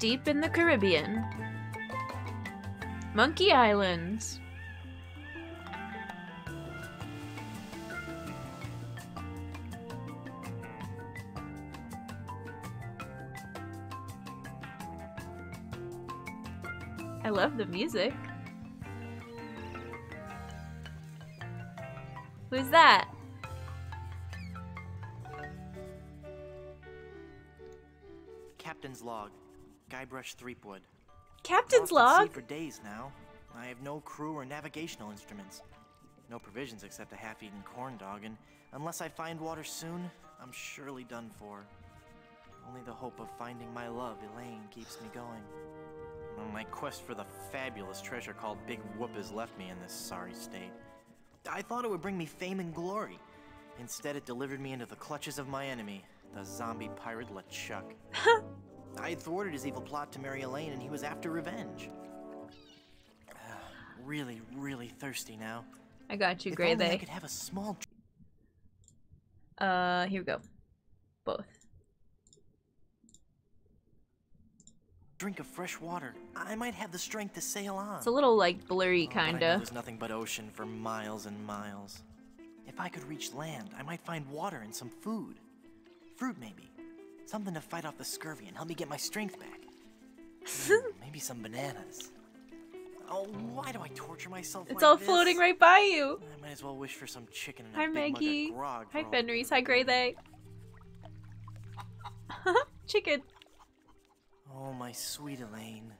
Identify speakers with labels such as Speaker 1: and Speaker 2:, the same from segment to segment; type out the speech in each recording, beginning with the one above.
Speaker 1: deep in the Caribbean. Monkey Island. I love the music. Who's that?
Speaker 2: Captain's log. Guybrush Threepwood.
Speaker 1: Captain's
Speaker 2: I've been off at
Speaker 1: log?
Speaker 2: sea for days now. I have no crew or navigational instruments. No provisions except a half-eaten corn dog, and unless I find water soon, I'm surely done for. Only the hope of finding my love, Elaine, keeps me going. Well, my quest for the fabulous treasure called Big Whoop has left me in this sorry state. I thought it would bring me fame and glory. Instead, it delivered me into the clutches of my enemy, the zombie pirate LeChuck. I had thwarted his evil plot to marry Elaine, and he was after revenge. Really, really thirsty now.
Speaker 1: I got you,
Speaker 2: If
Speaker 1: Gray
Speaker 2: only I
Speaker 1: They.
Speaker 2: could have a small
Speaker 1: Here we go. Both.
Speaker 2: drink of fresh water. I might have the strength to sail on.
Speaker 1: It's a little, like, blurry,
Speaker 2: But I know
Speaker 1: kinda.
Speaker 2: there's nothing but ocean for miles and miles. If I could reach land, I might find water and some food. Fruit, maybe. Something to fight off the scurvy and help me get my strength back. Maybe some bananas. Oh, why do I torture myself
Speaker 1: It's
Speaker 2: like
Speaker 1: all
Speaker 2: this?
Speaker 1: floating right by you.
Speaker 2: I might as well wish for some chicken and
Speaker 1: Hi,
Speaker 2: a big
Speaker 1: Maggie.
Speaker 2: mug of grog.
Speaker 1: Hi,
Speaker 2: for all-
Speaker 1: Fenris. Hi, Gray They. Chicken.
Speaker 2: Oh, my sweet Elaine.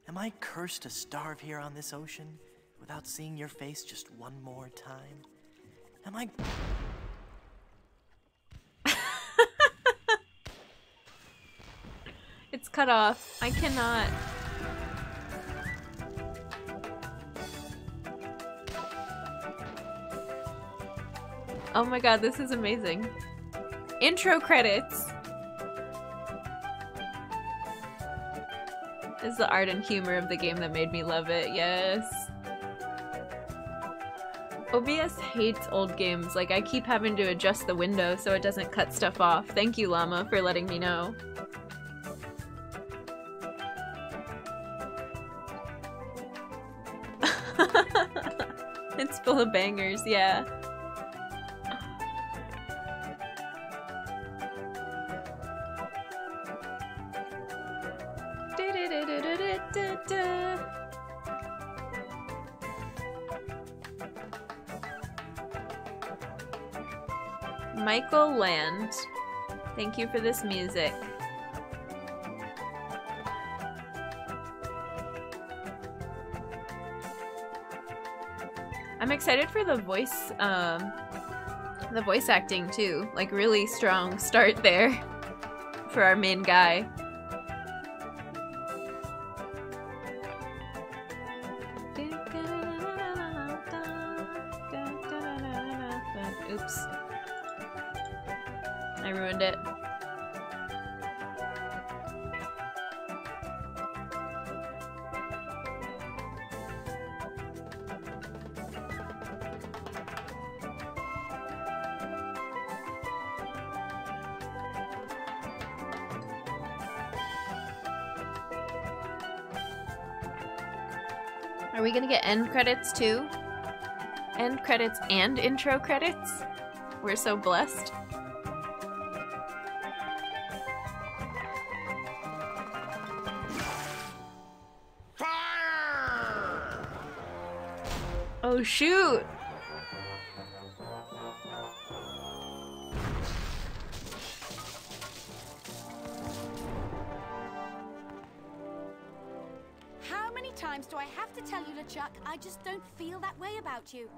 Speaker 2: Am I cursed to starve here on this ocean without seeing your face just one more time? Am I...
Speaker 1: It's cut off. I cannot. Oh my god, this is amazing. Intro credits. This is the art and humor of the game that made me love it, yes. OBS hates old games. Like, I keep having to adjust the window so it doesn't cut stuff off. Thank you, Llama, for letting me know. It's full of bangers, yeah. Michael Land, thank you for this music. I'm excited for the voice acting too. Like, really strong start there for our main guy. Oops. I ruined it. Are we gonna get end credits too? End credits and intro credits? We're so blessed.
Speaker 3: Fire!
Speaker 1: Oh shoot!
Speaker 4: How many times do I have to tell you, LeChuck, I just don't feel that way about you?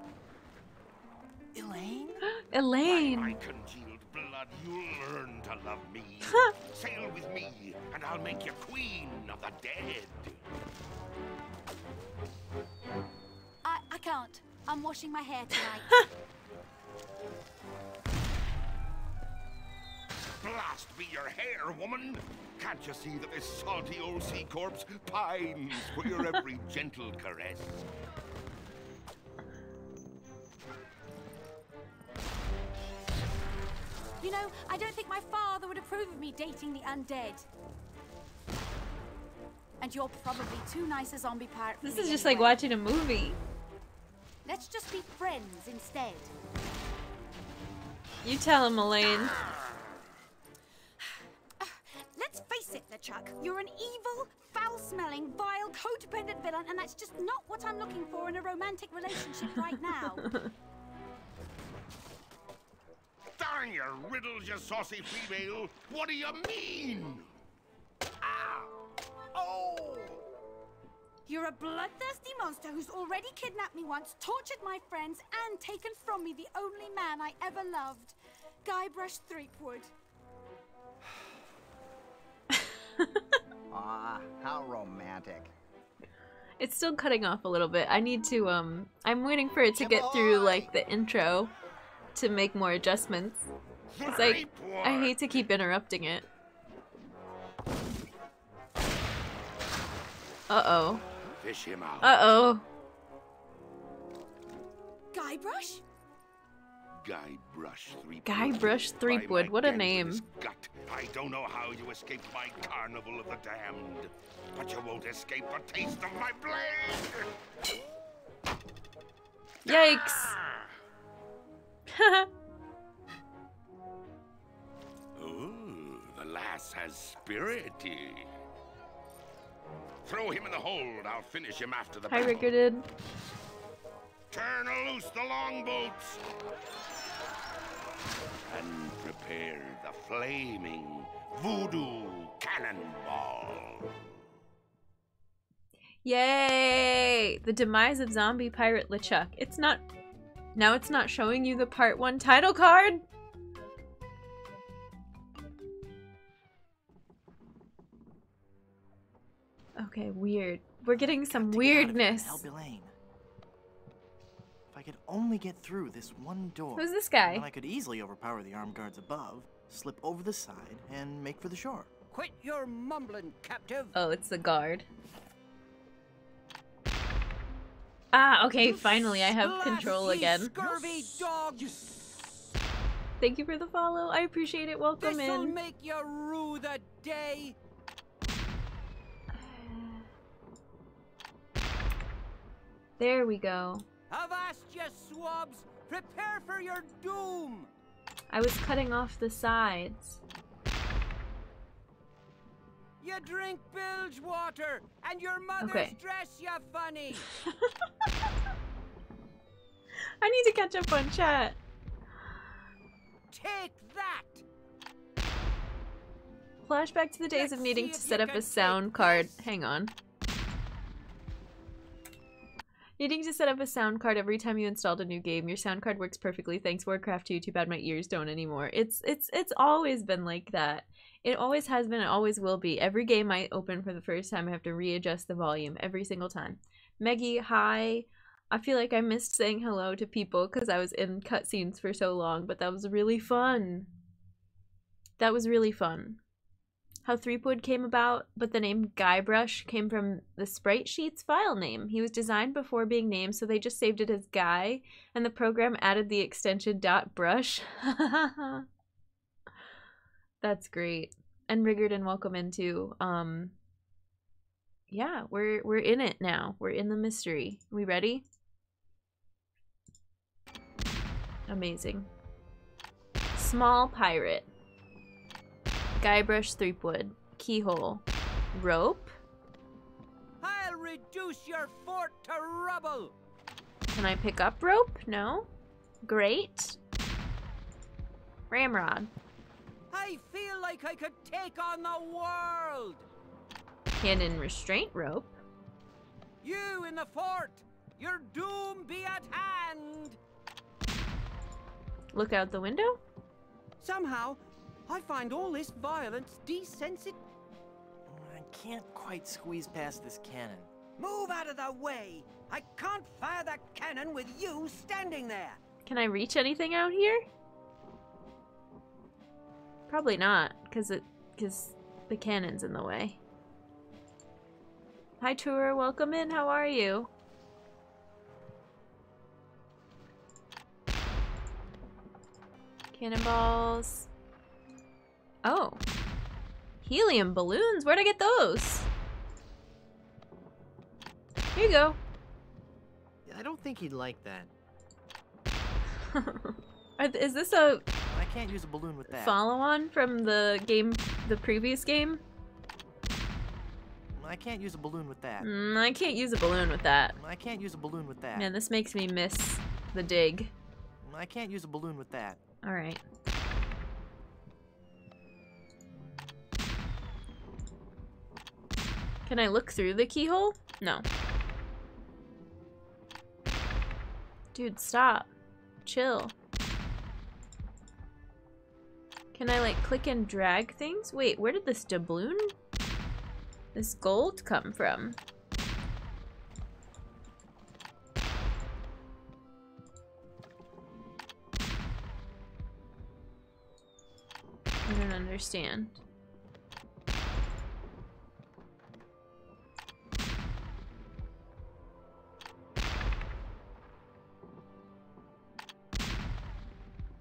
Speaker 2: Elaine?
Speaker 1: Elaine!
Speaker 3: By my congealed blood, you'll learn to love me. Sail with me, and I'll make you queen of the dead.
Speaker 4: I can't. I'm washing my hair tonight.
Speaker 3: Blast be your hair, woman! Can't you see that this salty old sea corpse pines for your every gentle caress?
Speaker 4: You know, I don't think my father would approve of me dating the undead. and you're probably too nice a zombie pirate for
Speaker 1: This
Speaker 4: me
Speaker 1: is just
Speaker 4: anyway.
Speaker 1: like watching a movie.
Speaker 4: Let's just be friends instead.
Speaker 1: You tell him, Elaine.
Speaker 4: Let's face it, LeChuck. You're an evil, foul-smelling, vile, codependent villain, and that's just not what I'm looking for in a romantic relationship right now.
Speaker 3: Darn your riddles, you saucy female! What do you mean? Ah! Oh!
Speaker 4: You're a bloodthirsty monster who's already kidnapped me once, tortured my friends, and taken from me the only man I ever loved, Guybrush Threepwood.
Speaker 5: Aw, how romantic.
Speaker 1: It's still cutting off a little bit. I need to, I'm waiting for it to get through, like, the intro to make more adjustments. It's like, I hate to keep interrupting it. Uh-oh.
Speaker 3: Fish him out.
Speaker 1: Uh-oh.
Speaker 4: Guybrush?
Speaker 3: Guybrush Threepwood.
Speaker 1: Guybrush Threepwood, what a name.
Speaker 3: Gut. I don't know how you escaped my carnival of the damned, but you won't escape a taste of my blade!
Speaker 1: Yikes.
Speaker 3: Ooh, the lass has spirit. Throw him in the hold. I'll finish him after the
Speaker 1: Hi,
Speaker 3: battle.
Speaker 1: Rickarded.
Speaker 3: Turn loose the longboats and prepare the flaming voodoo cannonball.
Speaker 1: Yay! The demise of zombie pirate LeChuck. It's not... Now it's not showing you the part 1 title card? Okay, weird. We're getting some weirdness.
Speaker 2: If I could only get through this one door.
Speaker 1: Who's this guy?
Speaker 2: Then I could easily overpower the armed guards above, slip over the side, and make for the shore.
Speaker 5: Quit your mumbling, captive.
Speaker 1: Oh, it's the guard. Ah, okay, finally I have control again.
Speaker 5: Scurvy dog.
Speaker 1: Thank you for the follow. I appreciate it. Welcome
Speaker 5: This'll
Speaker 1: in.
Speaker 5: make you rue the day.
Speaker 1: There we go.
Speaker 5: Avast, you swabs! Prepare for your doom!
Speaker 1: I was cutting off the sides.
Speaker 5: You drink bilge water, and your mother's
Speaker 1: Okay.
Speaker 5: dress you funny!
Speaker 1: I need to catch up on chat.
Speaker 5: Take that!
Speaker 1: Flashback to the days of needing to set up a sound card. Hang on. Needing to set up a sound card every time you installed a new game. Your sound card works perfectly. Thanks, Warcraft 2. Too bad my ears don't anymore. It's always been like that. It always has been, it always will be. Every game I open for the first time, I have to readjust the volume every single time. Meggie, hi. I feel like I missed saying hello to people because I was in cutscenes for so long, but that was really fun. That was really fun. How Threepwood came about, but the name Guybrush came from the Sprite Sheets file name. He was designed before being named, so they just saved it as Guy, and the program added the extension .brush. That's great. And Riggerdon, welcome into. Yeah, we're in it now. We're in the mystery. We ready? Amazing. Small pirate. Guybrush Threepwood. Keyhole. Rope.
Speaker 5: I'll reduce your fort to rubble!
Speaker 1: Can I pick up rope? No. Great. Ramrod.
Speaker 5: I feel like I could take on the world!
Speaker 1: Hand in restraint rope.
Speaker 5: You in the fort! Your doom be at hand!
Speaker 1: Look out the window.
Speaker 5: Somehow, I find all this violence desensitive.
Speaker 2: I can't quite squeeze past this cannon.
Speaker 5: Move out of the way! I can't fire the cannon with you standing there!
Speaker 1: Can I reach anything out here? Probably not, because the cannon's in the way. Hi Tour, welcome in, how are you? Cannonballs. Oh. Helium balloons, where'd I get those? Here you go.
Speaker 2: I don't think he'd like that.
Speaker 1: Is this a
Speaker 2: I can't use a balloon with that.
Speaker 1: follow-on from the previous game?
Speaker 2: I can't use a balloon with that.
Speaker 1: I can't use a balloon with that.
Speaker 2: I can't use a balloon with that.
Speaker 1: Man, this makes me miss the dig.
Speaker 2: I can't use a balloon with that.
Speaker 1: Alright. Can I look through the keyhole? No. Dude, stop. Chill. Can I, like, click and drag things? Wait, where did this doubloon? This gold come from? I don't understand.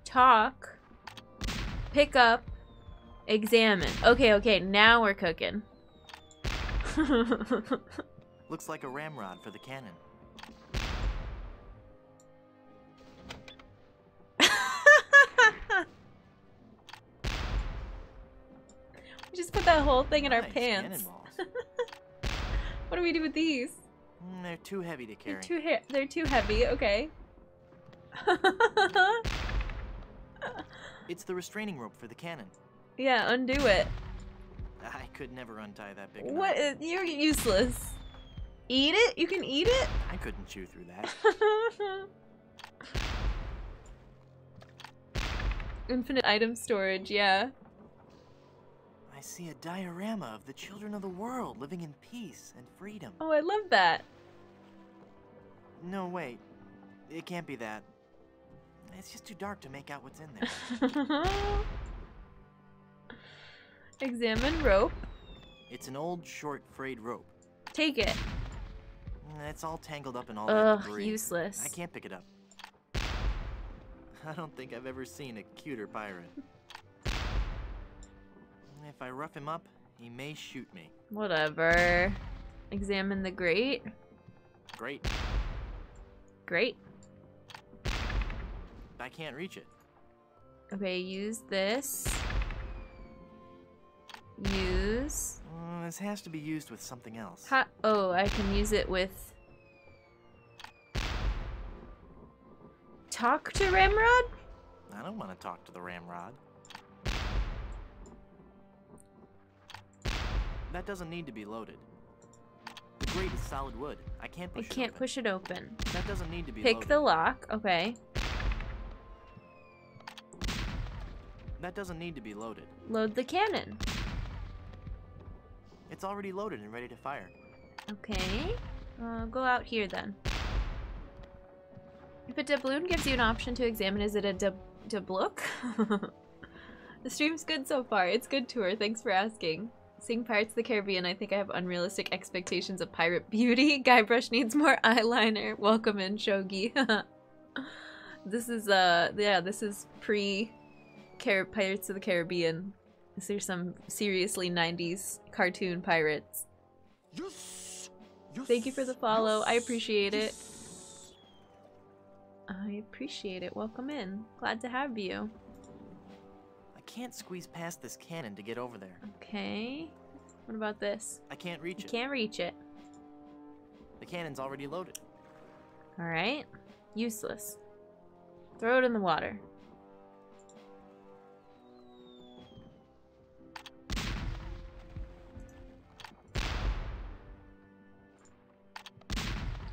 Speaker 1: Talk. Pick up. Examine. Okay, now we're cooking.
Speaker 2: Looks like a ramrod for the cannon.
Speaker 1: We just put that whole thing in our
Speaker 2: Nice
Speaker 1: pants.
Speaker 2: cannonballs.
Speaker 1: What do we do with these?
Speaker 2: They're too heavy to carry.
Speaker 1: They're too heavy, okay.
Speaker 2: It's the restraining rope for the cannon.
Speaker 1: Yeah, undo it.
Speaker 2: I could never untie that big knot.
Speaker 1: What is, you're useless. Eat it? You can eat it?
Speaker 2: I couldn't chew through that.
Speaker 1: Infinite item storage, yeah.
Speaker 2: I see a diorama of the children of the world living in peace and freedom.
Speaker 1: Oh, I love that.
Speaker 2: No, wait. It can't be that. It's just too dark to make out what's in there.
Speaker 1: Examine rope.
Speaker 2: It's an old, short, frayed rope.
Speaker 1: Take it.
Speaker 2: It's all tangled up in all that
Speaker 1: Ugh,
Speaker 2: debris.
Speaker 1: useless.
Speaker 2: I can't pick it up. I don't think I've ever seen a cuter pirate. If I rough him up, he may shoot me.
Speaker 1: Whatever. Examine the grate.
Speaker 2: Great.
Speaker 1: Great.
Speaker 2: I can't reach it.
Speaker 1: Okay, use this. Use.
Speaker 2: This has to be used with something else.
Speaker 1: Oh, I can use it with... Talk to Ramrod?
Speaker 2: I don't want to talk to the ramrod. That doesn't need to be loaded. The grate is solid wood. I can't push it open.
Speaker 1: Push it open.
Speaker 2: That doesn't need to be
Speaker 1: Pick
Speaker 2: loaded.
Speaker 1: the lock. Okay.
Speaker 2: That doesn't need to be loaded.
Speaker 1: Load the cannon.
Speaker 2: It's already loaded and ready to fire.
Speaker 1: Okay. Go out here then. If a doubloon gives you an option to examine, is it a doublook? The stream's good so far. It's good tour. Thanks for asking. Seeing Pirates of the Caribbean, I think I have unrealistic expectations of pirate beauty. Guybrush needs more eyeliner. Welcome in, Shogi. This is this is Pirates of the Caribbean. These are some seriously 90s cartoon pirates.
Speaker 3: Yes.
Speaker 1: Thank you for the follow. I appreciate it. I appreciate it. Welcome in. Glad to have you.
Speaker 2: I can't squeeze past this cannon to get over there.
Speaker 1: Okay. What about this?
Speaker 2: I can't reach it.
Speaker 1: Can't reach it.
Speaker 2: The cannon's already loaded.
Speaker 1: Alright. Useless. Throw it in the water.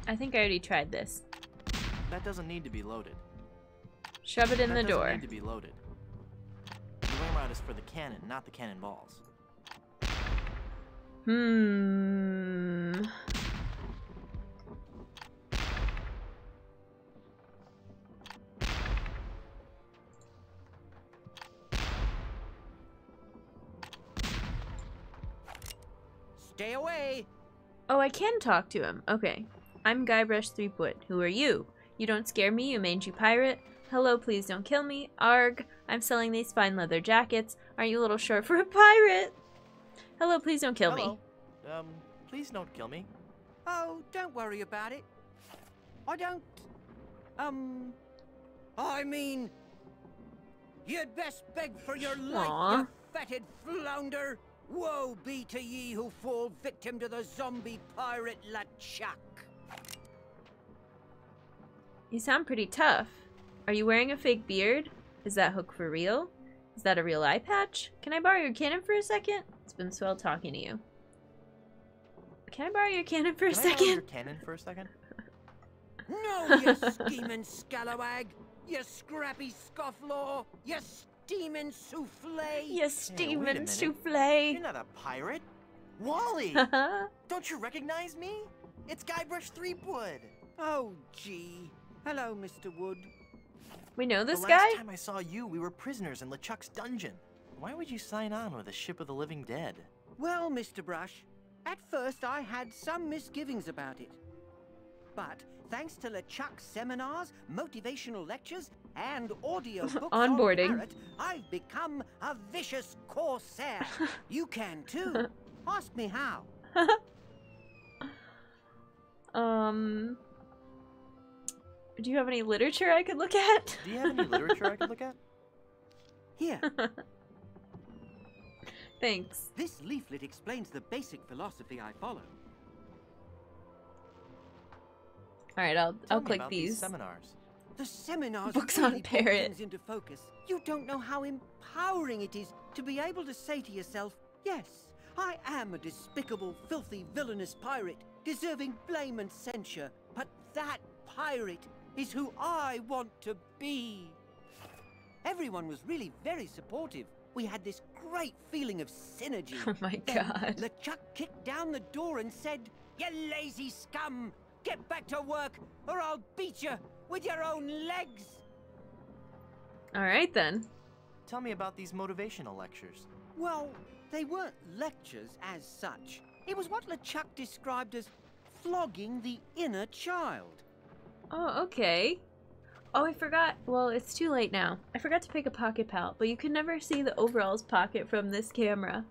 Speaker 1: I think I already tried this.
Speaker 2: That doesn't need to be loaded.
Speaker 1: Shove it in the door.
Speaker 2: That doesn't need to be loaded. The ramrod is for the cannon, not the cannonballs.
Speaker 5: Stay away!
Speaker 1: Oh, I can talk to him. Okay. I'm Guybrush Threepwood. Who are you? You don't scare me, you mangy pirate. Hello, please don't kill me. Arg, I'm selling these fine leather jackets. Aren't you a little short for a pirate? Hello, please don't kill me.
Speaker 2: Please don't kill me.
Speaker 5: Oh, don't worry about it. I don't... I mean... You'd best beg for your life,
Speaker 1: Aw.
Speaker 5: you fetid flounder! Woe be to ye who fall victim to the zombie pirate LeChuck!
Speaker 1: You sound pretty tough. Are you wearing a fake beard? Is that hook for real? Is that a real eye patch? Can I borrow your cannon for a second? It's been swell talking to you. Can I borrow your cannon for a
Speaker 2: Can I borrow
Speaker 1: second?
Speaker 2: your cannon for a second?
Speaker 5: No, you scheming scalawag! You scrappy scofflaw! You steaming souffle!
Speaker 1: You
Speaker 2: Hey, wait a
Speaker 1: steaming
Speaker 2: minute.
Speaker 1: souffle.
Speaker 2: You're not a pirate. Wally! Don't you recognize me? It's Guybrush Threepwood.
Speaker 5: Oh, gee. Hello, Mr. Wood.
Speaker 1: We know this
Speaker 2: the
Speaker 1: guy?
Speaker 2: last time I saw you, we were prisoners in LeChuck's dungeon. Why would you sign on with a ship of the living dead?
Speaker 5: Well, Mr. Brush, at first I had some misgivings about it. But thanks to LeChuck's seminars, motivational lectures, and audio books
Speaker 1: Onboarding.
Speaker 5: on Parrot, I've become a vicious corsair. You can too. Ask me how.
Speaker 1: Do you have any literature I could look at?
Speaker 2: Do you have any literature I could look at?
Speaker 5: Here,
Speaker 1: Thanks.
Speaker 5: this leaflet explains the basic philosophy I follow.
Speaker 1: Alright, I'll
Speaker 2: Tell me
Speaker 1: click
Speaker 2: about
Speaker 1: these.
Speaker 2: seminars.
Speaker 5: The seminars
Speaker 1: Books
Speaker 5: really
Speaker 1: on
Speaker 5: put
Speaker 1: Parrot.
Speaker 5: things into focus. You don't know how empowering it is to be able to say to yourself, yes, I am a despicable, filthy, villainous pirate, deserving blame and censure, but that pirate is who I want to be. Everyone was really very supportive. We had this great feeling of synergy.
Speaker 1: Oh my
Speaker 5: Then
Speaker 1: god.
Speaker 5: LeChuck kicked down the door and said, "You lazy scum! Get back to work, or I'll beat you with your own legs!"
Speaker 1: Alright then.
Speaker 2: Tell me about these motivational lectures.
Speaker 5: Well, they weren't lectures as such. It was what LeChuck described as flogging the inner child.
Speaker 1: Oh, okay. Oh, I forgot. Well, it's too late now. I forgot to pick a pocket pal, but you can never see the overalls pocket from this camera.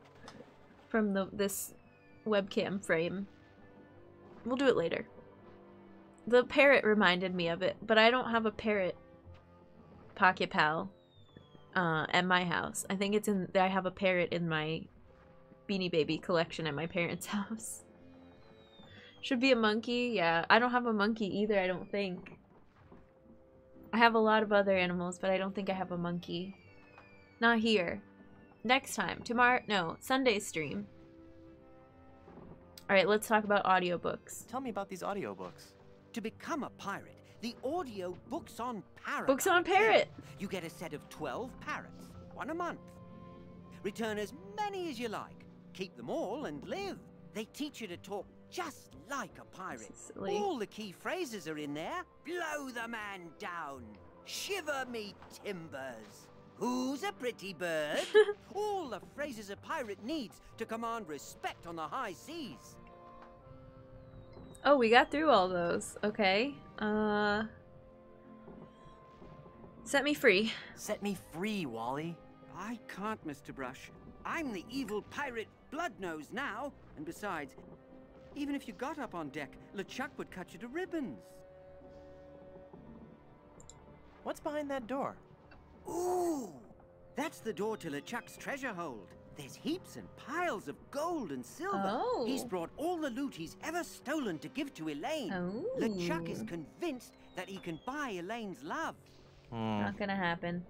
Speaker 1: From this webcam frame. We'll do it later. The parrot reminded me of it, but I don't have a parrot pocket pal at my house. I think it's in. I have a parrot in my Beanie Baby collection at my parents' house. Should be a monkey. Yeah, I don't have a monkey either, I don't think. I have a lot of other animals, but I don't think I have a monkey. Not here. Next time. Tomorrow. No, Sunday stream. Alright, let's talk about audiobooks.
Speaker 2: Tell me about these audiobooks.
Speaker 5: To become a pirate, the audio Books on Parrot.
Speaker 1: Books on Parrot!
Speaker 5: You get a set of 12 parrots, one a month. Return as many as you like. Keep them all and live. They teach you to talk just like a pirate.
Speaker 1: Silly.
Speaker 5: All the key phrases are in there. Blow the man down. Shiver me timbers. Who's a pretty bird? All the phrases a pirate needs to command respect on the high seas.
Speaker 1: Oh, we got through all those. Okay. Set me free.
Speaker 2: Set me free, Wally.
Speaker 5: I can't, Mr. Brush. I'm the evil pirate Bloodnose now. And besides, even if you got up on deck, LeChuck would cut you to ribbons.
Speaker 2: What's behind that door?
Speaker 5: Ooh! That's the door to LeChuck's treasure hold. There's heaps and piles of gold and silver.
Speaker 1: Oh.
Speaker 5: He's brought all the loot he's ever stolen to give to Elaine.
Speaker 1: Oh.
Speaker 5: LeChuck is convinced that he can buy Elaine's love.
Speaker 1: Not gonna happen.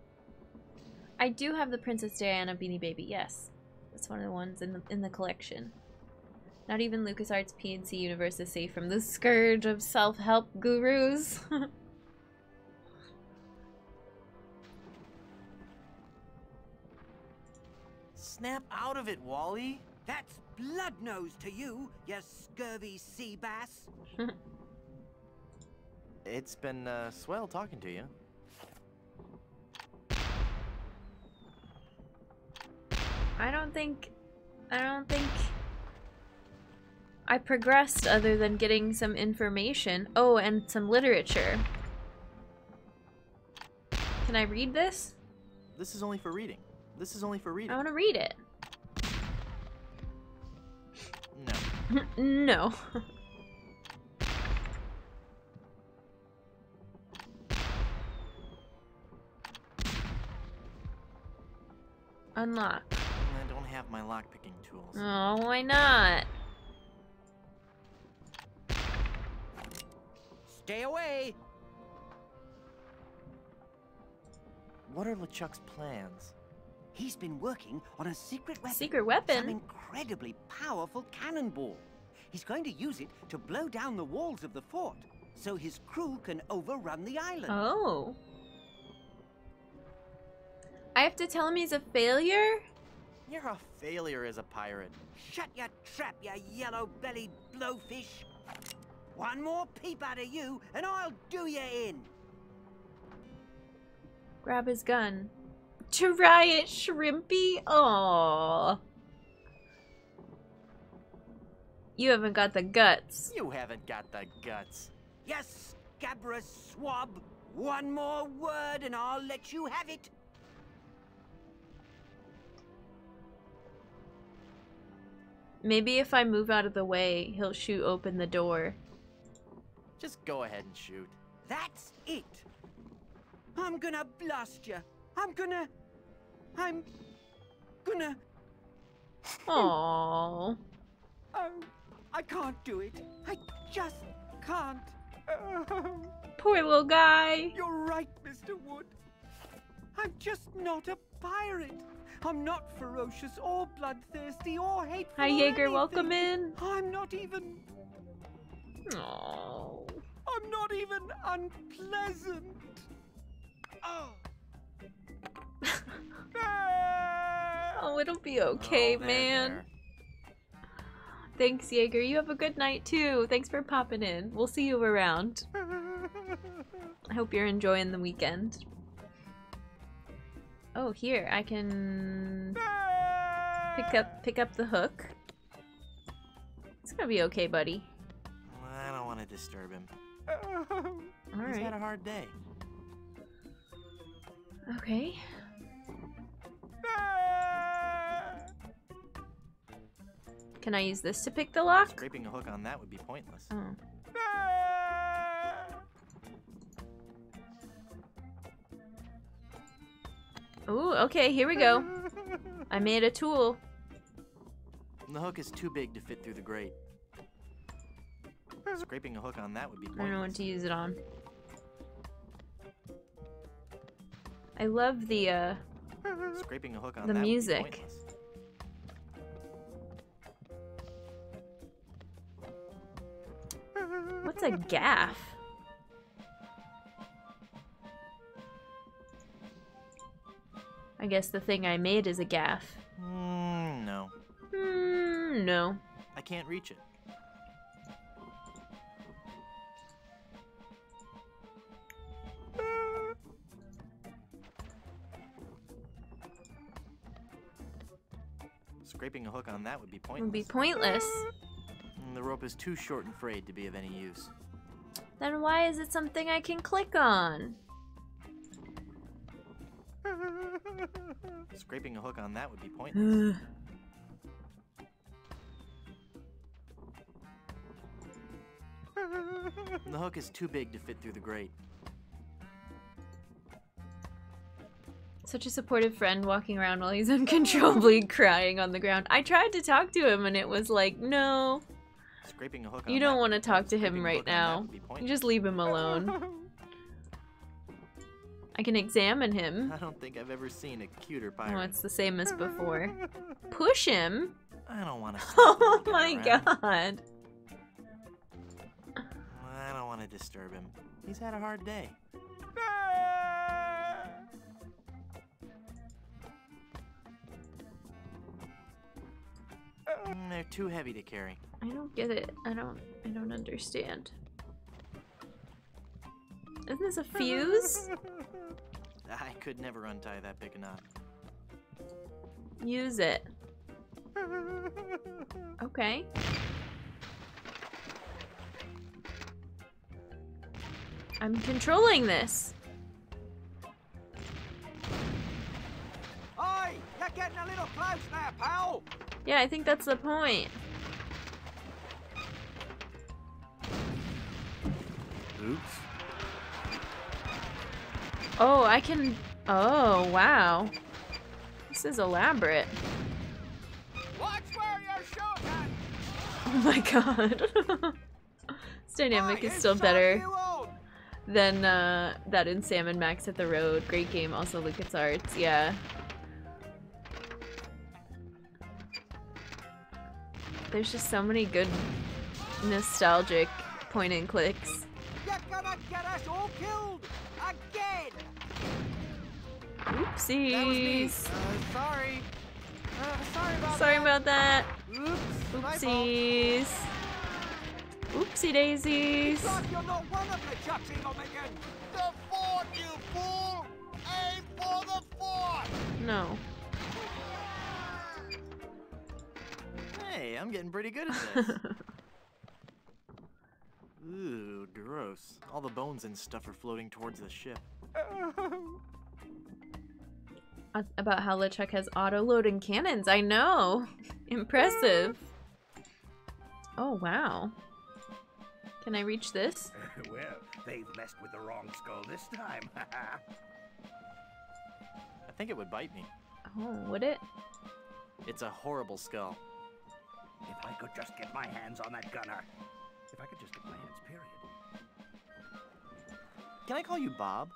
Speaker 1: I do have the Princess Diana Beanie Baby, yes. That's one of the ones in the collection. Not even LucasArts PNC universe is safe from the scourge of self-help gurus.
Speaker 2: Snap out of it, Wally.
Speaker 5: That's Bloodnose to you, you scurvy sea bass.
Speaker 2: It's been swell talking to you.
Speaker 1: I don't think I progressed other than getting some information. Oh, and some literature. Can I read this?
Speaker 2: This is only for reading. This is only for reading.
Speaker 1: I want to read it.
Speaker 2: No.
Speaker 1: No. Unlock.
Speaker 2: I don't have my lockpicking tools.
Speaker 1: Oh, why not?
Speaker 5: Stay away!
Speaker 2: What are LeChuck's plans?
Speaker 5: He's been working on a secret weapon.
Speaker 1: Secret weapon?
Speaker 5: Some incredibly powerful cannonball. He's going to use it to blow down the walls of the fort, so his crew can overrun the island.
Speaker 1: Oh. I have to tell him he's a failure?
Speaker 2: You're a failure as a pirate.
Speaker 5: Shut your trap, you yellow-bellied blowfish. One more peep out of you, and I'll do you in.
Speaker 1: Grab his gun. Try it, Shrimpy. Aww. You haven't got the guts.
Speaker 2: You haven't got the guts.
Speaker 5: Yes, Scabra swab. One more word, and I'll let you have it.
Speaker 1: Maybe if I move out of the way, he'll shoot open the door.
Speaker 2: Just go ahead and shoot.
Speaker 5: That's it. I'm gonna blast you. I'm gonna...
Speaker 1: Aww.
Speaker 5: Oh, I can't do it. I just can't.
Speaker 1: Poor little guy.
Speaker 5: You're right, Mr. Wood. I'm just not a pirate. I'm not ferocious or bloodthirsty or hateful.
Speaker 1: Hi,
Speaker 5: or
Speaker 1: Jaeger.
Speaker 5: anything.
Speaker 1: Welcome in.
Speaker 5: I'm not even...
Speaker 1: Aww.
Speaker 5: I'm not even unpleasant. Oh.
Speaker 1: Oh, it'll be okay,
Speaker 2: Oh, there,
Speaker 1: man.
Speaker 2: there.
Speaker 1: Thanks, Jaeger. You have a good night, too. Thanks for popping in. We'll see you around. I hope you're enjoying the weekend. Oh, here. I can pick up the hook. It's gonna be okay, buddy.
Speaker 2: I don't want to disturb him.
Speaker 1: All
Speaker 2: He's had
Speaker 1: right.
Speaker 2: a hard day.
Speaker 1: Okay. Can I use this to pick the lock?
Speaker 2: Scraping a hook on that would be pointless.
Speaker 1: Oh. Ooh, okay, here we go. I made a tool.
Speaker 2: The hook is too big to fit through the grate. Scraping a hook on that would be
Speaker 1: I don't know what
Speaker 2: pointless.
Speaker 1: to use it on. I love the
Speaker 2: Scraping a hook on
Speaker 1: the
Speaker 2: that
Speaker 1: music.
Speaker 2: would be pointless.
Speaker 1: What's a gaff? I guess the thing I made is a gaff.
Speaker 2: No.
Speaker 1: No.
Speaker 2: I can't reach it. Scraping a hook on that would be
Speaker 1: It would be
Speaker 2: pointless.
Speaker 1: pointless.
Speaker 2: The rope is too short and frayed to be of any use.
Speaker 1: Then why is it something I can click on?
Speaker 2: Scraping a hook on that would be pointless. The hook is too big to fit through the grate.
Speaker 1: Such a supportive friend walking around while he's uncontrollably crying on the ground. I tried to talk to him and it was like, no.
Speaker 2: Scraping a hook on
Speaker 1: You
Speaker 2: that
Speaker 1: don't
Speaker 2: would
Speaker 1: want to
Speaker 2: be
Speaker 1: talk
Speaker 2: pointless.
Speaker 1: to him
Speaker 2: Scraping a
Speaker 1: right
Speaker 2: hook on that
Speaker 1: now.
Speaker 2: would be
Speaker 1: You
Speaker 2: pointless.
Speaker 1: just leave him alone. I can examine him.
Speaker 2: I don't think I've ever seen a cuter
Speaker 1: Oh,
Speaker 2: pirate.
Speaker 1: it's the same as before. Push him?
Speaker 2: I don't want to.
Speaker 1: Oh my god.
Speaker 2: I don't want to disturb him. He's had a hard day. They're too heavy to carry.
Speaker 1: I don't get it. I don't understand. Isn't this a fuse?
Speaker 2: I could never untie that big a knot.
Speaker 1: Use it. Okay. I'm controlling this.
Speaker 5: Oi! You're getting a little close now, pal!
Speaker 1: Yeah, I think that's the point.
Speaker 2: Oops.
Speaker 1: Oh, I can... Oh, wow. This is elaborate.
Speaker 6: Watch where you're shooting.
Speaker 1: Oh my god. This dynamic is still better than that in Sam and Max at the Road. Great game, also LucasArts, yeah. There's just so many good nostalgic point and clicks.
Speaker 6: You're gonna get us all killed again.
Speaker 1: Oopsies.
Speaker 6: Sorry.
Speaker 1: Sorry about that.
Speaker 6: Oops.
Speaker 1: Oopsies. Oopsie daisies.
Speaker 6: Like you're not one of the chucks in on again. The fort, you fool! Aim for the fort!
Speaker 1: No.
Speaker 2: Hey, I'm getting pretty good at this. Ooh, gross. All the bones and stuff are floating towards the ship.
Speaker 1: About how LeChuck has auto-loading cannons. I know. Impressive. Oh, wow. Can I reach this?
Speaker 7: Well, they've messed with the wrong skull this time.
Speaker 2: I think it would bite me.
Speaker 1: Oh, would it?
Speaker 2: It's a horrible skull.
Speaker 7: If I could just get my hands on that gunner. If I could just get my hands, period.
Speaker 2: Can I call you Bob?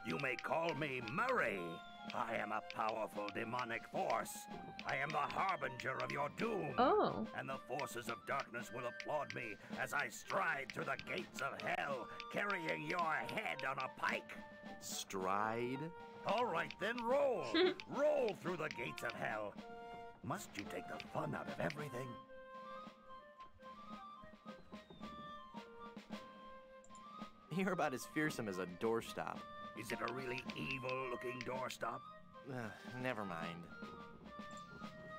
Speaker 7: You may call me Murray. I am a powerful demonic force. I am the harbinger of your doom.
Speaker 1: Oh.
Speaker 7: And the forces of darkness will applaud me as I stride through the gates of hell, carrying your head on a pike.
Speaker 2: Stride?
Speaker 7: All right, then roll. Roll through the gates of hell. Must you take the fun out of everything?
Speaker 2: You're about as fearsome as a doorstop.
Speaker 7: Is it a really evil-looking doorstop?
Speaker 2: Never mind.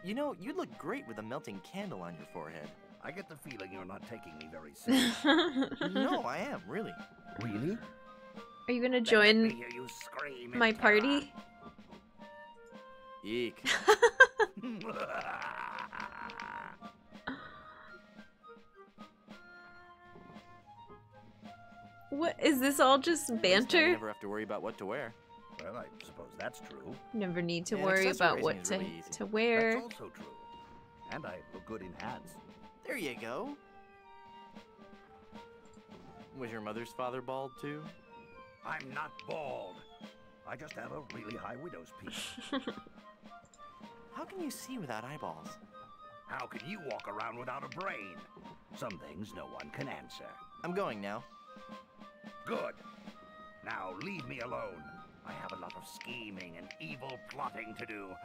Speaker 2: You know, you'd look great with a melting candle on your forehead.
Speaker 7: I get the feeling you're not taking me very seriously.
Speaker 2: No, I am, really.
Speaker 7: Really?
Speaker 1: Are you gonna
Speaker 7: Let me
Speaker 1: join
Speaker 7: hear you scream in
Speaker 1: my
Speaker 7: terror.
Speaker 1: party?
Speaker 2: Eek.
Speaker 1: What is this all just
Speaker 2: You
Speaker 1: banter?
Speaker 2: never have to worry about what to wear.
Speaker 7: Well, I suppose that's true.
Speaker 1: Never need to
Speaker 2: Yeah,
Speaker 1: worry about
Speaker 2: accessorizing
Speaker 1: what
Speaker 2: is
Speaker 1: to
Speaker 2: really easy.
Speaker 1: to wear.
Speaker 7: That's also true. And I look good in hats.
Speaker 2: There you go. Was your mother's father bald too?
Speaker 7: I'm not bald. I just have a really high widow's peak.
Speaker 2: How can you see without eyeballs?
Speaker 7: How can you walk around without a brain? Some things no one can answer.
Speaker 2: I'm going now.
Speaker 7: Good. Now leave me alone. I have a lot of scheming and evil plotting to do.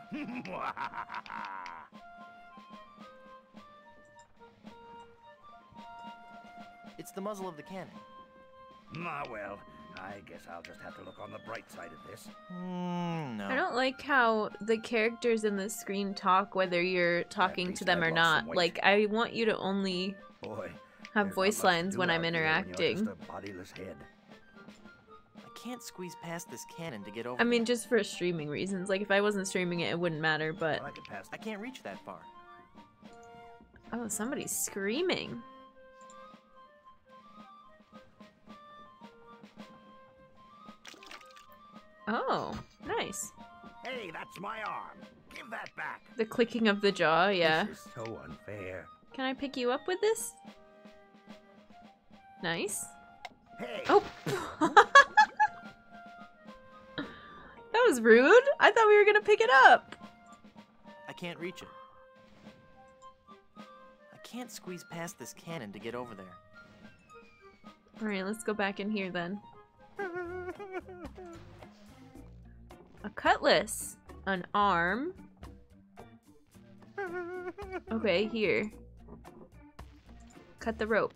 Speaker 2: It's the muzzle of the cannon.
Speaker 7: Ah, well, I guess I'll just have to look on the bright side of this.
Speaker 2: No.
Speaker 1: I don't like how the characters in the screen talk whether you're talking
Speaker 7: least
Speaker 1: to them
Speaker 7: I've
Speaker 1: or
Speaker 7: lost
Speaker 1: not.
Speaker 7: some weight.
Speaker 1: Like, I want you to only
Speaker 7: Boy,
Speaker 1: have
Speaker 7: there's
Speaker 1: voice
Speaker 7: not much to
Speaker 1: lines
Speaker 7: do
Speaker 1: when I'm
Speaker 7: out here when you're
Speaker 1: interacting.
Speaker 7: just a bodiless head.
Speaker 2: I can't squeeze past this cannon to get over
Speaker 1: I mean,
Speaker 2: there.
Speaker 1: just for streaming reasons. Like, if I wasn't streaming it, it wouldn't matter, but...
Speaker 7: Well, I could pass
Speaker 2: I can't reach that far.
Speaker 1: Oh, somebody's screaming. Oh, nice.
Speaker 7: Hey, that's my arm. Give that back.
Speaker 1: The clicking of the jaw, yeah.
Speaker 7: This is so unfair.
Speaker 1: Can I pick you up with this? Nice.
Speaker 7: Hey.
Speaker 1: Oh! That was rude. I thought we were gonna pick it up.
Speaker 2: I can't reach it. I can't squeeze past this cannon to get over there.
Speaker 1: Alright, let's go back in here then. A cutlass. An arm. Okay, here. Cut the rope.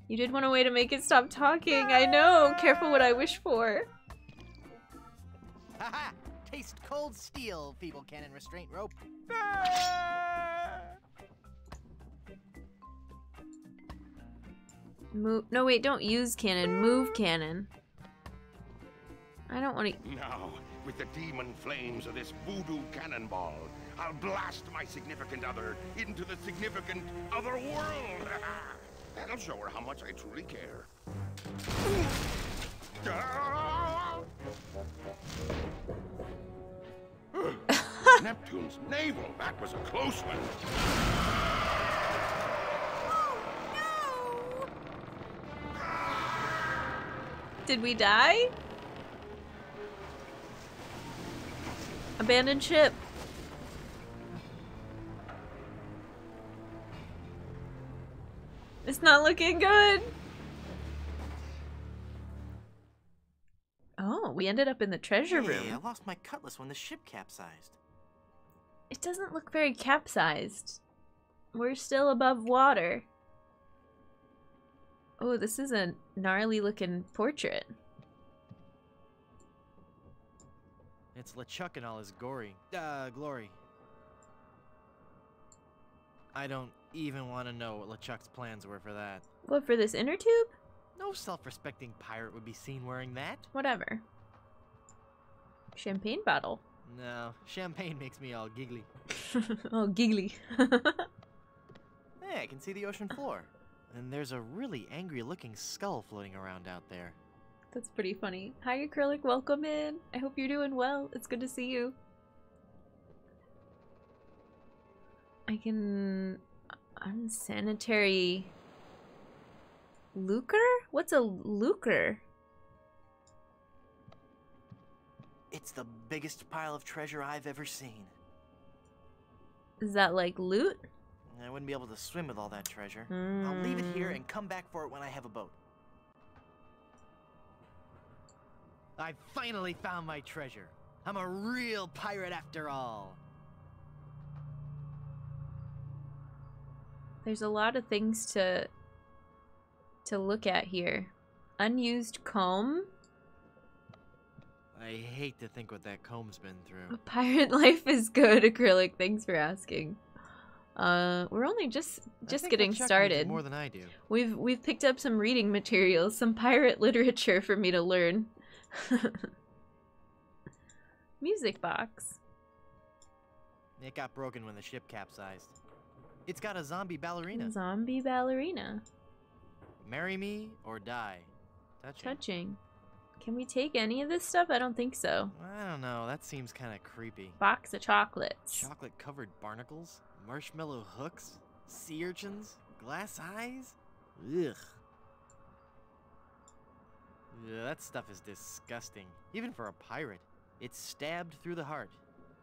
Speaker 1: You did want a way to make it stop talking. I know. Careful what I wish for.
Speaker 2: Haha! Taste cold steel, feeble cannon restraint rope.
Speaker 1: Move. No, wait. Don't use cannon. Move cannon. I don't want to.
Speaker 3: Now, with the demon flames of this voodoo cannonball, I'll blast my significant other into the significant other world. That'll show her how much I truly care. Neptune's navel. That was a close one.
Speaker 4: Oh, no!
Speaker 1: Did we die? Abandoned ship. It's not looking good. Oh, we ended up in the treasure
Speaker 2: Hey, I
Speaker 1: room.
Speaker 2: lost my cutlass when the ship capsized.
Speaker 1: It doesn't look very capsized. We're still above water. Oh, this is a gnarly looking portrait.
Speaker 2: It's LeChuck in all his glory. I don't even want to know what LeChuck's plans were for that.
Speaker 1: What, for this inner tube?
Speaker 2: No self-respecting pirate would be seen wearing that.
Speaker 1: Whatever. Champagne bottle.
Speaker 2: No, champagne makes me all giggly.
Speaker 1: Oh, giggly.
Speaker 2: Hey, I can see the ocean floor. And there's a really angry-looking skull floating around out there.
Speaker 1: That's pretty funny. Hi, Acrylic. Welcome in. I hope you're doing well. It's good to see you. I can... Unsanitary... Lucre? What's a lucre?
Speaker 2: It's the biggest pile of treasure I've ever seen.
Speaker 1: Is that like loot?
Speaker 2: I wouldn't be able to swim with all that treasure. I'll leave it here and come back for it when I have a boat. I finally found my treasure. I'm a real pirate after all.
Speaker 1: There's a lot of things to look at here. Unused comb?
Speaker 2: I hate to think what that comb's been through.
Speaker 1: Pirate life is good, Acrylic. Thanks for asking. We're only just getting
Speaker 2: LeChuck
Speaker 1: started.
Speaker 2: needs more than I do.
Speaker 1: We've picked up some reading materials, some pirate literature for me to learn. Music box.
Speaker 2: It got broken when the ship capsized. It's got a zombie ballerina.
Speaker 1: Zombie ballerina.
Speaker 2: Marry me or die.
Speaker 1: Touching. Can we take any of this stuff? I don't think so.
Speaker 2: I don't know. That seems kind of creepy.
Speaker 1: Box of chocolates.
Speaker 2: Chocolate-covered barnacles? Marshmallow hooks? Sea urchins? Glass eyes? Ugh. Yeah, that stuff is disgusting. Even for a pirate. It's stabbed through the heart.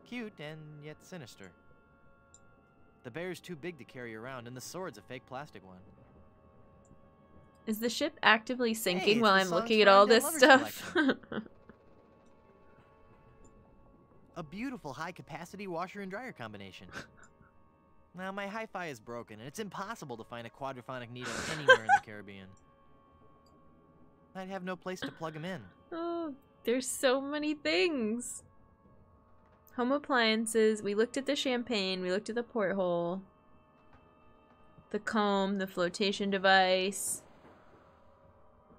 Speaker 2: Cute and yet sinister. The bear's too big to carry around, and the sword's a fake plastic one.
Speaker 1: Is the ship actively sinking
Speaker 2: it's
Speaker 1: while
Speaker 2: the
Speaker 1: I'm
Speaker 2: songs
Speaker 1: looking at
Speaker 2: for
Speaker 1: all
Speaker 2: Undead
Speaker 1: this
Speaker 2: Lovers
Speaker 1: stuff?
Speaker 2: A beautiful high-capacity washer and dryer combination. Now, my hi-fi is broken, and it's impossible to find a quadraphonic needle anywhere in the Caribbean. I'd have no place to plug them in.
Speaker 1: Oh, there's so many things. Home appliances. We looked at the champagne. We looked at the porthole. The comb, the flotation device.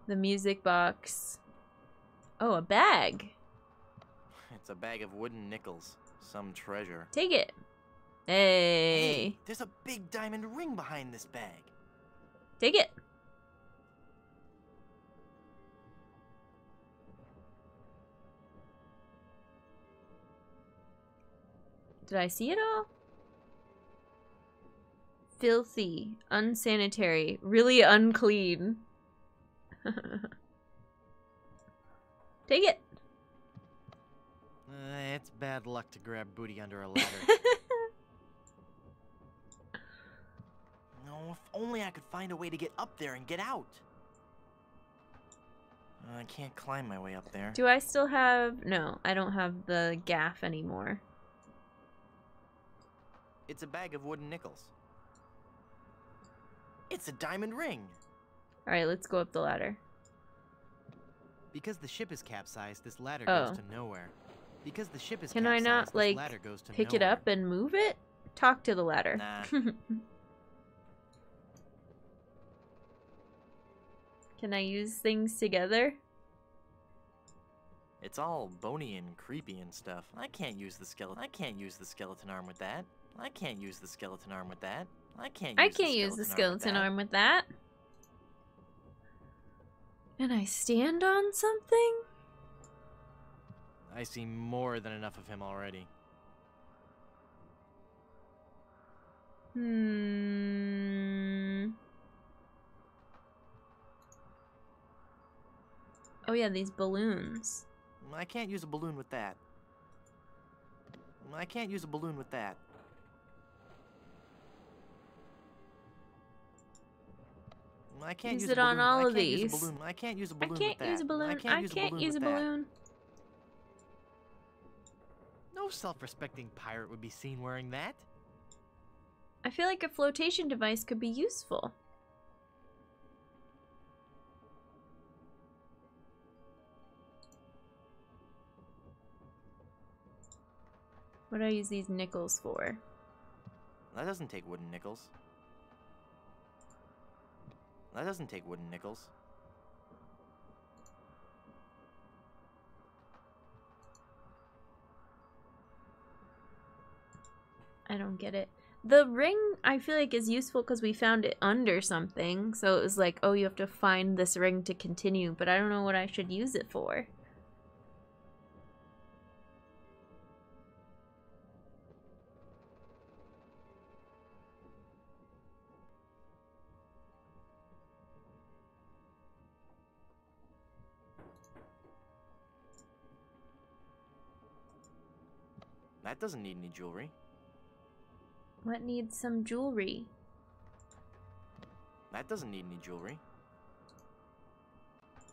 Speaker 1: The music box. Oh, a bag.
Speaker 2: It's a bag of wooden nickels. Some treasure.
Speaker 1: Take it. Hey.
Speaker 2: Hey, there's a big diamond ring behind this bag.
Speaker 1: Take it. Did I see it all? Filthy, unsanitary, really unclean. Take it.
Speaker 2: It's bad luck to grab booty under a ladder. No, if only I could find a way to get up there and get out. I can't climb my way up there.
Speaker 1: Do I still have... No, I don't have the gaff anymore.
Speaker 2: It's a bag of wooden nickels. It's a diamond ring.
Speaker 1: Alright, let's go up the ladder.
Speaker 2: Because the ship is capsized, this ladder
Speaker 1: Oh.
Speaker 2: goes to nowhere. Because the ship is
Speaker 1: Can
Speaker 2: capsized,
Speaker 1: I not,
Speaker 2: this
Speaker 1: like,
Speaker 2: ladder goes to
Speaker 1: pick it
Speaker 2: nowhere.
Speaker 1: up and move it? Talk to the ladder.
Speaker 2: Nah.
Speaker 1: Can I use things together?
Speaker 2: It's all bony and creepy and stuff. I can't use the skeleton arm with that. I can't use the skeleton arm with that. I can't use the skeleton arm with that.
Speaker 1: And I stand on something?
Speaker 2: I see more than enough of him already.
Speaker 1: Oh yeah, these balloons.
Speaker 2: I can't use a balloon with that. I can't use a balloon with that. I can't
Speaker 1: use
Speaker 2: use
Speaker 1: it
Speaker 2: a
Speaker 1: on
Speaker 2: balloon.
Speaker 1: all
Speaker 2: I
Speaker 1: of
Speaker 2: can't use a
Speaker 1: these.
Speaker 2: balloon. I can't use a
Speaker 1: I
Speaker 2: balloon
Speaker 1: can't
Speaker 2: with that.
Speaker 1: use a balloon.
Speaker 2: I can't use a balloon. No self-respecting pirate would be seen wearing that.
Speaker 1: I feel like a flotation device could be useful. What do I use these nickels for?
Speaker 2: That doesn't take wooden nickels. That doesn't take wooden nickels.
Speaker 1: I don't get it. The ring, I feel like, is useful because we found it under something. So it was like, oh, you have to find this ring to continue. But I don't know what I should use it for.
Speaker 2: That doesn't need any jewelry.
Speaker 1: What needs some jewelry?
Speaker 2: That doesn't need any jewelry.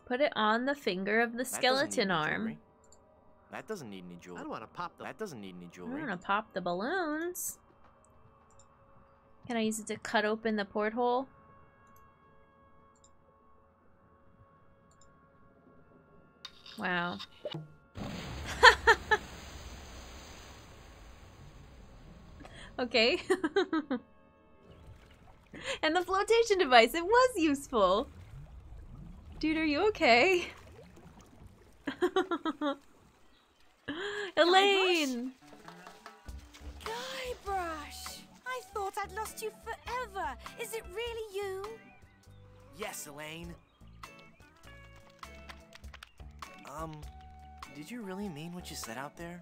Speaker 1: Put it on the finger of the skeleton arm.
Speaker 2: That doesn't need any jewelry.
Speaker 6: I don't want to pop the...
Speaker 2: That doesn't need any
Speaker 1: I
Speaker 2: jewelry.
Speaker 1: want to pop the balloons. Can I use it to cut open the porthole? Wow. Okay. And the flotation device, it was useful. Dude, are you okay? Elaine!
Speaker 4: Guybrush! I thought I'd lost you forever. Is it really you?
Speaker 2: Yes, Elaine. Did you really mean what you said out there?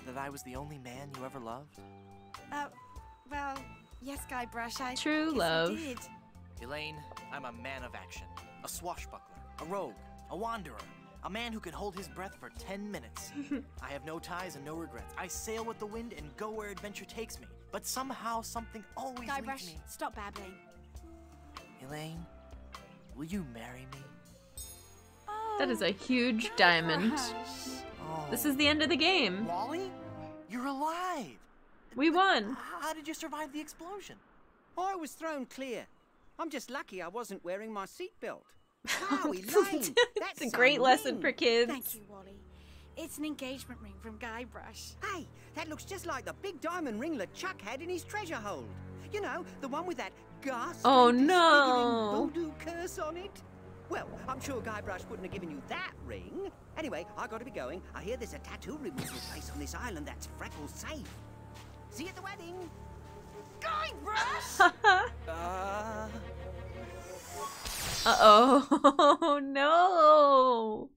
Speaker 2: That I was the only man you ever loved?
Speaker 4: Well, yes, Guybrush, I
Speaker 1: True
Speaker 4: guess
Speaker 1: love.
Speaker 4: I did.
Speaker 2: Elaine, I'm a man of action. A swashbuckler, a rogue, a wanderer, a man who can hold his breath for 10 minutes. I have no ties and no regrets. I sail with the wind and go where adventure takes me. But somehow, something always leads
Speaker 4: Guybrush,
Speaker 2: me.
Speaker 4: stop babbling.
Speaker 2: Elaine, will you marry me?
Speaker 4: Oh,
Speaker 1: That is a huge diamond.
Speaker 4: Guybrush.
Speaker 2: Oh.
Speaker 1: This is the end of the game.
Speaker 2: Wally? You're alive!
Speaker 1: We won.
Speaker 2: How did you survive the explosion?
Speaker 5: I was thrown clear. I'm just lucky I wasn't wearing my seatbelt. Wow, Elaine!
Speaker 1: It's a great lesson for kids.
Speaker 4: Thank you, Wally. It's an engagement ring from Guybrush.
Speaker 5: Hey, that looks just like the big diamond ringlet Chuck had in his treasure hold. You know, the one with that ghastly,
Speaker 1: Oh,
Speaker 5: disfiguring
Speaker 1: no.
Speaker 5: voodoo curse on it. Well, I'm sure Guybrush wouldn't have given you that ring. Anyway, I gotta be going. I hear there's a tattoo removal place on this island that's Freckles safe. See you at the wedding.
Speaker 4: Guybrush!
Speaker 1: Uh-oh. No.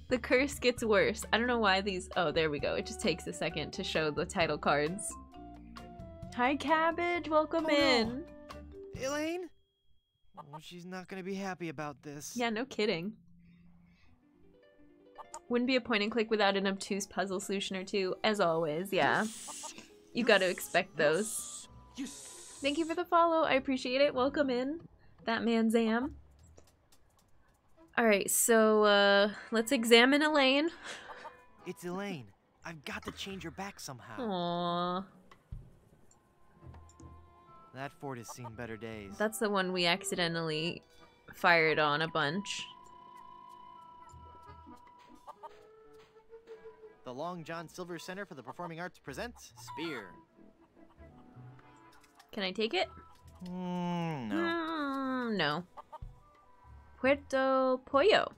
Speaker 1: The curse gets worse. I don't know why these... Oh, there we go. It just takes a second to show the title cards. Hi, Cabbage. Welcome in.
Speaker 2: Elaine? Oh, she's not gonna be happy about this.
Speaker 1: Yeah, no kidding. Wouldn't be a point and click without an obtuse puzzle solution or two. As always, yeah. You gotta expect those. Thank you for the follow. I appreciate it. Welcome in. That man Zam. Alright, so let's examine Elaine.
Speaker 2: It's Elaine. I've got to change her back somehow.
Speaker 1: Aww.
Speaker 2: That fort has seen better days.
Speaker 1: That's the one we accidentally fired on a bunch.
Speaker 2: The Long John Silver Center for the Performing Arts presents Spear.
Speaker 1: Can I take it?
Speaker 2: No.
Speaker 1: No. Puerto Pollo.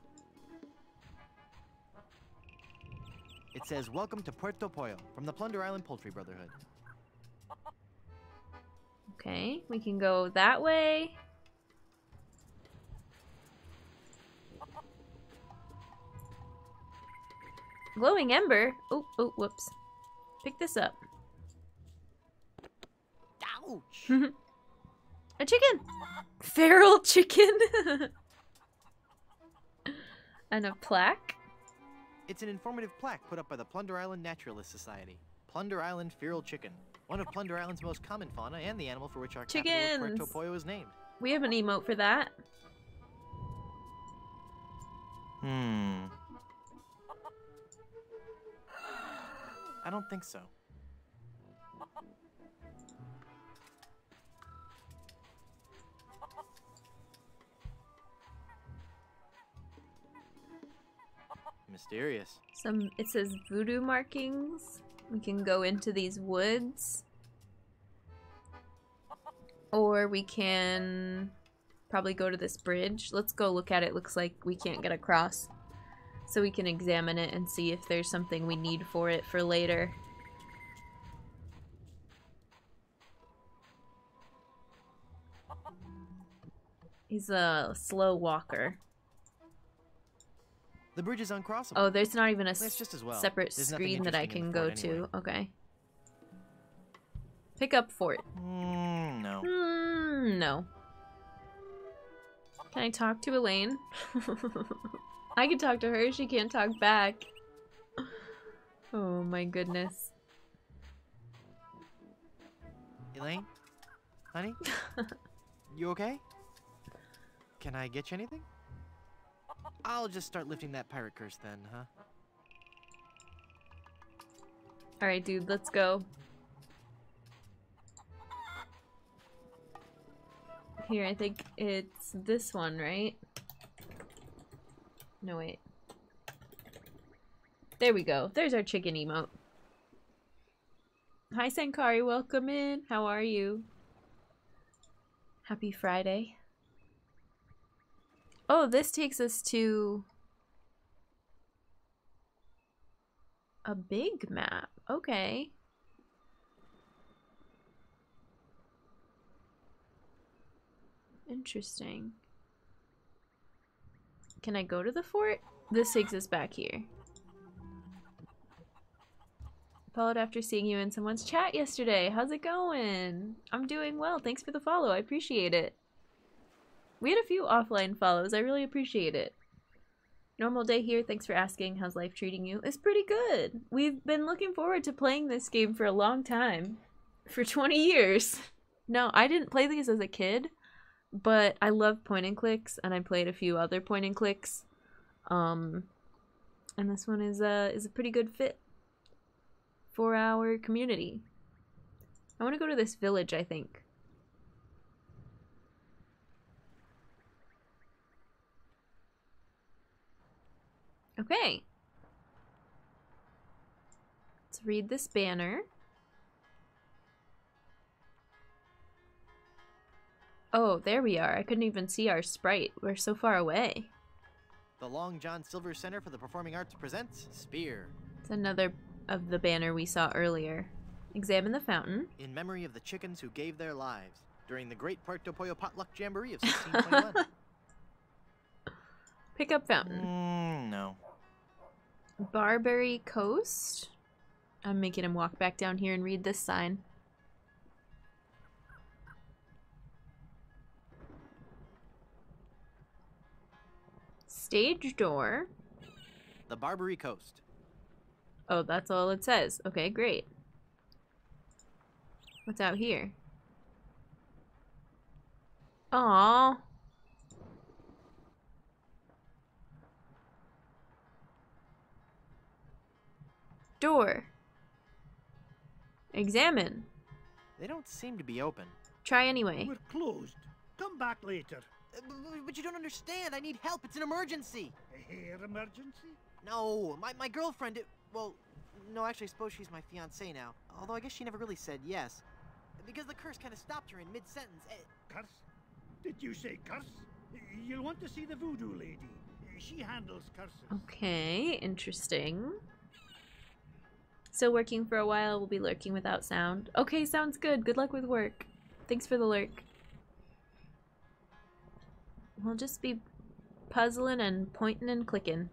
Speaker 2: It says, "Welcome to Puerto Pollo from the Plunder Island Poultry Brotherhood."
Speaker 1: Okay, we can go that way. Glowing ember. Oh, whoops. Pick this up.
Speaker 2: Ouch!
Speaker 1: A chicken! Feral chicken! And a plaque?
Speaker 2: It's an informative plaque put up by the Plunder Island Naturalist Society. Plunder Island feral chicken. One of Plunder Island's most common fauna and the animal for which our capital of Puerto Pollo is named.
Speaker 1: We have an emote for that.
Speaker 2: I don't think so. Mysterious.
Speaker 1: It says voodoo markings. We can go into these woods. Or we can probably go to this bridge. Let's go look at it. Looks like we can't get across. So we can examine it and see if there's something we need for it for later. He's a slow walker.
Speaker 2: The bridge is uncrossable.
Speaker 1: Oh, there's not even a
Speaker 2: just as well.
Speaker 1: separate
Speaker 2: There's nothing
Speaker 1: screen that I
Speaker 2: interesting in
Speaker 1: can
Speaker 2: the
Speaker 1: go
Speaker 2: fort anyway.
Speaker 1: to. Okay. Pick up fort.
Speaker 2: No.
Speaker 1: No. Can I talk to Elaine? I can talk to her. She can't talk back. Oh my goodness.
Speaker 2: Elaine? Honey? You okay? Can I get you anything? I'll just start lifting that pirate curse then, huh?
Speaker 1: Alright, dude, let's go. Here, I think it's this one, right? No, wait. There we go. There's our chicken emote. Hi, Sankari. Welcome in. How are you? Happy Friday. Oh, this takes us to a big map. Okay. Interesting. Can I go to the fort? This takes us back here. Followed after seeing you in someone's chat yesterday. How's it going? I'm doing well. Thanks for the follow. I appreciate it. We had a few offline follows. I really appreciate it. Normal day here. Thanks for asking. How's life treating you? It's pretty good. We've been looking forward to playing this game for a long time. For 20 years. No, I didn't play these as a kid. But I love point and clicks, and I played a few other point and clicks. And this one is a pretty good fit for our community. I want to go to this village, I think. Okay. Let's read this banner. Oh, there we are. I couldn't even see our sprite. We're so far away.
Speaker 2: The Long John Silver Center for the Performing Arts presents Spear.
Speaker 1: It's another of the banner we saw earlier. Examine the fountain.
Speaker 2: In memory of the chickens who gave their lives during the Great Puerto Pollo Potluck Jamboree of 1621.
Speaker 1: Pick up fountain.
Speaker 2: No.
Speaker 1: Barbary Coast. I'm making him walk back down here and read this sign. Stage door.
Speaker 2: The Barbary Coast.
Speaker 1: Oh, that's all it says. Okay, great. What's out here? Aww. Door. Examine.
Speaker 2: They don't seem to be open.
Speaker 1: Try anyway.
Speaker 7: We're closed. Come back later.
Speaker 2: But you don't understand. I need help. It's an emergency.
Speaker 7: A hair emergency?
Speaker 2: No, my girlfriend, well, no, actually, I suppose she's my fiancée now. Although I guess she never really said yes. Because the curse kind of stopped her in mid-sentence.
Speaker 7: Curse? Did you say curse? You'll want to see the voodoo lady. She handles curses.
Speaker 1: Okay, interesting. Still working for a while. We'll be lurking without sound. Okay, sounds good. Good luck with work. Thanks for the lurk. We'll just be puzzling and pointing and clicking.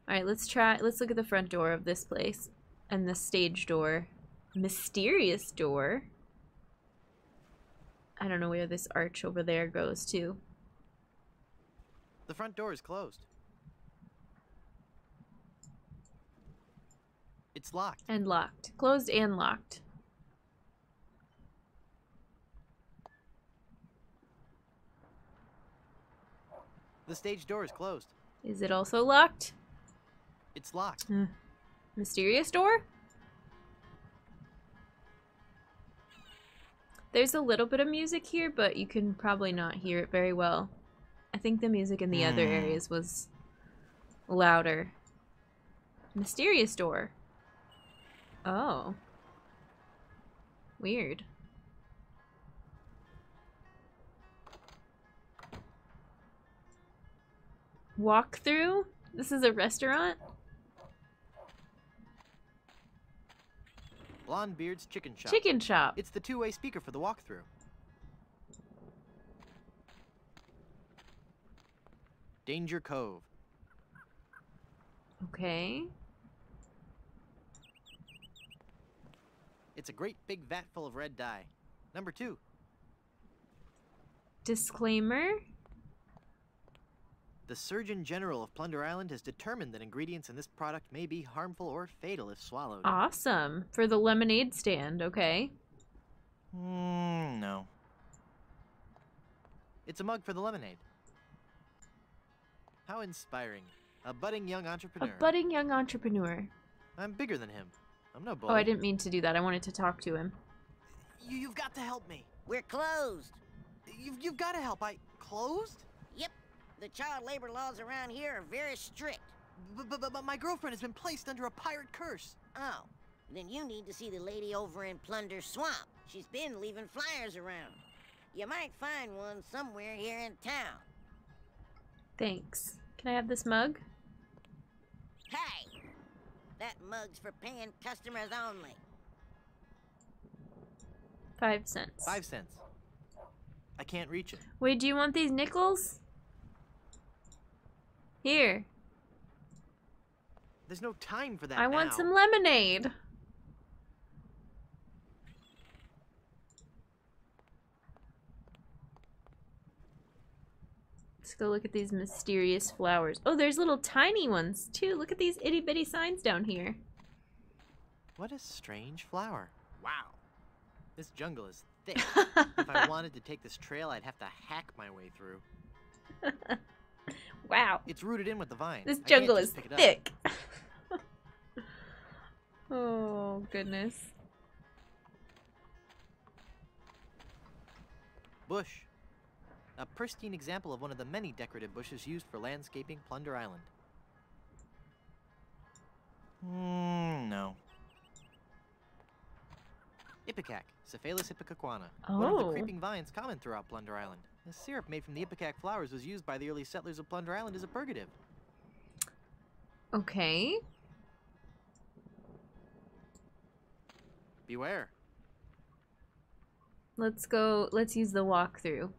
Speaker 1: Alright, let's look at the front door of this place. And the stage door. Mysterious door. I don't know where this arch over there goes to.
Speaker 2: The front door is closed. It's locked.
Speaker 1: And locked. Closed and locked.
Speaker 2: The stage door is closed.
Speaker 1: Is it also locked?
Speaker 2: It's locked.
Speaker 1: Mysterious door? There's a little bit of music here, but you can probably not hear it very well. I think the music in the other areas was louder. Mysterious door. Oh. Weird. Walk through? This is a restaurant?
Speaker 2: Blondebeard's Chicken Shop.
Speaker 1: Chicken shop.
Speaker 2: It's the two-way speaker for the walkthrough. Danger Cove.
Speaker 1: Okay.
Speaker 2: It's a great big vat full of red dye. Number 2.
Speaker 1: Disclaimer.
Speaker 2: The Surgeon General of Plunder Island has determined that ingredients in this product may be harmful or fatal if swallowed.
Speaker 1: Awesome. For the lemonade stand, okay.
Speaker 2: No. It's a mug for the lemonade. How inspiring. A budding young entrepreneur.
Speaker 1: A budding young entrepreneur.
Speaker 2: I'm bigger than him. I'm no bully.
Speaker 1: Oh, I didn't mean to do that. I wanted to talk to him.
Speaker 2: You've got to help me.
Speaker 8: We're closed.
Speaker 2: You've got to help. Closed?
Speaker 8: Yep. The child labor laws around here are very strict.
Speaker 2: But my girlfriend has been placed under a pirate curse.
Speaker 8: Oh, then you need to see the lady over in Plunder Swamp. She's been leaving flyers around. You might find one somewhere here in town.
Speaker 1: Thanks. Can I have this mug?
Speaker 8: Hey! That mug's for paying customers only.
Speaker 1: 5 cents.
Speaker 2: 5 cents. I can't reach it.
Speaker 1: Wait, do you want these nickels? Here.
Speaker 2: There's no time for that
Speaker 1: I want
Speaker 2: now.
Speaker 1: some lemonade. Let's go look at these mysterious flowers. Oh, there's little tiny ones too. Look at these itty bitty signs down here.
Speaker 2: What a strange flower.
Speaker 8: Wow.
Speaker 2: This jungle is thick. If I wanted to take this trail, I'd have to hack my way through.
Speaker 1: Wow.
Speaker 2: It's rooted in with the vine.
Speaker 1: This
Speaker 2: I can't
Speaker 1: jungle
Speaker 2: just
Speaker 1: is
Speaker 2: pick it up.
Speaker 1: thick. Oh, goodness.
Speaker 2: Bush. A pristine example of one of the many decorative bushes used for landscaping Plunder Island. No. Ipecac, Cephalus ipecacuana. One of the
Speaker 1: Oh.
Speaker 2: creeping vines common throughout Plunder Island. The syrup made from the ipecac flowers was used by the early settlers of Plunder Island as a purgative.
Speaker 1: Okay.
Speaker 2: Beware.
Speaker 1: Let's go. Let's use the walkthrough.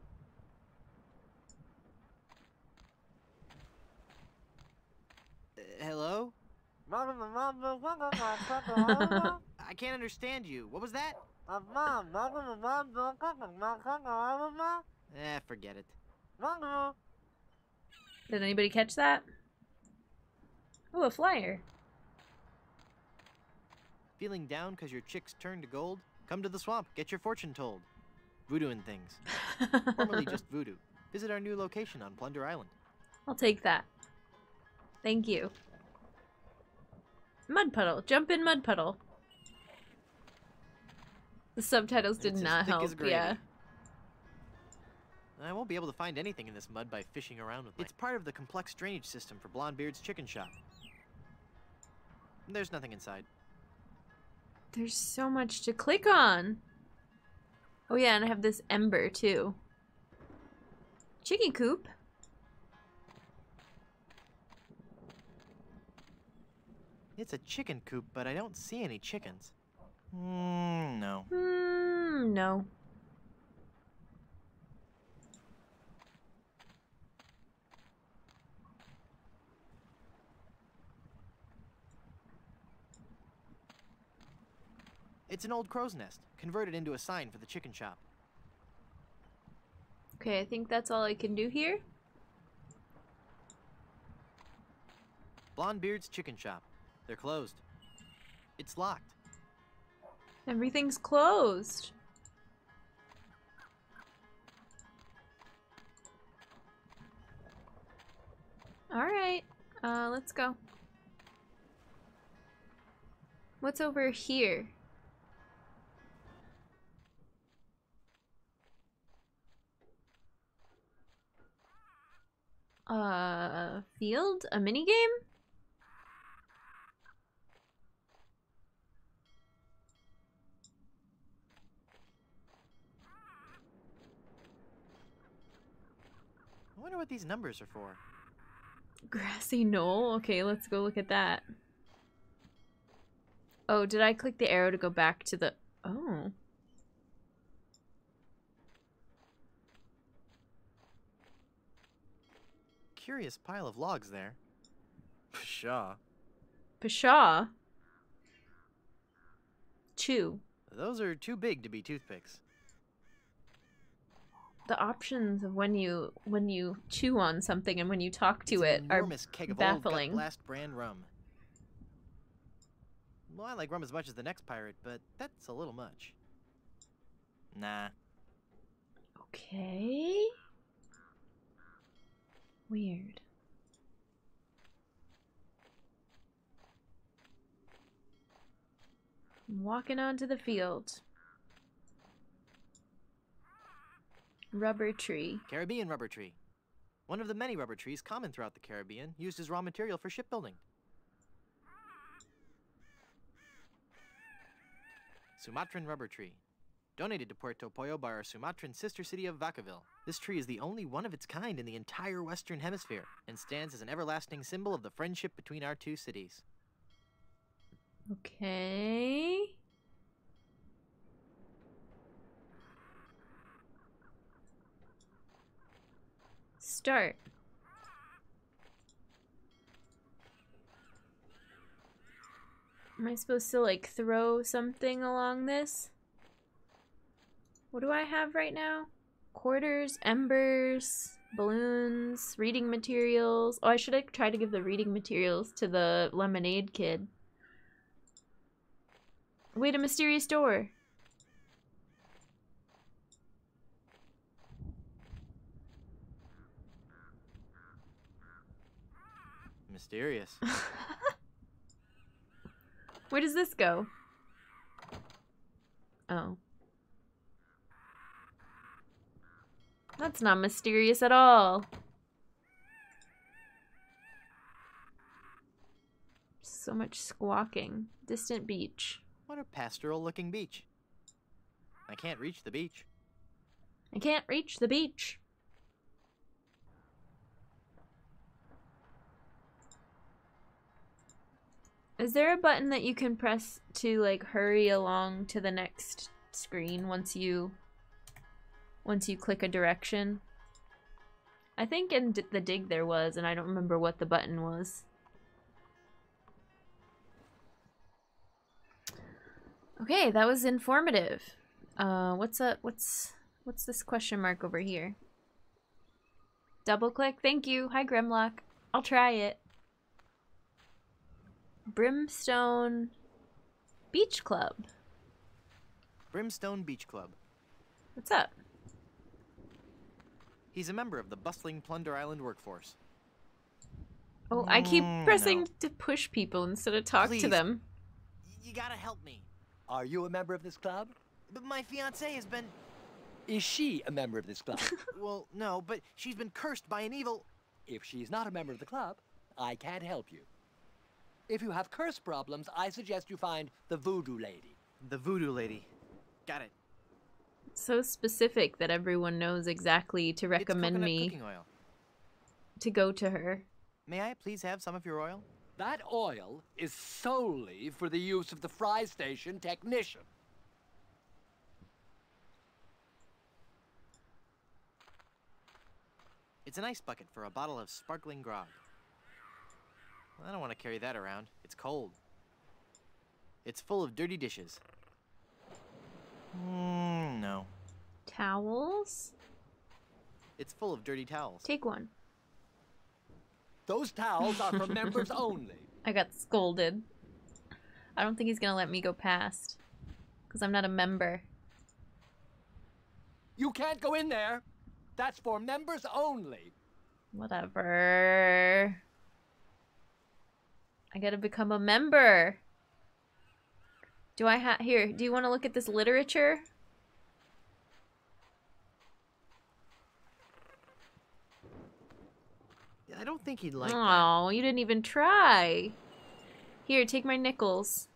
Speaker 2: Hello? I can't understand you. What was that? Forget it.
Speaker 1: Did anybody catch that? Oh, a flyer.
Speaker 2: Feeling down because your chicks turned to gold? Come to the swamp. Get your fortune told. Voodoo and things. Formerly just voodoo. Visit our new location on Plunder Island.
Speaker 1: I'll take that. Thank you. Mud puddle. Jump in mud puddle. The subtitles did
Speaker 2: It's as
Speaker 1: not
Speaker 2: thick
Speaker 1: help.
Speaker 2: as gravy.
Speaker 1: Yeah.
Speaker 2: I won't be able to find anything in this mud by fishing around with it. It's part of the complex drainage system for Blondebeard's Chicken Shop. There's nothing inside.
Speaker 1: There's so much to click on. Oh yeah, and I have this ember too. Chicken coop.
Speaker 2: It's a chicken coop, but I don't see any chickens. No.
Speaker 1: No.
Speaker 2: It's an old crow's nest, converted into a sign for the chicken shop.
Speaker 1: Okay, I think that's all I can do here.
Speaker 2: Blondebeard's Chicken Shop. They're closed. It's locked.
Speaker 1: Everything's closed. Alright, let's go. What's over here? Field? A minigame?
Speaker 2: I wonder what these numbers are for.
Speaker 1: Grassy knoll? Okay, let's go look at that. Oh, did I click the arrow to go back to the... Oh.
Speaker 2: Curious pile of logs there. Pshaw.
Speaker 1: Pshaw? Chew.
Speaker 2: Those are too big to be toothpicks.
Speaker 1: The options of when you chew on something and when you talk to
Speaker 2: It's
Speaker 1: it
Speaker 2: an
Speaker 1: are
Speaker 2: enormous keg of
Speaker 1: baffling.
Speaker 2: Old Gut Blast brand rum. Well, I like rum as much as the next pirate, but that's a little much. Nah.
Speaker 1: Okay. Weird. I'm walking onto the field. Rubber tree.
Speaker 2: Caribbean rubber tree. One of the many rubber trees common throughout the Caribbean, used as raw material for shipbuilding. Sumatran rubber tree. Donated to Puerto Pollo by our Sumatran sister city of Vacaville. This tree is the only one of its kind in the entire Western Hemisphere, and stands as an everlasting symbol of the friendship between our two cities.
Speaker 1: Okay. Start. Am I supposed to like throw something along this? What do I have right now? Quarters, embers, balloons, reading materials. Oh, I should like try to give the reading materials to the lemonade kid. Wait, a mysterious door.
Speaker 2: Mysterious.
Speaker 1: Where does this go? Oh. That's not mysterious at all. So much squawking. Distant beach.
Speaker 2: What a pastoral-looking beach. I can't reach the beach.
Speaker 1: I can't reach the beach. Is there a button that you can press to like hurry along to the next screen once you click a direction? I think in the dig there was, and I don't remember what the button was. Okay, that was informative. What's this question mark over here? Double click. Thank you. Hi, Grimlock. I'll try it. Brimstone Beach Club.
Speaker 2: Brimstone Beach Club.
Speaker 1: What's up?
Speaker 2: He's a member of the bustling Plunder Island workforce.
Speaker 1: Oh, I keep pressing to push people instead of talk to them.
Speaker 2: You gotta help me.
Speaker 6: Are you a member of this club?
Speaker 2: But my fiancée has been...
Speaker 6: Is she a member of this club?
Speaker 2: Well, no, but she's been cursed by an evil...
Speaker 6: If she's not a member of the club, I can't help you. If you have curse problems, I suggest you find the Voodoo Lady.
Speaker 2: The Voodoo Lady. Got it.
Speaker 1: So specific that everyone knows exactly to recommend me
Speaker 2: cooking oil.
Speaker 1: to go to her.
Speaker 2: May I please have some of your oil?
Speaker 6: That oil is solely for the use of the fry station technician.
Speaker 2: It's an ice bucket for a bottle of sparkling grog. Well, I don't want to carry that around. It's cold. It's full of dirty dishes. No.
Speaker 1: Towels?
Speaker 2: It's full of dirty towels.
Speaker 1: Take one.
Speaker 6: Those towels are for members only.
Speaker 1: I got scolded. I don't think he's gonna let me go past. Because I'm not a member.
Speaker 6: You can't go in there. That's for members only.
Speaker 1: Whatever. I gotta become a member. Do I have... Here, do you want to look at this literature?
Speaker 2: I don't think he'd like that.
Speaker 1: Oh, you didn't even try. Here, take my nickels.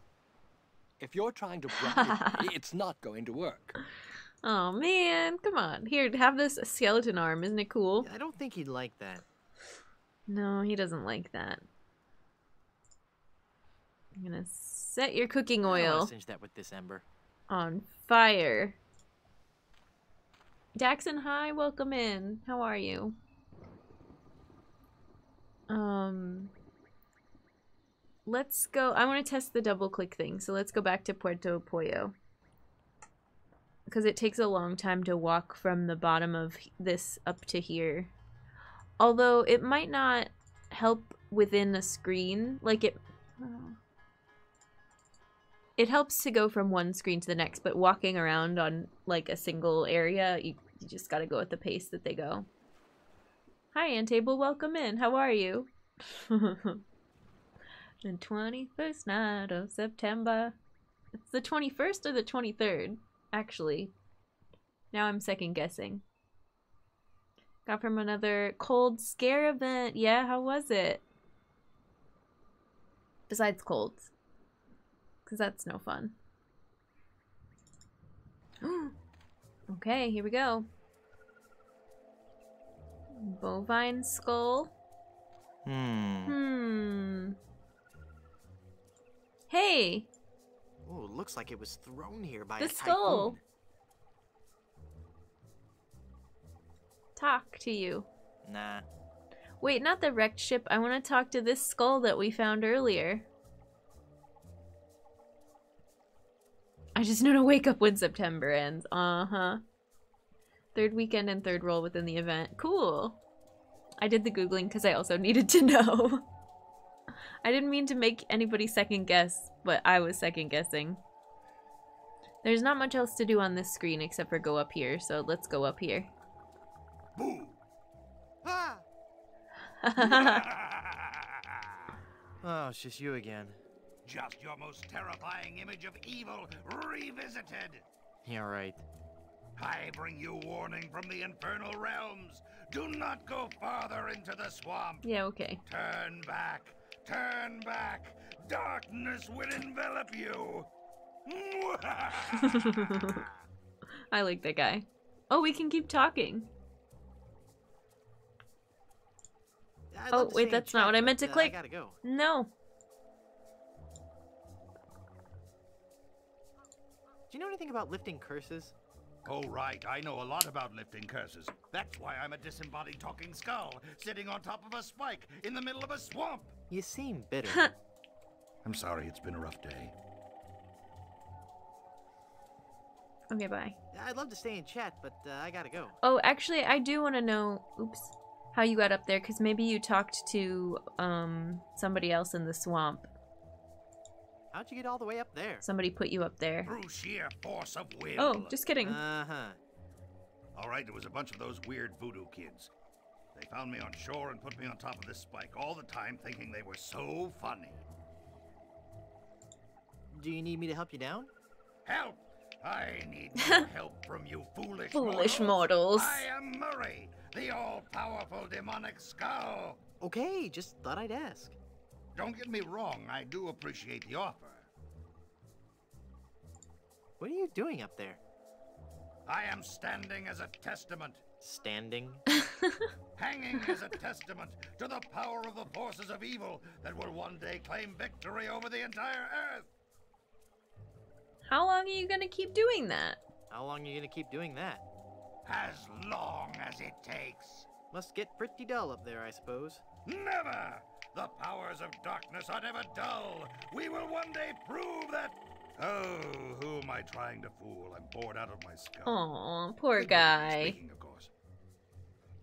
Speaker 6: If you're trying to bribe me, it's not going to work.
Speaker 1: Oh, man. Come on. Here, have this skeleton arm. Isn't it cool?
Speaker 2: I don't think he'd like that.
Speaker 1: No, he doesn't like that. I'm gonna set your cooking
Speaker 2: I
Speaker 1: oil
Speaker 2: want to singe that with this ember.
Speaker 1: on fire. Daxon, hi. Welcome in. How are you? Let's go. I want to test the double click thing, so let's go back to Puerto Pollo. Because it takes a long time to walk from the bottom of this up to here. Although it might not help within a screen. Like it... It helps to go from one screen to the next, but walking around on like a single area, you just gotta go at the pace that they go. Hi, Antable. Welcome in. How are you? The 21st night of September. It's the 21st or the 23rd, actually. Now I'm second guessing. Got from another cold scare event. Yeah, how was it? Besides colds. Because that's no fun. Okay, here we go. Bovine skull. Hey!
Speaker 2: Oh, it looks like it was thrown here by
Speaker 1: The
Speaker 2: a
Speaker 1: skull!
Speaker 2: typhoon.
Speaker 1: Talk to you.
Speaker 2: Nah.
Speaker 1: Wait, not the wrecked ship. I want to talk to this skull that we found earlier. I just know to wake up when September ends. Uh-huh. Third weekend and third roll within the event. Cool. I did the Googling because I also needed to know. I didn't mean to make anybody second guess, but I was second guessing. There's not much else to do on this screen except for go up here, so let's go up here.
Speaker 3: Boo!
Speaker 2: Ah! Oh, it's just you again.
Speaker 7: Just your most terrifying image of evil revisited.
Speaker 2: Yeah, right.
Speaker 7: I bring you warning from the infernal realms. Do not go farther into the swamp.
Speaker 1: Yeah, okay.
Speaker 7: Turn back. Turn back. Darkness will envelop you.
Speaker 1: I like that guy. Oh, we can keep talking.
Speaker 2: I'd
Speaker 1: Oh,
Speaker 2: love to
Speaker 1: wait,
Speaker 2: stay in
Speaker 1: that's not
Speaker 2: chat,
Speaker 1: what I meant
Speaker 2: but,
Speaker 1: to click.
Speaker 2: I gotta go.
Speaker 1: No.
Speaker 2: Do you know anything about lifting curses?
Speaker 7: Oh, right. I know a lot about lifting curses. That's why I'm a disembodied talking skull, sitting on top of a spike in the middle of a swamp.
Speaker 2: You seem bitter.
Speaker 7: I'm sorry, it's been a rough day.
Speaker 1: Okay, bye.
Speaker 2: I'd love to stay in chat, but I gotta go.
Speaker 1: Oh, actually, I do want to know, oops, how you got up there, because maybe you talked to, somebody else in the swamp.
Speaker 2: How'd you get all the way up there?
Speaker 1: Somebody put you up there.
Speaker 7: Through sheer force of will.
Speaker 1: Oh, just kidding.
Speaker 2: Uh-huh.
Speaker 7: All right, there was a bunch of those weird voodoo kids. They found me on shore and put me on top of this spike all the time, thinking they were so funny.
Speaker 2: Do you need me to help you down?
Speaker 7: Help! I need no help from you
Speaker 1: Foolish mortals.
Speaker 7: I am Murray, the all-powerful demonic skull.
Speaker 2: Okay, just thought I'd ask.
Speaker 7: Don't get me wrong, I do appreciate the offer.
Speaker 2: What are you doing up there?
Speaker 7: I am standing as a testament.
Speaker 2: Standing?
Speaker 7: Hanging as a testament to the power of the forces of evil that will one day claim victory over the entire Earth.
Speaker 1: How long are you gonna keep doing that?
Speaker 2: How long are you gonna keep doing that?
Speaker 7: As long as it takes.
Speaker 2: Must get pretty dull up there, I suppose.
Speaker 7: Never! The powers of darkness are never dull. We will one day prove that... Oh, who am I trying to fool? I'm bored out of my skull.
Speaker 1: Aw, poor guy.
Speaker 7: Speaking, of course.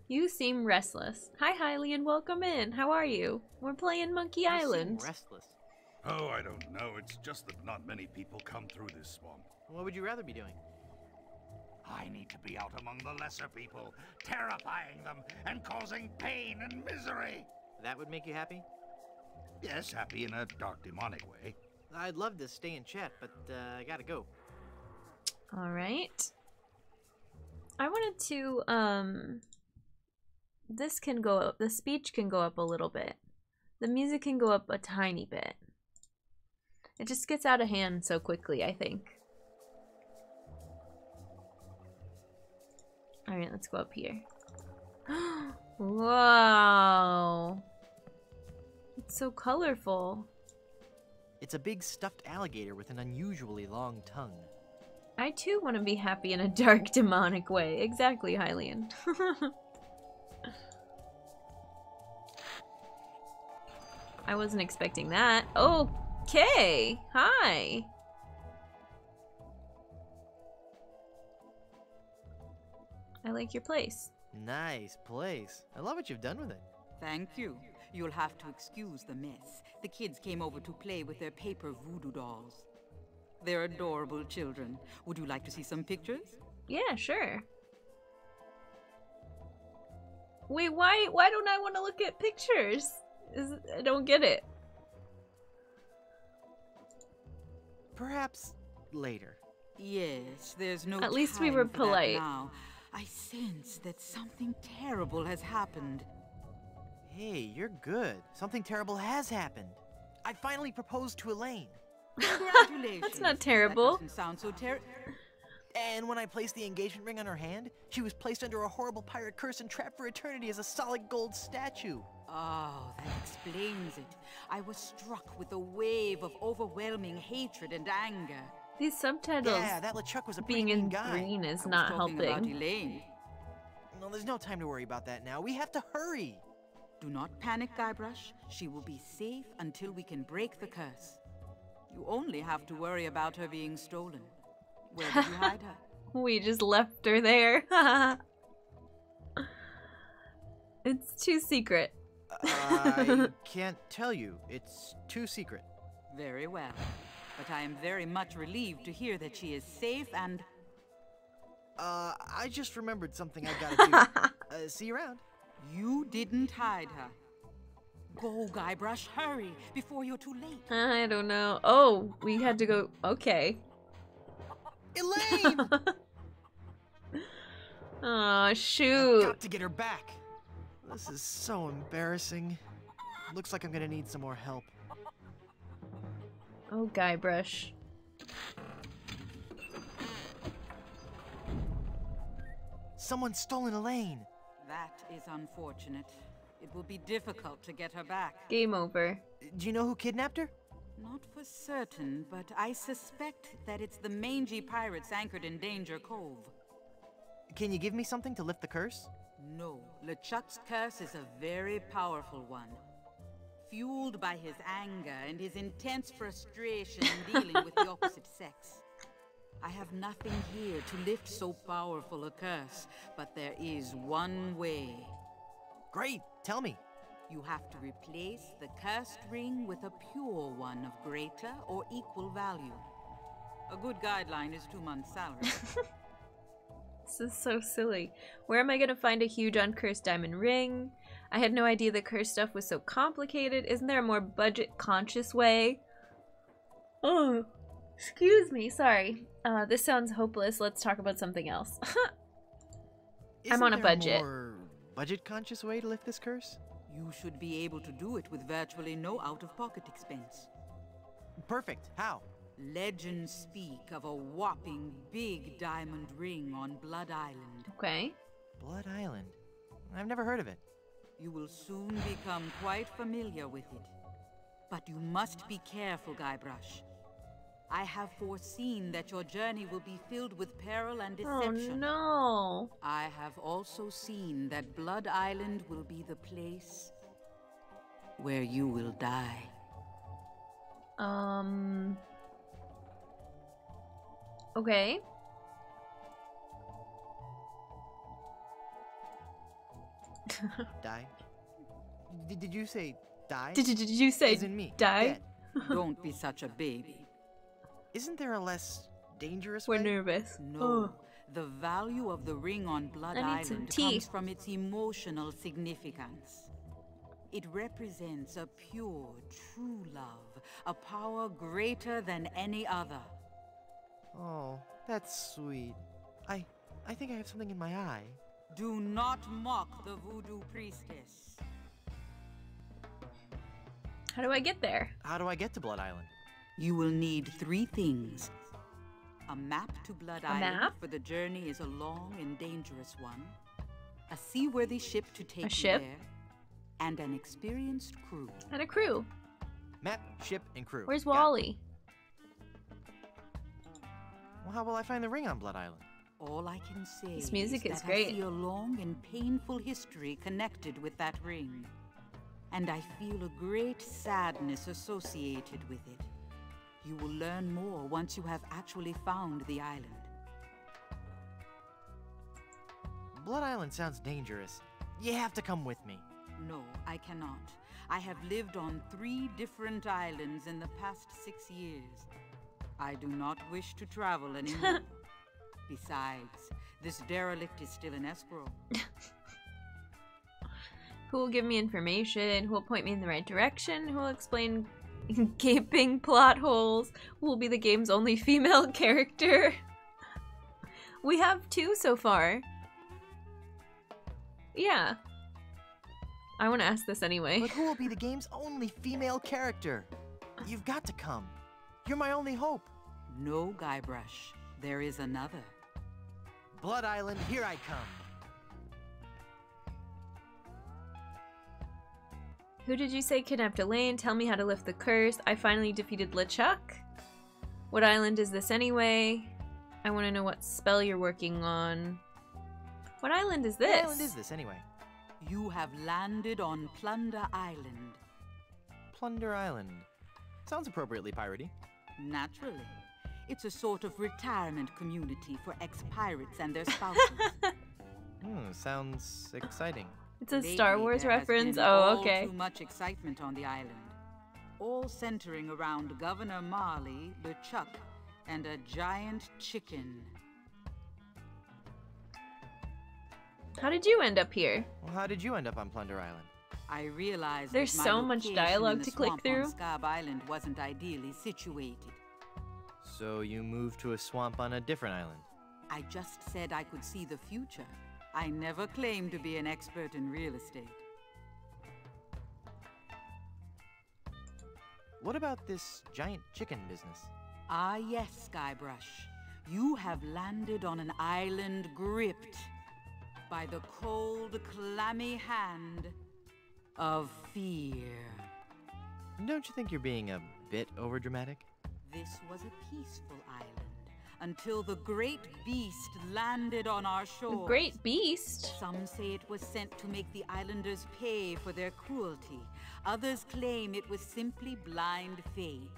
Speaker 1: You seem restless. Hi, Hylian, welcome in. How are you? We're playing Monkey Island.
Speaker 2: Restless.
Speaker 7: Oh, I don't know. It's just that not many people come through this swamp.
Speaker 2: What would you rather be doing?
Speaker 7: I need to be out among the lesser people, terrifying them and causing pain and misery.
Speaker 2: That would make you happy?
Speaker 7: Yes, happy in a dark, demonic way.
Speaker 2: I'd love to stay and chat, but I gotta go.
Speaker 1: All right. I wanted to, this can go up, the speech can go up a little bit. The music can go up a tiny bit. It just gets out of hand so quickly, I think. All right, let's go up here. Wow. It's so colorful.
Speaker 2: It's a big stuffed alligator with an unusually long tongue.
Speaker 1: I too want to be happy in a dark, demonic way. Exactly, Hylian. I wasn't expecting that. Okay. Hi. I like your place.
Speaker 2: Nice place. I love what you've done with it.
Speaker 9: Thank you. You'll have to excuse the mess. The kids came over to play with their paper voodoo dolls. They're adorable children. Would you like to see some pictures?
Speaker 1: Yeah, sure. Wait, why don't I want to look at pictures? I don't get it.
Speaker 2: Perhaps later.
Speaker 9: Yes, there's no
Speaker 1: At least we
Speaker 9: time
Speaker 1: were
Speaker 9: for that
Speaker 1: polite.
Speaker 9: now. I sense that something terrible has happened.
Speaker 2: Hey, you're good. Something terrible has happened. I finally proposed to Elaine.
Speaker 9: Congratulations.
Speaker 1: That's not terrible.
Speaker 9: That doesn't sound so terrible.
Speaker 2: And when I placed the engagement ring on her hand, she was placed under a horrible pirate curse and trapped for eternity as a solid gold statue.
Speaker 9: Oh, that explains it. I was struck with a wave of overwhelming hatred and anger.
Speaker 1: These subtitles
Speaker 2: Yeah, that LeChuck was a
Speaker 1: being
Speaker 2: pretty
Speaker 1: in
Speaker 2: mean guy.
Speaker 1: green is
Speaker 9: I was
Speaker 1: not
Speaker 9: talking about
Speaker 1: helping.
Speaker 9: Elaine.
Speaker 2: No, there's no time to worry about that now. We have to hurry.
Speaker 9: Do not panic, Guybrush. She will be safe until we can break the curse. You only have to worry about her being stolen. Where did you hide her?
Speaker 1: We just left her there. It's too secret.
Speaker 2: I can't tell you. It's too secret.
Speaker 9: Very well. But I am very much relieved to hear that she is safe and...
Speaker 2: I just remembered something I gotta do. See you around.
Speaker 9: You didn't hide her. Go, Guybrush, hurry, before you're too late.
Speaker 1: I don't know. Oh, we had to go. Okay.
Speaker 2: Elaine!
Speaker 1: Oh,
Speaker 2: I've
Speaker 1: shoot.
Speaker 2: got to get her back. This is so embarrassing. Looks like I'm gonna need some more help.
Speaker 1: Oh, Guybrush.
Speaker 2: Someone's stolen Elaine.
Speaker 9: That is unfortunate. It will be difficult to get her back.
Speaker 1: Game over.
Speaker 2: Do you know who kidnapped her?
Speaker 9: Not for certain, but I suspect that it's the mangy pirates anchored in Danger Cove.
Speaker 2: Can you give me something to lift the curse?
Speaker 9: No, LeChuck's curse is a very powerful one. Fueled by his anger and his intense frustration in dealing with the opposite sex. I have nothing here to lift so powerful a curse, but there is one way.
Speaker 2: Great, tell me.
Speaker 9: You have to replace the cursed ring with a pure one of greater or equal value. A good guideline is 2 months' salary.
Speaker 1: This is so silly. Where am I gonna find a huge uncursed diamond ring? I had no idea the cursed stuff was so complicated. Isn't there a more budget-conscious way? Oh, excuse me, sorry. This sounds hopeless. Let's talk about something else. I'm on a budget.
Speaker 2: Isn't there a more budget-conscious way to lift this curse?
Speaker 9: You should be able to do it with virtually no out-of-pocket expense.
Speaker 2: Perfect. How?
Speaker 9: Legends speak of a whopping big diamond ring on Blood Island.
Speaker 1: Okay.
Speaker 2: Blood Island. I've never heard of it.
Speaker 9: You will soon become quite familiar with it. But you must be careful, Guybrush. I have foreseen that your journey will be filled with peril and deception.
Speaker 1: Oh no.
Speaker 9: I have also seen that Blood Island will be the place where you will die.
Speaker 1: Okay.
Speaker 2: Die? Did you say die?
Speaker 1: Did you say
Speaker 2: As in me,
Speaker 1: die?
Speaker 2: dead.
Speaker 9: Don't be such a baby.
Speaker 2: Isn't there a less dangerous
Speaker 1: We're
Speaker 2: way?
Speaker 1: nervous.
Speaker 9: No. The value of the ring on Blood
Speaker 1: I need some
Speaker 9: Island
Speaker 1: tea.
Speaker 9: comes from its emotional significance. It represents a pure, true love, a power greater than any other.
Speaker 2: Oh, that's sweet. I think I have something in my eye.
Speaker 9: Do not mock the voodoo priestess.
Speaker 1: How do I get there?
Speaker 2: How do I get to Blood Island?
Speaker 9: You will need 3 things. A map to Blood Island,
Speaker 1: map?
Speaker 9: for the journey is a long and dangerous one. A seaworthy ship to take you
Speaker 1: ship?
Speaker 9: there. And an experienced crew.
Speaker 1: And a crew.
Speaker 2: Map, ship, and crew.
Speaker 1: Where's
Speaker 2: Got it.
Speaker 1: Wally?
Speaker 2: Well, how will I find the ring on Blood Island?
Speaker 9: All I can say
Speaker 1: This music is
Speaker 9: that
Speaker 1: great.
Speaker 9: I see a long and painful history connected with that ring. And I feel a great sadness associated with it. You will learn more once you have actually found the island.
Speaker 2: Blood Island sounds dangerous. You have to come with me.
Speaker 9: No, I cannot. I have lived on 3 different islands in the past 6 years. I do not wish to travel anymore. Besides, this derelict is still in escrow.
Speaker 1: Who will give me information? Who will point me in the right direction? Who will explain gaping plot holes? Who will be the game's only female character? We have 2 so far. Yeah. I want to ask this anyway.
Speaker 2: But who will be the game's only female character? You've got to come. You're my only hope.
Speaker 9: No, Guybrush. There is another.
Speaker 2: Blood Island, here I come.
Speaker 1: Who did you say kidnapped Elaine? Tell me how to lift the curse. I finally defeated LeChuck. What island is this anyway? I want to know what spell you're working on. What island is this?
Speaker 2: What island is this anyway?
Speaker 9: You have landed on Plunder Island.
Speaker 2: Plunder Island. Sounds appropriately piratey.
Speaker 9: Naturally. It's a sort of retirement community for ex-pirates and their spouses.
Speaker 2: Sounds exciting.
Speaker 1: It's a
Speaker 9: Lately,
Speaker 1: Star Wars
Speaker 9: there has
Speaker 1: reference?
Speaker 9: been
Speaker 1: Oh,
Speaker 9: all
Speaker 1: okay.
Speaker 9: too much excitement on the island. All centering around Governor Marley, LeChuck, and a giant chicken.
Speaker 1: How did you end up here?
Speaker 2: Well, how did you end up on Plunder Island?
Speaker 9: I realized
Speaker 1: There's
Speaker 9: that my
Speaker 1: so much
Speaker 9: location
Speaker 1: dialogue
Speaker 9: in the
Speaker 1: to click
Speaker 9: swamp
Speaker 1: through.
Speaker 9: on Scab Island wasn't ideally situated.
Speaker 2: So you moved to a swamp on a different island?
Speaker 9: I just said I could see the future. I never claimed to be an expert in real estate.
Speaker 2: What about this giant chicken business?
Speaker 9: Ah yes, Guybrush. You have landed on an island gripped by the cold, clammy hand of fear.
Speaker 2: Don't you think you're being a bit overdramatic?
Speaker 9: This was a peaceful island until the great beast landed on our
Speaker 1: The
Speaker 9: shores.
Speaker 1: Great Beast?
Speaker 9: Some say it was sent to make the islanders pay for their cruelty. Others claim it was simply blind fate.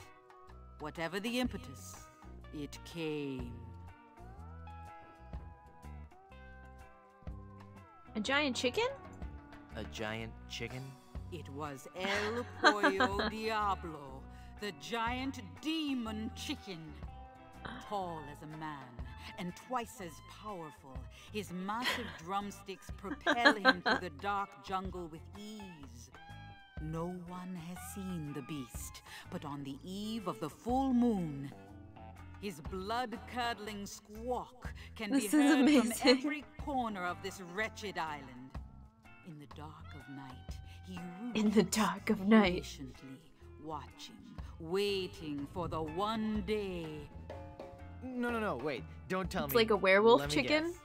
Speaker 9: Whatever the impetus, it came.
Speaker 1: A giant chicken?
Speaker 2: A giant chicken?
Speaker 9: It was El Pollo Diablo, the giant demon chicken. Tall as a man and twice as powerful, his massive drumsticks propel him through the dark jungle with ease. No one has seen the beast, but on the eve of the full moon, his blood-curdling squawk can
Speaker 1: This
Speaker 9: be
Speaker 1: is
Speaker 9: heard
Speaker 1: amazing.
Speaker 9: from every corner of this wretched island. In the dark of night, he
Speaker 1: In the dark of night.
Speaker 9: patiently watching, waiting for the one day.
Speaker 2: No, wait. Don't tell me.
Speaker 1: It's like a werewolf
Speaker 2: Let me
Speaker 1: chicken?
Speaker 2: guess.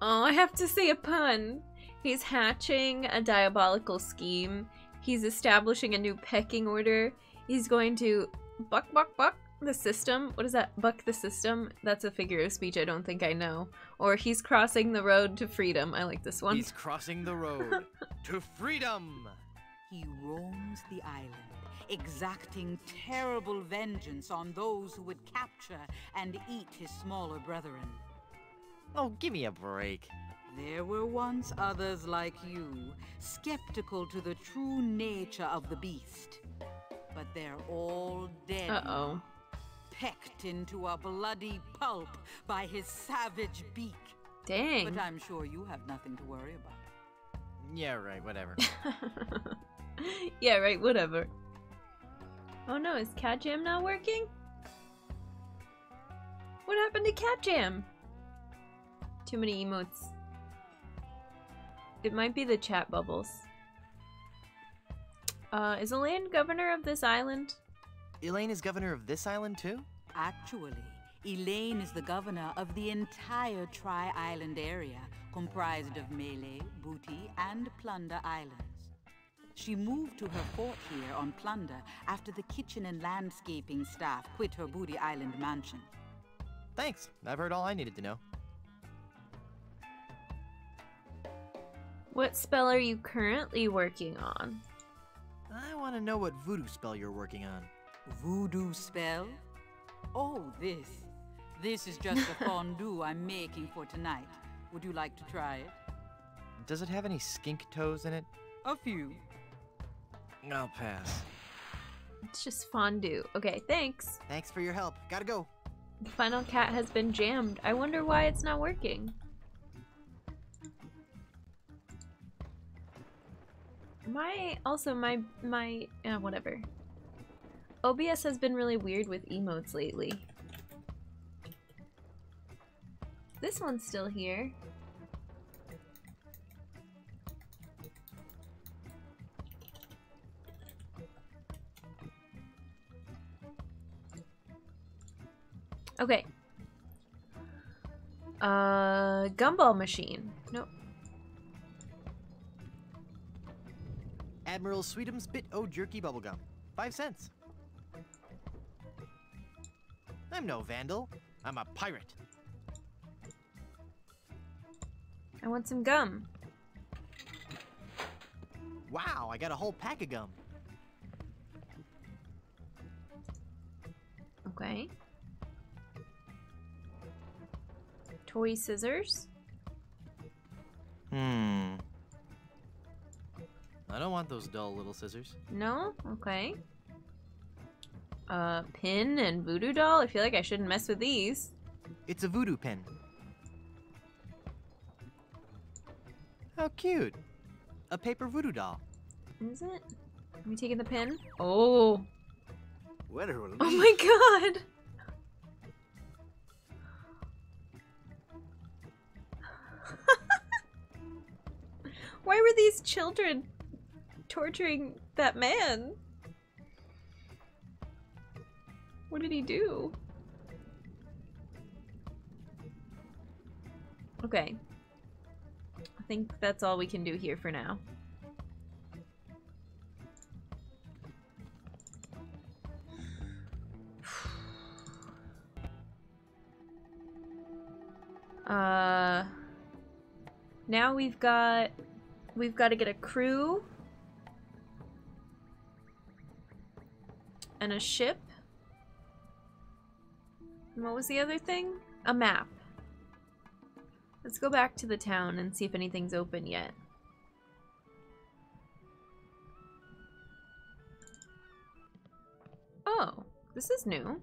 Speaker 1: Oh, I have to say a pun. He's hatching a diabolical scheme. He's establishing a new pecking order. He's going to buck the system. What is that? Buck the system? That's a figure of speech I don't think I know. Or he's crossing the road to freedom. I like this one.
Speaker 2: He's crossing the road to freedom.
Speaker 9: He roams the island, exacting terrible vengeance on those who would capture and eat his smaller brethren.
Speaker 2: Oh, give me a break.
Speaker 9: There were once others like you, skeptical to the true nature of the beast. But they're all dead.
Speaker 1: Uh-oh.
Speaker 9: Pecked into a bloody pulp by his savage beak.
Speaker 1: Dang.
Speaker 9: But I'm sure you have nothing to worry about.
Speaker 2: Yeah, right, whatever.
Speaker 1: Yeah, right, whatever. Oh no, is Cat Jam not working? What happened to Cat Jam? Too many emotes. It might be the chat bubbles. Is Elaine governor of this island?
Speaker 2: Elaine is governor of this island too?
Speaker 9: Actually, Elaine is the governor of the entire Tri-Island area, comprised of Melee, Booty, and Plunder Islands. She moved to her fort here on Plunder after the kitchen and landscaping staff quit her Booty Island mansion.
Speaker 2: Thanks. I've heard all I needed to know.
Speaker 1: What spell are you currently working on?
Speaker 2: I want to know what voodoo spell you're working on.
Speaker 9: Voodoo spell? Oh, this. This is just a fondue I'm making for tonight. Would you like to try it?
Speaker 2: Does it have any skink toes in it?
Speaker 9: A few.
Speaker 2: I'll pass.
Speaker 1: It's just fondue. Okay, thanks.
Speaker 2: Thanks for your help. Gotta go.
Speaker 1: The final cat has been jammed. I wonder why it's not working. Whatever. OBS has been really weird with emotes lately. This one's still here. Okay. Gumball machine. Nope.
Speaker 2: Admiral Sweetum's Bit O Jerky Bubblegum. 5 cents. I'm no vandal. I'm a pirate.
Speaker 1: I want some gum.
Speaker 2: Wow, I got a whole pack of gum.
Speaker 1: Okay. Toy scissors.
Speaker 2: I don't want those dull little scissors.
Speaker 1: No? Okay. Pin and voodoo doll? I feel like I shouldn't mess with these.
Speaker 2: It's a voodoo pin. How cute. A paper voodoo doll.
Speaker 1: Is it? Are we taking the pin? Oh.
Speaker 7: Literally.
Speaker 1: Oh my god! Why were these children torturing that man? What did he do? Okay. I think that's all we can do here for now. Now we've got to get a crew and a ship. And what was the other thing? A map. Let's go back to the town and see if anything's open yet. Oh, this is new.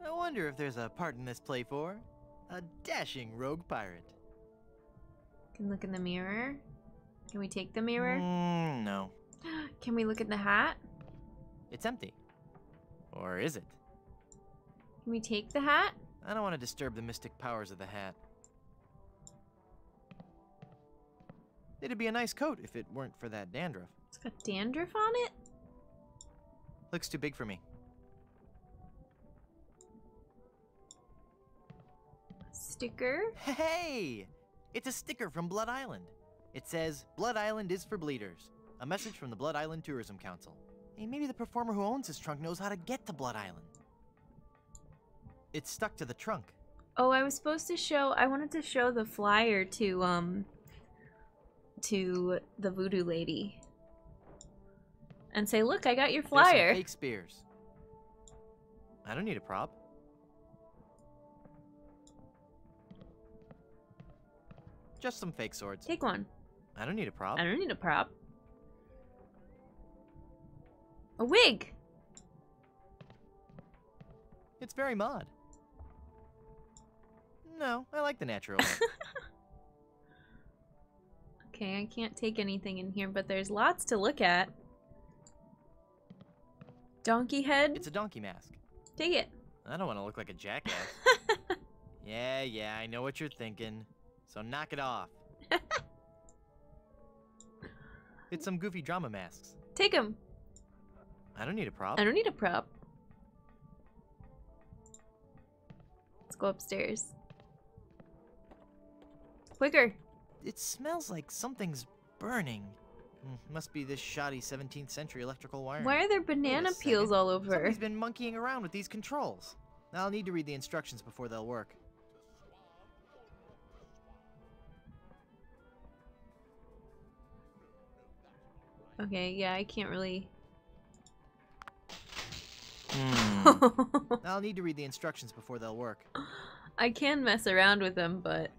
Speaker 2: I wonder if there's a part in this play for a dashing rogue pirate.
Speaker 1: Can look in the mirror. Can we take the mirror?
Speaker 2: No.
Speaker 1: Can we look in the hat?
Speaker 2: It's empty. Or is it?
Speaker 1: Can we take the hat?
Speaker 2: I don't want to disturb the mystic powers of the hat. It'd be a nice coat if it weren't for that dandruff.
Speaker 1: It's got dandruff on it?
Speaker 2: Looks too big for me.
Speaker 1: Sticker?
Speaker 2: Hey! It's a sticker from Blood Island. It says, Blood Island is for bleeders. A message from the Blood Island Tourism Council. Hey, maybe the performer who owns this trunk knows how to get to Blood Island. It's stuck to the trunk.
Speaker 1: Oh, I wanted to show the flyer to the voodoo lady. And say, look, I got your flyer.
Speaker 2: There's some fake spears. I don't need a prop. Just some fake swords.
Speaker 1: Take one.
Speaker 2: I don't need a prop.
Speaker 1: I don't need a prop. A wig!
Speaker 2: It's very mod. No, I like the natural one.
Speaker 1: Okay, I can't take anything in here, but there's lots to look at. Donkey head?
Speaker 2: It's a donkey mask.
Speaker 1: Take it.
Speaker 2: I don't want to look like a jackass. Yeah, I know what you're thinking. So knock it off. It's some goofy drama masks.
Speaker 1: Take them.
Speaker 2: I don't need a prop.
Speaker 1: I don't need a prop. Let's go upstairs. Quicker.
Speaker 2: It smells like something's burning. Must be this shoddy 17th century electrical wiring.
Speaker 1: Why are there banana peels all over?
Speaker 2: Somebody's been monkeying around with these controls. I'll need to read the instructions before they'll work.
Speaker 1: Okay, yeah, I can't really...
Speaker 2: I'll need to read the instructions before they'll work.
Speaker 1: I can mess around with them, but...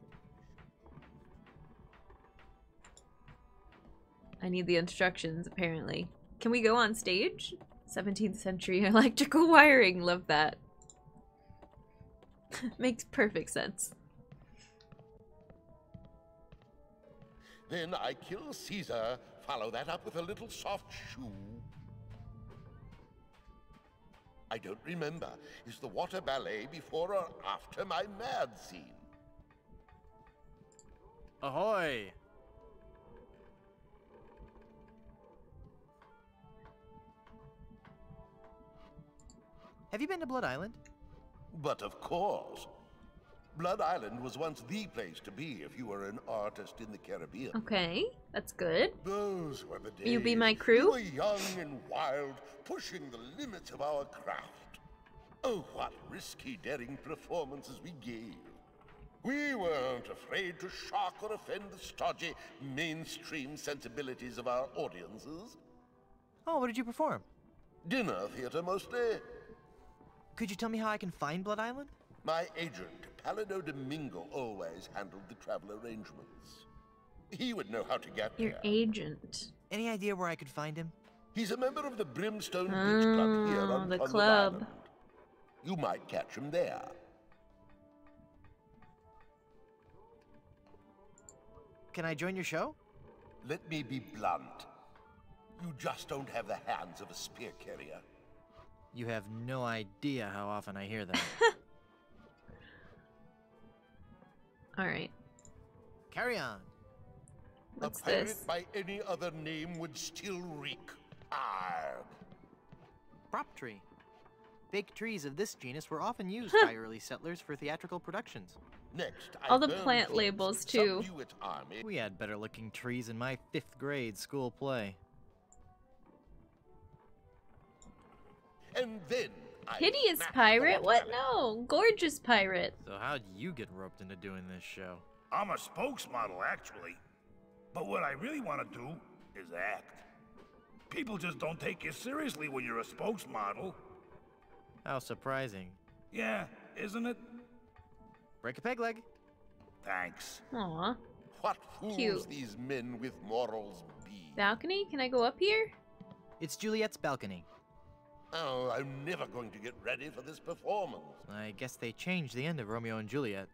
Speaker 1: I need the instructions, apparently. Can we go on stage? 17th century electrical wiring, love that. Makes perfect sense.
Speaker 3: Then I kill Caesar, follow that up with a little soft shoe. I don't remember. Is the water ballet before or after my mad scene?
Speaker 2: Ahoy! Have you been to Blood Island?
Speaker 3: But of course. Blood Island was once the place to be if you were an artist in the Caribbean.
Speaker 1: Okay, that's good.
Speaker 3: Those were the days.
Speaker 1: Will you be my crew?
Speaker 3: We were young and wild, pushing the limits of our craft. Oh, what risky, daring performances we gave. We weren't afraid to shock or offend the stodgy, mainstream sensibilities of our audiences.
Speaker 2: Oh, what did you perform?
Speaker 3: Dinner theater, mostly.
Speaker 2: Could you tell me how I can find Blood Island?
Speaker 3: My agent, Palado Domingo, always handled the travel arrangements. He would know how to get
Speaker 1: Your
Speaker 3: there.
Speaker 1: agent.
Speaker 2: Any idea where I could find him?
Speaker 3: He's a member of the Brimstone Beach Club here on
Speaker 1: the
Speaker 3: Plundered
Speaker 1: club.
Speaker 3: Island. You might catch him there.
Speaker 2: Can I join your show?
Speaker 3: Let me be blunt. You just don't have the hands of a spear carrier.
Speaker 2: You have no idea how often I hear that.
Speaker 1: Alright.
Speaker 2: Carry on.
Speaker 1: What's
Speaker 3: a pirate
Speaker 1: this?
Speaker 3: by any other name would still reek. Arg.
Speaker 2: Prop tree. Fake trees of this genus were often used by early settlers for theatrical productions.
Speaker 3: Next,
Speaker 1: All
Speaker 3: I
Speaker 1: the
Speaker 3: burned
Speaker 1: plant
Speaker 3: things
Speaker 1: labels,
Speaker 3: to
Speaker 1: too.
Speaker 3: subdue its army.
Speaker 2: We had better looking trees in my 5th grade school play.
Speaker 3: And then I
Speaker 1: Hideous
Speaker 3: smacked
Speaker 1: pirate?
Speaker 3: the
Speaker 1: What?
Speaker 3: watermelon.
Speaker 1: No. Gorgeous pirate.
Speaker 2: So how'd you get roped into doing this show?
Speaker 7: I'm a spokesmodel, actually. But what I really want to do is act. People just don't take you seriously when you're a spokesmodel.
Speaker 2: How surprising.
Speaker 7: Yeah, isn't it?
Speaker 2: Break a peg leg.
Speaker 7: Thanks.
Speaker 1: Aw.
Speaker 3: What fools
Speaker 1: Cute.
Speaker 3: these men with morals be.
Speaker 1: Balcony? Can I go up here?
Speaker 2: It's Juliet's balcony.
Speaker 3: Oh, I'm never going to get ready for this performance.
Speaker 2: I guess they changed the end of Romeo and Juliet.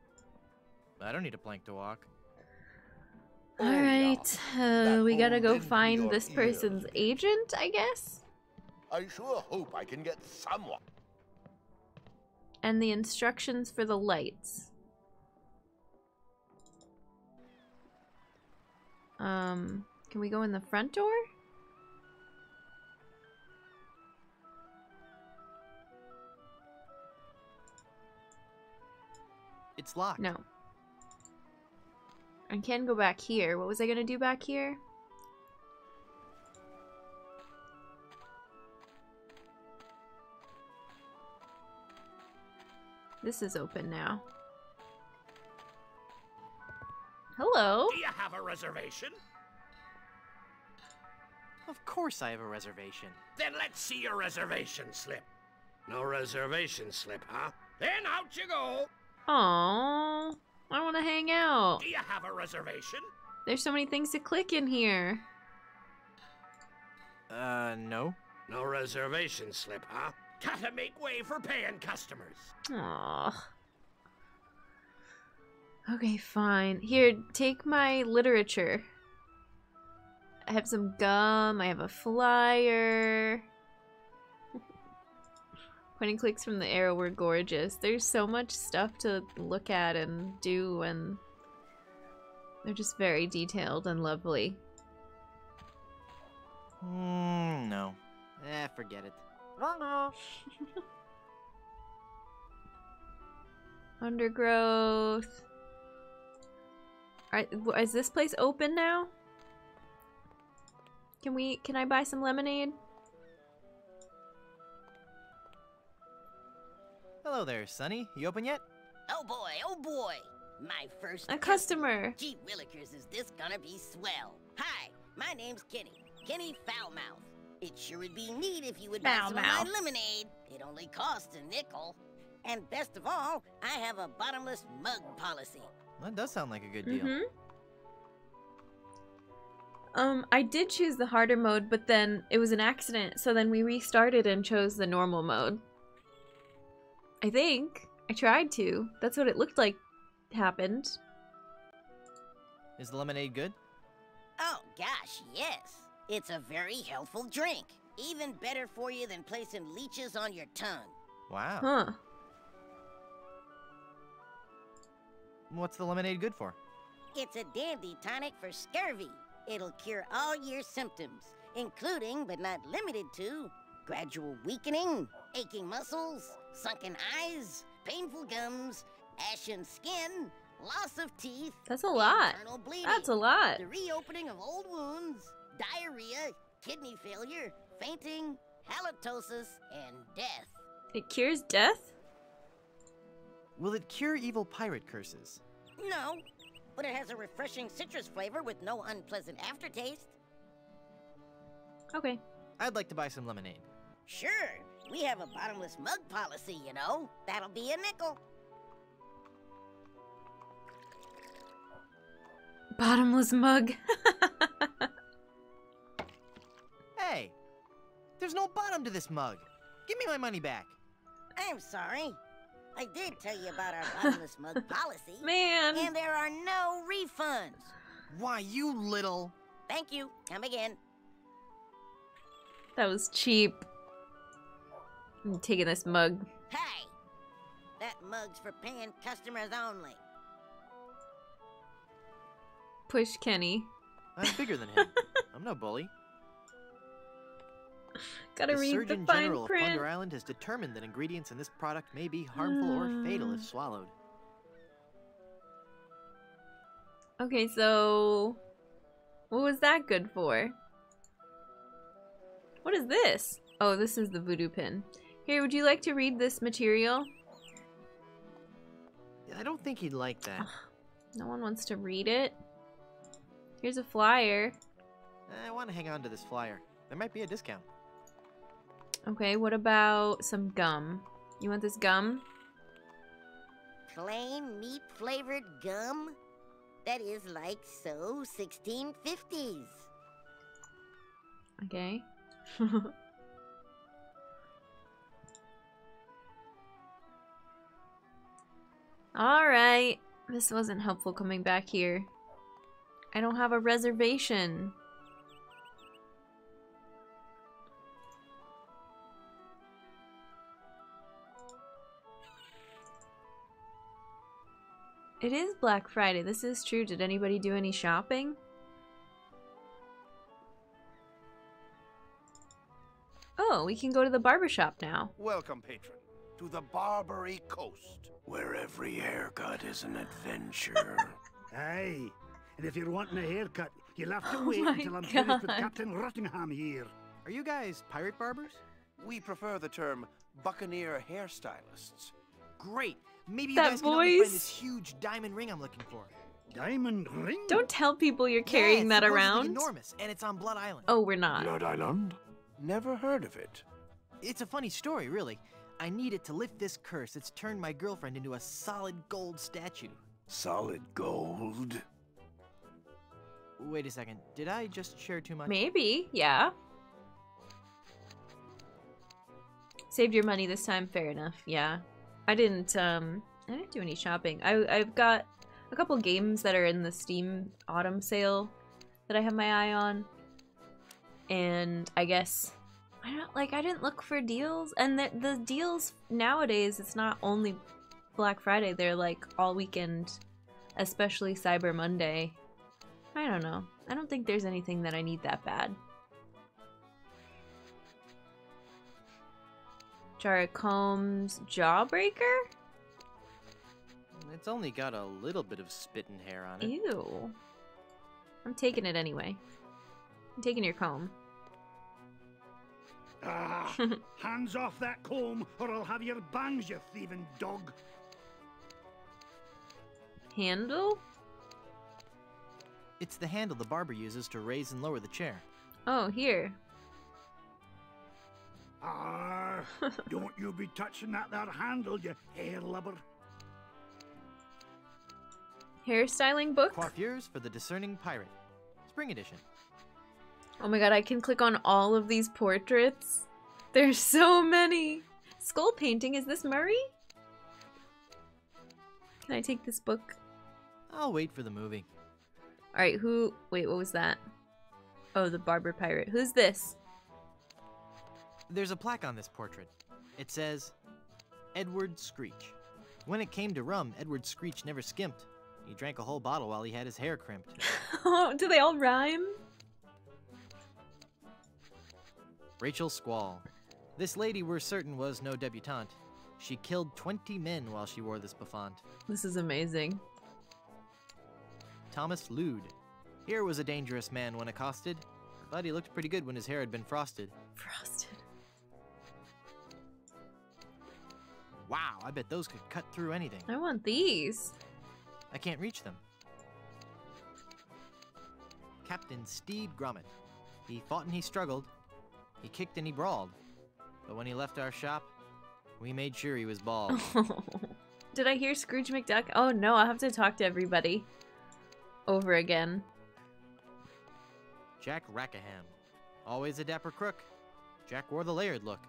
Speaker 2: I don't need a plank to walk.
Speaker 3: Oh,
Speaker 1: Alright.
Speaker 3: yeah.
Speaker 1: We
Speaker 3: That
Speaker 1: gotta
Speaker 3: whole
Speaker 1: go
Speaker 3: bend to
Speaker 1: find
Speaker 3: your
Speaker 1: this person's
Speaker 3: ears.
Speaker 1: agent, I guess?
Speaker 3: I sure hope I can get someone.
Speaker 1: And the instructions for the lights. Can we go in the front door?
Speaker 2: It's locked.
Speaker 1: No. I can go back here. What was I gonna do back here? This is open now. Hello?
Speaker 10: Do you have a reservation?
Speaker 2: Of course I have a reservation.
Speaker 10: Then let's see your reservation slip. No reservation slip, huh? Then out you go.
Speaker 1: Aww. I want to hang out.
Speaker 10: Do you have a reservation?
Speaker 1: There's so many things to click in here.
Speaker 2: No.
Speaker 10: No reservation slip, huh? Gotta make way for paying customers.
Speaker 1: Aww. Okay, fine. Here, take my literature. I have some gum. I have a flyer. Point and clicks from the arrow were gorgeous. There's so much stuff to look at and do, and they're just very detailed and lovely.
Speaker 2: No. Forget it.
Speaker 1: Undergrowth. Alright, is this place open now? Can I buy some lemonade?
Speaker 2: Hello there, Sonny. You open yet?
Speaker 8: Oh boy. My first
Speaker 1: A customer.
Speaker 8: Gee willikers, is this gonna be swell. Hi, my name's Kenny Foulmouth. It sure would be neat if you would buy some of my lemonade. It only costs a nickel. And best of all, I have a bottomless mug policy.
Speaker 2: That does sound like a good deal.
Speaker 1: I did choose the harder mode, but then it was an accident, so then we restarted and chose the normal mode. I think. I tried to. That's what it looked like happened.
Speaker 2: Is the lemonade good?
Speaker 8: Oh gosh, yes. It's a very healthful drink. Even better for you than placing leeches on your tongue.
Speaker 2: Wow.
Speaker 1: Huh.
Speaker 2: What's the lemonade good for?
Speaker 8: It's a dandy tonic for scurvy. It'll cure all your symptoms, including, but not limited to, gradual weakening, aching muscles, sunken eyes, painful gums, ashen skin, loss of teeth.
Speaker 1: That's a lot.
Speaker 8: Internal bleeding,
Speaker 1: That's a lot.
Speaker 8: the reopening of old wounds, diarrhea, kidney failure, fainting, halitosis, and death.
Speaker 1: It cures death?
Speaker 2: Will it cure evil pirate curses?
Speaker 8: No, but it has a refreshing citrus flavor with no unpleasant aftertaste.
Speaker 1: Okay.
Speaker 2: I'd like to buy some lemonade.
Speaker 8: Sure, we have a bottomless mug policy, you know. That'll be a nickel.
Speaker 1: Bottomless mug.
Speaker 2: Hey! There's no bottom to this mug. Give me my money back.
Speaker 8: I'm sorry. I did tell you about our bottomless mug policy.
Speaker 1: Man.
Speaker 8: And there are no refunds.
Speaker 2: Why, you little...
Speaker 8: Thank you. Come again.
Speaker 1: That was cheap. I'm taking this mug.
Speaker 8: Hey! That mug's for paying customers only.
Speaker 1: Push Kenny.
Speaker 2: I'm bigger than him. I'm no bully.
Speaker 1: Gotta read the
Speaker 2: Surgeon
Speaker 1: fine
Speaker 2: General of
Speaker 1: print.
Speaker 2: Plunder Island has determined that ingredients in this product may be harmful or fatal if swallowed.
Speaker 1: Okay, so what was that good for? What is this? Oh, this is the voodoo pin. Here, would you like to read this material?
Speaker 2: I don't think he'd like that.
Speaker 1: No one wants to read it. Here's a flyer.
Speaker 2: I want to hang on to this flyer. There might be a discount.
Speaker 1: Okay, what about some gum? You want this gum?
Speaker 8: Plain meat-flavored gum? That is like so 1650s.
Speaker 1: Okay. Alright. This wasn't helpful coming back here. I don't have a reservation. It is Black Friday. This is true. Did anybody do any shopping? Oh, we can go to the barbershop now.
Speaker 10: Welcome, patron, to the Barbary Coast, where every haircut is an adventure.
Speaker 11: Aye, and if you're wanting a haircut, you'll have to
Speaker 1: Oh
Speaker 11: wait
Speaker 1: my
Speaker 11: until I'm finished with
Speaker 1: God.
Speaker 11: Captain Rottingham here.
Speaker 2: Are you guys pirate barbers?
Speaker 10: We prefer the term buccaneer hairstylists.
Speaker 2: Great. Maybe you
Speaker 1: That
Speaker 2: guys can help me find
Speaker 1: voice.
Speaker 2: this huge diamond ring I'm looking for.
Speaker 11: Diamond ring?
Speaker 1: Don't tell people you're
Speaker 2: Yeah,
Speaker 1: carrying
Speaker 2: it's
Speaker 1: that
Speaker 2: supposedly
Speaker 1: around.
Speaker 2: enormous, and it's on Blood Island.
Speaker 1: Oh, we're not.
Speaker 10: Blood Island? Never heard of it.
Speaker 2: It's a funny story, really. I need it to lift this curse that's turned my girlfriend into a solid gold statue.
Speaker 10: Solid gold.
Speaker 2: Wait a second. Did I just share too much?
Speaker 1: Maybe, yeah. Saved your money this time, fair enough. Yeah, I didn't do any shopping. I've got a couple games that are in the Steam autumn sale that I have my eye on, and I guess I didn't look for deals, and the deals nowadays, it's not only Black Friday, they're like all weekend, especially Cyber Monday. I don't know. I don't think there's anything that I need that bad. Jar of Combs Jawbreaker?
Speaker 2: It's only got a little bit of spit and hair on it.
Speaker 1: Ew. I'm taking it anyway. I'm taking your comb.
Speaker 11: Ah, hands off that comb, or I'll have your bangs, you thieving dog.
Speaker 1: Handle?
Speaker 2: It's the handle the barber uses to raise and lower the chair.
Speaker 1: Oh, here.
Speaker 11: Ah, don't you be touching that there handle, you hair lubber.
Speaker 1: Hairstyling book?
Speaker 2: Coiffures for the Discerning Pirate. Spring edition.
Speaker 1: Oh my god, I can click on all of these portraits. There's so many. Skull painting, is this Murray? Can I take this book?
Speaker 2: I'll wait for the movie.
Speaker 1: Alright, wait, what was that? Oh, the barber pirate. Who's this?
Speaker 2: There's a plaque on this portrait. It says, Edward Screech. When it came to rum, Edward Screech never skimped. He drank a whole bottle while he had his hair crimped.
Speaker 1: Oh, do they all rhyme?
Speaker 2: Rachel Squall. This lady we're certain was no debutante. She killed 20 men while she wore this bouffant.
Speaker 1: This is amazing.
Speaker 2: Thomas Lude. Here was a dangerous man when accosted, but he looked pretty good when his hair had been frosted.
Speaker 1: Frosted.
Speaker 2: Wow, I bet those could cut through anything.
Speaker 1: I want these.
Speaker 2: I can't reach them. Captain Steed Grommet. He fought and he struggled. He kicked and he brawled. But when he left our shop, we made sure he was bald.
Speaker 1: Did I hear Scrooge McDuck? Oh no, I'll have to talk to everybody over again.
Speaker 2: Jack Rackham. Always a dapper crook. Jack wore the layered look.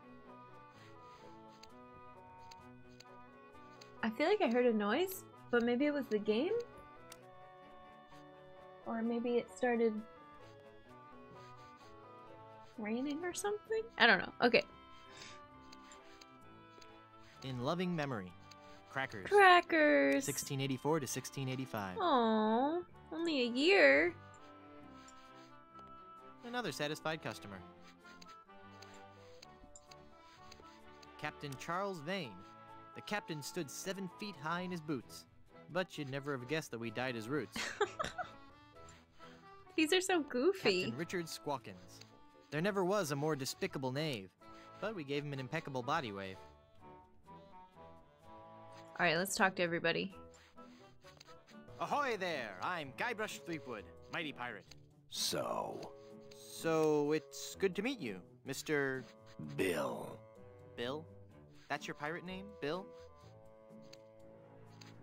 Speaker 1: I feel like I heard a noise, but maybe it was the game? Or maybe it started raining or something? I don't know. Okay.
Speaker 2: In loving memory. Crackers.
Speaker 1: Crackers!
Speaker 2: 1684 to 1685.
Speaker 1: Aww, only a year.
Speaker 2: Another satisfied customer. Captain Charles Vane. The captain stood 7 feet high in his boots, but you'd never have guessed that we dyed his roots.
Speaker 1: These are so goofy.
Speaker 2: Captain Richard Squawkins. There never was a more despicable knave, but we gave him an impeccable body wave.
Speaker 1: Alright, let's talk to everybody.
Speaker 2: Ahoy there! I'm Guybrush Threepwood, mighty pirate.
Speaker 10: So,
Speaker 2: it's good to meet you, Mr.
Speaker 10: Bill.
Speaker 2: Bill? That's your pirate name, Bill?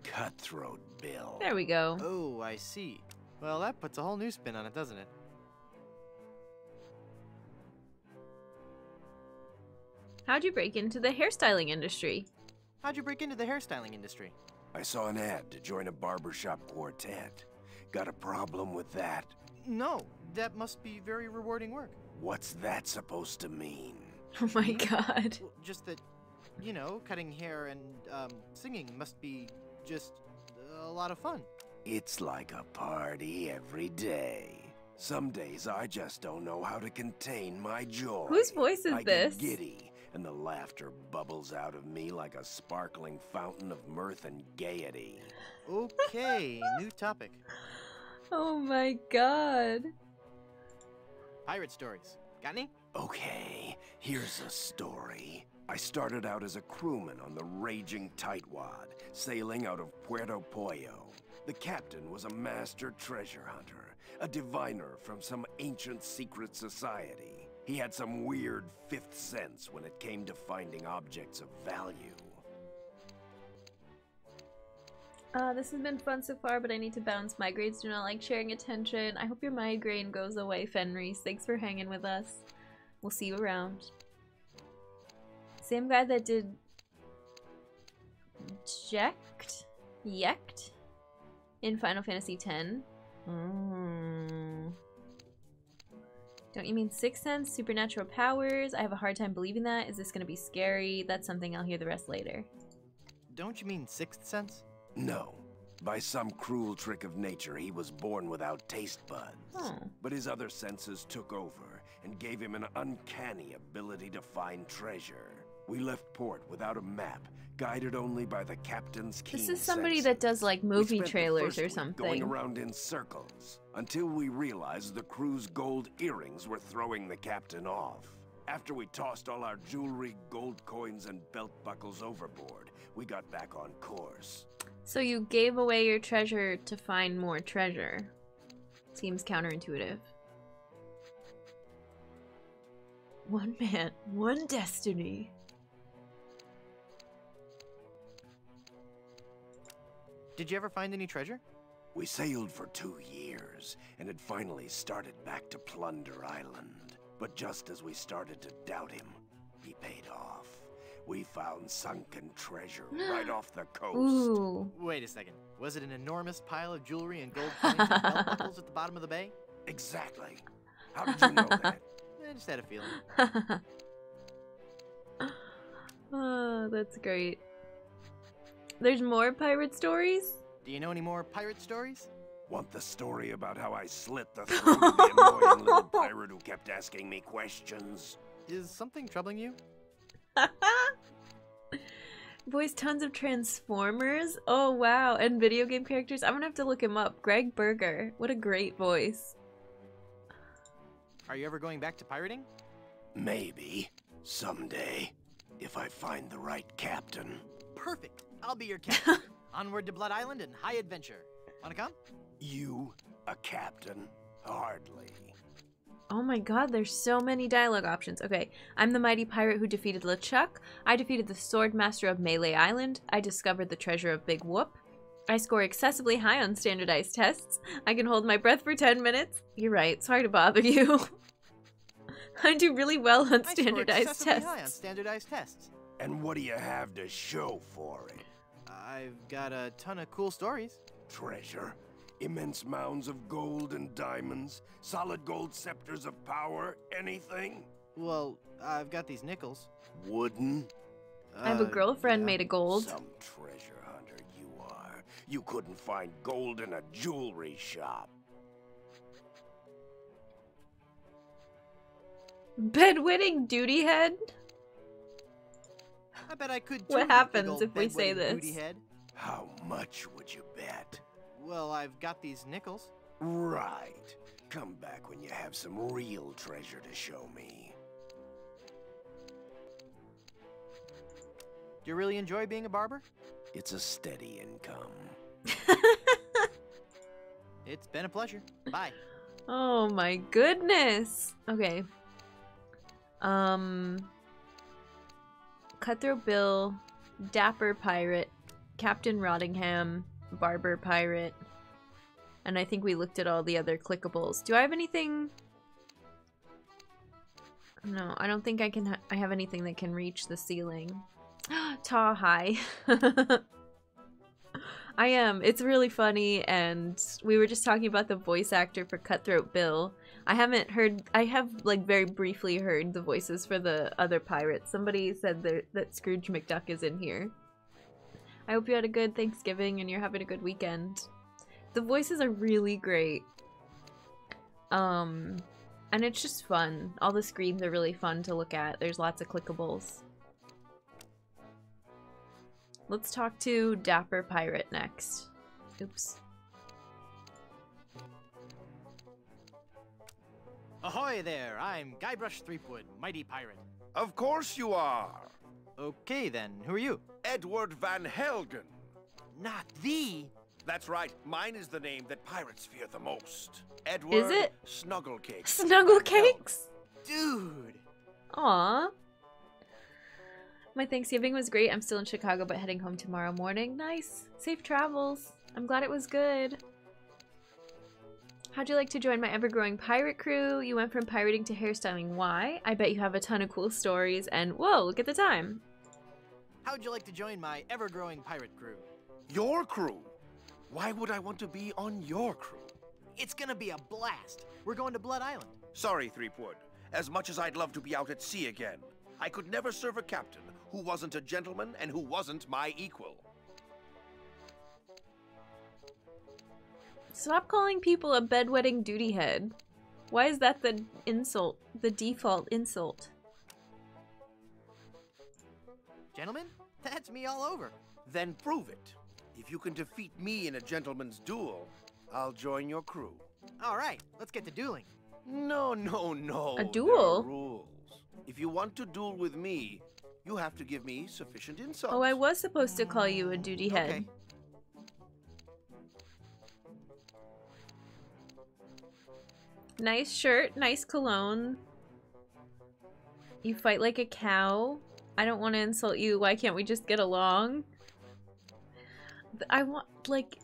Speaker 10: Cutthroat Bill.
Speaker 1: There we go.
Speaker 2: Oh, I see. Well, that puts a whole new spin on it, doesn't it?
Speaker 1: How'd you break into the hairstyling industry?
Speaker 2: How'd you break into the hairstyling industry?
Speaker 10: I saw an ad to join a barbershop quartet. Got a problem with that?
Speaker 2: No, that must be very rewarding work.
Speaker 10: What's that supposed to mean?
Speaker 1: Oh my god.
Speaker 2: Well, just that, you know, cutting hair and singing must be just a lot of fun.
Speaker 10: It's like a party every day. Some days I just don't know how to contain my joy.
Speaker 1: Whose voice is
Speaker 10: I
Speaker 1: this?
Speaker 10: get giddy, and the laughter bubbles out of me like a sparkling fountain of mirth and gaiety.
Speaker 2: Okay, new topic.
Speaker 1: Oh my god.
Speaker 2: Pirate stories. Got any?
Speaker 10: Okay, here's a story. I started out as a crewman on the raging tightwad, sailing out of Puerto Pollo. The captain was a master treasure hunter, a diviner from some ancient secret society. He had some weird fifth sense when it came to finding objects of value.
Speaker 1: This has been fun so far, but I need to bounce. Migraines do not like sharing attention. I hope your migraine goes away, Fenris. Thanks for hanging with us. We'll see you around. Same guy that did Yekt in Final Fantasy X. Don't you mean Sixth Sense? Supernatural powers? I have a hard time believing that. Is this gonna be scary? That's something I'll hear the rest later.
Speaker 2: Don't you mean Sixth Sense?
Speaker 10: No. By some cruel trick of nature, he was born without taste buds.
Speaker 1: Oh.
Speaker 10: But his other senses took over and gave him an uncanny ability to find treasure. We left port without a map, guided only by the captain's keen
Speaker 1: This is somebody
Speaker 10: senses.
Speaker 1: that does like movie
Speaker 10: We spent the
Speaker 1: trailers
Speaker 10: first
Speaker 1: or
Speaker 10: week
Speaker 1: something.
Speaker 10: going around in circles until we realized the crew's gold earrings were throwing the captain off. After we tossed all our jewelry, gold coins, and belt buckles overboard, we got back on course.
Speaker 1: So you gave away your treasure to find more treasure. Seems counterintuitive. One man, one destiny.
Speaker 2: Did you ever find any treasure?
Speaker 10: We sailed for 2 years, and had finally started back to Plunder Island. But just as we started to doubt him, he paid off. We found sunken treasure right off the coast.
Speaker 1: Ooh.
Speaker 2: Wait a second. Was it an enormous pile of jewelry and gold coins and belt buckles at the bottom of the bay?
Speaker 10: Exactly. How did you know that?
Speaker 2: I just had a feeling.
Speaker 1: Oh, that's great. There's more pirate stories?
Speaker 2: Do you know any more pirate stories?
Speaker 10: Want the story about how I slit the throat of the annoying little pirate who kept asking me questions?
Speaker 2: Is something troubling you?
Speaker 1: Voiced tons of Transformers. Oh wow, and video game characters. I'm gonna have to look him up. Greg Berger. What a great voice.
Speaker 2: Are you ever going back to pirating?
Speaker 10: Maybe. Someday. If I find the right captain.
Speaker 2: Perfect. I'll be your captain. Onward to Blood Island and high adventure. Wanna come?
Speaker 10: You, a captain? Hardly.
Speaker 1: Oh my god, there's so many dialogue options. Okay, I'm the mighty pirate who defeated LeChuck. I defeated the sword master of Melee Island. I discovered the treasure of Big Whoop. I score excessively high on standardized tests. I can hold my breath for 10 minutes. You're right, sorry to bother you. I do really well on standardized
Speaker 2: I scored excessively
Speaker 1: tests.
Speaker 2: high on standardized tests.
Speaker 10: And what do you have to show for it?
Speaker 2: I've got a ton of cool stories.
Speaker 10: Treasure? Immense mounds of gold and diamonds? Solid gold scepters of power? Anything?
Speaker 2: Well, I've got these nickels.
Speaker 10: Wooden?
Speaker 1: I have a girlfriend made of gold.
Speaker 10: Some treasure hunter you are. You couldn't find gold in a jewelry shop.
Speaker 1: Bedwetting duty head?
Speaker 2: I bet I could too.
Speaker 1: What
Speaker 2: big
Speaker 1: happens
Speaker 2: old
Speaker 1: if we say
Speaker 2: bedwetting
Speaker 1: this?
Speaker 2: booty head.
Speaker 10: How much would you bet?
Speaker 2: Well, I've got these nickels.
Speaker 10: Right. Come back when you have some real treasure to show me.
Speaker 2: Do you really enjoy being a barber?
Speaker 10: It's a steady income.
Speaker 2: It's been a pleasure. Bye.
Speaker 1: Oh my goodness. Okay. Cutthroat Bill, Dapper Pirate, Captain Rottingham, Barber Pirate, and I think we looked at all the other clickables. Do I have anything? No, I don't think I can. I have anything that can reach the ceiling. Ta hi. I am. It's really funny, and we were just talking about the voice actor for Cutthroat Bill. I haven't heard. I have like very briefly heard the voices for the other pirates. Somebody said that Scrooge McDuck is in here. I hope you had a good Thanksgiving and you're having a good weekend. The voices are really great. And it's just fun. All the screens are really fun to look at. There's lots of clickables. Let's talk to Dapper Pirate next. Oops.
Speaker 2: Ahoy there! I'm Guybrush Threepwood, mighty pirate.
Speaker 3: Of course you are.
Speaker 2: Okay then, who are you?
Speaker 3: Edward Van Helgen.
Speaker 2: Not the...
Speaker 3: That's right. Mine is the name that pirates fear the most. Edward
Speaker 1: it?
Speaker 3: Snugglecakes.
Speaker 1: Snugglecakes?
Speaker 2: Dude!
Speaker 1: Aww. My Thanksgiving was great. I'm still in Chicago, but heading home tomorrow morning. Nice. Safe travels. I'm glad it was good. How'd you like to join my ever-growing pirate crew? You went from pirating to hairstyling. Why? I bet you have a ton of cool stories. And whoa, look at the time.
Speaker 2: How'd you like to join my ever-growing pirate crew?
Speaker 10: Your crew? Why would I want to be on your crew?
Speaker 2: It's gonna be a blast. We're going to Blood Island.
Speaker 10: Sorry, Threepwood. As much as I'd love to be out at sea again, I could never serve a captain who wasn't a gentleman and who wasn't my equal.
Speaker 1: Stop calling people a bedwetting duty head. Why is that the insult? The default insult?
Speaker 2: Gentlemen, that's me all over.
Speaker 10: Then prove it. If you can defeat me in a gentleman's duel, I'll join your crew.
Speaker 2: All right, let's get to dueling.
Speaker 10: No, no, no.
Speaker 1: A duel?
Speaker 10: There are rules. If you want to duel with me, you have to give me sufficient insults.
Speaker 1: Oh, I was supposed to call you a duty head.
Speaker 2: Okay.
Speaker 1: Nice shirt, nice cologne. You fight like a cow. I don't want to insult you. Why can't we just get along? I want, like,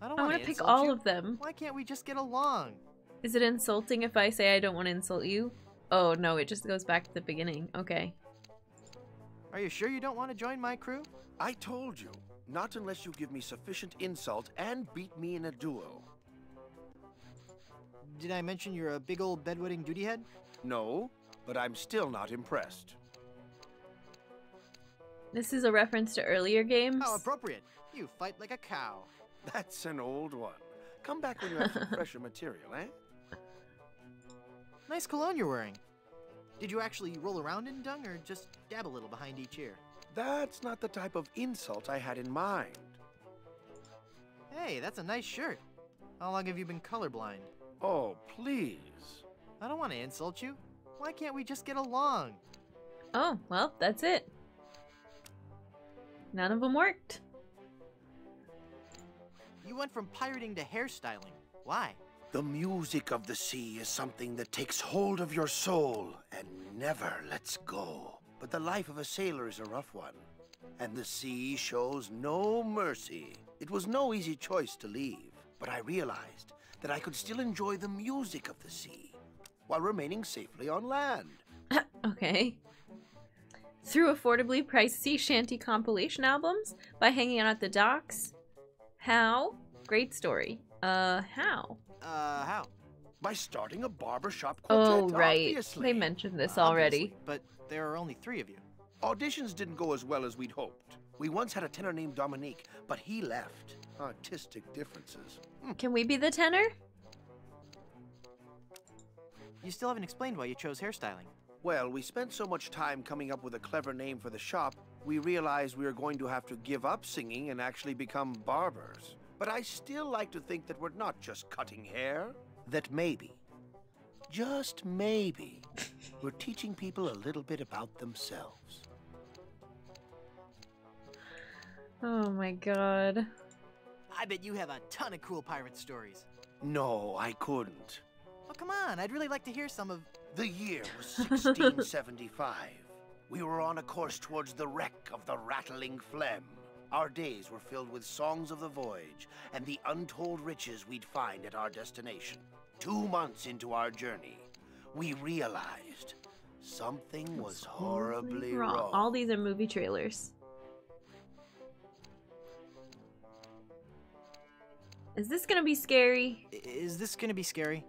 Speaker 1: I want to pick all of them.
Speaker 2: Why can't we just get along?
Speaker 1: Is it insulting if I say I don't want to insult you? Oh, no, it just goes back to the beginning. Okay.
Speaker 2: Are you sure you don't want to join my crew?
Speaker 10: I told you, not unless you give me sufficient insult and beat me in a duel.
Speaker 2: Did I mention you're a big old bedwetting duty head?
Speaker 10: No, but I'm still not impressed.
Speaker 1: This is a reference to earlier games.
Speaker 2: How appropriate. You fight like a cow.
Speaker 10: That's an old one. Come back when you have some fresher material, eh?
Speaker 2: Nice cologne you're wearing. Did you actually roll around in dung or just dab a little behind each ear?
Speaker 10: That's not the type of insult I had in mind.
Speaker 2: Hey, that's a nice shirt. How long have you been colorblind?
Speaker 10: Oh, please.
Speaker 2: I don't want to insult you. Why can't we just get along?
Speaker 1: Oh, well, that's it. None of them worked.
Speaker 2: You went from pirating to hairstyling. Why?
Speaker 10: The music of the sea is something that takes hold of your soul and never lets go. But the life of a sailor is a rough one, and the sea shows no mercy. It was no easy choice to leave, but I realized that I could still enjoy the music of the sea while remaining safely on land.
Speaker 1: Okay. Through affordably priced sea shanty compilation albums by hanging out at the docks. How? Great story. How?
Speaker 2: How?
Speaker 10: By starting a barbershop quartet,
Speaker 1: Oh, right.
Speaker 10: obviously.
Speaker 1: They mentioned this already.
Speaker 2: Obviously, but there are only 3 of you.
Speaker 10: Auditions didn't go as well as we'd hoped. We once had a tenor named Dominique, but he left. Artistic differences.
Speaker 1: Can we be the tenor?
Speaker 2: You still haven't explained why you chose hairstyling.
Speaker 10: Well, we spent so much time coming up with a clever name for the shop, we realized we were going to have to give up singing and actually become barbers. But I still like to think that we're not just cutting hair. That maybe, just maybe, we're teaching people a little bit about themselves.
Speaker 1: Oh my god.
Speaker 2: I bet you have a ton of cool pirate stories.
Speaker 10: No, I couldn't.
Speaker 2: Oh, come on. I'd really like to hear some of...
Speaker 10: The year was 1675. We were on a course towards the wreck of the Rattling Phlegm. Our days were filled with songs of the voyage and the untold riches we'd find at our destination. 2 months into our journey, we realized something was horribly wrong.
Speaker 1: All these are movie trailers. Is this gonna be scary?
Speaker 2: Is this gonna be scary?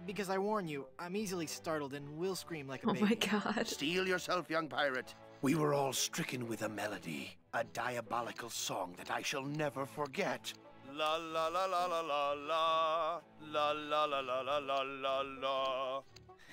Speaker 2: Because I warn you, I'm easily startled and will scream like a
Speaker 1: Oh
Speaker 2: baby.
Speaker 1: my god.
Speaker 10: Steel yourself, young pirate. We were all stricken with a melody, a diabolical song that I shall never forget. La la la la la la la, la la la la la la la la.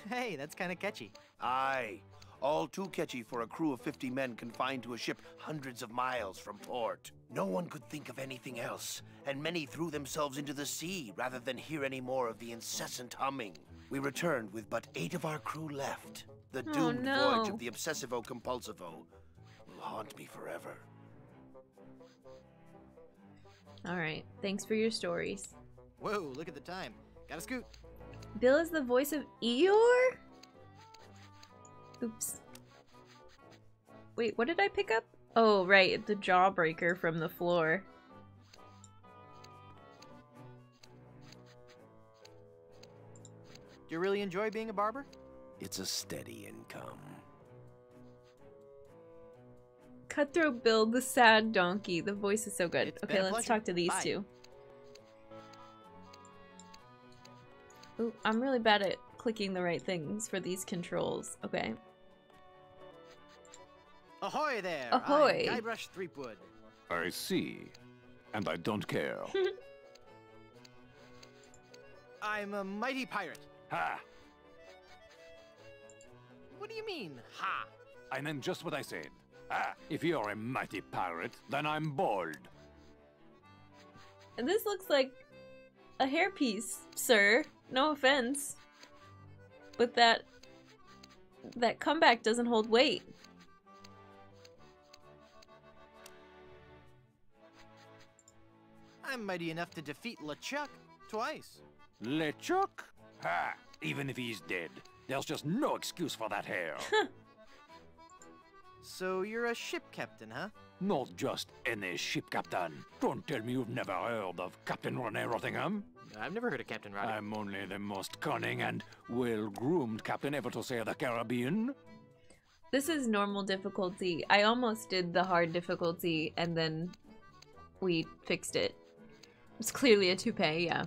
Speaker 2: Hey, that's kind of catchy.
Speaker 10: Aye, all too catchy for a crew of 50 men confined to a ship hundreds of miles from port. No one could think of anything else, and many threw themselves into the sea rather than hear any more of the incessant humming. We returned with but 8 of our crew left. The doomed voyage of the obsessivo-compulsivo will haunt me forever.
Speaker 1: Alright, thanks for your stories.
Speaker 2: Whoa, look at the time. Gotta scoot.
Speaker 1: Bill is the voice of Eeyore? Oops. Wait, what did I pick up? Oh, right, the jawbreaker from the floor.
Speaker 2: Do you really enjoy being a barber?
Speaker 10: It's a steady income.
Speaker 1: Cutthroat Bill, the sad donkey. The voice is so good.
Speaker 2: It's
Speaker 1: Okay,
Speaker 2: been a
Speaker 1: let's
Speaker 2: pleasure.
Speaker 1: talk to these
Speaker 2: Bye.
Speaker 1: two. Ooh, I'm really bad at clicking the right things for these controls. Okay.
Speaker 2: Ahoy there!
Speaker 1: Ahoy.
Speaker 2: I'm Guybrush Threepwood.
Speaker 12: I see. And I don't care.
Speaker 2: I'm a mighty pirate.
Speaker 12: Ha!
Speaker 2: What do you mean, ha?
Speaker 12: I meant just what I said. Ah, if you're a mighty pirate, then I'm bold.
Speaker 1: And this looks like a hairpiece, sir. No offense. But that comeback doesn't hold weight.
Speaker 2: I'm mighty enough to defeat LeChuck twice.
Speaker 12: LeChuck? Ha! Even if he's dead, there's just no excuse for that hair.
Speaker 2: So you're a ship captain, huh?
Speaker 12: Not just any ship captain. Don't tell me you've never heard of Captain Rene Rottingham.
Speaker 2: I've never heard of Captain Roddy.
Speaker 12: I'm only the most cunning and well-groomed captain ever to sail the Caribbean.
Speaker 1: This is normal difficulty. I almost did the hard difficulty and then we fixed it. It's clearly a toupee, yeah.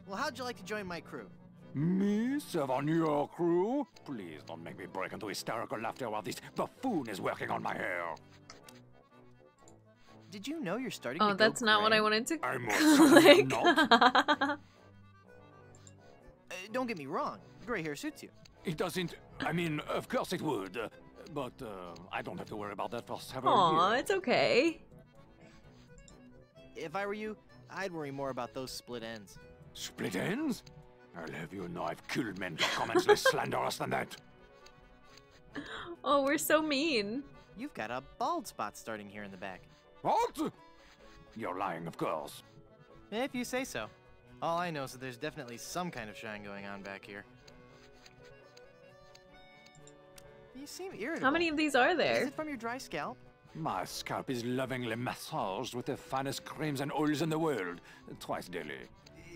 Speaker 2: Well, how'd you like to join my crew?
Speaker 12: Me serve on your crew? Please don't make me break into hysterical laughter while this buffoon is working on my hair.
Speaker 2: Did you know you're starting
Speaker 1: Oh,
Speaker 2: to
Speaker 1: that's
Speaker 2: go
Speaker 1: not what
Speaker 2: gray?
Speaker 1: I wanted to
Speaker 12: I most certainly not.
Speaker 2: Don't get me wrong. Gray hair suits you.
Speaker 12: It doesn't. I mean, of course it would. But I don't have to worry about that for several
Speaker 1: Aw,
Speaker 12: years.
Speaker 1: it's okay.
Speaker 2: If I were you, I'd worry more about those split ends.
Speaker 12: Split ends? I'll have you know I've killed men for comments less slanderous than that.
Speaker 1: Oh, we're so mean.
Speaker 2: You've got a bald spot starting here in the back.
Speaker 12: What? You're lying, of course.
Speaker 2: If you say so. All I know is that there's definitely some kind of shine going on back here. You seem irritable.
Speaker 1: How many of these are
Speaker 2: Is
Speaker 1: there?
Speaker 2: it from your dry scalp?
Speaker 12: My scalp is lovingly massaged with the finest creams and oils in the world, twice daily.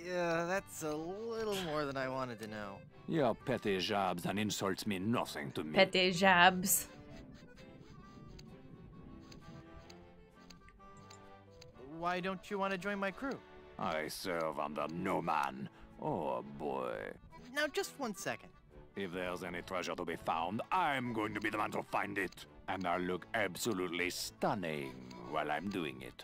Speaker 2: Yeah, that's a little more than I wanted to know.
Speaker 12: Your petty jabs and insults mean nothing to me.
Speaker 1: Pete jabs.
Speaker 2: Why don't you want to join my crew?
Speaker 12: I serve under no man. Oh boy.
Speaker 2: Now, just 1 second.
Speaker 12: If there's any treasure to be found, I'm going to be the man to find it. And I'll look absolutely stunning while I'm doing it.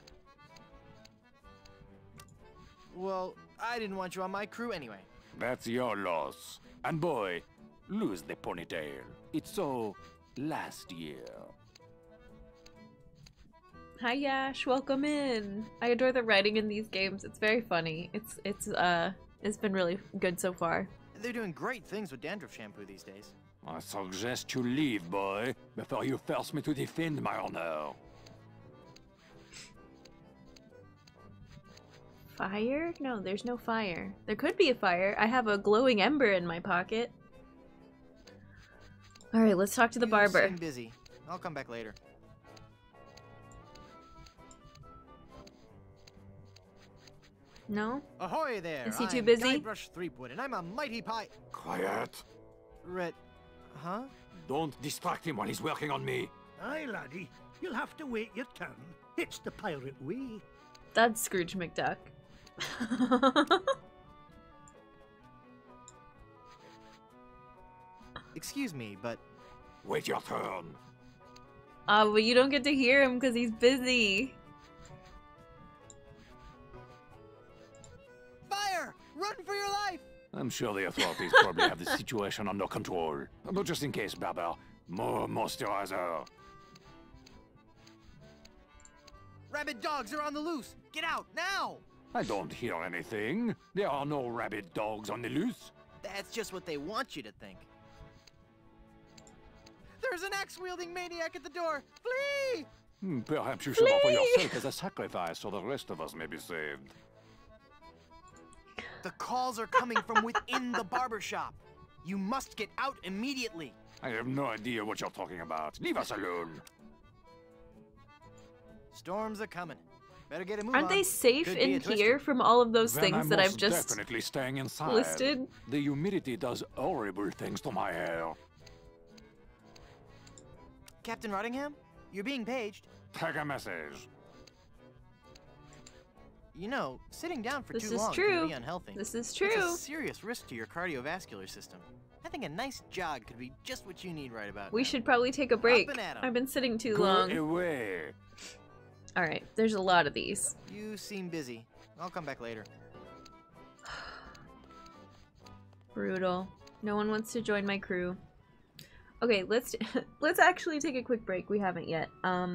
Speaker 2: Well, I didn't want you on my crew anyway.
Speaker 12: That's your loss. And boy, lose the ponytail. It's so last year.
Speaker 1: Hi Yash, welcome in. I adore the writing in these games. It's very funny. It's been really good so far.
Speaker 2: They're doing great things with dandruff shampoo these days.
Speaker 12: I suggest you leave, boy, before you force me to defend my honor.
Speaker 1: Fire? No, there's no fire. There could be a fire. I have a glowing ember in my pocket. Alright, let's talk to the barber.
Speaker 2: I'm busy. I'll come back later.
Speaker 1: No?
Speaker 2: Ahoy there!
Speaker 1: Is he too
Speaker 2: I'm
Speaker 1: busy?
Speaker 2: Guybrush Threepwood, and I'm a mighty
Speaker 12: Quiet.
Speaker 2: Huh?
Speaker 12: Don't distract him while he's working on me.
Speaker 11: Aye, laddie. You'll have to wait your turn. It's the pirate way.
Speaker 1: That's Scrooge McDuck.
Speaker 2: Excuse me, but...
Speaker 12: Wait your turn.
Speaker 1: But you don't get to hear him because he's busy.
Speaker 2: Fire! Run for your life!
Speaker 12: I'm sure the authorities probably have the situation under control. But just in case, Barber, more moisturizer.
Speaker 2: Rabid dogs are on the loose! Get out, now!
Speaker 12: I don't hear anything. There are no rabid dogs on the loose.
Speaker 2: That's just what they want you to think. There's an axe-wielding maniac at the door! Flee!
Speaker 12: Perhaps you should offer yourself as a sacrifice so the rest of us may be saved.
Speaker 2: The calls are coming from within the barber shop. You must get out immediately.
Speaker 12: I have no idea what you're talking about. Leave us alone.
Speaker 2: Storms are coming. Better get a move on.
Speaker 1: Aren't they safe
Speaker 2: Could be
Speaker 1: in
Speaker 2: a twister.
Speaker 1: here from all of those
Speaker 12: Then
Speaker 1: things
Speaker 12: I'm
Speaker 1: that I've
Speaker 12: most
Speaker 1: just
Speaker 12: definitely staying inside.
Speaker 1: listed?
Speaker 12: The humidity does horrible things to my hair.
Speaker 2: Captain Rottingham, you're being paged.
Speaker 12: Take a message.
Speaker 2: You know, sitting down for
Speaker 1: This
Speaker 2: too
Speaker 1: is
Speaker 2: long
Speaker 1: true.
Speaker 2: can be unhealthy.
Speaker 1: This is
Speaker 2: It's
Speaker 1: true.
Speaker 2: a serious risk to your cardiovascular system. I think a nice jog could be just what you need right about
Speaker 1: We
Speaker 2: now.
Speaker 1: should probably take a break.
Speaker 2: Up and at 'em.
Speaker 1: I've been sitting too
Speaker 12: Go
Speaker 1: long.
Speaker 12: away.
Speaker 1: Alright, there's a lot of these.
Speaker 2: You seem busy. I'll come back later.
Speaker 1: Brutal. No one wants to join my crew. Okay, let's let's actually take a quick break. We haven't yet. I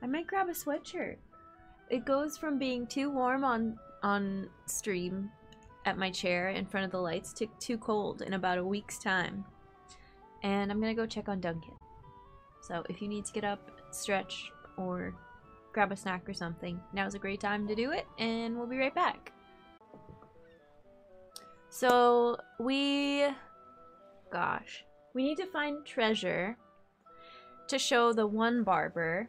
Speaker 1: might grab a sweatshirt. It goes from being too warm on stream at my chair in front of the lights to too cold in about a week's time. And I'm gonna go check on Duncan. So if you need to get up, stretch, or grab a snack or something, now's a great time to do it, and we'll be right back. So we need to find treasure to show the one barber,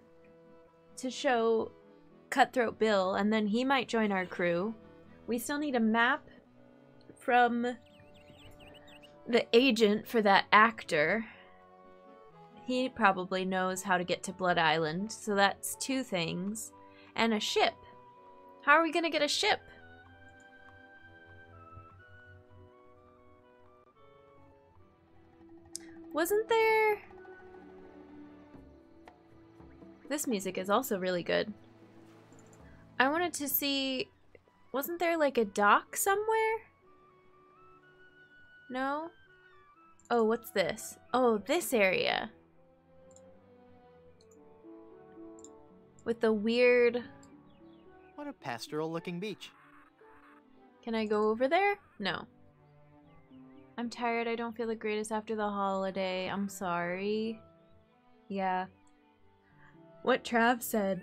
Speaker 1: to show Cutthroat Bill, and then he might join our crew. We still need a map from the agent for that actor. He probably knows how to get to Blood Island, so that's 2 things. And a ship. How are we gonna get a ship? Wasn't there... This music is also really good. I wanted to see... Wasn't there like a dock somewhere? No? Oh, what's this? Oh, this area. With the weird...
Speaker 2: What a pastoral-looking beach.
Speaker 1: Can I go over there? No. I'm tired. I don't feel the greatest after the holiday. I'm sorry. Yeah. What Trav said.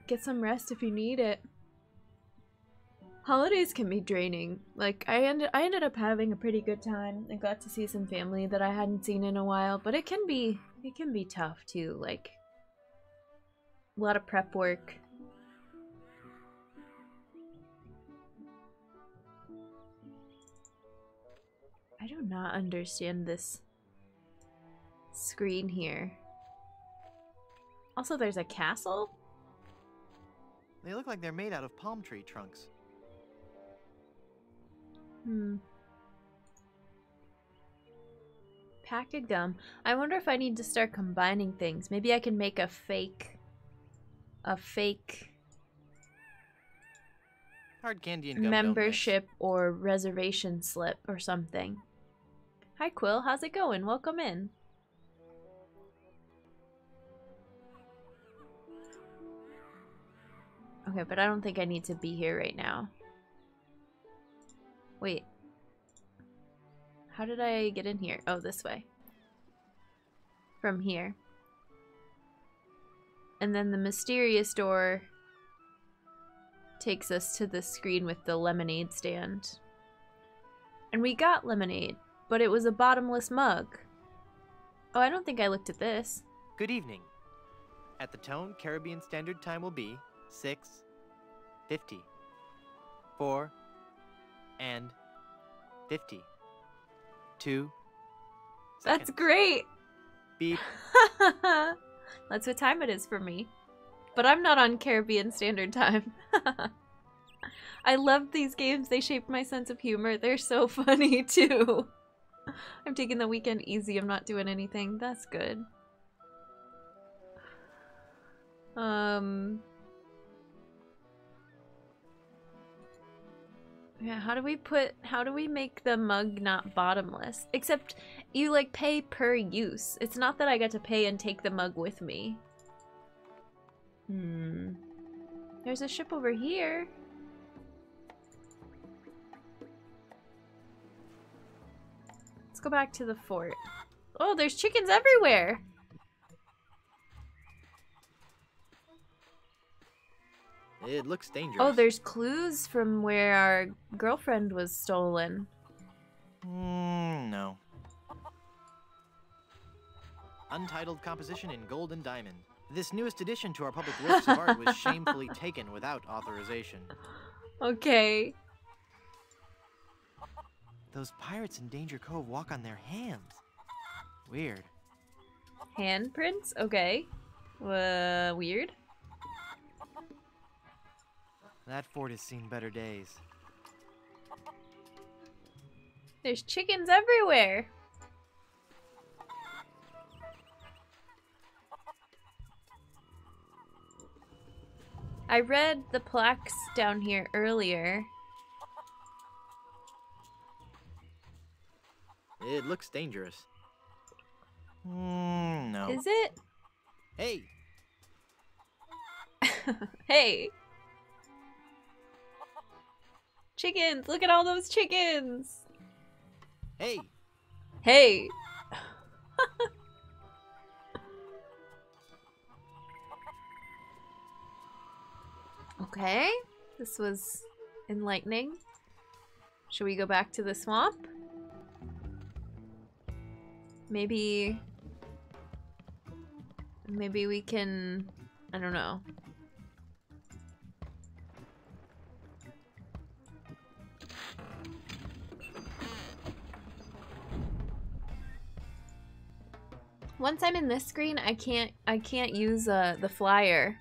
Speaker 1: Get some rest if you need it. Holidays can be draining. Like, I ended up having a pretty good time and got to see some family that I hadn't seen in a while, but it can be tough too. Like, a lot of prep work. I do not understand this screen here. Also, there's a castle?
Speaker 2: They look like they're made out of palm tree trunks.
Speaker 1: Pack of gum. I wonder if I need to start combining things. Maybe I can make a fake
Speaker 2: Hard candy and gum
Speaker 1: membership or reservation slip or something. Hi Quill, how's it going? Welcome in. Okay, but I don't think I need to be here right now. Wait. How did I get in here? Oh, this way. From here. And then the mysterious door takes us to the screen with the lemonade stand. And we got lemonade, but it was a bottomless mug. Oh, I don't think I looked at this.
Speaker 2: Good evening. At the tone, Caribbean Standard Time will be 6:50. 4 and 50. 2 seconds.
Speaker 1: That's great!
Speaker 2: Beep.
Speaker 1: That's what time it is for me. But I'm not on Caribbean Standard Time. I love these games. They shaped my sense of humor. They're so funny, too. I'm taking the weekend easy. I'm not doing anything. That's good. Yeah, how do we make the mug not bottomless? Except you like pay per use. It's not that I get to pay and take the mug with me. There's a ship over here. Let's go back to the fort. Oh, there's chickens everywhere.
Speaker 2: It looks dangerous.
Speaker 1: Oh, there's clues from where our girlfriend was stolen.
Speaker 2: No. untitled composition in gold and diamond. This newest addition to our public works of art was shamefully taken without authorization.
Speaker 1: Okay.
Speaker 2: Those pirates in Danger Cove walk on their hands. Weird.
Speaker 1: Handprints? Okay. Weird.
Speaker 2: That fort has seen better days.
Speaker 1: There's chickens everywhere. I read the plaques down here earlier.
Speaker 2: It looks dangerous. No.
Speaker 1: Is it?
Speaker 2: Hey!
Speaker 1: Hey! Chickens! Look at all those chickens!
Speaker 2: Hey!
Speaker 1: Hey! Okay, this was enlightening. Should we go back to the swamp? Maybe we can, I don't know. Once I'm in this screen, I can't use the flyer.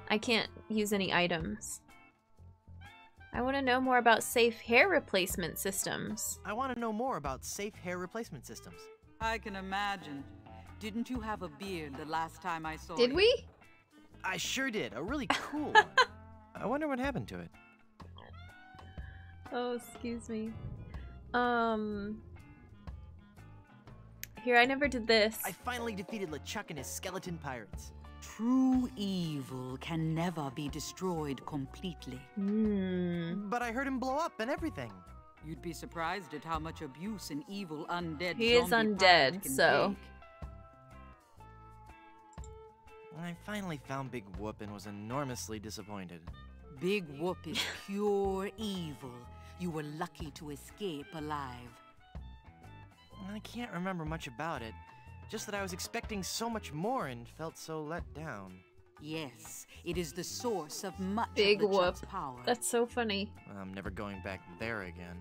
Speaker 1: I can't use any items. I want to know more about safe hair replacement systems.
Speaker 2: I want to know more about safe hair replacement systems.
Speaker 9: I can imagine. Didn't you have a beard the last time I saw you?
Speaker 1: Did we?
Speaker 2: I sure did. A really cool one. I wonder what happened to it.
Speaker 1: Oh, excuse me. Here, I never did this.
Speaker 2: I finally defeated LeChuck and his skeleton pirates.
Speaker 9: True evil can never be destroyed completely.
Speaker 2: But I heard him blow up and everything.
Speaker 9: You'd be surprised at how much abuse an evil undead
Speaker 1: He is
Speaker 9: zombie
Speaker 1: undead,
Speaker 9: pirate can
Speaker 1: so...
Speaker 9: take.
Speaker 2: I finally found Big Whoop and was enormously disappointed.
Speaker 9: Big Whoop is pure evil. You were lucky to escape alive.
Speaker 2: I can't remember much about it. Just that I was expecting so much more and felt so let down.
Speaker 9: Yes, it is the source of much
Speaker 1: Big
Speaker 9: of
Speaker 1: Whoop.
Speaker 9: LeChuck's power.
Speaker 1: That's so funny.
Speaker 2: I'm never going back there again.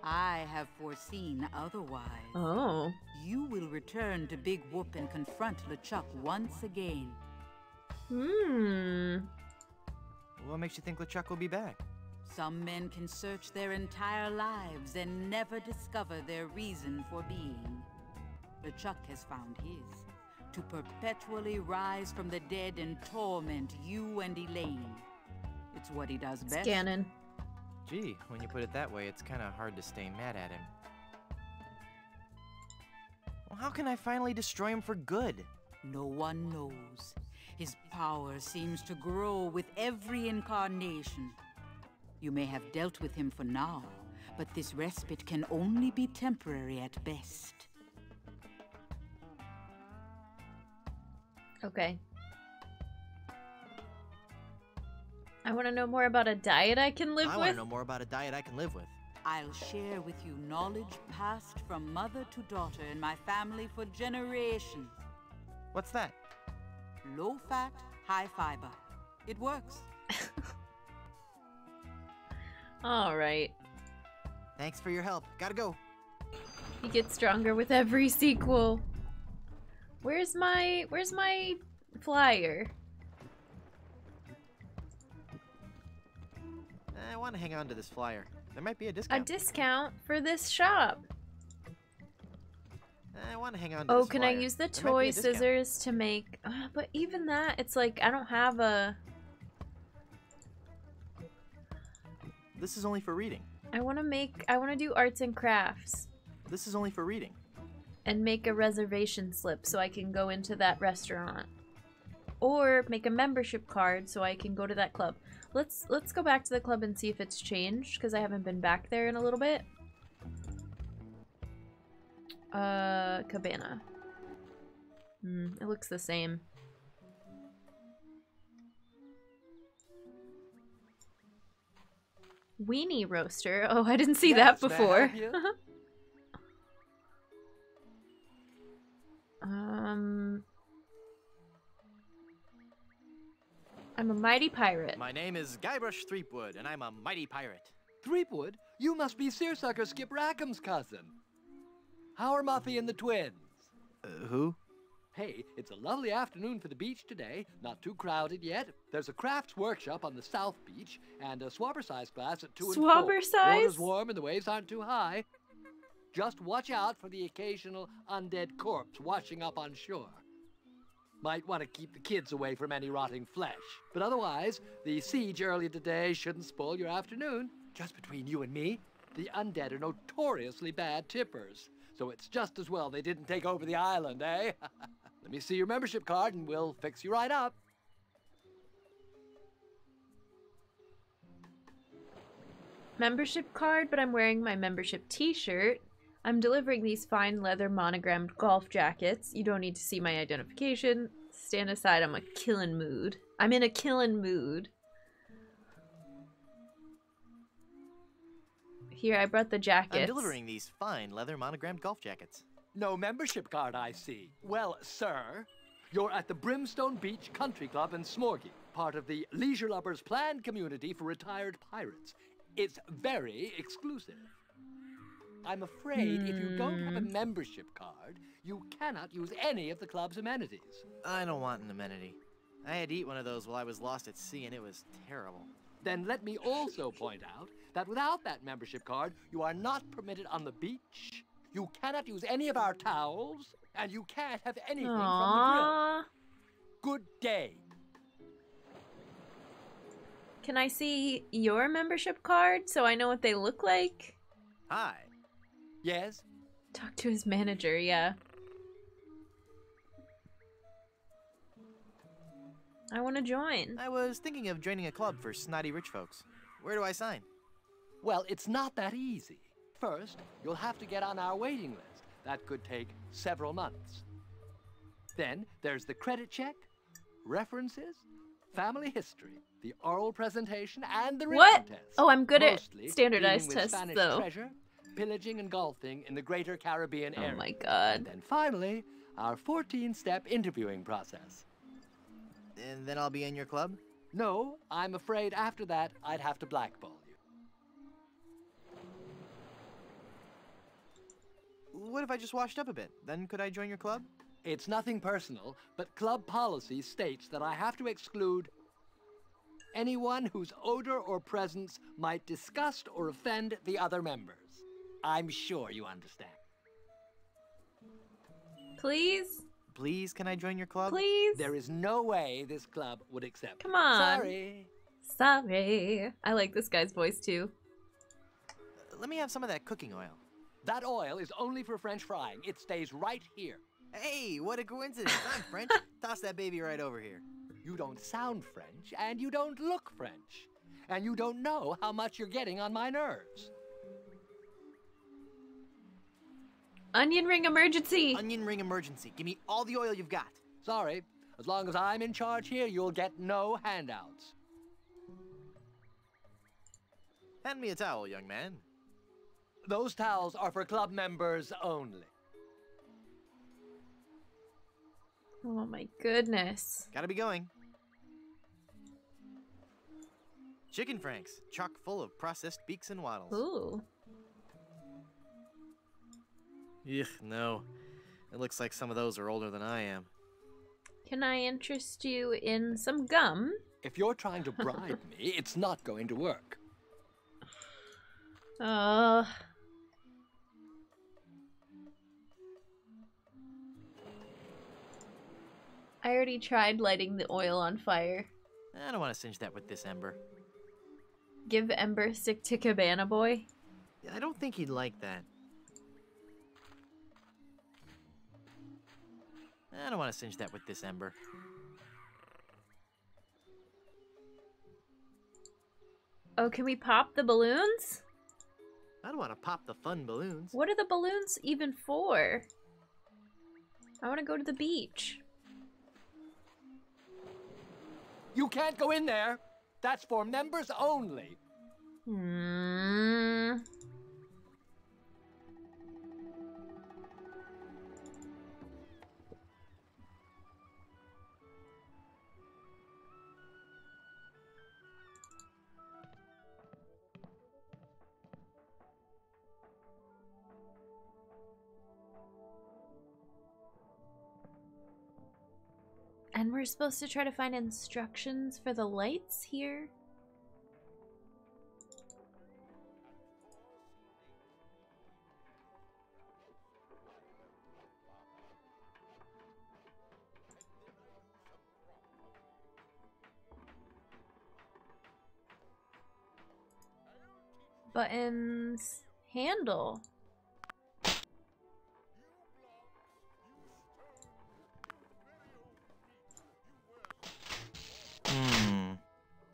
Speaker 9: I have foreseen otherwise.
Speaker 1: Oh.
Speaker 9: You will return to Big Whoop and confront LeChuck once again.
Speaker 2: What makes you think LeChuck will be back?
Speaker 9: Some men can search their entire lives and never discover their reason for being. LeChuck has found his. To perpetually rise from the dead and torment you and Elaine. It's what he does best.
Speaker 1: Ganon.
Speaker 2: Gee, when you put it that way, it's kind of hard to stay mad at him. Well, how can I finally destroy him for good?
Speaker 9: No one knows. His power seems to grow with every incarnation. You may have dealt with him for now, but this respite can only be temporary at best.
Speaker 1: Okay. I want to know more about a diet I can live with.
Speaker 2: I want to know more about a diet I can live with.
Speaker 9: I'll share with you knowledge passed from mother to daughter in my family for generations.
Speaker 2: What's that?
Speaker 9: Low fat, high fiber. It works.
Speaker 1: All right.
Speaker 2: Thanks for your help. Gotta go.
Speaker 1: He gets stronger with every sequel. Where's my flyer?
Speaker 2: I want to hang on to this flyer. There might be a discount.
Speaker 1: A discount for this shop.
Speaker 2: I want to hang on to
Speaker 1: Oh,
Speaker 2: this
Speaker 1: can
Speaker 2: flyer.
Speaker 1: I use the
Speaker 2: There might be
Speaker 1: toy
Speaker 2: a discount.
Speaker 1: scissors to make... but even that, it's like, I don't have a...
Speaker 2: This is only for reading.
Speaker 1: I want to do arts and crafts.
Speaker 2: This is only for reading.
Speaker 1: And make a reservation slip so I can go into that restaurant. Or make a membership card so I can go to that club. Let's go back to the club and see if it's changed, because I haven't been back there in a little bit. Cabana. It looks the same. Weenie roaster. Oh, I didn't see that before. I'm a mighty pirate.
Speaker 2: My name is Guybrush Threepwood, and I'm a mighty pirate.
Speaker 6: Threepwood? You must be Seersucker Skip Rackham's cousin. How are Muffy and the twins?
Speaker 2: Who?
Speaker 6: Hey, it's a lovely afternoon for the beach today. Not too crowded yet. There's a crafts workshop on the South Beach, and a swabber size class at 2 and 4.
Speaker 1: Swabber size?
Speaker 6: Water's warm and the waves aren't too high. Just watch out for the occasional undead corpse washing up on shore. Might want to keep the kids away from any rotting flesh. But otherwise, the siege earlier today shouldn't spoil your afternoon. Just between you and me, the undead are notoriously bad tippers. So it's just as well they didn't take over the island, eh? Let me see your membership card and we'll fix you right up.
Speaker 1: Membership card, but I'm wearing my membership t-shirt. I'm delivering these fine leather monogrammed golf jackets. You don't need to see my identification. Stand aside, I'm in a killing mood. Here, I brought the jackets.
Speaker 2: I'm delivering these fine leather monogrammed golf jackets.
Speaker 6: No membership card, I see. Well, sir, you're at the Brimstone Beach Country Club in Smorgy, part of the Leisure Lovers planned community for retired pirates. It's very exclusive. I'm afraid if you don't have a membership card, you cannot use any of the club's amenities.
Speaker 2: I don't want an amenity. I had to eat one of those while I was lost at sea, and it was terrible.
Speaker 6: Then let me also point out that without that membership card, you are not permitted on the beach, you cannot use any of our towels, and you can't have anything from the grill. Good day.
Speaker 1: Can I see your membership card so I know what they look like?
Speaker 2: Hi.
Speaker 6: Yes?
Speaker 1: Talk to his manager, yeah. I want to join.
Speaker 2: I was thinking of joining a club for snotty rich folks. Where do I sign?
Speaker 6: Well, it's not that easy. First, you'll have to get on our waiting list. That could take several months. Then there's the credit check, references, family history, the oral presentation, and the written test.
Speaker 1: Oh, I'm good
Speaker 6: Mostly
Speaker 1: at standardized
Speaker 6: dealing with
Speaker 1: tests,
Speaker 6: Spanish
Speaker 1: though.
Speaker 6: Treasure, pillaging and golfing in the greater Caribbean area.
Speaker 1: Oh my god.
Speaker 6: And then finally, our 14-step interviewing process.
Speaker 2: And then I'll be in your club?
Speaker 6: No, I'm afraid after that, I'd have to blackball you.
Speaker 2: What if I just washed up a bit? Then could I join your club?
Speaker 6: It's nothing personal, but club policy states that I have to exclude anyone whose odor or presence might disgust or offend the other members. I'm sure you understand.
Speaker 1: Please?
Speaker 2: Please, can I join your club?
Speaker 1: Please?
Speaker 6: There is no way this club would accept
Speaker 1: Come
Speaker 6: me.
Speaker 1: on.
Speaker 6: Sorry.
Speaker 1: Sorry. I like this guy's voice too.
Speaker 2: Let me have some of that cooking oil.
Speaker 6: That oil is only for French frying. It stays right here.
Speaker 2: Hey, what a coincidence. I'm French. Toss that baby right over here.
Speaker 6: You don't sound French, and you don't look French. And you don't know how much you're getting on my nerves.
Speaker 1: Onion ring emergency!
Speaker 2: Onion ring emergency. Give me all the oil you've got.
Speaker 6: Sorry. As long as I'm in charge here, you'll get no handouts.
Speaker 2: Hand me a towel, young man.
Speaker 6: Those towels are for club members only.
Speaker 1: Oh my goodness.
Speaker 2: Gotta be going. Chicken franks, chock full of processed beaks and waddles.
Speaker 1: Ooh.
Speaker 2: Ugh, no. It looks like some of those are older than I am.
Speaker 1: Can I interest you in some gum?
Speaker 6: If you're trying to bribe me, it's not going to work.
Speaker 1: I already tried lighting the oil on fire.
Speaker 2: I don't want to singe that with this ember.
Speaker 1: Give Ember a stick to Cabana Boy.
Speaker 2: I don't think he'd like that. I don't want to singe that with this ember.
Speaker 1: Oh, can we pop the balloons?
Speaker 2: I don't want to pop the fun balloons.
Speaker 1: What are the balloons even for? I want to go to the beach.
Speaker 6: You can't go in there. That's for members only.
Speaker 1: We're supposed to try to find instructions for the lights here. Buttons, handle.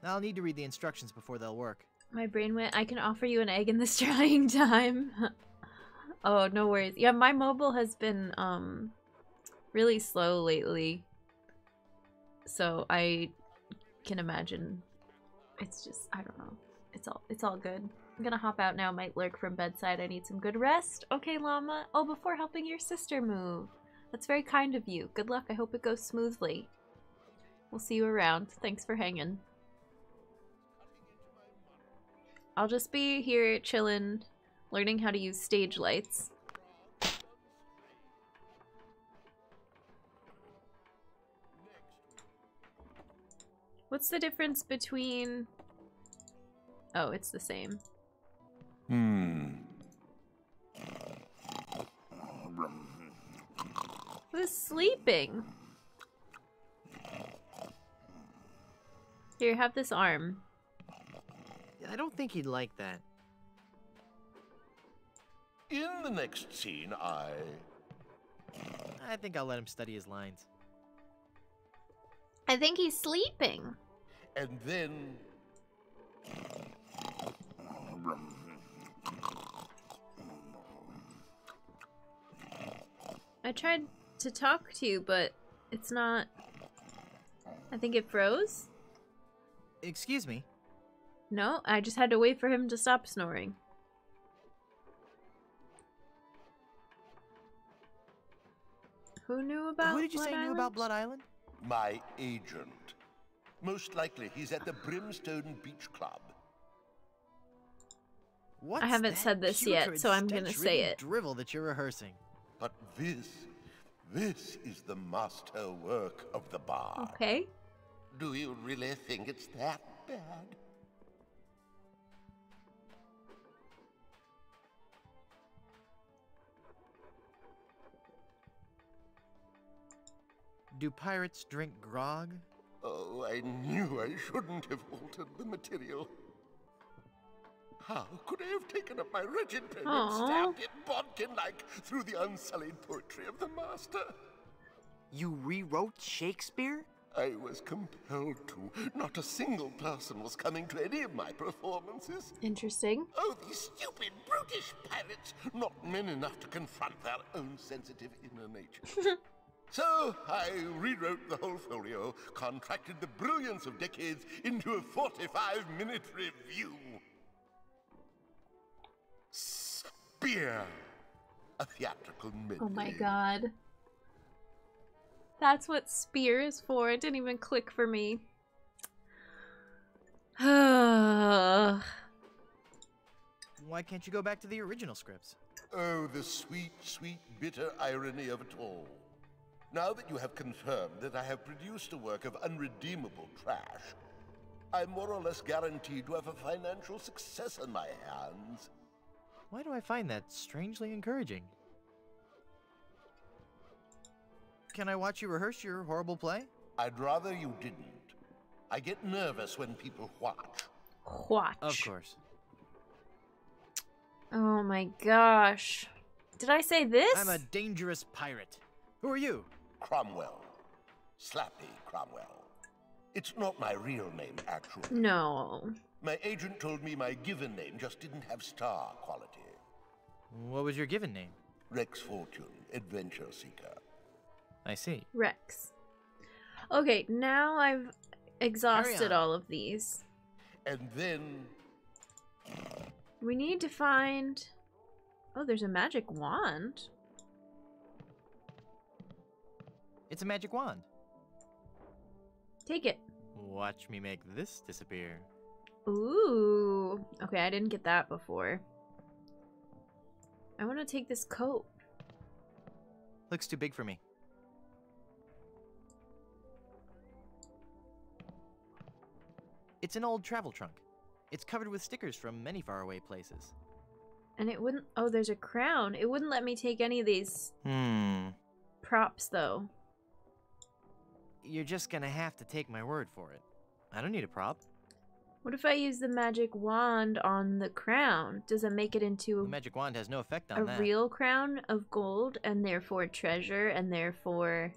Speaker 13: I'll need to read the instructions before they'll work.
Speaker 1: My brain went, I can offer you an egg in this trying time. Oh, no worries. Yeah, my mobile has been really slow lately. So I can imagine. It's just, I don't know. It's all good. I'm gonna hop out now, might lurk from bedside. I need some good rest. Okay, llama. Oh, before helping your sister move. That's very kind of you. Good luck. I hope it goes smoothly. We'll see you around. Thanks for hanging. I'll just be here chilling, learning how to use stage lights. What's the difference between... Oh, it's the same. Who's sleeping? Here, have this arm.
Speaker 13: I don't think he'd like that.
Speaker 3: In the next scene, I
Speaker 13: think I'll let him study his lines.
Speaker 1: I think he's sleeping.
Speaker 3: And then...
Speaker 1: I tried to talk to you, but it's not... I think it froze?
Speaker 13: Excuse me?
Speaker 1: No, I just had to wait for him to stop snoring. Who knew about
Speaker 3: Who did you
Speaker 1: Blood
Speaker 3: say
Speaker 1: Island?
Speaker 3: knew about
Speaker 13: Blood Island?
Speaker 3: My agent. Most likely he's at the Brimstone Beach Club.
Speaker 13: What's
Speaker 1: I haven't
Speaker 13: that
Speaker 1: said this
Speaker 13: putrid,
Speaker 1: yet, so I'm gonna say
Speaker 13: stench-ridden
Speaker 1: it.
Speaker 13: drivel that you're rehearsing.
Speaker 3: But this is the master work of the bard.
Speaker 1: Okay.
Speaker 3: Do you really think it's that bad?
Speaker 13: Do pirates drink grog?
Speaker 3: Oh, I knew I shouldn't have altered the material. How could I have taken up my wretched pen and stabbed it bodkin-like through the unsullied poetry of the master?
Speaker 5: You rewrote Shakespeare?
Speaker 3: I was compelled to. Not a single person was coming to any of my performances.
Speaker 1: Interesting.
Speaker 3: Oh, these stupid, brutish pirates! Not men enough to confront their own sensitive inner nature. So, I rewrote the whole folio, contracted the brilliance of decades into a 45-minute review. Spear! A theatrical medley.
Speaker 1: Oh my god. That's what Spear is for. It didn't even click for me.
Speaker 13: Why can't you go back to the original scripts?
Speaker 3: Oh, the sweet, sweet, bitter irony of it all. Now that you have confirmed that I have produced a work of unredeemable trash, I'm more or less guaranteed to have a financial success on my hands.
Speaker 13: Why do I find that strangely encouraging? Can I watch you rehearse your horrible play?
Speaker 3: I'd rather you didn't. I get nervous when people watch.
Speaker 1: Watch.
Speaker 13: Of course.
Speaker 1: Oh my gosh. Did I say this?
Speaker 13: I'm a dangerous pirate. Who are you?
Speaker 3: Cromwell. Slappy Cromwell. It's not my real name, actually.
Speaker 1: No.
Speaker 3: My agent told me my given name just didn't have star quality.
Speaker 13: What was your given name?
Speaker 3: Rex Fortune, Adventure Seeker.
Speaker 13: I see.
Speaker 1: Rex. Okay, now I've exhausted all of these.
Speaker 3: And then...
Speaker 1: We need to find... Oh, there's a magic wand.
Speaker 13: It's a magic wand.
Speaker 1: Take it.
Speaker 13: Watch me make this disappear.
Speaker 1: Ooh. Okay, I didn't get that before. I want to take this coat.
Speaker 13: Looks too big for me. It's an old travel trunk. It's covered with stickers from many faraway places.
Speaker 1: And it wouldn't... Oh, there's a crown. It wouldn't let me take any of these props, though.
Speaker 13: You're just gonna have to take my word for it. I don't need a prop.
Speaker 1: What if I use the magic wand on the crown? Does it make it into
Speaker 13: The magic wand has no effect on that.
Speaker 1: a real crown of gold, and therefore treasure, and therefore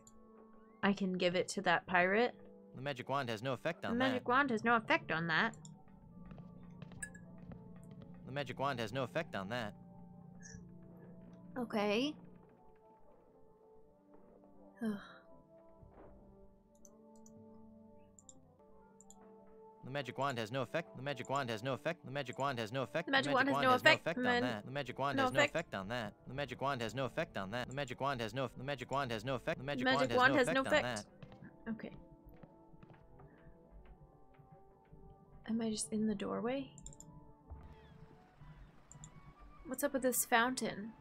Speaker 1: I can give it to that pirate?
Speaker 13: The magic wand has no effect on
Speaker 1: The
Speaker 13: that.
Speaker 1: magic wand has no effect on that.
Speaker 13: The magic wand has no effect on that.
Speaker 1: Okay. Ugh.
Speaker 13: The magic wand has no effect. The magic wand has no effect. The magic wand has no effect.
Speaker 1: The magic wand has no effect
Speaker 13: on that. The magic wand has no effect on that. The magic wand has no effect on that. The magic wand has no. The magic wand has no effect. The magic wand has no effect on that.
Speaker 1: Okay. Am I just in the doorway? What's up with this fountain?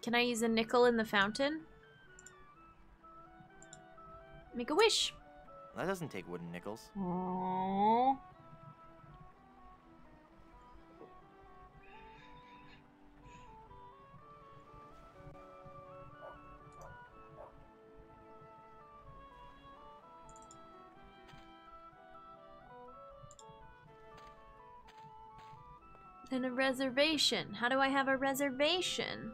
Speaker 1: Can I use a nickel in the fountain? Make a wish.
Speaker 13: That doesn't take wooden nickels.
Speaker 1: Aww. Then a reservation. How do I have a reservation?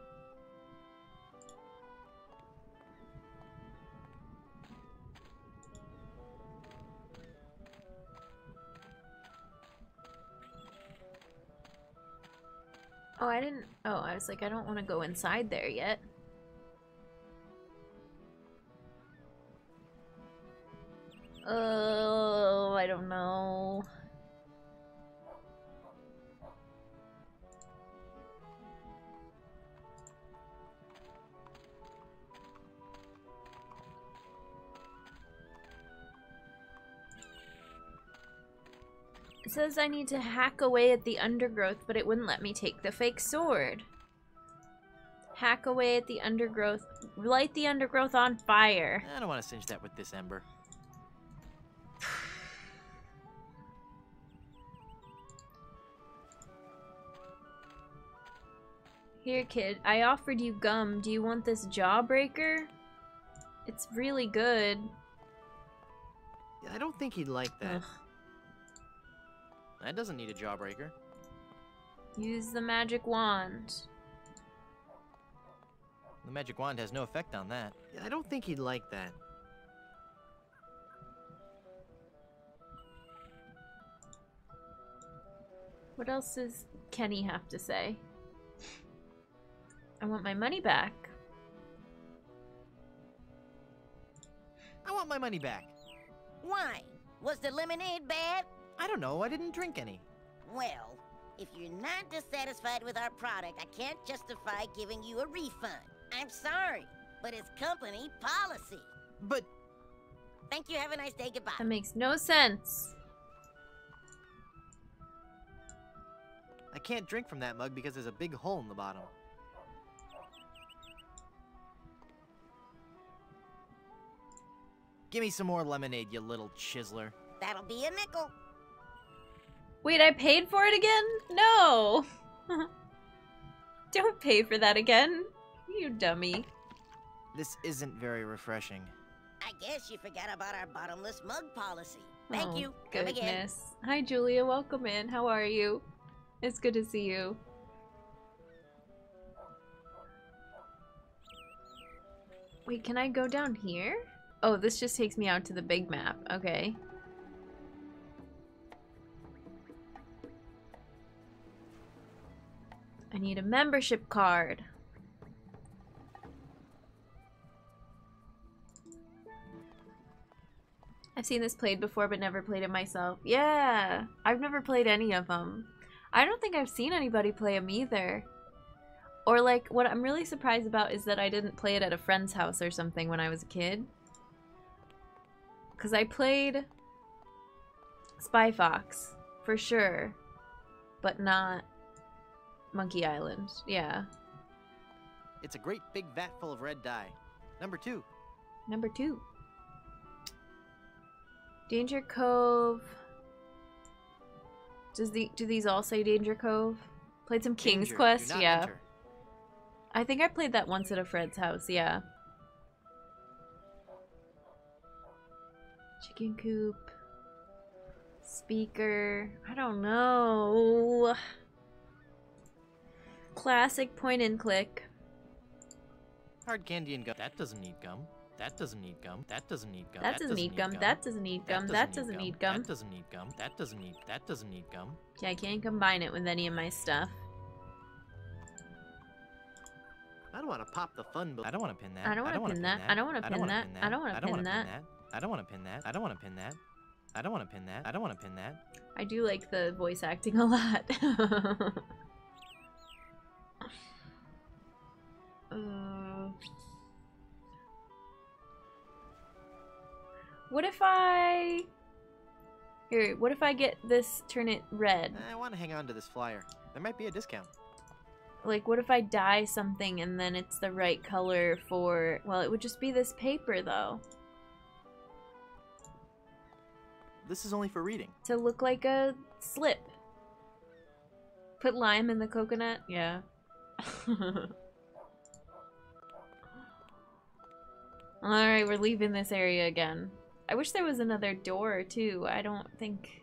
Speaker 1: Oh, I didn't... Oh, I was like, I don't want to go inside there yet. Oh, I don't know. It says I need to hack away at the undergrowth, but it wouldn't let me take the fake sword. Hack away at the undergrowth. Light the undergrowth on fire.
Speaker 13: I don't want to singe that with this ember.
Speaker 1: Here, kid. I offered you gum. Do you want this jawbreaker? It's really good.
Speaker 13: Yeah, I don't think he'd like that.
Speaker 1: Ugh.
Speaker 13: That doesn't need a jawbreaker.
Speaker 1: Use the magic wand.
Speaker 13: The magic wand has no effect on that. Yeah, I don't think he'd like that.
Speaker 1: What else does Kenny have to say? I want my money back.
Speaker 13: I want my money back.
Speaker 8: Why? Was the lemonade bad?
Speaker 13: I don't know. I didn't drink any.
Speaker 8: Well, if you're not dissatisfied with our product, I can't justify giving you a refund. I'm sorry, but it's company policy.
Speaker 13: But...
Speaker 8: Thank you. Have a nice day. Goodbye.
Speaker 1: That makes no sense.
Speaker 13: I can't drink from that mug because there's a big hole in the bottom. Give me some more lemonade, you little chiseler.
Speaker 8: That'll be a nickel.
Speaker 1: Wait, I paid for it again? No! Don't pay for that again, you dummy.
Speaker 13: This isn't very refreshing.
Speaker 8: I guess you forgot about our bottomless mug policy. Thank you. Come again.
Speaker 1: Goodness. Hi, Julia. Welcome in. How are you? It's good to see you. Wait, can I go down here? Oh, this just takes me out to the big map. Okay. I need a membership card. I've seen this played before, but never played it myself. Yeah, I've never played any of them. I don't think I've seen anybody play them either. Or like, what I'm really surprised about is that I didn't play it at a friend's house or something when I was a kid. Because I played Spy Fox, for sure, but not Monkey Island. Yeah.
Speaker 13: It's a great big vat full of red dye. Number 2.
Speaker 1: Number 2. Danger Cove. Do these all say Danger Cove? Played some King's
Speaker 13: Danger,
Speaker 1: Quest?
Speaker 13: do not
Speaker 1: Yeah.
Speaker 13: enter.
Speaker 1: I think I played that once at a Fred's house, yeah. Chicken coop. Speaker. I don't know. Classic point and click.
Speaker 13: Hard candy and gum. That doesn't need gum. That doesn't need gum. That doesn't need gum.
Speaker 1: That doesn't need gum. That doesn't need gum. That doesn't need gum.
Speaker 13: That doesn't need gum. That doesn't need gum.
Speaker 1: Yeah, I can't combine it with any of my stuff.
Speaker 13: I don't want to pop the fun, but I don't want to pin that.
Speaker 1: I don't want to pin that. I don't want to pin that. I don't want to pin that.
Speaker 13: I don't want to pin that. I don't want to pin that. I don't want to pin that. I don't want to pin that.
Speaker 1: I do like the voice acting a lot. What if I... Here, what if I get this, turn it red?
Speaker 13: I want to hang on to this flyer. There might be a discount.
Speaker 1: Like, what if I dye something and then it's the right color for... Well, it would just be this paper, though.
Speaker 13: This is only for reading.
Speaker 1: To look like a slip. Put lime in the coconut? Yeah. Alright, we're leaving this area again. I wish there was another door, too. I think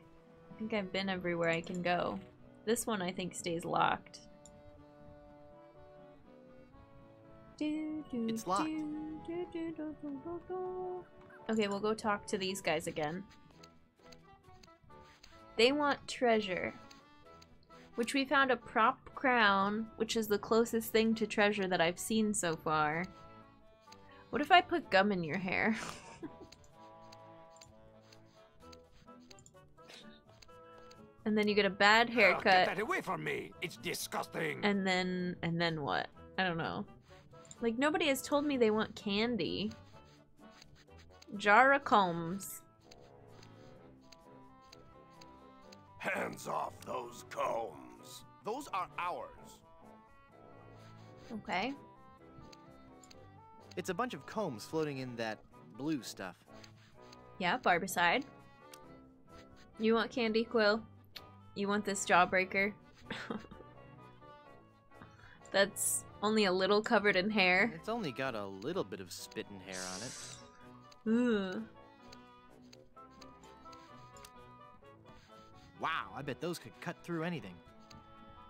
Speaker 1: I've been everywhere I can go. This one, I think, stays locked.
Speaker 13: It's locked.
Speaker 1: Okay, we'll go talk to these guys again. They want treasure. Which we found a prop crown, which is the closest thing to treasure that I've seen so far. What if I put gum in your hair? And then you get a bad haircut.
Speaker 12: Get that away from me! It's disgusting!
Speaker 1: And then what? I don't know. Like, nobody has told me they want candy. Jar of combs.
Speaker 10: Hands off those combs.
Speaker 3: Those are ours.
Speaker 1: Okay.
Speaker 13: It's a bunch of combs floating in that blue stuff.
Speaker 1: Yeah, barbicide. You want candy, Quill? You want this jawbreaker? That's only a little covered in hair.
Speaker 13: It's only got a little bit of spit and hair on it.
Speaker 1: Ooh.
Speaker 13: Wow, I bet those could cut through anything.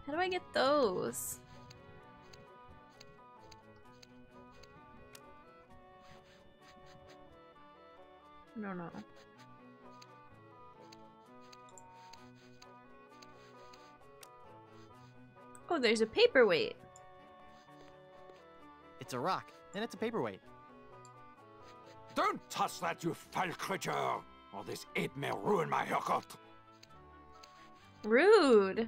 Speaker 1: How do I get those? I don't know. Oh, there's a paperweight.
Speaker 13: It's a rock, and it's a paperweight.
Speaker 12: Don't touch that, you foul creature! Or this ape may ruin my haircut!
Speaker 1: Rude.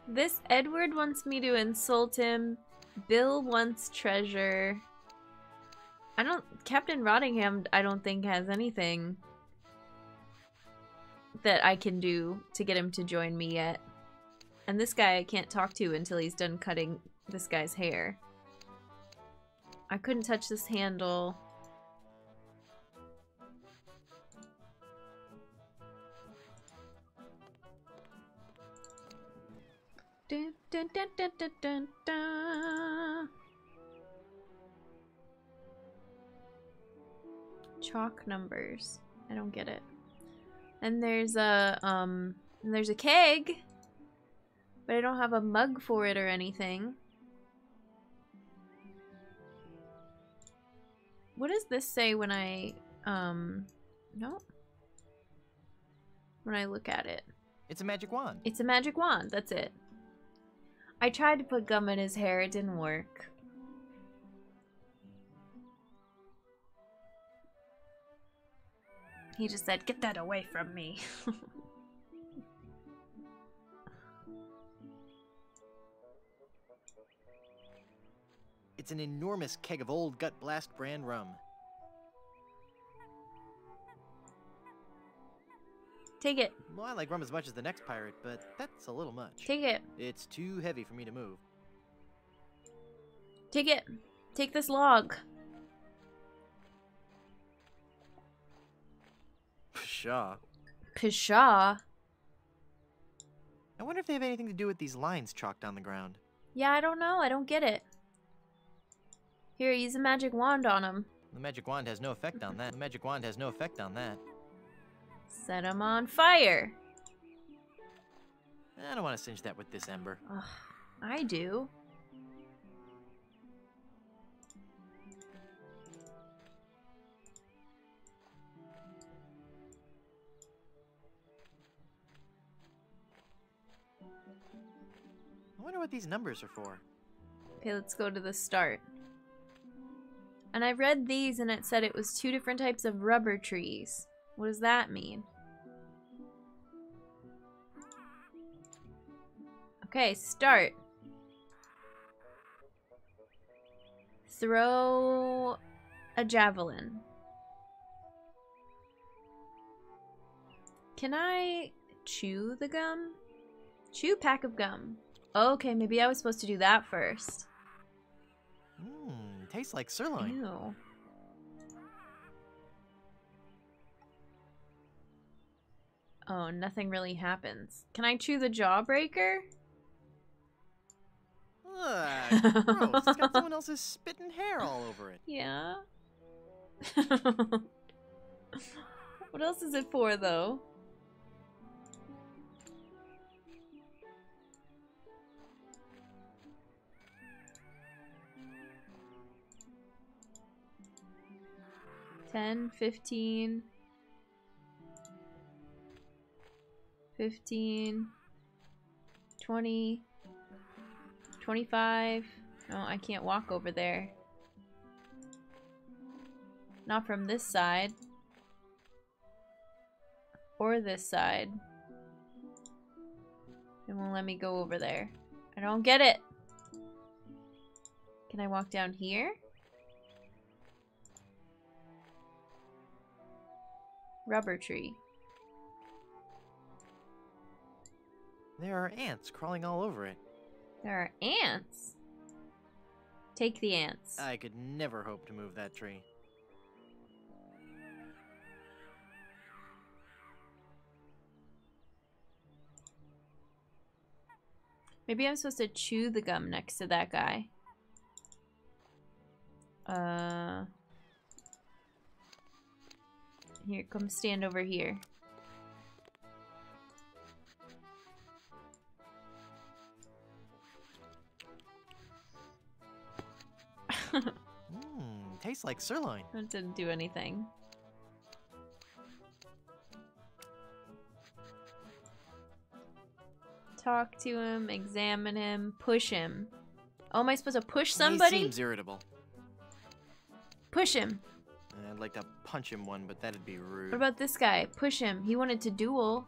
Speaker 1: This Edward wants me to insult him. Bill wants treasure. Captain Rottingham, I don't think has anything that I can do to get him to join me yet. And this guy I can't talk to until he's done cutting this guy's hair. I couldn't touch this handle. Dun, dun, dun, dun, dun, dun, dun. Chalk numbers. I don't get it. And there's a keg, but I don't have a mug for it or anything. What does this say when I no? When I look at it?
Speaker 13: It's a magic wand.
Speaker 1: It's a magic wand, that's it. I tried to put gum in his hair, it didn't work. He just said, "Get that away from me."
Speaker 13: It's an enormous keg of old Gut Blast brand rum.
Speaker 1: Take it.
Speaker 13: Well, I like rum as much as the next pirate, but that's a little much.
Speaker 1: Take it.
Speaker 13: It's too heavy for me to move.
Speaker 1: Take it. Take this log.
Speaker 13: Pshaw.
Speaker 1: Pshaw?
Speaker 13: I wonder if they have anything to do with these lines chalked on the ground.
Speaker 1: Yeah, I don't know. I don't get it. Here, use a magic wand on him.
Speaker 13: The magic wand has no effect on that. The magic wand has no effect on that.
Speaker 1: Set him on fire.
Speaker 13: I don't want to singe that with this ember.
Speaker 1: Ugh, I do.
Speaker 13: I wonder what these numbers are for.
Speaker 1: Okay, let's go to the start. And I read these and it said it was 2 different types of rubber trees. What does that mean? Okay, start. Throw a javelin. Can I chew the gum? Chew pack of gum. Okay, maybe I was supposed to do that first.
Speaker 13: Tastes like sirloin.
Speaker 1: Ew. Oh, nothing really happens. Can I chew the jawbreaker?
Speaker 13: Ugh, gross. It's got someone else's spit and hair all over it.
Speaker 1: Yeah. What else is it for, though? $10, $15, $15, $20, $25. No, I can't walk over there. Not from this side. Or this side. It won't let me go over there. I don't get it. Can I walk down here? Rubber tree.
Speaker 13: There are ants crawling all over it.
Speaker 1: There are ants? Take the ants.
Speaker 13: I could never hope to move that tree.
Speaker 1: Maybe I'm supposed to chew the gum next to that guy. Here, come stand over here.
Speaker 13: Tastes like sirloin.
Speaker 1: That didn't do anything. Talk to him, examine him, push him. Oh, am I supposed to push somebody?
Speaker 13: He seems irritable.
Speaker 1: Push him.
Speaker 13: I'd like to punch him one, but that'd be rude.
Speaker 1: What about this guy? Push him. He wanted to duel.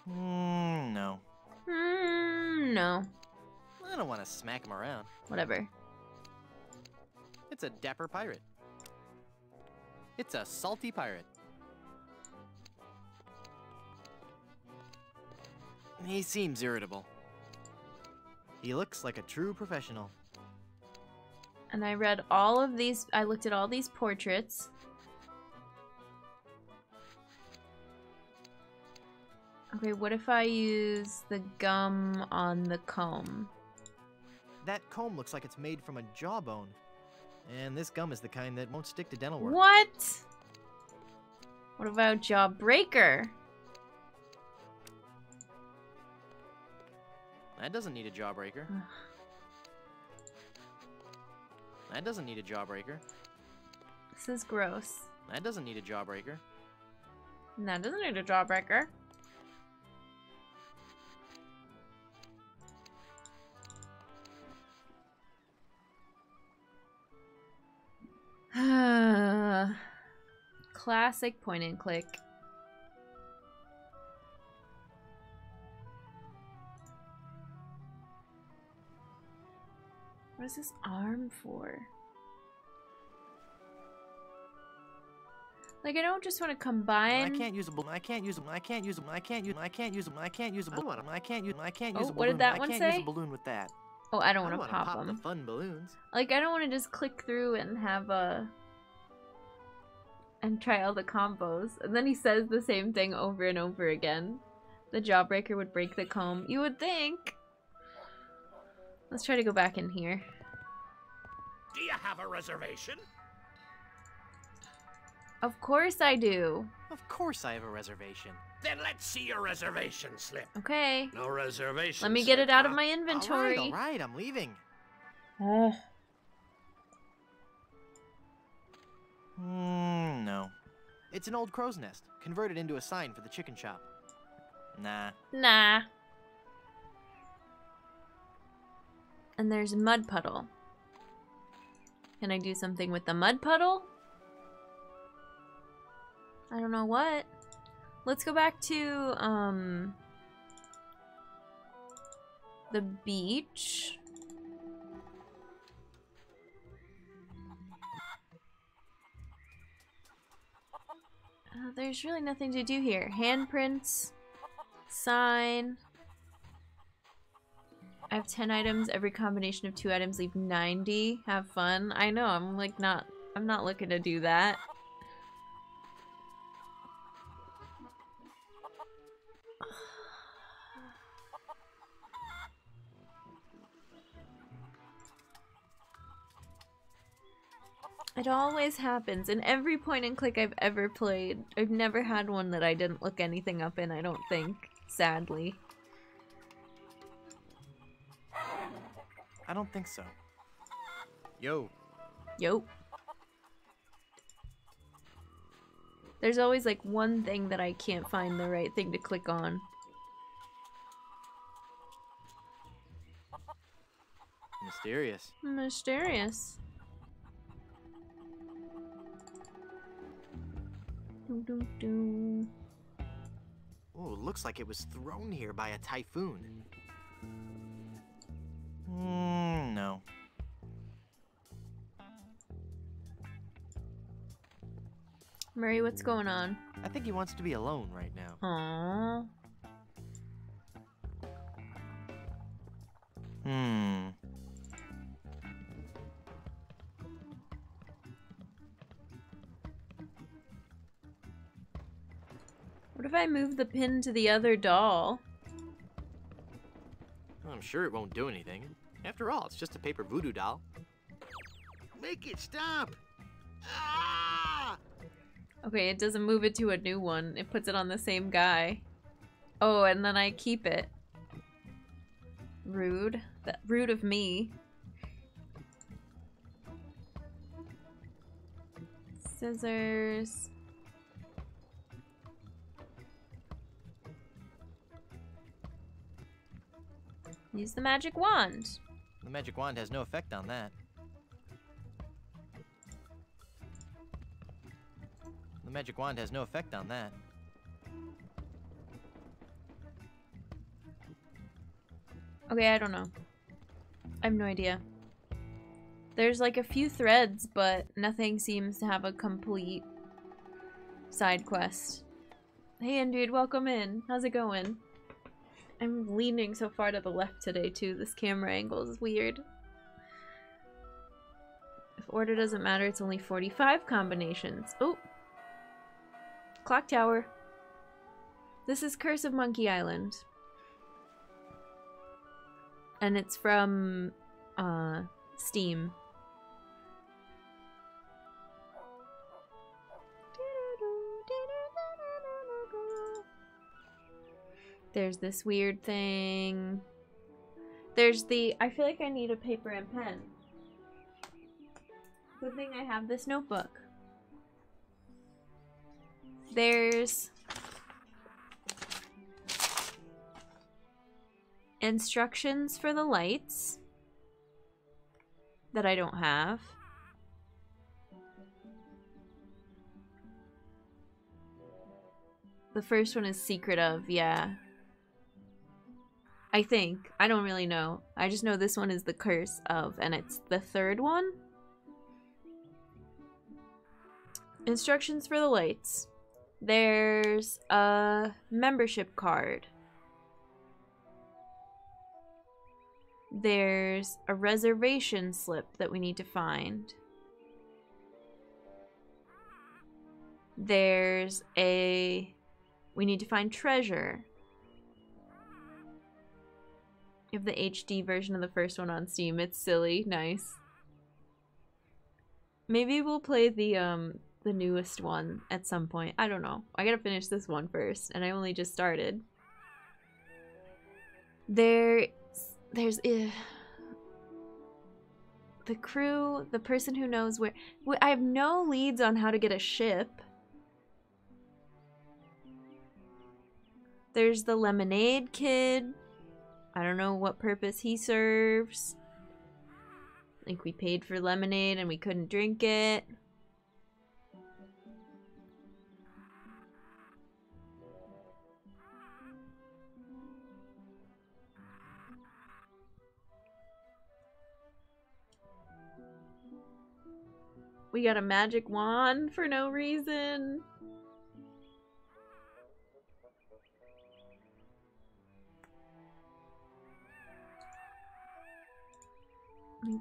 Speaker 13: No.
Speaker 1: No.
Speaker 13: I don't want to smack him around.
Speaker 1: Whatever.
Speaker 13: It's a dapper pirate. It's a salty pirate. He seems irritable. He looks like a true professional.
Speaker 1: And I read all of these, I looked at all these portraits. Okay, what if I use the gum on the comb?
Speaker 13: That comb looks like it's made from a jawbone. And this gum is the kind that won't stick to dental work.
Speaker 1: What? What about jawbreaker?
Speaker 13: That doesn't need a jawbreaker. That doesn't need a jawbreaker.
Speaker 1: This is gross.
Speaker 13: That doesn't need a jawbreaker.
Speaker 1: That doesn't need a jawbreaker. Classic point and click. What is this arm for? Like, I don't just want to combine.
Speaker 13: I can't use a balloon. I can't use them. I can't use them. I can't use them. I can't use them. I can't use a balloon. I can't use. I can't use a balloon.
Speaker 1: What did that one
Speaker 13: I
Speaker 1: say?
Speaker 13: can't use a balloon with that.
Speaker 1: Oh, I don't want to pop
Speaker 13: the
Speaker 1: them.
Speaker 13: fun balloons.
Speaker 1: Like, I don't want to just click through and have a and try all the combos. And then he says the same thing over and over again. The jawbreaker would break the comb. You would think. Let's try to go back in here.
Speaker 14: Do you have a reservation?
Speaker 1: Of course I do.
Speaker 13: Of course I have a reservation.
Speaker 14: Then let's see your reservation slip.
Speaker 1: Okay.
Speaker 14: No reservation.
Speaker 1: Let me get it out of my inventory.
Speaker 13: All right, I'm leaving. No. It's an old crow's nest, converted into a sign for the chicken shop. Nah.
Speaker 1: Nah. And there's a mud puddle. Can I do something with the mud puddle? I don't know what. Let's go back to, the beach. There's really nothing to do here. Handprints. Sign. I have 10 items. Every combination of 2 items leave 90. Have fun. I know, I'm not looking to do that. It always happens. In every point and click I've ever played, I've never had one that I didn't look anything up in, I don't think. Sadly.
Speaker 13: I don't think so. Yo.
Speaker 1: Yo. There's always like one thing that I can't find the right thing to click on.
Speaker 13: Mysterious.
Speaker 1: Mysterious. Doo -doo -doo.
Speaker 13: Oh, it looks like it was thrown here by a typhoon. No.
Speaker 1: Murray, what's going on?
Speaker 13: I think he wants to be alone right now.
Speaker 1: Aww. What if I move the pin to the other doll?
Speaker 13: I'm sure it won't do anything. After all, it's just a paper voodoo doll.
Speaker 14: Make it stop! Ah!
Speaker 1: Okay, it doesn't move it to a new one. It puts it on the same guy. Oh, and then I keep it. Rude. Rude of me. Scissors. Use the magic wand.
Speaker 13: The magic wand has no effect on that. The magic wand has no effect on that.
Speaker 1: Okay, I don't know. I have no idea. There's like a few threads, but nothing seems to have a complete side quest. Hey, dude, welcome in. How's it going? I'm leaning so far to the left today, too. This camera angle is weird. If order doesn't matter, it's only 45 combinations. Oh! Clock tower. This is Curse of Monkey Island. And it's from, Steam. There's this weird thing. There's the... I feel like I need a paper and pen. Good thing I have this notebook. There's... instructions for the lights. That I don't have. The first one is Secret of, yeah. I think. I don't really know. I just know this one is the Curse of, and it's the third one. Instructions for the lights. There's a membership card. There's a reservation slip that we need to find. There's a... We need to find treasure. You have the HD version of the first one on Steam. It's silly. Nice. Maybe we'll play the newest one at some point. I don't know. I gotta finish this one first, and I only just started. There's the crew, the person who knows where... I have no leads on how to get a ship. There's the lemonade kid. I don't know what purpose he serves. I think we paid for lemonade and we couldn't drink it. We got a magic wand for no reason.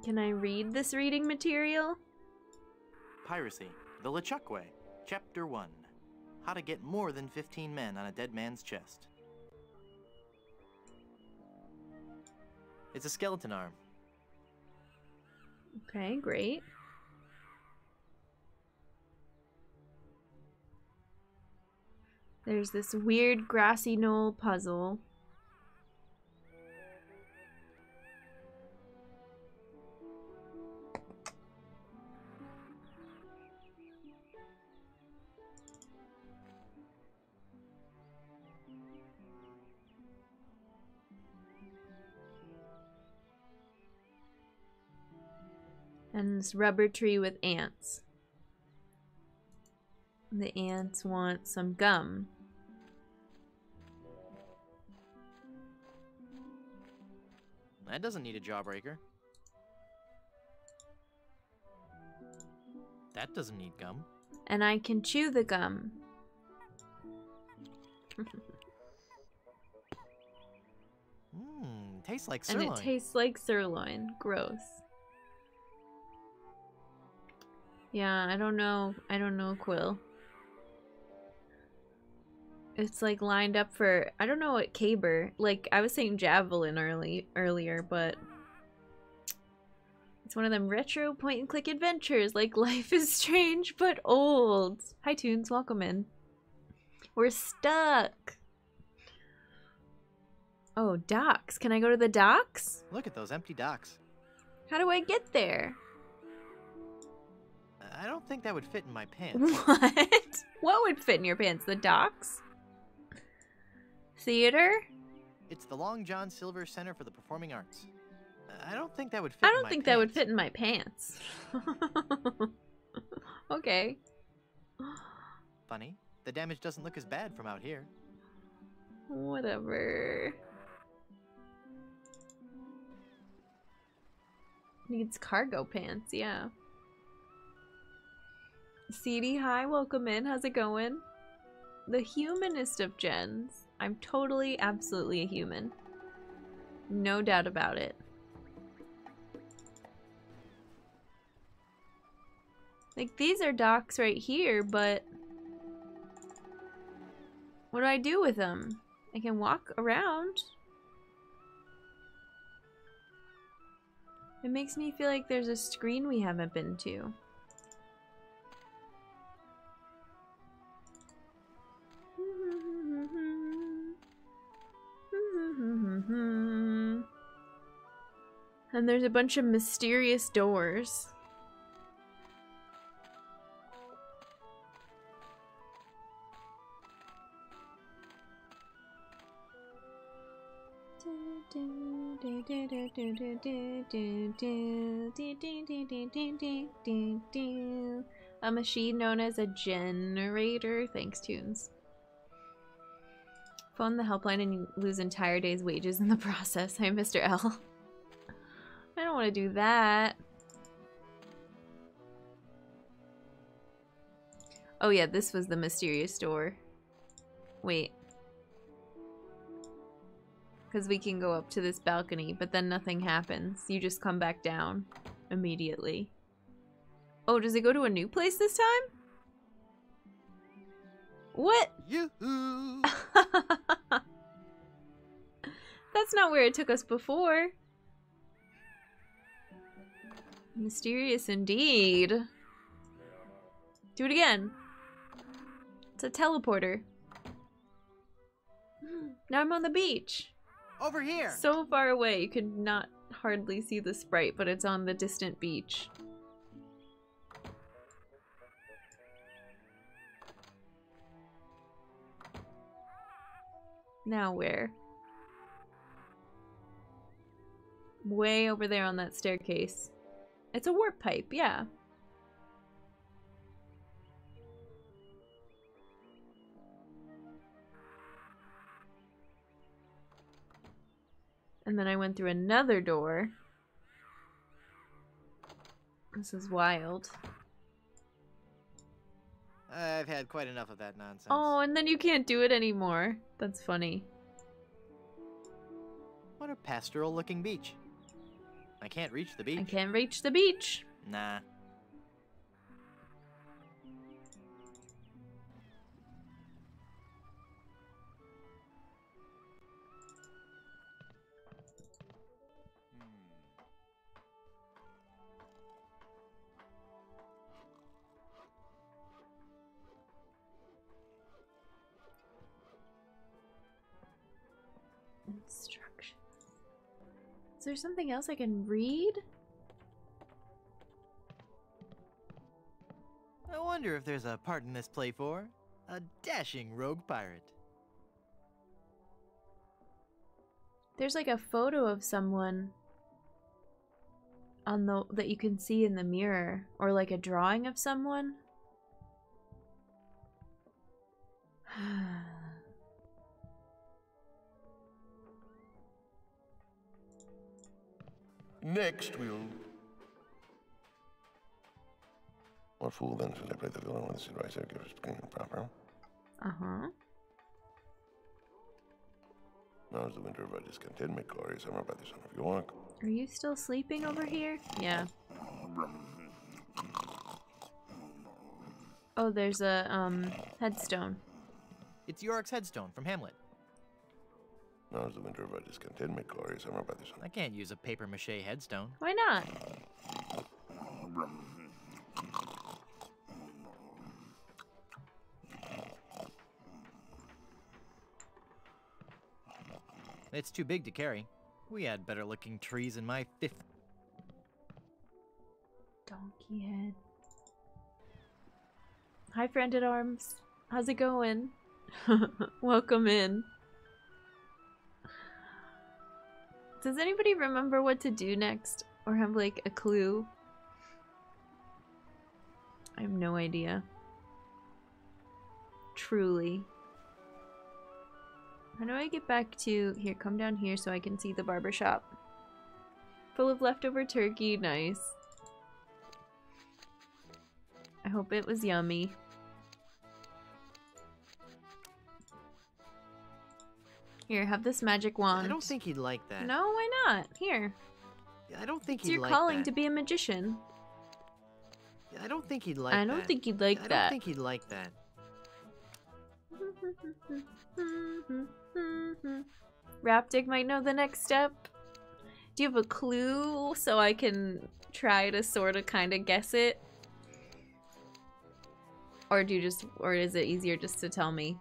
Speaker 1: Can I read this reading material?
Speaker 2: Piracy, the LeChuck Way, Chapter 1. How to get more than 15 men on a dead man's chest. It's a skeleton arm.
Speaker 1: Okay, great. There's this weird grassy knoll puzzle. And this rubber tree with ants. The ants want some gum.
Speaker 2: That doesn't need a jawbreaker. That doesn't need gum.
Speaker 1: And I can chew the gum.
Speaker 2: Tastes like sirloin.
Speaker 1: And it tastes like sirloin. Gross. Yeah, I don't know. I don't know, Quill. It's like lined up for, I don't know what caber. Like I was saying javelin earlier, but it's one of them retro point and click adventures. Like Life is Strange but old. Hi Toons, welcome in. We're stuck. Oh, docks. Can I go to the docks?
Speaker 2: Look at those empty docks.
Speaker 1: How do I get there?
Speaker 2: I don't think that would fit in my pants.
Speaker 1: What? What would fit in your pants? The docks? Theater?
Speaker 2: It's the Long John Silver Center for the Performing Arts. I don't think that would fit in my pants.
Speaker 1: I don't think that would fit in my pants. Okay.
Speaker 2: Funny. The damage doesn't look as bad from out here.
Speaker 1: Whatever. Needs cargo pants, yeah. CD, hi, welcome in. How's it going? The humanest of gens. I'm totally, absolutely a human. No doubt about it. Like, these are docks right here, but what do I do with them? I can walk around. It makes me feel like there's a screen we haven't been to. And there's a bunch of mysterious doors. A machine known as a generator. Thanks, Toons. Phone the helpline and you lose entire day's wages in the process. Hi, Mr. L. I don't want to do that. Oh yeah, this was the mysterious door. Wait. Because we can go up to this balcony, but then nothing happens. You just come back down immediately. Oh, does it go to a new place this time? What?
Speaker 13: Yoo-hoo!
Speaker 1: That's not where it took us before. Mysterious indeed. Do it again. It's a teleporter. Now I'm on the beach.
Speaker 13: Over here!
Speaker 1: So far away, you could not hardly see the sprite, but it's on the distant beach. Now where? Way over there on that staircase. It's a warp pipe, yeah. And then I went through another door. This is wild.
Speaker 13: I've had quite enough of that nonsense.
Speaker 1: Oh, and then you can't do it anymore. That's funny.
Speaker 13: What a pastoral-looking beach. I can't reach the beach.
Speaker 1: I can't reach the beach.
Speaker 13: Nah.
Speaker 1: Instructions. Is there something else I can read?
Speaker 13: I wonder if there's a part in this play for a dashing rogue pirate.
Speaker 1: There's like a photo of someone on the that you can see in the mirror, or like a drawing of someone.
Speaker 3: Next, we'll... What fool then should I play the villain when the supervisor gives it proper?
Speaker 1: Uh-huh.
Speaker 3: Now is the winter of our discontentment, glory, summer by the son of York.
Speaker 1: Are you still sleeping over here? Yeah. Oh, there's a headstone.
Speaker 13: It's York's headstone from Hamlet.
Speaker 3: Now is the winter of our discontentment, glory, summer by the son.
Speaker 13: I can't use a papier-mâché headstone.
Speaker 1: Why not?
Speaker 13: It's too big to carry. We had better-looking trees in my fifth.
Speaker 1: Donkey head. Hi, friend at arms. How's it going? Welcome in. Does anybody remember what to do next? Or have like a clue? I have no idea. Truly. How do I get back to... Here, come down here so I can see the barbershop. Full of leftover turkey. Nice. I hope it was yummy. Here, have this magic wand.
Speaker 13: I don't think he'd like that.
Speaker 1: No, why not? Here.
Speaker 13: Yeah, I don't think
Speaker 1: It's
Speaker 13: he'd
Speaker 1: your
Speaker 13: like
Speaker 1: calling
Speaker 13: that.
Speaker 1: to be a magician.
Speaker 13: Yeah, I don't think he'd like that.
Speaker 1: I don't think he'd like
Speaker 13: I
Speaker 1: that.
Speaker 13: don't think he'd like that.
Speaker 1: Raptic might know the next step. Do you have a clue so I can try to sort of kind of guess it? Or do you just, or is it easier just to tell me?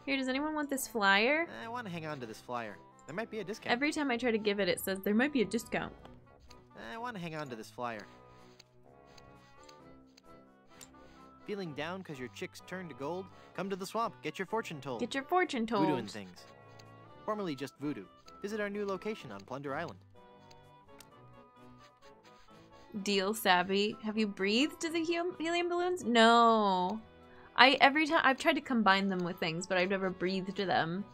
Speaker 1: Here, does anyone want this flyer?
Speaker 13: I want to hang on to this flyer. There might be a discount.
Speaker 1: Every time I try to give it, it says there might be a discount.
Speaker 13: I want to hang on to this flyer. Feeling down because your chicks turned to gold? Come to the swamp. Get your fortune told.
Speaker 1: Get your fortune told.
Speaker 13: Voodoo and things. Formerly just voodoo. Visit our new location on Plunder Island.
Speaker 1: Deal savvy. Have you breathed the helium balloons? No. Every time I've tried to combine them with things, but I've never breathed them.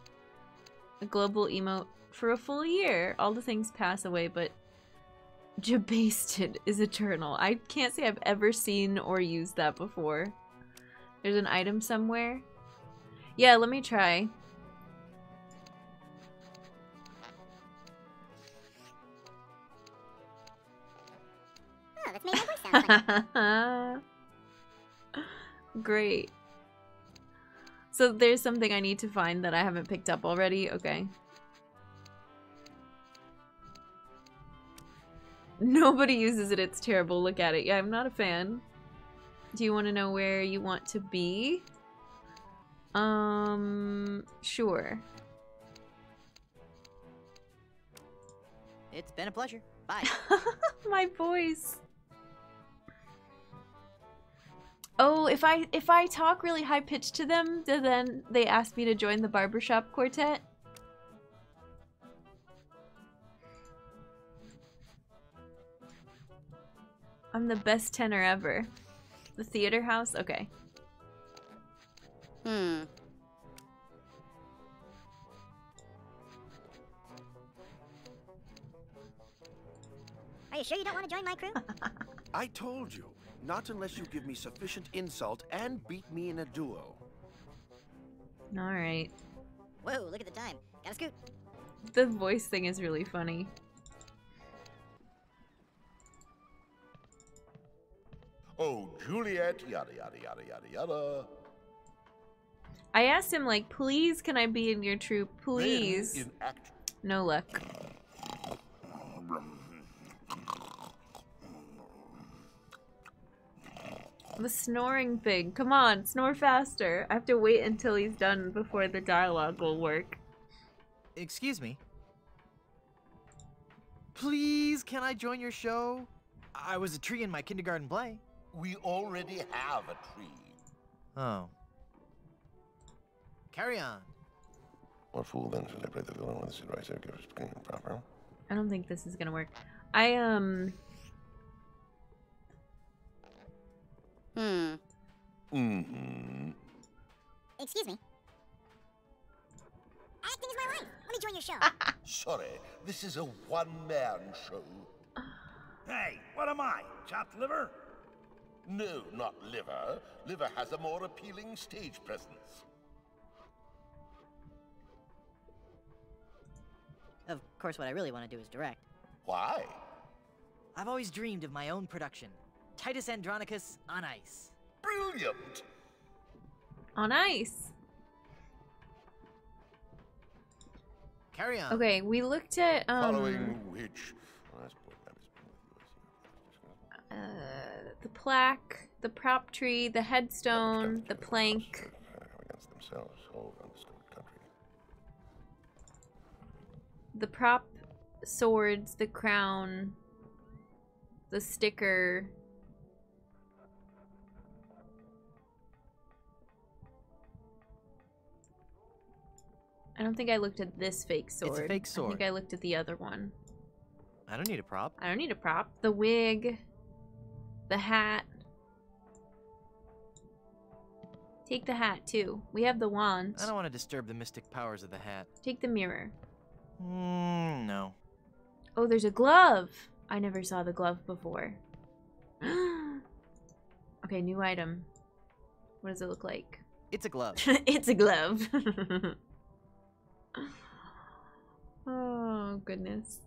Speaker 1: A global emote for a full year. All the things pass away, but Jabasted is eternal. I can't say I've ever seen or used that before. There's an item somewhere. Yeah, let me try.
Speaker 15: Oh, that's made my voice sound funny.
Speaker 1: Great. So there's something I need to find that I haven't picked up already. Okay. Nobody uses it. It's terrible. Look at it. Yeah, I'm not a fan. Do you want to know where you want to be? Sure.
Speaker 13: It's been a pleasure. Bye.
Speaker 1: My voice. Oh, if I talk really high pitched to them, then they ask me to join the barbershop quartet. I'm the best tenor ever. The theater house? Okay.
Speaker 15: Hmm. Are you sure you don't want to join my crew?
Speaker 10: I told you, not unless you give me sufficient insult and beat me in a duo.
Speaker 1: Alright.
Speaker 15: Whoa, look at the time. Gotta scoot.
Speaker 1: The voice thing is really funny.
Speaker 3: Oh, Juliet, yada yada yada yada yada.
Speaker 1: I asked him, like, please can I be in your troop? Please.
Speaker 3: Then in act.
Speaker 1: No luck. The snoring thing. Come on, snore faster. I have to wait until he's done before the dialogue will work.
Speaker 13: Excuse me. Please, can I join your show? I was a tree in my kindergarten play.
Speaker 3: We already have a tree.
Speaker 13: Oh. Carry on.
Speaker 3: What fool then should I play the villain with the right there? Give us proper.
Speaker 1: I don't think this is gonna work.
Speaker 15: Excuse me. Acting is my life. Let me join your show.
Speaker 3: Sorry, this is a one-man show.
Speaker 11: Hey, what am I? Chopped liver?
Speaker 3: No, not liver. Liver has a more appealing stage presence.
Speaker 13: Of course, what I really want to do is direct.
Speaker 3: Why?
Speaker 13: I've always dreamed of my own production. Titus Andronicus on ice.
Speaker 3: Brilliant!
Speaker 1: On ice.
Speaker 13: Carry on.
Speaker 1: Okay, we looked at
Speaker 3: Following which
Speaker 1: the plaque, the prop tree, the headstone, the plank.
Speaker 3: Against themselves, whole undiscovered country.
Speaker 1: The prop swords, the crown, the sticker. I don't think I looked at this fake sword.
Speaker 13: It's a fake sword.
Speaker 1: I think I looked at the other one.
Speaker 13: I don't need a prop.
Speaker 1: I don't need a prop. The wig, the hat. Take the hat too. We have the wand.
Speaker 13: I don't want to disturb the mystic powers of the hat.
Speaker 1: Take the mirror.
Speaker 13: No.
Speaker 1: Oh, there's a glove. I never saw the glove before. Okay, new item. What does it look like?
Speaker 13: It's a glove.
Speaker 1: It's a glove. Oh, goodness.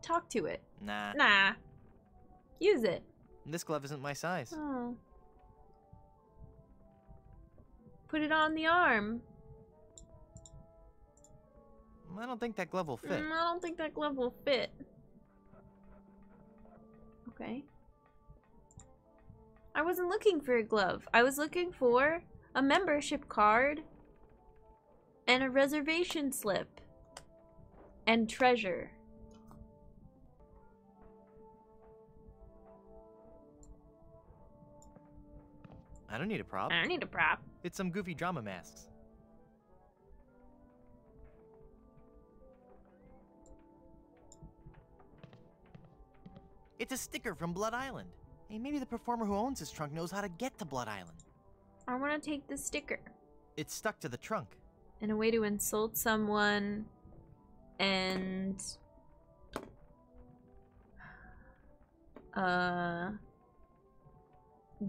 Speaker 1: Talk to it.
Speaker 13: Nah.
Speaker 1: Nah. Use it.
Speaker 13: This glove isn't my size.
Speaker 1: Oh. Put it on the arm.
Speaker 13: I don't think that glove will fit.
Speaker 1: I don't think that glove will fit. Okay. I wasn't looking for a glove. I was looking for a membership card and a reservation slip and treasure.
Speaker 13: I don't need a prop.
Speaker 1: I don't need a prop.
Speaker 13: It's some goofy drama masks. It's a sticker from Blood Island. Hey, maybe the performer who owns this trunk knows how to get to Blood Island.
Speaker 1: I want to take the sticker.
Speaker 13: It's stuck to the trunk.
Speaker 1: In a way to insult someone and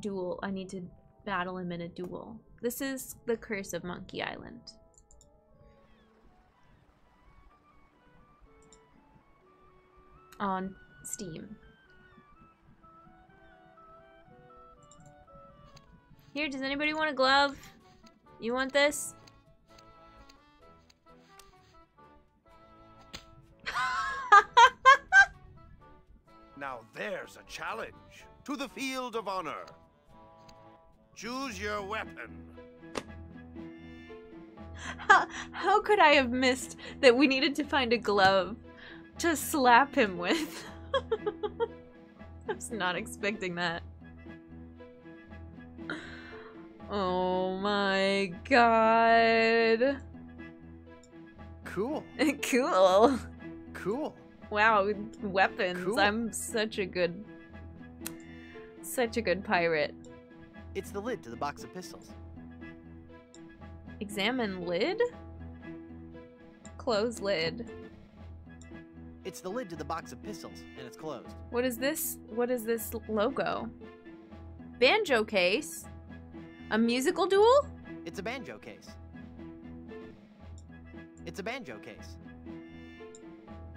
Speaker 1: duel. I need to battle him in a duel. This is the Curse of Monkey Island. On Steam. Here, does anybody want a glove? You want this?
Speaker 10: Now there's a challenge. To the field of honor. Choose your weapon.
Speaker 1: How could I have missed that we needed to find a glove to slap him with? I was not expecting that. Oh my god.
Speaker 13: Cool.
Speaker 1: Cool.
Speaker 13: Cool.
Speaker 1: Wow, weapons.
Speaker 13: Cool.
Speaker 1: I'm such a good pirate.
Speaker 13: It's the lid to the box of pistols.
Speaker 1: Examine lid? Close lid.
Speaker 13: It's the lid to the box of pistols, and it's closed.
Speaker 1: What is this? What is this logo? Banjo case? A musical duel?
Speaker 13: It's a banjo case. It's a banjo case.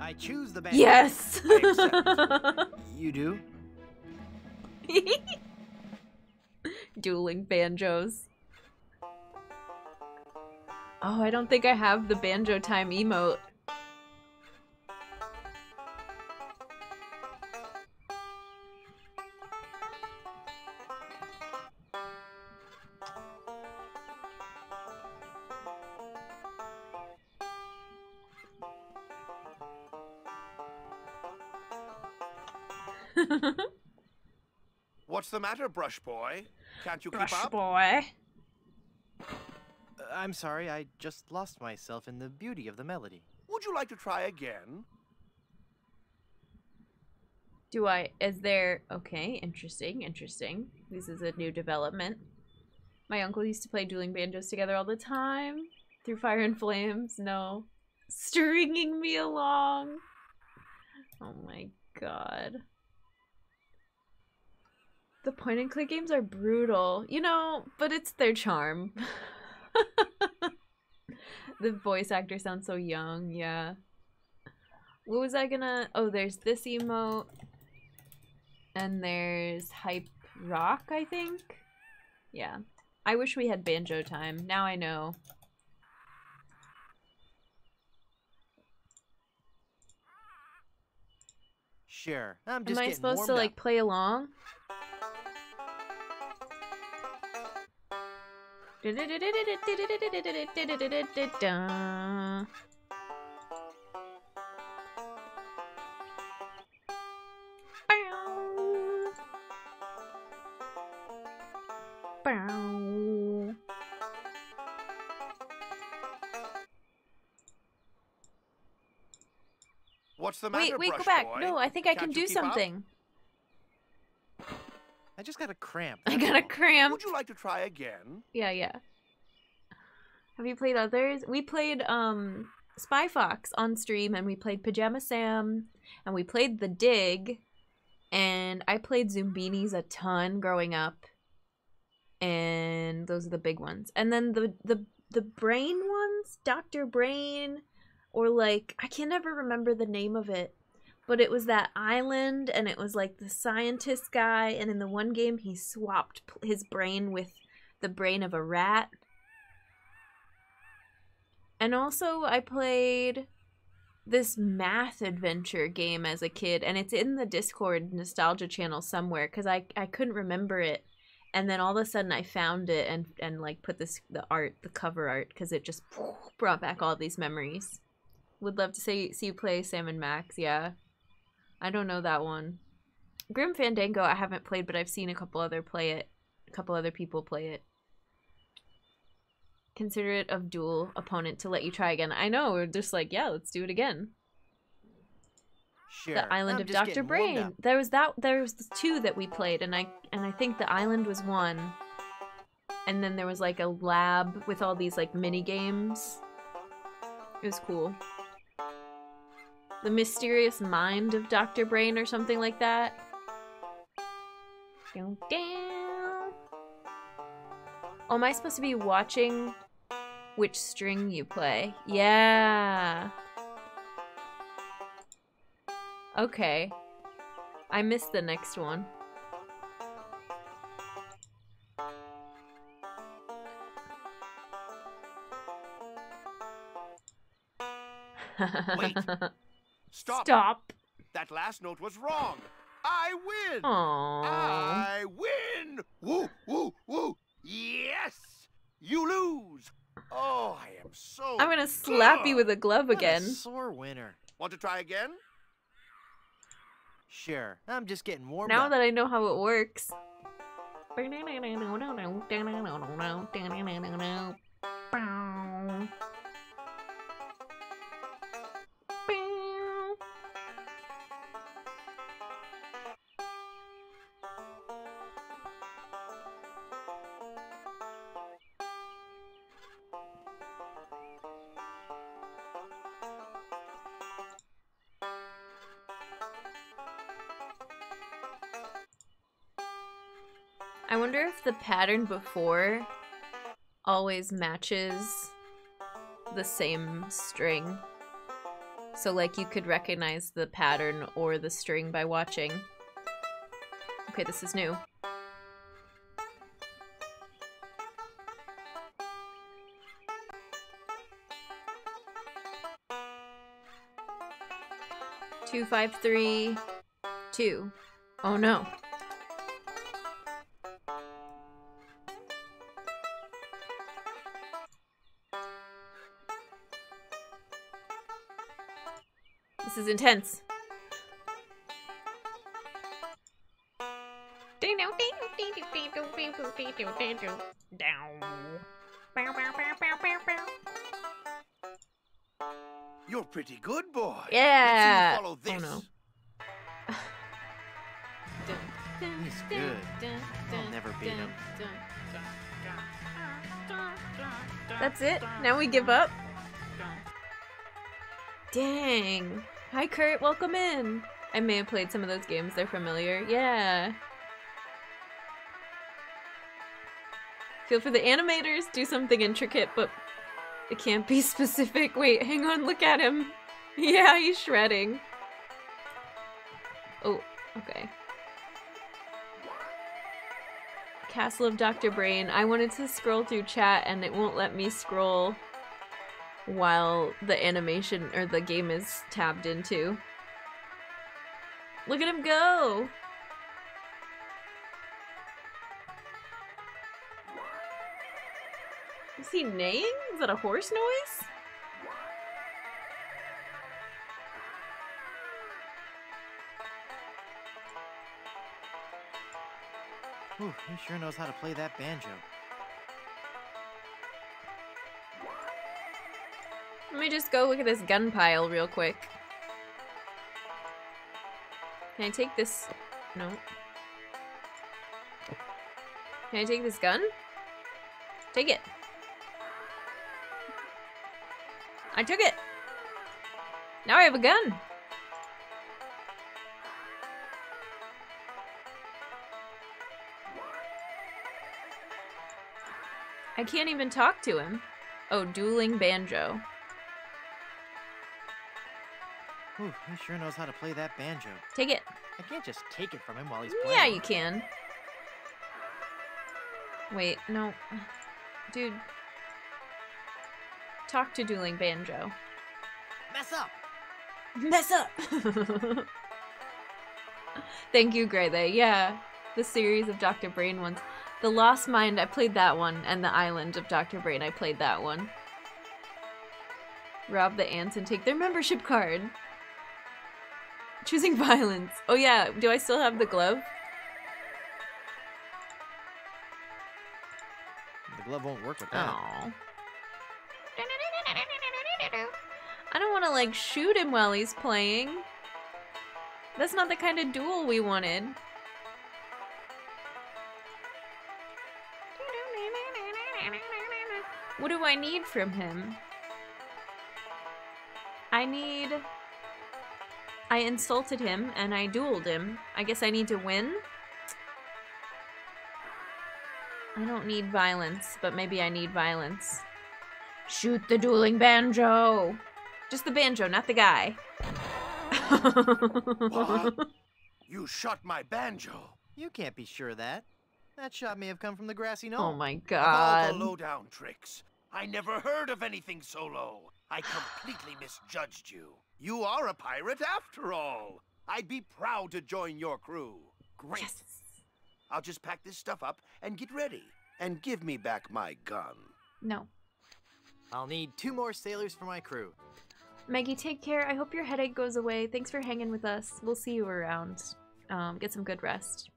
Speaker 13: I choose the banjo.
Speaker 1: Yes!
Speaker 13: I accept. You do?
Speaker 1: Dueling banjos. Oh, I don't think I have the banjo time emote.
Speaker 10: What's the matter, Brush Boy? Can't you keep
Speaker 1: Brush
Speaker 10: up?
Speaker 1: boy.
Speaker 13: I'm sorry, I just lost myself in the beauty of the melody.
Speaker 10: Would you like to try again?
Speaker 1: Do I? Is there? Okay, interesting, interesting. This is a new development. My uncle used to play dueling banjos together all the time. Through fire and flames. No. Stringing me along. Oh my god. The point and click games are brutal. You know, but it's their charm. The voice actor sounds so young, yeah. What was I gonna... Oh, there's this emote. And there's Hype Rock, I think? Yeah. I wish we had banjo time. Now I know.
Speaker 13: Sure. I'm just
Speaker 1: Am I
Speaker 13: getting
Speaker 1: supposed to,
Speaker 13: warmed
Speaker 1: like,
Speaker 13: up.
Speaker 1: play along?
Speaker 10: What's the matter,
Speaker 1: Wait,
Speaker 10: Brush
Speaker 1: go back.
Speaker 10: Boy?
Speaker 1: No, I think I can
Speaker 10: Can't you
Speaker 1: do
Speaker 10: keep up?
Speaker 1: something.
Speaker 13: I just got a cramp.
Speaker 1: I got a cramp.
Speaker 10: Would you like to try again?
Speaker 1: Yeah, yeah. Have you played others? We played Spy Fox on stream, and we played Pajama Sam, and we played The Dig, and I played Zumbinis a ton growing up, and those are the big ones. And then the brain ones, Dr. Brain, or like, I can never remember the name of it, but it was that island, and it was like the scientist guy, and in the one game he swapped his brain with the brain of a rat. And also, I played this math adventure game as a kid, and it's in the Discord nostalgia channel somewhere, because I couldn't remember it. And then all of a sudden I found it and like put the cover art, because it just brought back all these memories. Would love to see you play Sam and Max, yeah. I don't know that one. Grim Fandango I haven't played, but I've seen a couple other people play it. Considerate of dual opponent to let you try again. I know, we're just like, yeah, let's do it again.
Speaker 13: Sure.
Speaker 1: The Island of Dr. Brain. There was the two that we played, and I think the island was one. And then there was like a lab with all these like mini games. It was cool. The Mysterious Mind of Dr. Brain or something like that. Oh, am I supposed to be watching which string you play? Yeah. Okay. I missed the next one.
Speaker 10: Wait. Stop.
Speaker 1: Stop.
Speaker 10: That last note was wrong. I win.
Speaker 1: Aww.
Speaker 10: I win. Woo, woo, woo. Yes. You lose. Oh, I am so
Speaker 1: I'm gonna slap you with a glove again.
Speaker 13: What a sore winner.
Speaker 10: Want to try again?
Speaker 13: Sure. I'm just getting warmed
Speaker 1: Now
Speaker 13: up.
Speaker 1: that I know how it works. I wonder if the pattern before always matches the same string. So like you could recognize the pattern or the string by watching. Okay, this is new. Two, 5, 3, 2. Oh no. This is intense.
Speaker 10: You're pretty good, boy.
Speaker 1: Yeah.
Speaker 10: Let's see you follow this.
Speaker 1: Oh no.
Speaker 13: He's good. I'll never beat him.
Speaker 1: That's it? Now we give up? Dang. Hi Kurt, welcome in. I may have played some of those games, they're familiar. Yeah. Feel for the animators, do something intricate, but it can't be specific. Wait, hang on, look at him. Yeah, he's shredding. Oh, okay. Castle of Dr. Brain. I wanted to scroll through chat and it won't let me scroll while the animation or the game is tabbed into. Look at him go! Is he neighing? Is that a horse noise?
Speaker 13: Ooh, he sure knows how to play that banjo.
Speaker 1: Let me just go look at this gun pile real quick. Can I take this? No. Can I take this gun? Take it. I took it. Now I have a gun. I can't even talk to him. Oh, dueling banjo.
Speaker 13: Ooh, he sure knows how to play that banjo.
Speaker 1: Take it.
Speaker 13: I can't just take it from him while he's playing.
Speaker 1: Yeah, you can. Wait, no. Dude. Talk to dueling banjo.
Speaker 13: Mess up!
Speaker 1: Mess up! Thank you, Grey. Yeah, the series of Dr. Brain ones. The Lost Mind, I played that one, and the Island of Dr. Brain, I played that one. Rob the ants and take their membership card. Choosing violence. Oh yeah, do I still have the glove?
Speaker 13: The glove won't work with that.
Speaker 1: Aww. I don't want to like shoot him while he's playing. That's not the kind of duel we wanted. What do I need from him? I insulted him and I dueled him. I guess I need to win? I don't need violence, but maybe I need violence. Shoot the dueling banjo! Just the banjo, not the guy.
Speaker 10: What? You shot my banjo.
Speaker 13: You can't be sure of that. That shot may have come from the grassy knoll.
Speaker 1: Oh my
Speaker 10: Of
Speaker 1: god.
Speaker 10: all the lowdown tricks, I never heard of anything so low. I completely misjudged you. You are a pirate after all. I'd be proud to join your crew. Great. Yes. I'll just pack this stuff up and get ready. And give me back my gun.
Speaker 1: No.
Speaker 13: I'll need 2 more sailors for my crew.
Speaker 1: Maggie, take care. I hope your headache goes away. Thanks for hanging with us. We'll see you around. Get some good rest.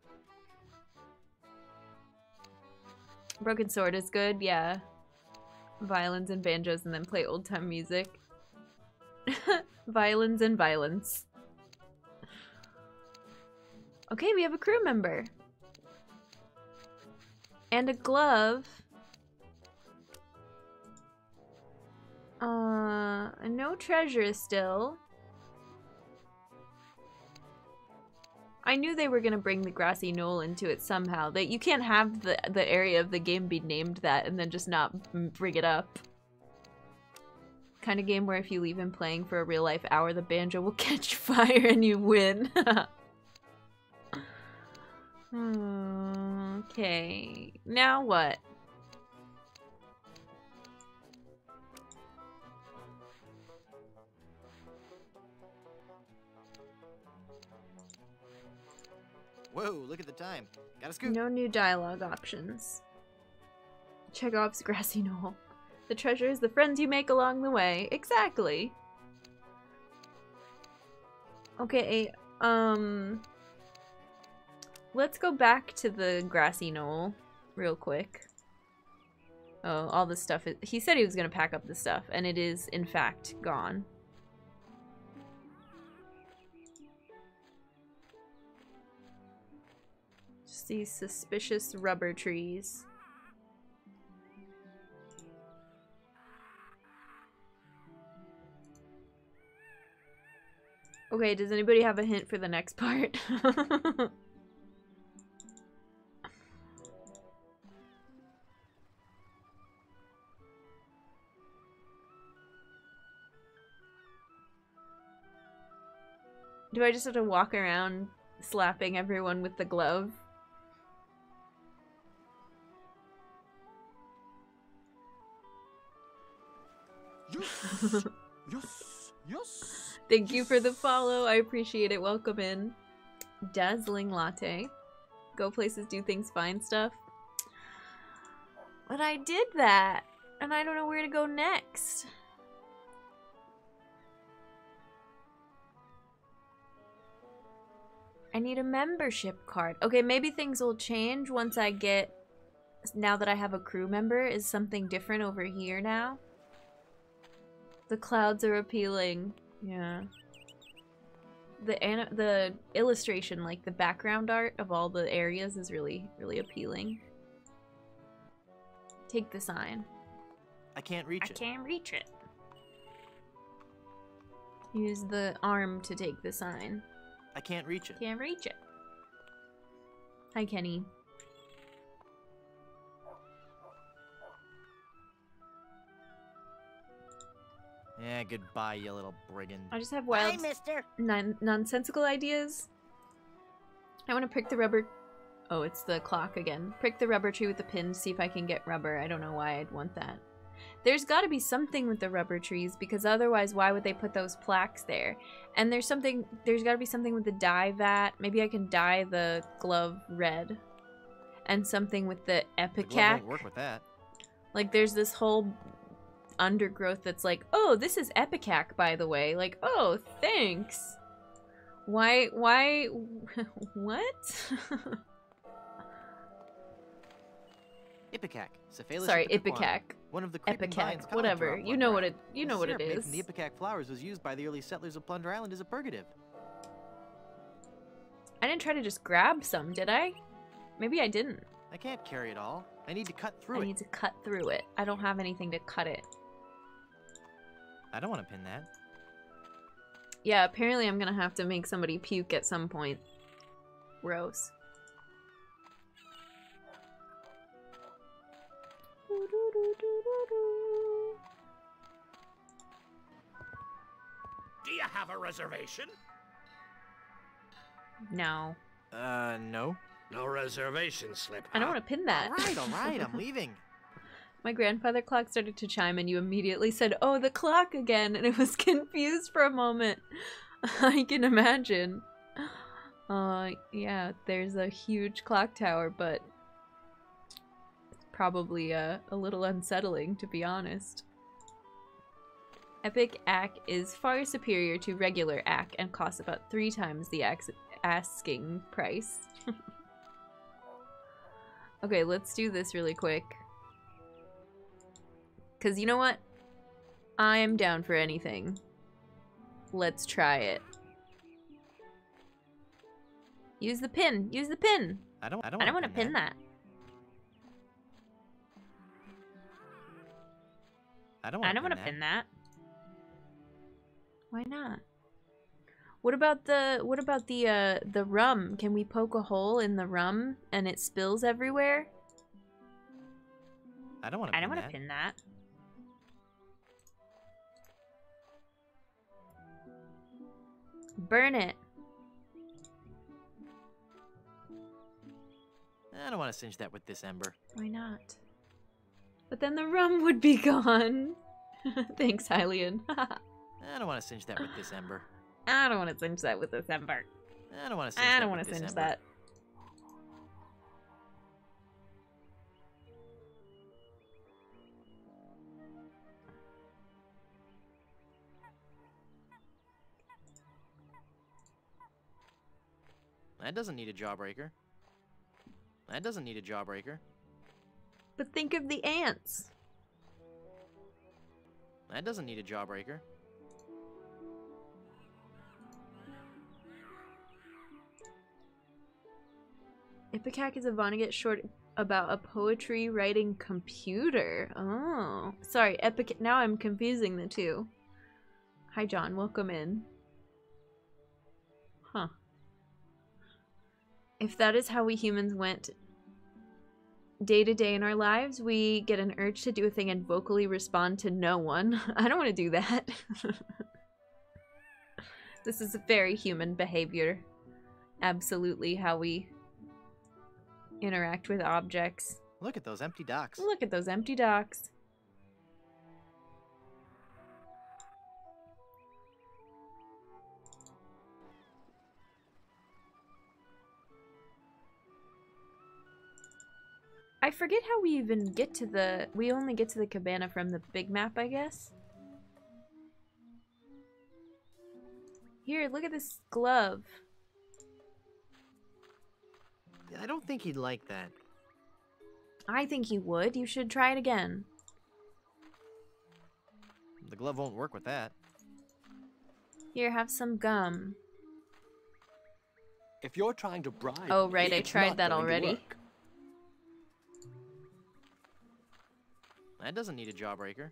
Speaker 1: Broken Sword is good, yeah. Violins and banjos and then play old-time music. Violins and violence. Okay, we have a crew member. And a glove. No treasure still. I knew they were gonna bring the grassy knoll into it somehow. That you can't have the area of the game be named that and then just not bring it up. Kind of game where if you leave him playing for a real life hour, the banjo will catch fire and you win. Okay, now what?
Speaker 13: Whoa, look at the time. Gotta scoot.
Speaker 1: No new dialogue options. Chekhov's grassy knoll. The treasure is the friends you make along the way. Exactly. Okay, let's go back to the grassy knoll real quick. Oh, all this stuff. He said he was going to pack up the stuff, and it is, in fact, gone. Just these suspicious rubber trees. Okay, does anybody have a hint for the next part? Do I just have to walk around slapping everyone with the glove?
Speaker 16: Yes! Yes! Yes!
Speaker 1: Thank you for the follow. I appreciate it. Welcome in. Dazzling latte. Go places, do things, find stuff. But I did that. And I don't know where to go next. I need a membership card. Okay, maybe things will change once I get... Now that I have a crew member, is something different over here now? The clouds are appealing. Yeah. The illustration, like the background art of all the areas is really, really appealing. Take the sign.
Speaker 13: I can't reach it.
Speaker 1: I can't reach it. Use the arm to take the sign.
Speaker 13: I can't reach it.
Speaker 1: Can't reach it. Hi, Kenny.
Speaker 13: Yeah, goodbye, you little brigand.
Speaker 1: I just have wild,
Speaker 8: Bye, mister.
Speaker 1: nonsensical ideas. I want to prick the rubber... Oh, it's the clock again. Prick the rubber tree with the pin to see if I can get rubber. I don't know why I'd want that. There's got to be something with the rubber trees, because otherwise why would they put those plaques there? And there's got to be something with the dye vat. Maybe I can dye the glove red. And something with the epicac.
Speaker 13: The glove won't work with that.
Speaker 1: Like there's this whole undergrowth that's like, oh, this is epicac, by the way. Like, oh, thanks. Why, what?
Speaker 13: Ipecac. Cephalus
Speaker 1: Sorry,
Speaker 13: ipecac.
Speaker 1: Ipecac.
Speaker 13: One of the creeping vines
Speaker 1: Epicac, whatever. You know what it
Speaker 13: Syrup made
Speaker 1: is.
Speaker 13: from the ipecac flowers was used by the early settlers of Plunder Island as a purgative.
Speaker 1: I didn't try to just grab some, did I? Maybe I didn't.
Speaker 13: I can't carry it all. I need to cut through it.
Speaker 1: I need to cut through it. I don't have anything to cut it.
Speaker 13: I don't want to pin that.
Speaker 1: Yeah, apparently I'm gonna have to make somebody puke at some point. Gross.
Speaker 14: Do you have a reservation?
Speaker 1: No.
Speaker 13: No.
Speaker 14: No reservation slip.
Speaker 1: I don't want to pin that.
Speaker 13: All right, I'm leaving.
Speaker 1: My grandfather clock started to chime and you immediately said, "Oh, the clock again," and it was confused for a moment. I can imagine. Yeah, there's a huge clock tower, but it's probably a little unsettling, to be honest. Epic ACK is far superior to regular ACK and costs about 3 times the asking price. Okay, let's do this really quick. Because you know what? I am down for anything. Let's try it. Use the pin. Use the pin.
Speaker 13: I don't
Speaker 1: want to pin that.
Speaker 13: I don't want to
Speaker 1: pin that. Why not? What about the rum? Can we poke a hole in the rum and it spills everywhere?
Speaker 13: I don't want to
Speaker 1: pin that. Burn it.
Speaker 13: I don't want to singe that with this ember.
Speaker 1: Why not? But then the rum would be gone. Thanks, Hylian.
Speaker 13: I don't want to singe that with this ember.
Speaker 1: I don't want to singe that with this ember.
Speaker 13: I don't want to singe
Speaker 1: that.
Speaker 13: That doesn't need a jawbreaker. That doesn't need a jawbreaker.
Speaker 1: But think of the ants.
Speaker 13: That doesn't need a jawbreaker.
Speaker 1: Ipecac is a Vonnegut short about a poetry writing computer. Oh. Sorry, Epic. Now I'm confusing the two. Hi, John. Welcome in. Huh. If that is how we humans went day to day in our lives, we get an urge to do a thing and vocally respond to no one. I don't want to do that. This is a very human behavior. Absolutely how we interact with objects.
Speaker 13: Look at those empty docks.
Speaker 1: Look at those empty docks. I forget how we even get to the... We only get to the cabana from the big map, I guess? Here, look at this glove.
Speaker 13: I don't think he'd like that.
Speaker 1: I think he would. You should try it again.
Speaker 13: The glove won't work with that.
Speaker 1: Here, have some gum.
Speaker 6: If you're trying to bribe
Speaker 1: Oh, right, I
Speaker 6: it's
Speaker 1: tried
Speaker 6: not
Speaker 1: that
Speaker 6: going to
Speaker 1: already.
Speaker 6: work.
Speaker 13: That doesn't need a jawbreaker.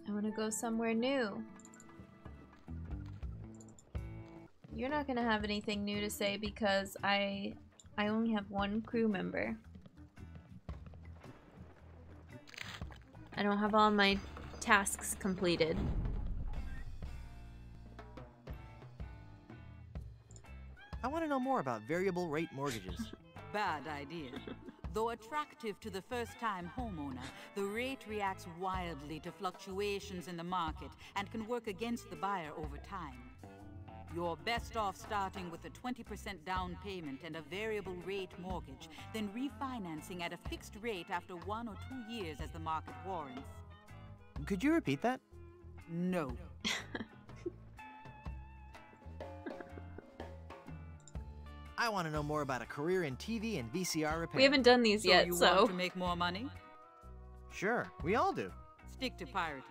Speaker 1: I want to go somewhere new. You're not gonna have anything new to say because I only have one crew member. I don't have all my tasks completed.
Speaker 13: I want to know more about variable rate mortgages.
Speaker 9: Bad idea. Though attractive to the first-time homeowner, the rate reacts wildly to fluctuations in the market and can work against the buyer over time. You're best off starting with a 20% down payment and a variable rate mortgage, then refinancing at a fixed rate after 1 or 2 years as the market warrants.
Speaker 13: Could you repeat that?
Speaker 9: No.
Speaker 13: I want to know more about a career in TV and VCR repair.
Speaker 1: We haven't done these yet,
Speaker 9: you
Speaker 1: so...
Speaker 9: want to make more money?
Speaker 13: Sure, we all do.
Speaker 9: Stick to pirating.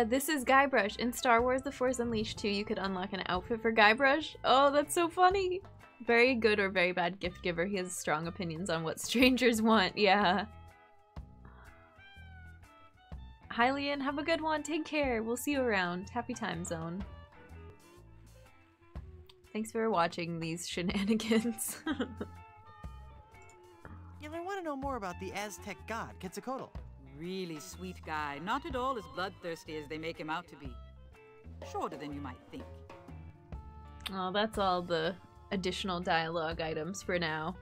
Speaker 1: This is Guybrush. In Star Wars The Force Unleashed 2, you could unlock an outfit for Guybrush. Oh, that's so funny. Very good or very bad gift giver. He has strong opinions on what strangers want. Yeah. Hi, Leon. Have a good one. Take care. We'll see you around. Happy time zone. Thanks for watching these shenanigans.
Speaker 13: Yeah, I want to know more about the Aztec god, Quetzalcoatl.
Speaker 9: Really sweet guy. Not at all as bloodthirsty as they make him out to be. Shorter than you might think.
Speaker 1: Oh, that's all the additional dialogue items for now.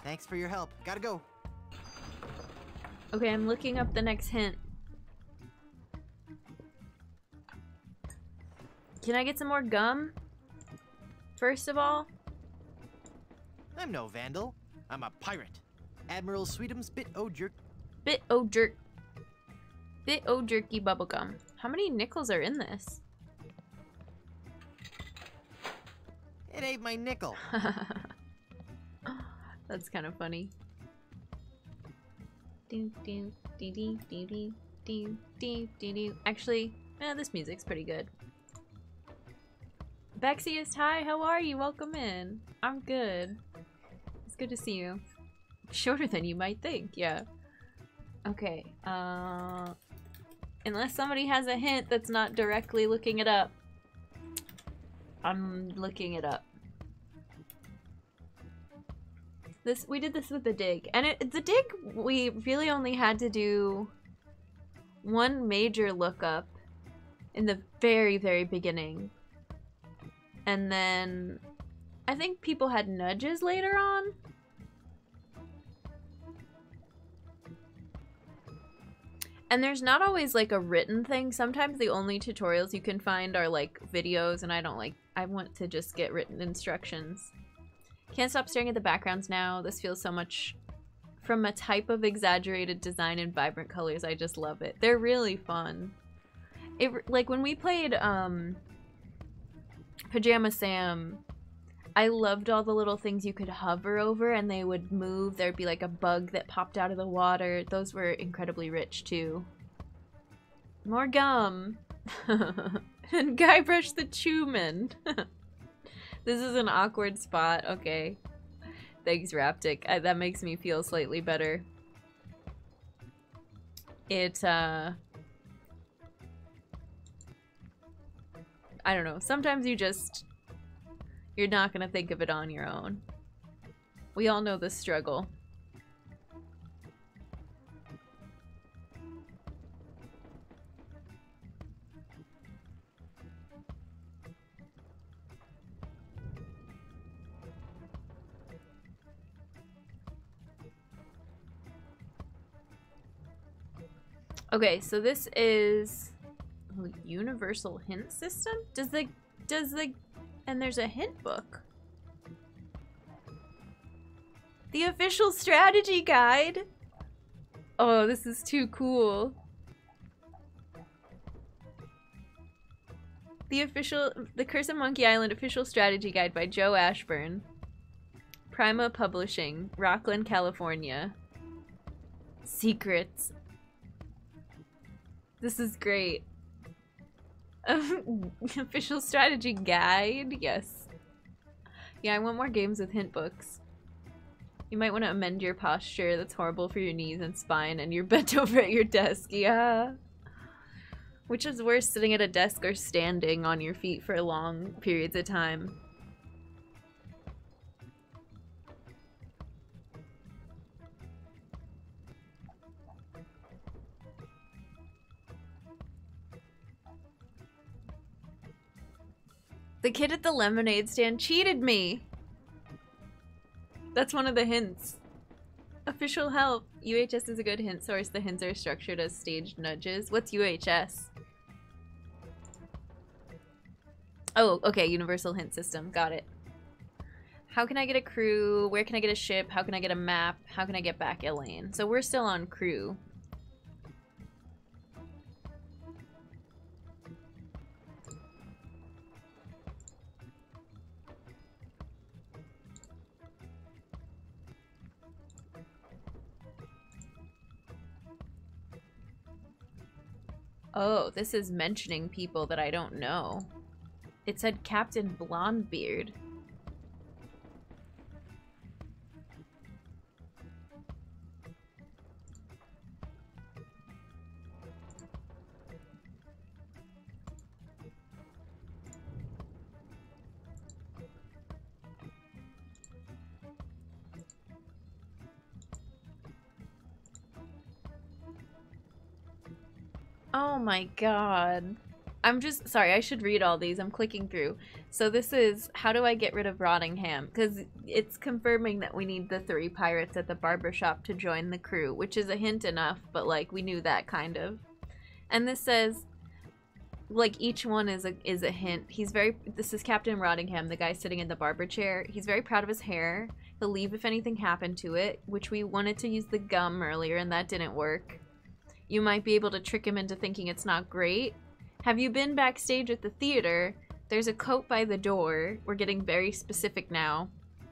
Speaker 13: Thanks for your help. Gotta go.
Speaker 1: Okay, I'm looking up the next hint. Can I get some more gum? First of all?
Speaker 13: I'm no vandal. I'm a pirate. Admiral Sweetum's Bit-O-Jerk.
Speaker 1: Bit-O-Jerk. Bit-O-Jerky bubblegum. How many nickels are in this?
Speaker 13: It ate my nickel.
Speaker 1: That's kind of funny. Actually, this music's pretty good. Bexiest, hi, how are you? Welcome in. I'm good. It's good to see you. Shorter than you might think, yeah. Okay, unless somebody has a hint that's not directly looking it up. I'm looking it up. We did this with the dig, and the dig, we really only had to do one major lookup in the very, very beginning. And then I think people had nudges later on. And there's not always like a written thing. Sometimes the only tutorials you can find are like videos, and I want to just get written instructions. Can't stop staring at the backgrounds now. This feels so much from a type of exaggerated design and vibrant colors. I just love it. They're really fun. Like when we played Pajama Sam, I loved all the little things you could hover over and they would move. There'd be like a bug that popped out of the water. Those were incredibly rich too. More gum. And Guybrush the Chewman. This is an awkward spot. Okay. Thanks, Raptic. That makes me feel slightly better. I don't know. Sometimes you're not gonna think of it on your own. We all know the struggle. Okay, so this is universal hint system? And there's a hint book. The official strategy guide. Oh, this is too cool. The Curse of Monkey Island official strategy guide by Joe Ashburn. Prima Publishing, Rockland, California. Secrets. This is great. Official strategy guide, yes. Yeah, I want more games with hint books. You might want to amend your posture. That's horrible for your knees and spine, and you're bent over at your desk. Yeah. Which is worse, sitting at a desk or standing on your feet for long periods of time? The kid at the lemonade stand cheated me. That's one of the hints. Official help. UHS is a good hint source. The hints are structured as staged nudges. What's UHS? Oh, okay. Universal hint system. Got it. How can I get a crew? Where can I get a ship? How can I get a map? How can I get back Elaine? So we're still on crew. Oh, this is mentioning people that I don't know. It said Captain Blondebeard. Oh my god. I'm just sorry, I should read all these. I'm clicking through. So this is how do I get rid of Rottingham? Because it's confirming that we need the 3 pirates at the barbershop to join the crew, which is a hint enough, but like we knew that kind of. And this says like each one is a hint. This is Captain Rottingham, the guy sitting in the barber chair. He's very proud of his hair. He'll leave if anything happened to it, which we wanted to use the gum earlier and that didn't work. You might be able to trick him into thinking it's not great. Have you been backstage at the theater? There's a coat by the door. We're getting very specific now.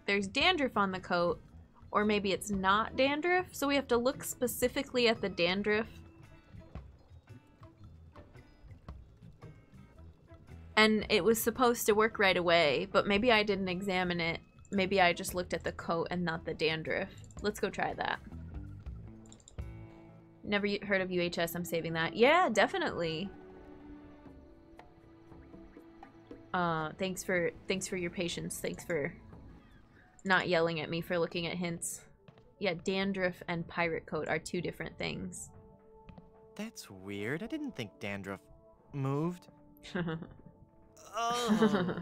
Speaker 1: There's dandruff on the coat. Or maybe it's not dandruff, so we have to look specifically at the dandruff. And it was supposed to work right away, but maybe I didn't examine it. Maybe I just looked at the coat and not the dandruff. Let's go try that. Never heard of UHS, I'm saving that. Yeah, definitely. Thanks for your patience. Thanks for not yelling at me for looking at hints. Yeah, dandruff and pirate coat are 2 different things.
Speaker 13: That's weird. I didn't think dandruff moved. Oh.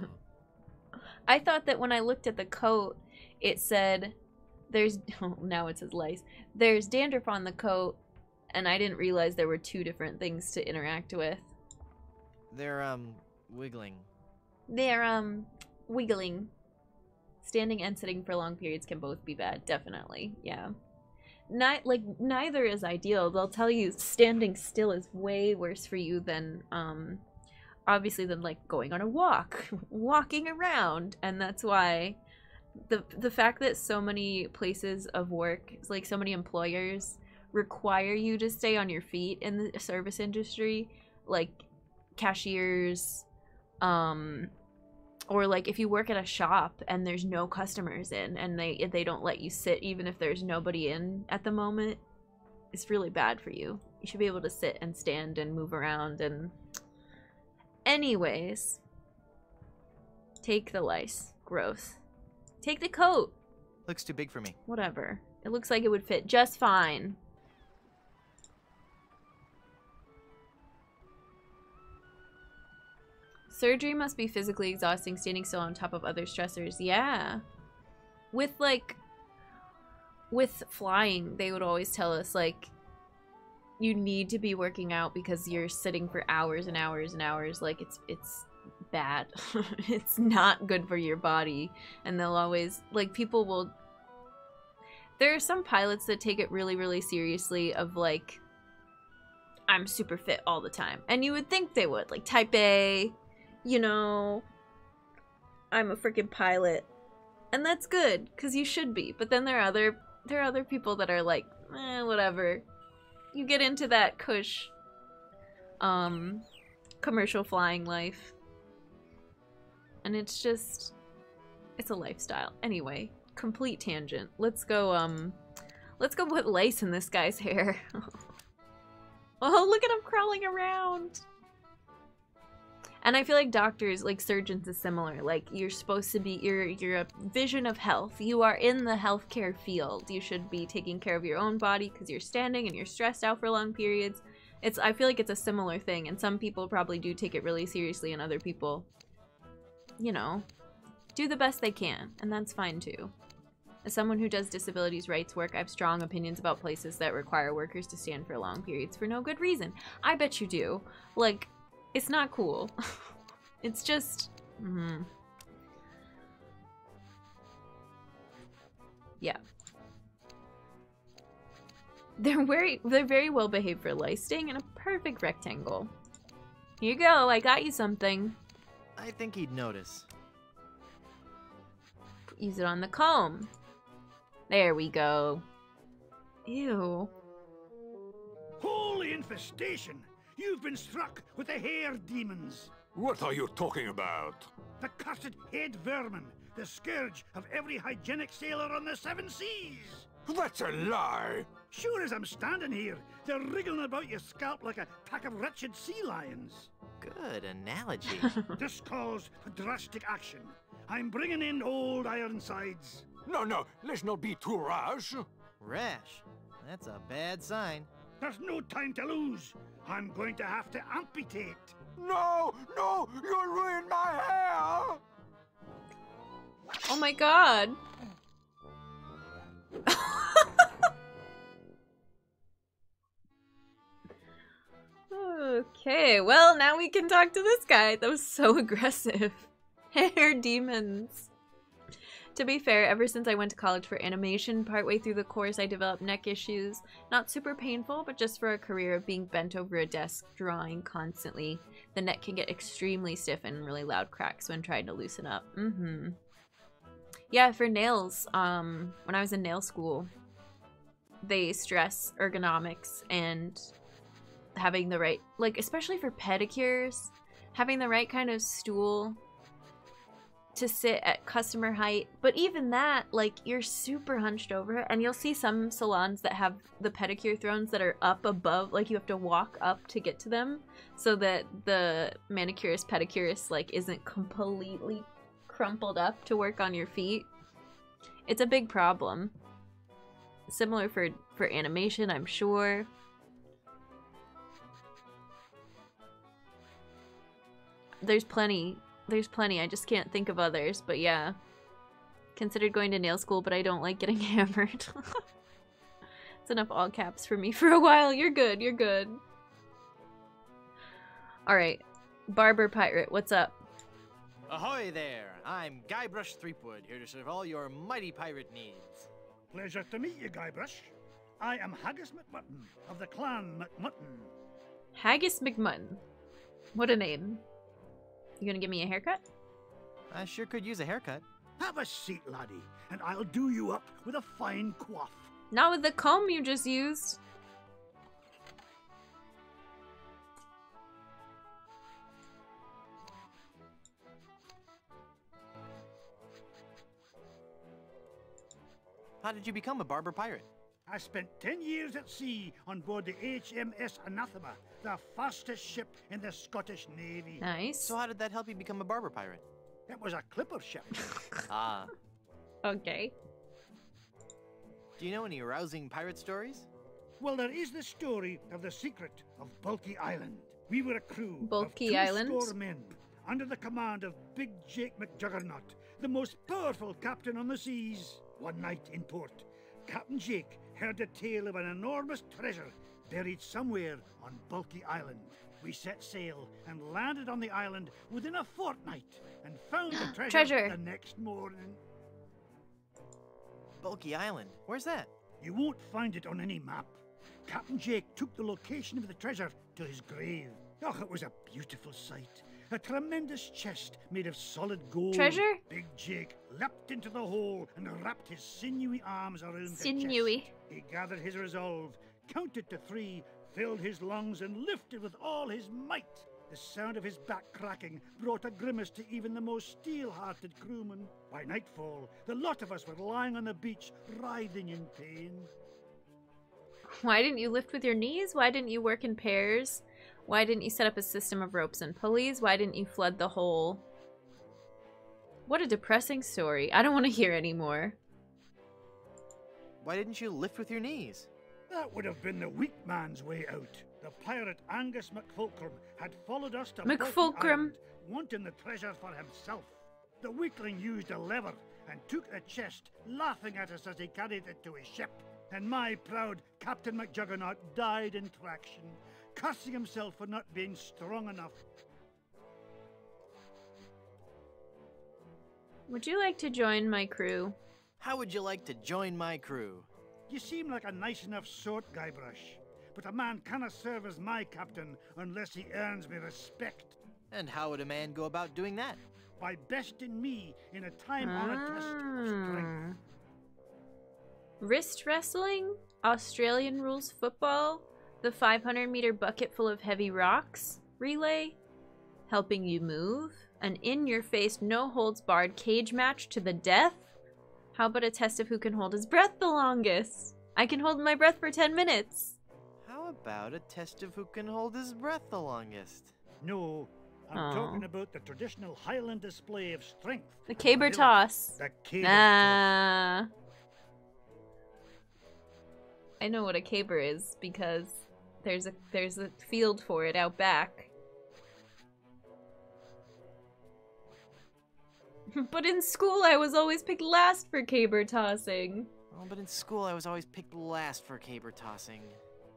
Speaker 1: I thought that when I looked at the coat, it said there's now it says lice. There's dandruff on the coat. And I didn't realize there were 2 different things to interact with.
Speaker 13: They're, wiggling.
Speaker 1: They're, wiggling. Standing and sitting for long periods can both be bad, definitely, yeah. Neither is ideal. They'll tell you standing still is way worse for you than, obviously than, like, going on a walk. Walking around. And that's why the fact that so many places of work, like so many employers, require you to stay on your feet in the service industry, like cashiers, or like if you work at a shop and there's no customers in and they don't let you sit even if there's nobody in at the moment, it's really bad for you. You should be able to sit and stand and move around. And anyways, take the lice. Gross. Take the coat.
Speaker 13: Looks too big for me.
Speaker 1: Whatever. It looks like it would fit just fine. Surgery must be physically exhausting, standing still on top of other stressors. Yeah. With flying, they would always tell us, like, you need to be working out because you're sitting for hours and hours and hours. Like, it's bad. It's not good for your body. And they'll always, like, people will... There are some pilots that take it really, really seriously of, like, I'm super fit all the time. And you would think they would. Like, type A... You know, I'm a freaking pilot. And that's good, because you should be. But then there are other people that are like, whatever. You get into that cush, commercial flying life. And it's just, it's a lifestyle. Anyway, complete tangent. Let's go put lace in this guy's hair. Oh, look at him crawling around. And I feel like doctors, like surgeons is similar. Like, you're supposed to be, you're a vision of health. You are in the healthcare field. You should be taking care of your own body because you're standing and you're stressed out for long periods. I feel like it's a similar thing. And some people probably do take it really seriously and other people, you know, do the best they can. And that's fine too. As someone who does disabilities rights work, I have strong opinions about places that require workers to stand for long periods for no good reason. I bet you do. Like, it's not cool. It's just... Yeah. They're very well behaved for lice, staying in a perfect rectangle. Here you go, I got you something.
Speaker 13: I think he'd notice.
Speaker 1: Use it on the comb. There we go. Ew.
Speaker 11: Holy infestation! You've been struck with the hair demons.
Speaker 12: What are you talking about?
Speaker 11: The cursed head vermin, the scourge of every hygienic sailor on the 7 seas.
Speaker 12: That's a lie.
Speaker 11: Sure as I'm standing here, they're wriggling about your scalp like a pack of wretched sea lions.
Speaker 2: Good analogy.
Speaker 11: This calls for drastic action. I'm bringing in old Ironsides.
Speaker 12: No, let's not be too rash.
Speaker 2: Rash? That's a bad sign.
Speaker 11: There's no time to lose. I'm going to have to amputate.
Speaker 12: No, you'll ruin my hair.
Speaker 1: Oh my god. Okay, well, now we can talk to this guy. That was so aggressive. Hair demons. To be fair, ever since I went to college for animation, partway through the course I developed neck issues. Not super painful, but just for a career of being bent over a desk, drawing constantly. The neck can get extremely stiff and really loud cracks when trying to loosen up. Yeah, for nails, when I was in nail school, they stress ergonomics and having the right, like, especially for pedicures, having the right kind of stool to sit at customer height. But even that, like, you're super hunched over, and you'll see some salons that have the pedicure thrones that are up above, like you have to walk up to get to them so that the manicurist pedicurist like isn't completely crumpled up to work on your feet. It's a big problem. Similar for animation, I'm sure. There's plenty, I just can't think of others, but yeah. Considered going to nail school, but I don't like getting hammered. It's enough all caps for me for a while. You're good, you're good. Alright. Barber Pirate, what's up?
Speaker 2: Ahoy there! I'm Guybrush Threepwood, here to serve all your mighty pirate needs.
Speaker 11: Pleasure to meet you, Guybrush. I am Haggis McMutton of the clan McMutton.
Speaker 1: Haggis McMutton. What a name. You gonna give me a haircut?
Speaker 2: I sure could use a haircut.
Speaker 11: Have a seat, laddie, and I'll do you up with a fine coif.
Speaker 1: Not with the comb you just used.
Speaker 2: How did you become a barber pirate?
Speaker 11: I spent 10 years at sea on board the HMS Anathema, the fastest ship in the Scottish Navy.
Speaker 1: Nice.
Speaker 2: So how did that help you become a barber pirate?
Speaker 11: It was a clipper ship.
Speaker 2: Ah.
Speaker 1: Okay.
Speaker 2: Do you know any rousing pirate stories?
Speaker 11: Well, there is the story of the secret of Bulky Island. We were a crew
Speaker 1: Bulky
Speaker 11: of
Speaker 1: Island?
Speaker 11: 2 men under the command of Big Jake McJuggernaut, the most powerful captain on the seas. One night in port, Captain Jake heard a tale of an enormous treasure buried somewhere on Bulky Island. We set sail and landed on the island within a fortnight and found the treasure the next morning.
Speaker 2: Bulky Island? Where's that?
Speaker 11: You won't find it on any map. Captain Jake took the location of the treasure to his grave. Oh, it was a beautiful sight. A tremendous chest made of solid gold.
Speaker 1: Treasure?
Speaker 11: Big Jake leapt into the hole and wrapped his sinewy arms around the chest. He gathered his resolve, counted to 3, filled his lungs, and lifted with all his might. The sound of his back cracking brought a grimace to even the most steel-hearted crewman. By nightfall, the lot of us were lying on the beach, writhing in pain.
Speaker 1: Why didn't you lift with your knees? Why didn't you work in pairs? Why didn't you set up a system of ropes and pulleys? Why didn't you flood the hole? What a depressing story. I don't want to hear anymore.
Speaker 2: Why didn't you lift with your knees?
Speaker 11: That would have been the weak man's way out. The pirate Angus McFulcrum had followed us to
Speaker 1: McFulcrum,
Speaker 11: wanting the treasure for himself. The weakling used a lever and took the chest, laughing at us as he carried it to his ship. And my proud Captain McJuggernaut died in traction, cursing himself for not being strong enough.
Speaker 1: Would you like to join my crew?
Speaker 2: How would you like to join my crew?
Speaker 11: You seem like a nice enough sort, Guybrush, but a man cannot serve as my captain unless he earns me respect.
Speaker 2: And how would a man go about doing that?
Speaker 11: By besting me in a time-honored test of strength.
Speaker 1: Wrist wrestling? Australian rules football? The 500-meter bucket full of heavy rocks relay, helping you move. An in-your-face, no-holds-barred cage match to the death. How about a test of who can hold his breath the longest? I can hold my breath for 10 minutes.
Speaker 2: How about a test of who can hold his breath the longest?
Speaker 11: No, I'm talking about the traditional Highland display of strength.
Speaker 1: The caber toss.
Speaker 11: The caber toss.
Speaker 1: I know what a caber is because there's a field for it out back. But in school I was always picked last for caber tossing.
Speaker 2: Oh, but in school I was always picked last for caber tossing.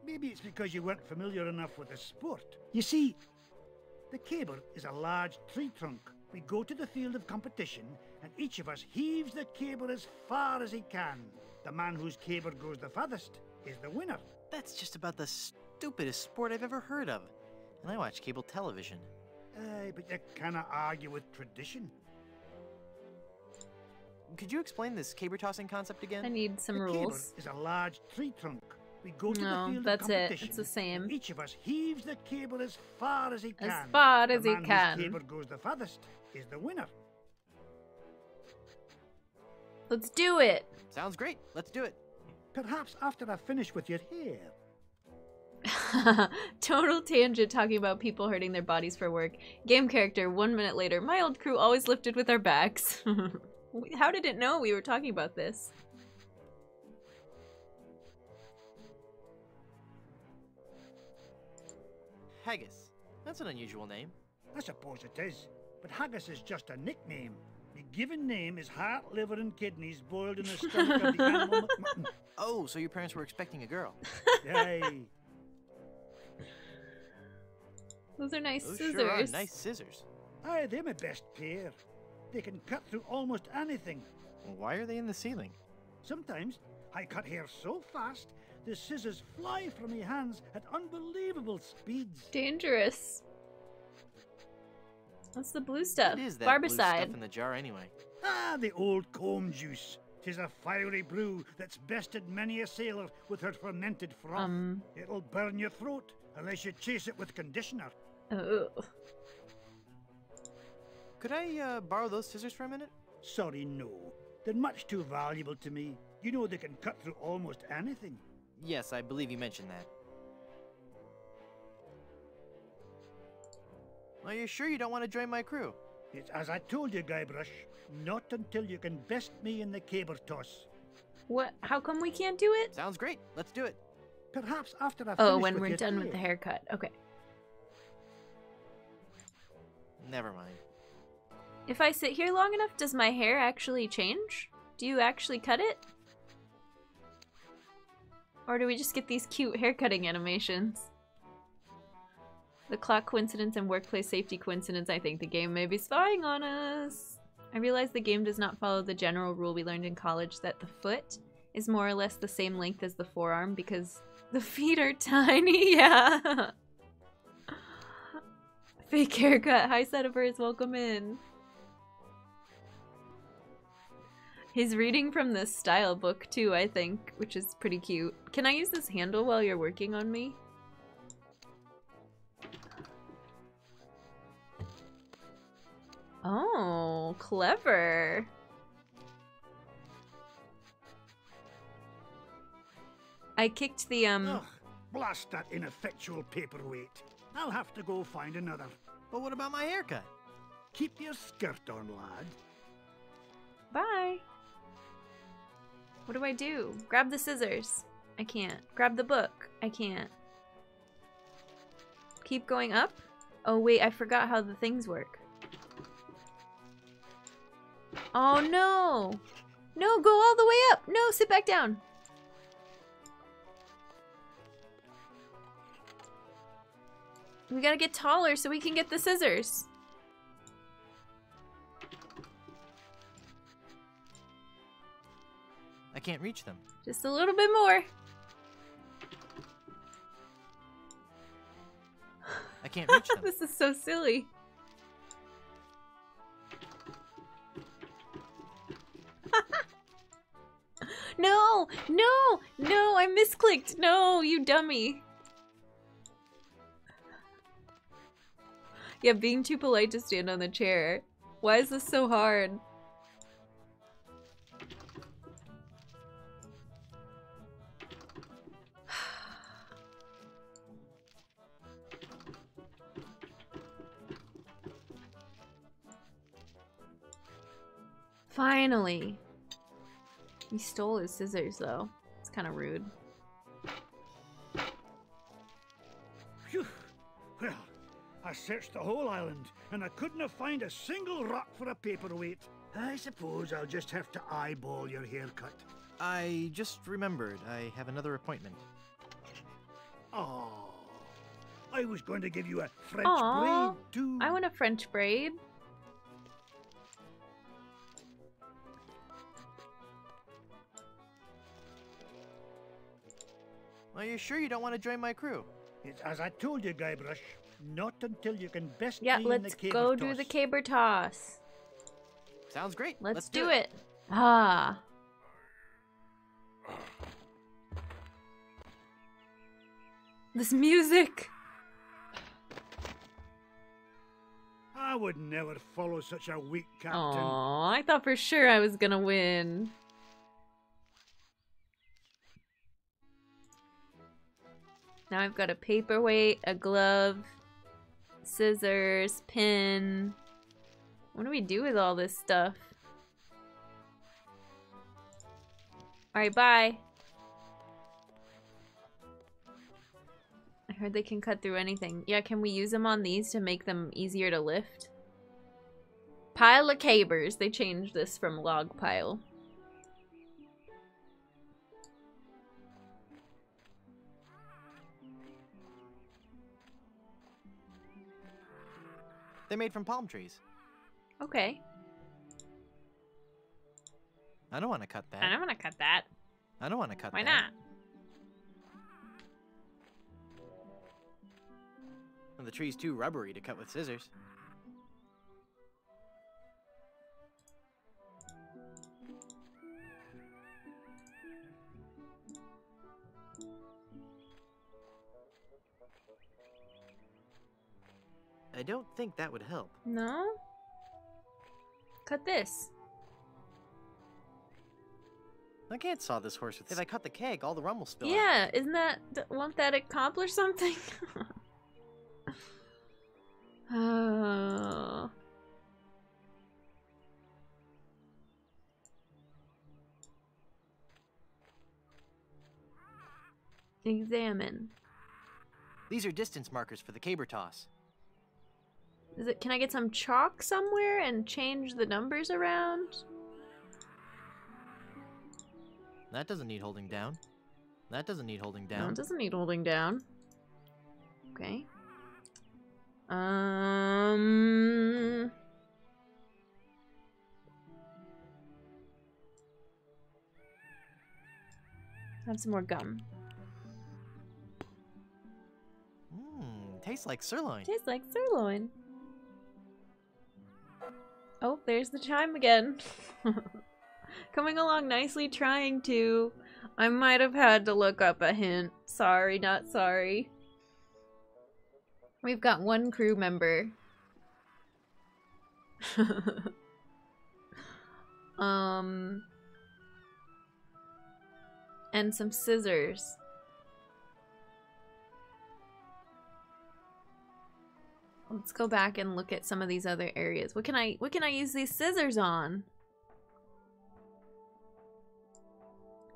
Speaker 11: Maybe it's because you weren't familiar enough with the sport. You see, the caber is a large tree trunk. We go to the field of competition, and each of us heaves the caber as far as he can. The man whose caber goes the farthest is the winner.
Speaker 2: That's just about the stupidest sport I've ever heard of. And I watch cable television.
Speaker 11: Aye, but you cannot argue with tradition.
Speaker 2: Could you explain this caber tossing concept again?
Speaker 1: I need some rules.
Speaker 11: The caber is a large tree trunk. We go to the field
Speaker 1: that's
Speaker 11: of competition.
Speaker 1: It's the same.
Speaker 11: Each of us heaves the caber as far as he can.
Speaker 1: As far as he
Speaker 11: The man
Speaker 1: can.
Speaker 11: whose caber goes the farthest is the winner.
Speaker 1: Let's do it.
Speaker 2: Sounds great. Let's do it.
Speaker 11: Perhaps after I finish with your hair.
Speaker 1: Total tangent talking about people hurting their bodies for work. Game character, 1 minute later. My old crew always lifted with our backs. How did it know we were talking about this?
Speaker 2: Haggis. That's an unusual name.
Speaker 11: I suppose it is, but haggis is just a nickname. The given name is heart, liver, and kidneys boiled in the stomach of the animal McMutton.
Speaker 2: Oh, so your parents were expecting a girl.
Speaker 11: Aye.
Speaker 1: Those are nice
Speaker 2: Those
Speaker 1: scissors.
Speaker 2: sure are nice scissors.
Speaker 11: Aye, they're my best pair. They can cut through almost anything.
Speaker 2: Why are they in the ceiling?
Speaker 11: Sometimes I cut hair so fast, the scissors fly from my hands at unbelievable speeds.
Speaker 1: Dangerous. What's the blue stuff?
Speaker 2: What is that blue
Speaker 1: Barbicide.
Speaker 2: stuff in the jar anyway?
Speaker 11: Ah, the old comb juice. 'Tis a fiery brew that's bested many a sailor with her fermented froth. It'll burn your throat unless you chase it with conditioner.
Speaker 1: Oh.
Speaker 2: Could I borrow those scissors for a minute?
Speaker 11: Sorry, no. They're much too valuable to me. You know they can cut through almost anything.
Speaker 2: Yes, I believe you mentioned that. Are you sure you don't want to join my crew?
Speaker 11: It's as I told you, Guybrush. Not until you can best me in the caber toss.
Speaker 1: What? How come we can't do it?
Speaker 2: Sounds great. Let's do it.
Speaker 11: Perhaps after I finish
Speaker 1: Oh, when
Speaker 11: with
Speaker 1: we're
Speaker 11: your
Speaker 1: done with
Speaker 11: hair.
Speaker 1: the haircut. Okay.
Speaker 2: Never mind.
Speaker 1: If I sit here long enough, does my hair actually change? Do you actually cut it? Or do we just get these cute haircutting animations? The clock coincidence and workplace safety coincidence. I think the game may be spying on us. I realize the game does not follow the general rule we learned in college that the foot is more or less the same length as the forearm because the feet are tiny. Yeah. Fake haircut. Hi, Setterverse. Welcome in. He's reading from the style book too, I think, which is pretty cute. Can I use this handle while you're working on me? Oh, clever. I kicked the,
Speaker 11: Ugh, blast that ineffectual paperweight. I'll have to go find another.
Speaker 2: But what about my haircut?
Speaker 11: Keep your skirt on, lad.
Speaker 1: Bye. What do I do? Grab the scissors. I can't. Grab the book. I can't. Keep going up? Oh wait, I forgot how the things work. Oh no! No, go all the way up! No, sit back down! We gotta get taller so we can get the scissors.
Speaker 2: I can't reach them.
Speaker 1: Just a little bit more.
Speaker 2: I can't reach them.
Speaker 1: This is so silly. No! No! No! I misclicked! No, you dummy. Yeah, being too polite to stand on the chair. Why is this so hard? Finally! He stole his scissors, though. It's kind of rude.
Speaker 11: Phew. Well, I searched the whole island, and I couldn't have found a single rock for a paperweight. I suppose I'll just have to eyeball your haircut.
Speaker 13: I just remembered. I have another appointment.
Speaker 11: Oh, I was going to give you a French
Speaker 1: Aww,
Speaker 11: braid, too.
Speaker 1: I want a French braid.
Speaker 13: Are you sure you don't want to join my crew?
Speaker 11: It's as I told you, Guybrush. Not until you can best
Speaker 1: Yeah,
Speaker 11: me in
Speaker 1: let's
Speaker 11: the
Speaker 1: go
Speaker 11: caber
Speaker 1: do
Speaker 11: toss.
Speaker 1: the caber toss.
Speaker 13: Sounds great.
Speaker 1: Let's do it. Ah. This music.
Speaker 11: I would never follow such a weak captain.
Speaker 1: Aw, I thought for sure I was gonna win. Now I've got a paperweight, a glove, scissors, pin. What do we do with all this stuff? Alright, bye. I heard they can cut through anything. Yeah, can we use them on these to make them easier to lift? Pile of cabers. They changed this from log pile.
Speaker 13: They're made from palm trees.
Speaker 1: Okay.
Speaker 13: I don't want to cut that.
Speaker 1: I don't want to cut that.
Speaker 13: I don't want to cut
Speaker 1: Why
Speaker 13: that.
Speaker 1: not?
Speaker 13: Well, the tree's too rubbery to cut with scissors. I don't think that would help.
Speaker 1: No? Cut this.
Speaker 13: I can't saw this horse with... If I cut the keg, all the rum will spill out.
Speaker 1: Yeah, isn't that... Won't that accomplish something? Oh. Examine.
Speaker 13: These are distance markers for the caber toss.
Speaker 1: Is it? Can I get some chalk somewhere and change the numbers around?
Speaker 13: That doesn't need holding down. That doesn't need holding
Speaker 1: No,
Speaker 13: down.
Speaker 1: it doesn't need holding down. Okay. Have some more gum.
Speaker 13: Tastes like sirloin.
Speaker 1: Tastes like sirloin. Oh, there's the chime again. Coming along nicely, trying to. I might have had to look up a hint. Sorry, not sorry. We've got one crew member. And some scissors. Let's go back and look at some of these other areas. What can I use these scissors on?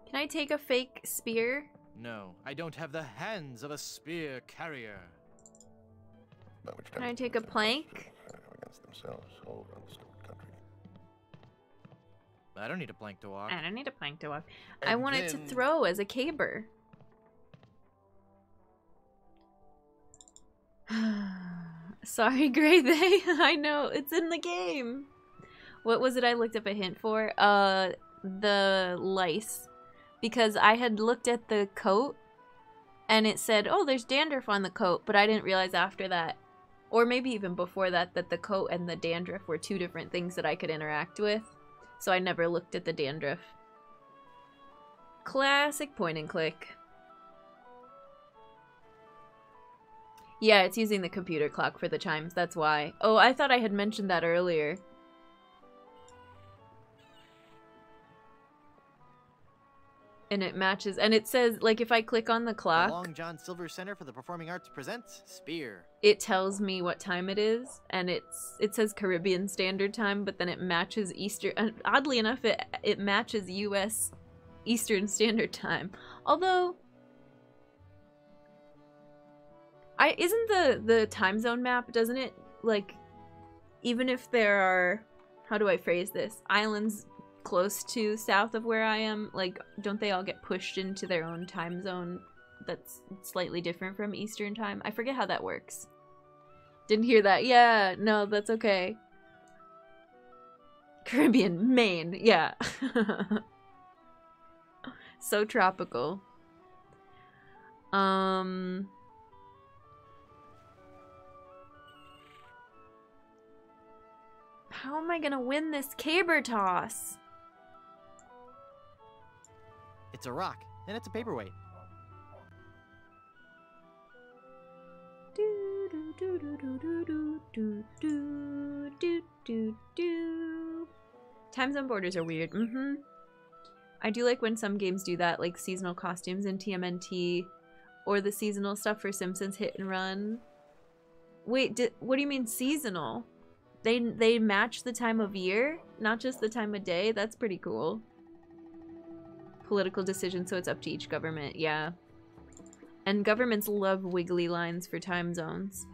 Speaker 1: Can I take a fake spear?
Speaker 13: No, I don't have the hands of a spear carrier.
Speaker 1: Can I take a plank?
Speaker 3: Against themselves all around the stone country.
Speaker 13: I don't need a plank to walk.
Speaker 1: I don't need a plank to walk. I
Speaker 13: And
Speaker 1: want it to
Speaker 13: then-
Speaker 1: throw as a caber. Sorry, Gray They. I know, it's in the game. What was it I looked up a hint for? The lice. Because I had looked at the coat and it said, oh, there's dandruff on the coat, but I didn't realize after that, or maybe even before that, that the coat and the dandruff were two different things that I could interact with. So I never looked at the dandruff. Classic point and click. Yeah, it's using the computer clock for the chimes, that's why. Oh, I thought I had mentioned that earlier. And it matches, and it says, like, if I click on the clock...
Speaker 13: The Long John Silver Center for the Performing Arts presents Spear.
Speaker 1: It tells me what time it is, and it says Caribbean Standard Time, but then it matches Eastern... Oddly enough, it matches U.S. Eastern Standard Time. Although... Isn't the time zone map, doesn't it, like, even if there are... How do I phrase this? Islands close to south of where I am, like, don't they all get pushed into their own time zone that's slightly different from Eastern time? I forget how that works. Didn't hear that. Yeah, no, that's okay. Caribbean, Maine, yeah. So tropical. How am I gonna win this caber toss?
Speaker 13: It's a rock, and it's a paperweight.
Speaker 1: Time zone borders are weird. I do like when some games do that, like seasonal costumes in TMNT, or the seasonal stuff for Simpsons Hit and Run. Wait, what do you mean seasonal? They match the time of year, not just the time of day? That's pretty cool. Political decision, so it's up to each government, yeah. And governments love wiggly lines for time zones.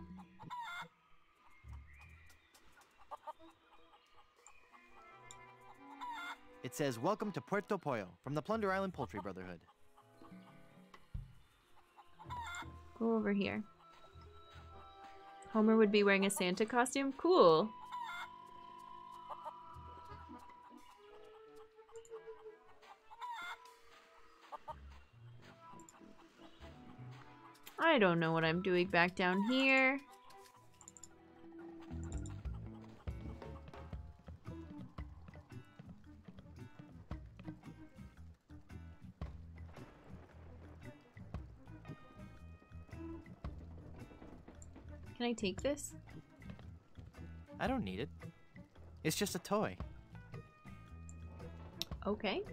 Speaker 13: It says, "Welcome to Puerto Pollo from the Plunder Island Poultry Brotherhood."
Speaker 1: Go over here. Homer would be wearing a Santa costume? Cool. I don't know what I'm doing back down here. Can I take this?
Speaker 13: I don't need it. It's just a toy.
Speaker 1: Okay.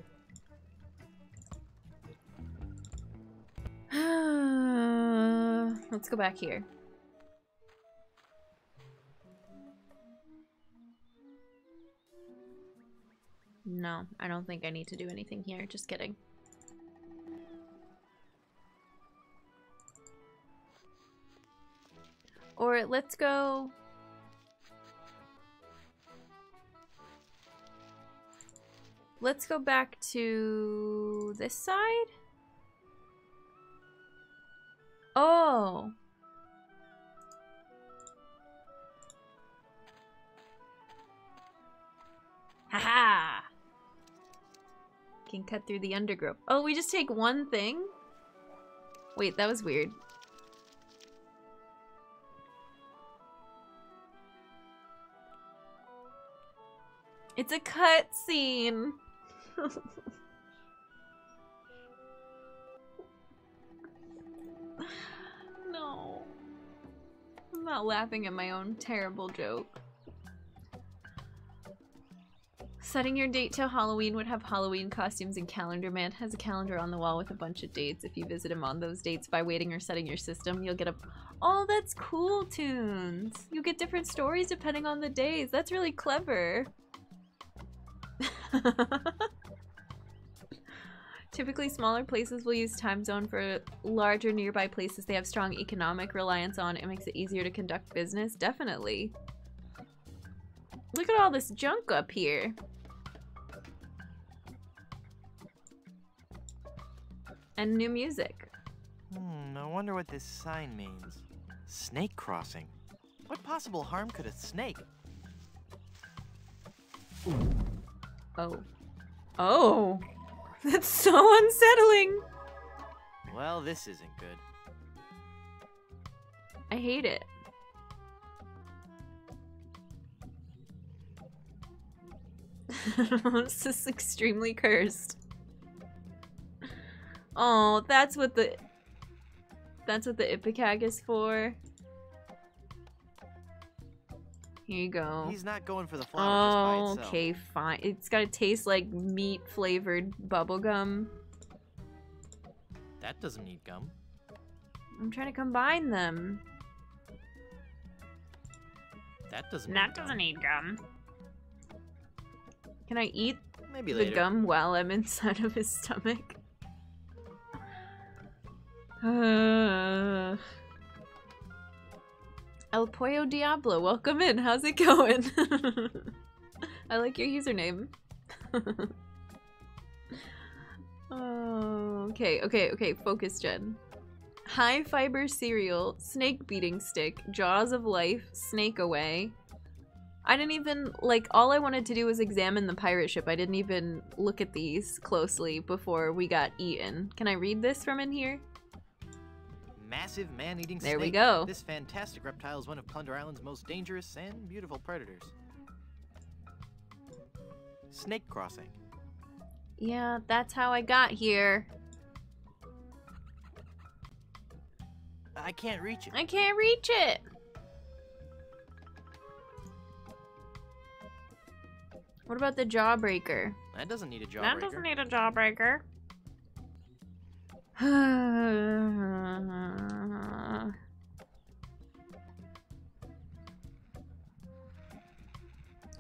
Speaker 1: Let's go back here. No, I don't think I need to do anything here. Just kidding. Or let's go... Let's go back to this side? Oh! Haha! Can cut through the undergrowth. Oh, we just take one thing? Wait, that was weird. It's a cutscene! No. I'm not laughing at my own terrible joke. Setting your date till Halloween would have Halloween costumes, and Calendar Man has a calendar on the wall with a bunch of dates. If you visit him on those dates by waiting or setting your system, you'll get a... Oh, that's cool, Tunes! You get different stories depending on the days. That's really clever. Typically, smaller places will use time zone. For larger nearby places they have strong economic reliance on. It makes it easier to conduct business. Definitely. Look at all this junk up here. And new music.
Speaker 13: I wonder what this sign means. Snake crossing. What possible harm could a snake?
Speaker 1: Oh. Oh! That's so unsettling!
Speaker 13: Well, this isn't good.
Speaker 1: I hate it. This is extremely cursed. Oh, that's what the Ipecac is for. Here you go.
Speaker 2: He's not going for the flower just by itself.
Speaker 1: Okay, fine. It's gotta taste like meat-flavored bubblegum.
Speaker 13: That doesn't need gum.
Speaker 1: I'm trying to combine them.
Speaker 13: That doesn't
Speaker 1: need gum. Can I eat
Speaker 13: Maybe
Speaker 1: the
Speaker 13: later.
Speaker 1: gum while I'm inside of his stomach? El Pollo Diablo, welcome in. How's it going? I like your username. Oh, okay. Focus, Jen. High fiber cereal, snake beating stick, jaws of life, snake away. I didn't even, like, all I wanted to do was examine the pirate ship. I didn't even look at these closely before we got eaten. Can I read this from in here?
Speaker 2: Massive man-eating snake.
Speaker 1: There we go.
Speaker 2: This fantastic reptile is one of Plunder Island's most dangerous and beautiful predators. Snake crossing.
Speaker 1: Yeah, that's how I got here.
Speaker 2: I can't reach it.
Speaker 1: I can't reach it. What about the jawbreaker?
Speaker 2: That doesn't need a jawbreaker.
Speaker 1: That doesn't need a jawbreaker.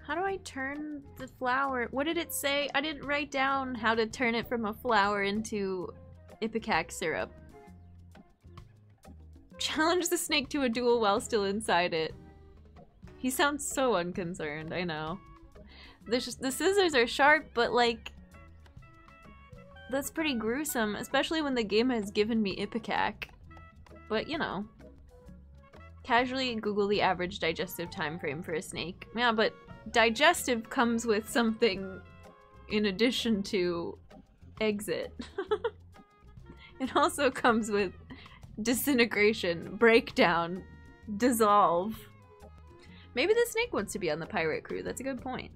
Speaker 1: How do I turn the flower? What did it say? I didn't write down how to turn it from a flower into ipecac syrup. Challenge the snake to a duel while still inside it. He sounds so unconcerned, I know. The scissors are sharp, but like... that's pretty gruesome, especially when the game has given me ipecac. But, you know. Casually Google the average digestive time frame for a snake. Yeah, but digestive comes with something in addition to exit. It also comes with disintegration, breakdown, dissolve. Maybe the snake wants to be on the pirate crew. That's a good point.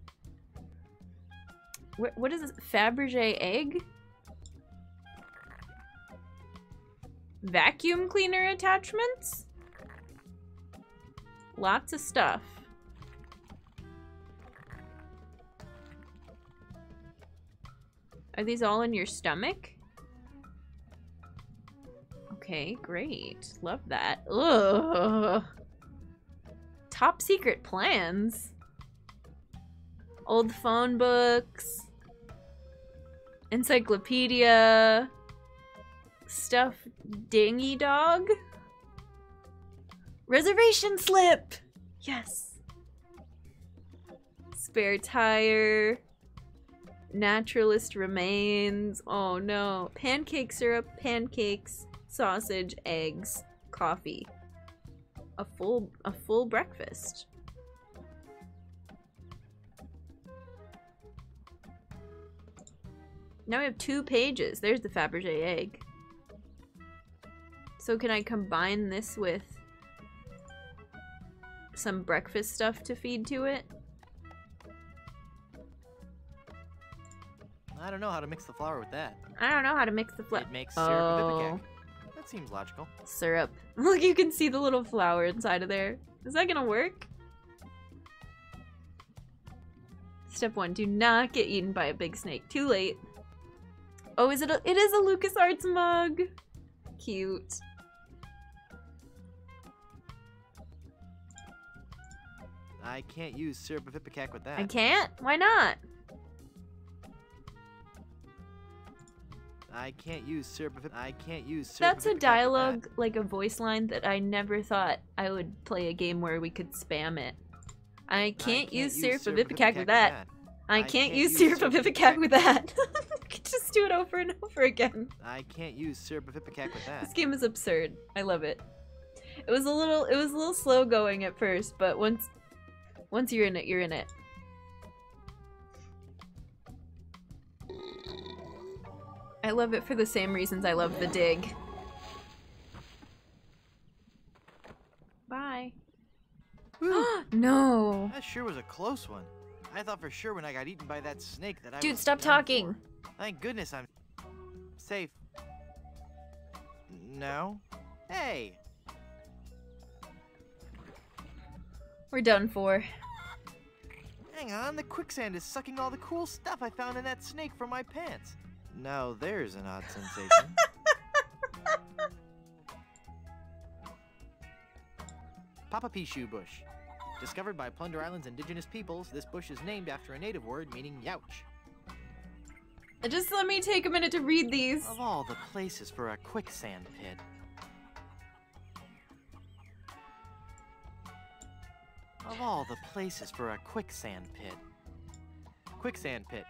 Speaker 1: What is this? Fabergé egg? Vacuum cleaner attachments? Lots of stuff. Are these all in your stomach? Okay, great. Love that. Ugh. Top secret plans? Old phone books. Encyclopedia. Stuffed dingy dog? Reservation slip! Yes. Spare tire. Naturalist remains. Oh no. Pancake syrup, pancakes, sausage, eggs, coffee. A full breakfast. Now we have 2 pages. There's the Fabergé egg. So can I combine this with some breakfast stuff to feed to it?
Speaker 2: I don't know how to mix the flour with that.
Speaker 1: I don't know how to mix the flour.
Speaker 2: It makes syrup of ipecac. That seems logical.
Speaker 1: Syrup. Look, you can see the little flower inside of there. Is that gonna work? Step 1, do not get eaten by a big snake. Too late. Oh, is it it is a LucasArts mug! Cute.
Speaker 2: I can't use syrup of ipecac with that.
Speaker 1: I can't? Why not?
Speaker 2: I can't use syrup of
Speaker 1: That's
Speaker 2: of
Speaker 1: a
Speaker 2: ipecac
Speaker 1: dialogue,
Speaker 2: with that.
Speaker 1: like a voice line that I never thought I would play a game where we could spam it. I can't use syrup of ipecac with that. I can't use syrup of ipecac with that. Just do it over and over again.
Speaker 2: I can't use syrup of ipecac with that.
Speaker 1: This game is absurd. I love it. It was a little slow going at first, but once you're in it, you're in it. I love it for the same reasons I love the dig. Bye. No.
Speaker 2: That sure was a close one. I thought for sure when I got eaten by that snake that I
Speaker 1: Dude,
Speaker 2: was
Speaker 1: stop
Speaker 2: done
Speaker 1: talking.
Speaker 2: for. Thank goodness I'm safe. No? Hey!
Speaker 1: We're done for.
Speaker 2: Hang on, the quicksand is sucking all the cool stuff I found in that snake from my pants. Now there's an odd sensation. Papa Pichu bush. Discovered by Plunder Island's indigenous peoples, this bush is named after a native word meaning youch.
Speaker 1: Just let me take a minute to read these.
Speaker 2: Of all the places for a quicksand pit. Of all the places for a quicksand pit. Quicksand pit.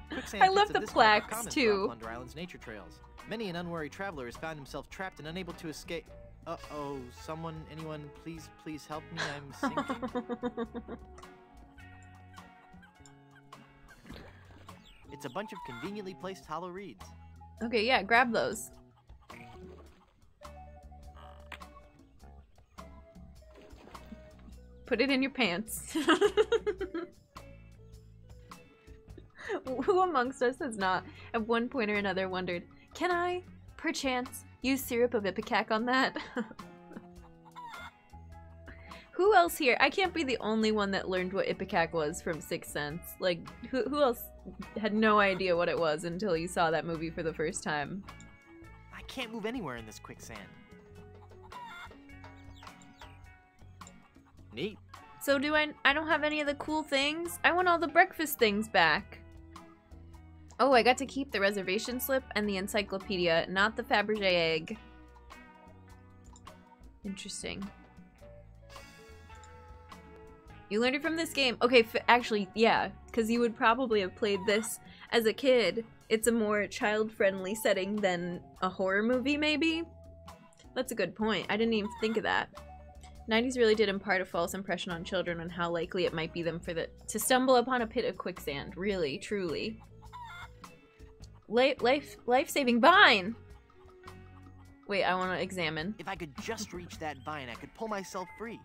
Speaker 2: Quicksand
Speaker 1: I love
Speaker 2: pits
Speaker 1: the
Speaker 2: of this type are
Speaker 1: plaques,
Speaker 2: common
Speaker 1: too.
Speaker 2: throughout Plunder Island's nature trails. Many an unwary traveler has found himself trapped and unable to escape. Uh-oh, anyone, please help me, I'm sinking. It's a bunch of conveniently placed hollow reeds.
Speaker 1: Okay, yeah, grab those. Put it in your pants. Who amongst us has not, at one point or another, wondered, can I, perchance, use syrup of ipecac on that? Who else here? I can't be the only one that learned what ipecac was from Sixth Sense. Like, who else had no idea what it was until you saw that movie for the first time?
Speaker 2: I can't move anywhere in this quicksand. Neat.
Speaker 1: So I don't have any of the cool things? I want all the breakfast things back. Oh, I got to keep the reservation slip and the encyclopedia, not the Fabergé egg. Interesting. You learned it from this game. Okay, actually, yeah, because you would probably have played this as a kid. It's a more child-friendly setting than a horror movie, maybe? That's a good point. I didn't even think of that. 90s really did impart a false impression on children on how likely it might be them to stumble upon a pit of quicksand. Really, truly. Life-saving vine! Wait, I want to examine.
Speaker 2: If I could just reach that vine, I could pull myself free.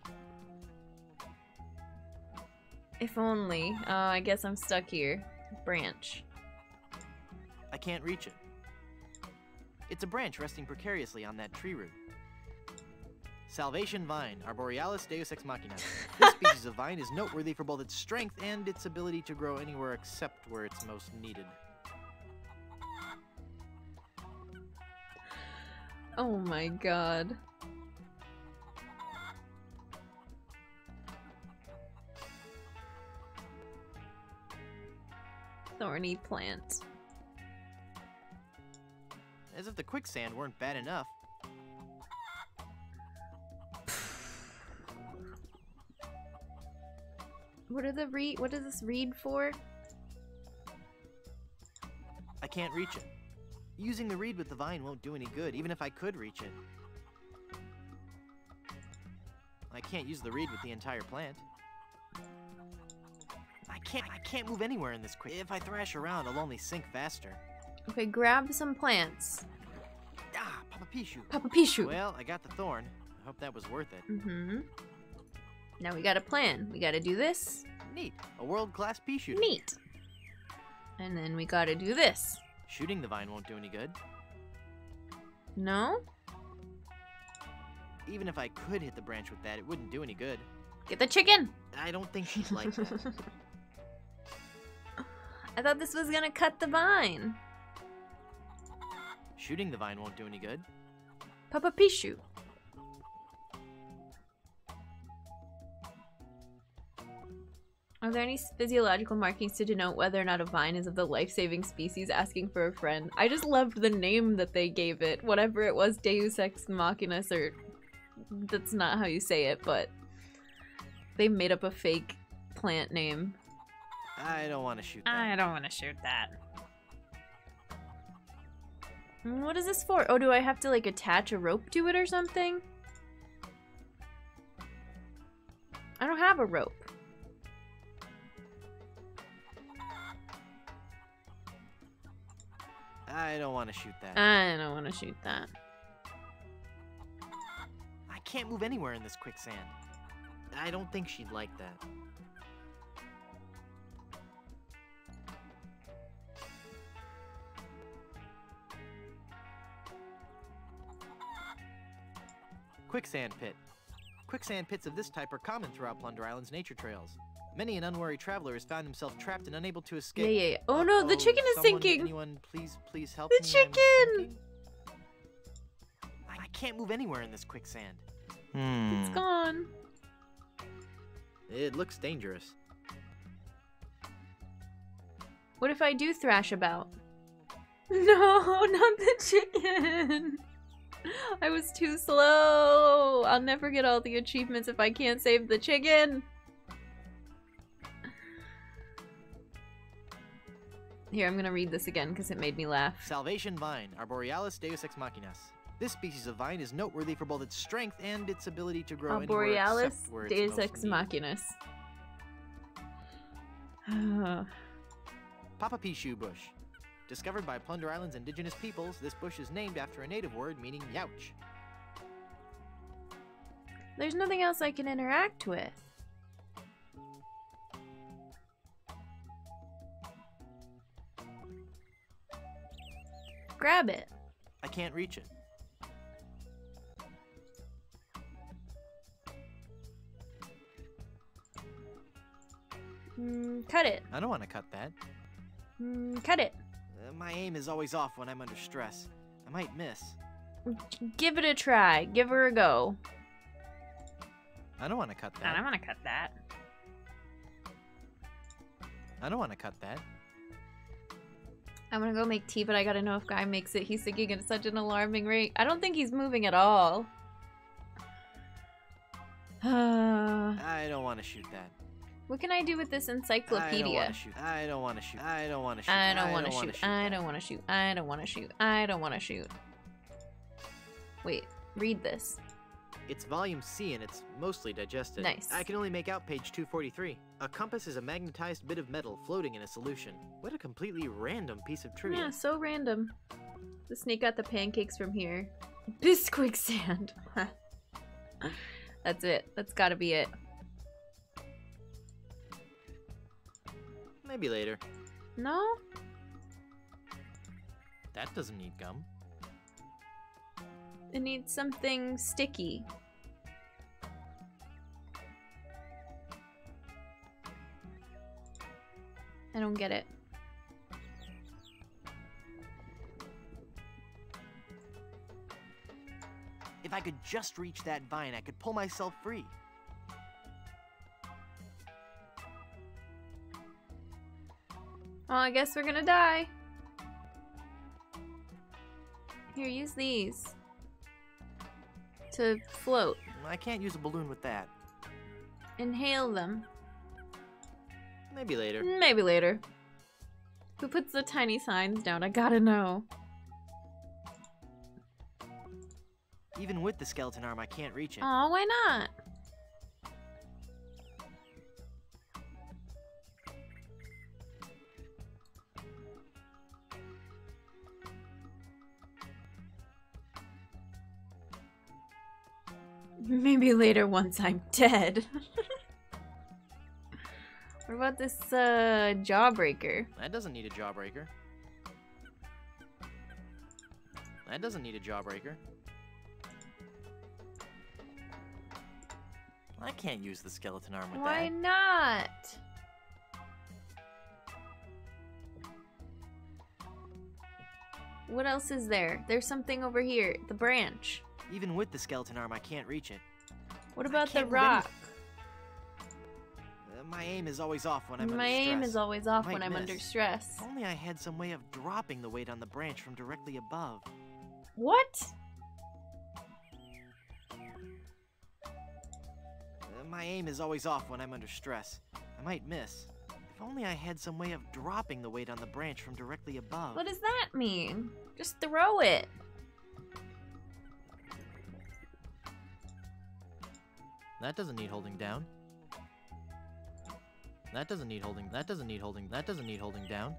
Speaker 1: If only. I guess I'm stuck here. Branch.
Speaker 2: I can't reach it. It's a branch resting precariously on that tree root. Salvation vine, Arborealis deus ex machina. This species of vine is noteworthy for both its strength and its ability to grow anywhere except where it's most needed.
Speaker 1: Oh my god. Thorny plant.
Speaker 2: As if the quicksand weren't bad enough.
Speaker 1: What does this read for?
Speaker 2: I can't reach it. Using the reed with the vine won't do any good, even if I could reach it. I can't use the reed with the entire plant. I can't move anywhere in this quick. If I thrash around, I'll only sink faster.
Speaker 1: Okay, grab some plants.
Speaker 2: Ah, Papa Pichu.
Speaker 1: Papa Pichu.
Speaker 2: Well, I got the thorn. I hope that was worth it.
Speaker 1: Mm-hmm. Now we got a plan. We gotta do this.
Speaker 2: Neat. A world-class pea shooter.
Speaker 1: Neat. And then we gotta do this.
Speaker 2: Shooting the vine won't do any good.
Speaker 1: No?
Speaker 2: Even if I could hit the branch with that, it wouldn't do any good.
Speaker 1: Get the chicken!
Speaker 2: I don't think she'd like that.
Speaker 1: I thought this was gonna cut the vine.
Speaker 2: Shooting the vine won't do any good.
Speaker 1: Papa Pichu. Are there any physiological markings to denote whether or not a vine is of the life-saving species asking for a friend? I just loved the name that they gave it. Whatever it was, Deus Ex Machina, or... That's not how you say it, but... They made up a fake plant name.
Speaker 2: I don't want to shoot that.
Speaker 1: I don't want to shoot that. What is this for? Oh, do I have to, like, attach a rope to it or something? I don't have a rope.
Speaker 2: I don't want to shoot that.
Speaker 1: I don't want to shoot that.
Speaker 2: I can't move anywhere in this quicksand. I don't think she'd like that. Quicksand pit. Quicksand pits of this type are common throughout Plunder Island's nature trails.
Speaker 13: Many an unwary traveler has found himself trapped and unable to escape.
Speaker 1: Yeah. Oh no, the chicken is sinking.
Speaker 13: Anyone, please help
Speaker 1: me.
Speaker 13: The
Speaker 1: chicken!
Speaker 13: I can't move anywhere in this quicksand.
Speaker 1: It's gone.
Speaker 13: It looks dangerous.
Speaker 1: What if I do thrash about? No, not the chicken. I was too slow. I'll never get all the achievements if I can't save the chicken. Here, I'm gonna read this again because it made me laugh.
Speaker 13: Salvation Vine, Arborealis Deus Ex Machinas. This species of vine is noteworthy for both its strength and its ability to grow anywhere except where it's
Speaker 1: Deus
Speaker 13: most
Speaker 1: Ex
Speaker 13: needed.
Speaker 1: Machinas.
Speaker 13: Papa Pichu Bush. Discovered by Plunder Island's indigenous peoples, this bush is named after a native word meaning youch.
Speaker 1: There's nothing else I can interact with. Grab it.
Speaker 13: I can't reach it.
Speaker 1: Cut it.
Speaker 13: I don't want to cut that.
Speaker 1: Cut it.
Speaker 13: My aim is always off when I'm under stress. I might miss.
Speaker 1: Give it a try. Give her a go.
Speaker 13: I don't want to cut that.
Speaker 1: I don't want to cut that.
Speaker 13: I don't want to cut that.
Speaker 1: I'm gonna go make tea, but I gotta know if Guy makes it. He's sinking at such an alarming rate. I don't think he's moving at all.
Speaker 13: I don't want to shoot that.
Speaker 1: What can I do with this encyclopedia?
Speaker 13: I don't want to shoot. I don't want to shoot.
Speaker 1: I don't want to shoot. I don't want to shoot. I don't want to shoot. I don't want to shoot. Wait, read this.
Speaker 13: It's volume C and it's mostly digested.
Speaker 1: Nice.
Speaker 13: I can only make out page 243. A compass is a magnetized bit of metal floating in a solution. What a completely random piece of trivia.
Speaker 1: Yeah, so random. The snake got the pancakes from here. This quicksand. That's it. That's gotta be it.
Speaker 13: Maybe later.
Speaker 1: No?
Speaker 13: That doesn't need gum.
Speaker 1: It needs something sticky. I don't get it.
Speaker 13: If I could just reach that vine, I could pull myself free.
Speaker 1: Oh, I guess we're gonna die. Here, use these to float.
Speaker 13: I can't use a balloon with that.
Speaker 1: Inhale them.
Speaker 13: Maybe later.
Speaker 1: Maybe later. Who puts the tiny signs down? I gotta know.
Speaker 13: Even with the skeleton arm, I can't reach it.
Speaker 1: Aw, why not? Maybe later once I'm dead. What about this jawbreaker?
Speaker 13: That doesn't need a jawbreaker. That doesn't need a jawbreaker. I can't use the skeleton arm with
Speaker 1: Why
Speaker 13: that.
Speaker 1: not? What else is there? There's something over here. The branch.
Speaker 13: Even with the skeleton arm, I can't reach it.
Speaker 1: What about the
Speaker 13: move
Speaker 1: rock?
Speaker 13: My aim is always off when I'm under
Speaker 1: My
Speaker 13: stress.
Speaker 1: aim is always off when
Speaker 13: Might
Speaker 1: I'm
Speaker 13: miss.
Speaker 1: under stress.
Speaker 13: If only I had some way of dropping the weight on the branch from directly above.
Speaker 1: What?
Speaker 13: My aim is always off when I'm under stress. I might miss. If only I had some way of dropping the weight on the branch from directly above.
Speaker 1: What does that mean? Just throw it.
Speaker 13: That doesn't need holding down. That doesn't need holding. That doesn't need holding. That doesn't need holding down.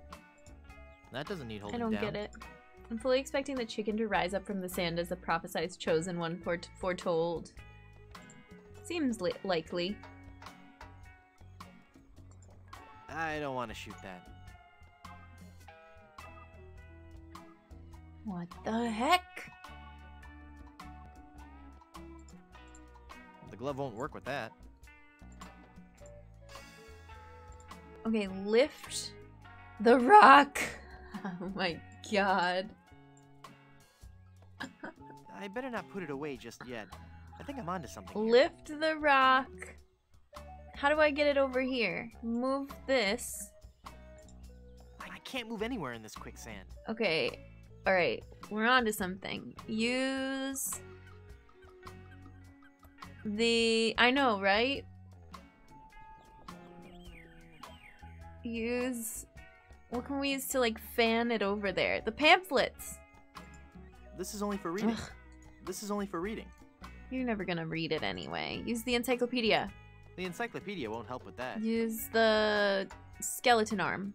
Speaker 13: That doesn't need holding down.
Speaker 1: I don't get it. I'm fully expecting the chicken to rise up from the sand as the prophesied chosen one foretold. Seems likely.
Speaker 13: I don't want to shoot that.
Speaker 1: What the heck?
Speaker 13: The glove won't work with that.
Speaker 1: Okay, lift the rock. Oh my god.
Speaker 2: I better not put it away just yet. I think I'm onto something here.
Speaker 1: Lift the rock. How do I get it over here? Move this.
Speaker 2: I can't move anywhere in this quicksand.
Speaker 1: Okay. Alright. We're on to something. Use the... I know, right? Use... What can we use to, like, fan it over there? The pamphlets!
Speaker 2: This is only for reading.
Speaker 1: Ugh.
Speaker 2: This is only for reading.
Speaker 1: You're never gonna read it anyway. Use the encyclopedia.
Speaker 2: The encyclopedia won't help with that.
Speaker 1: Use the skeleton arm.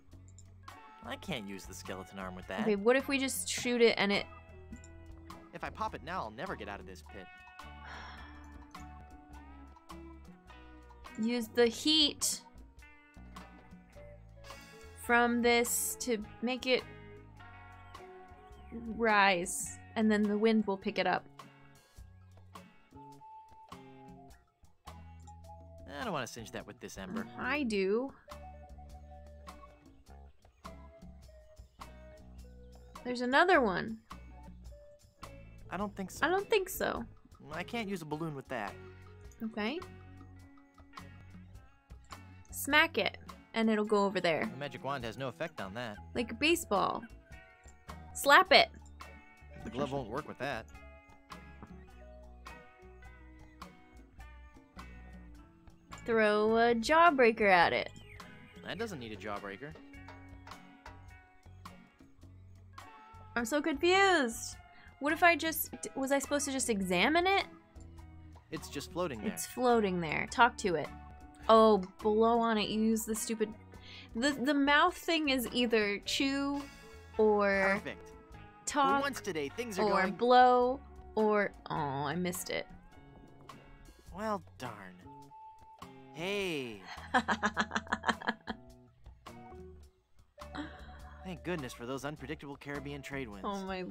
Speaker 2: I can't use the skeleton arm with that.
Speaker 1: Okay, what if we just shoot it and it...
Speaker 2: If I pop it now, I'll never get out of this pit.
Speaker 1: Use the heat from this to make it rise, and then the wind will pick it up.
Speaker 2: I don't want to cinch that with this ember.
Speaker 1: I do. There's another one.
Speaker 2: I don't think so.
Speaker 1: I don't think so.
Speaker 2: I can't use a balloon with that.
Speaker 1: Okay. Smack it, and it'll go over there.
Speaker 2: The magic wand has no effect on that.
Speaker 1: Like a baseball. Slap it.
Speaker 2: The glove won't work with that.
Speaker 1: Throw a jawbreaker at it.
Speaker 2: That doesn't need a jawbreaker.
Speaker 1: I'm so confused. What if I just... Was I supposed to just examine it?
Speaker 2: It's just floating there.
Speaker 1: It's floating there. Talk to it. Oh, blow on it. You use the stupid... The mouth thing is either chew or...
Speaker 2: Perfect.
Speaker 1: Talk.
Speaker 2: For once today, things are
Speaker 1: or
Speaker 2: going...
Speaker 1: blow or... Oh, I missed it.
Speaker 2: Well, darn. Hey. Thank goodness for those unpredictable Caribbean trade winds.
Speaker 1: Oh my...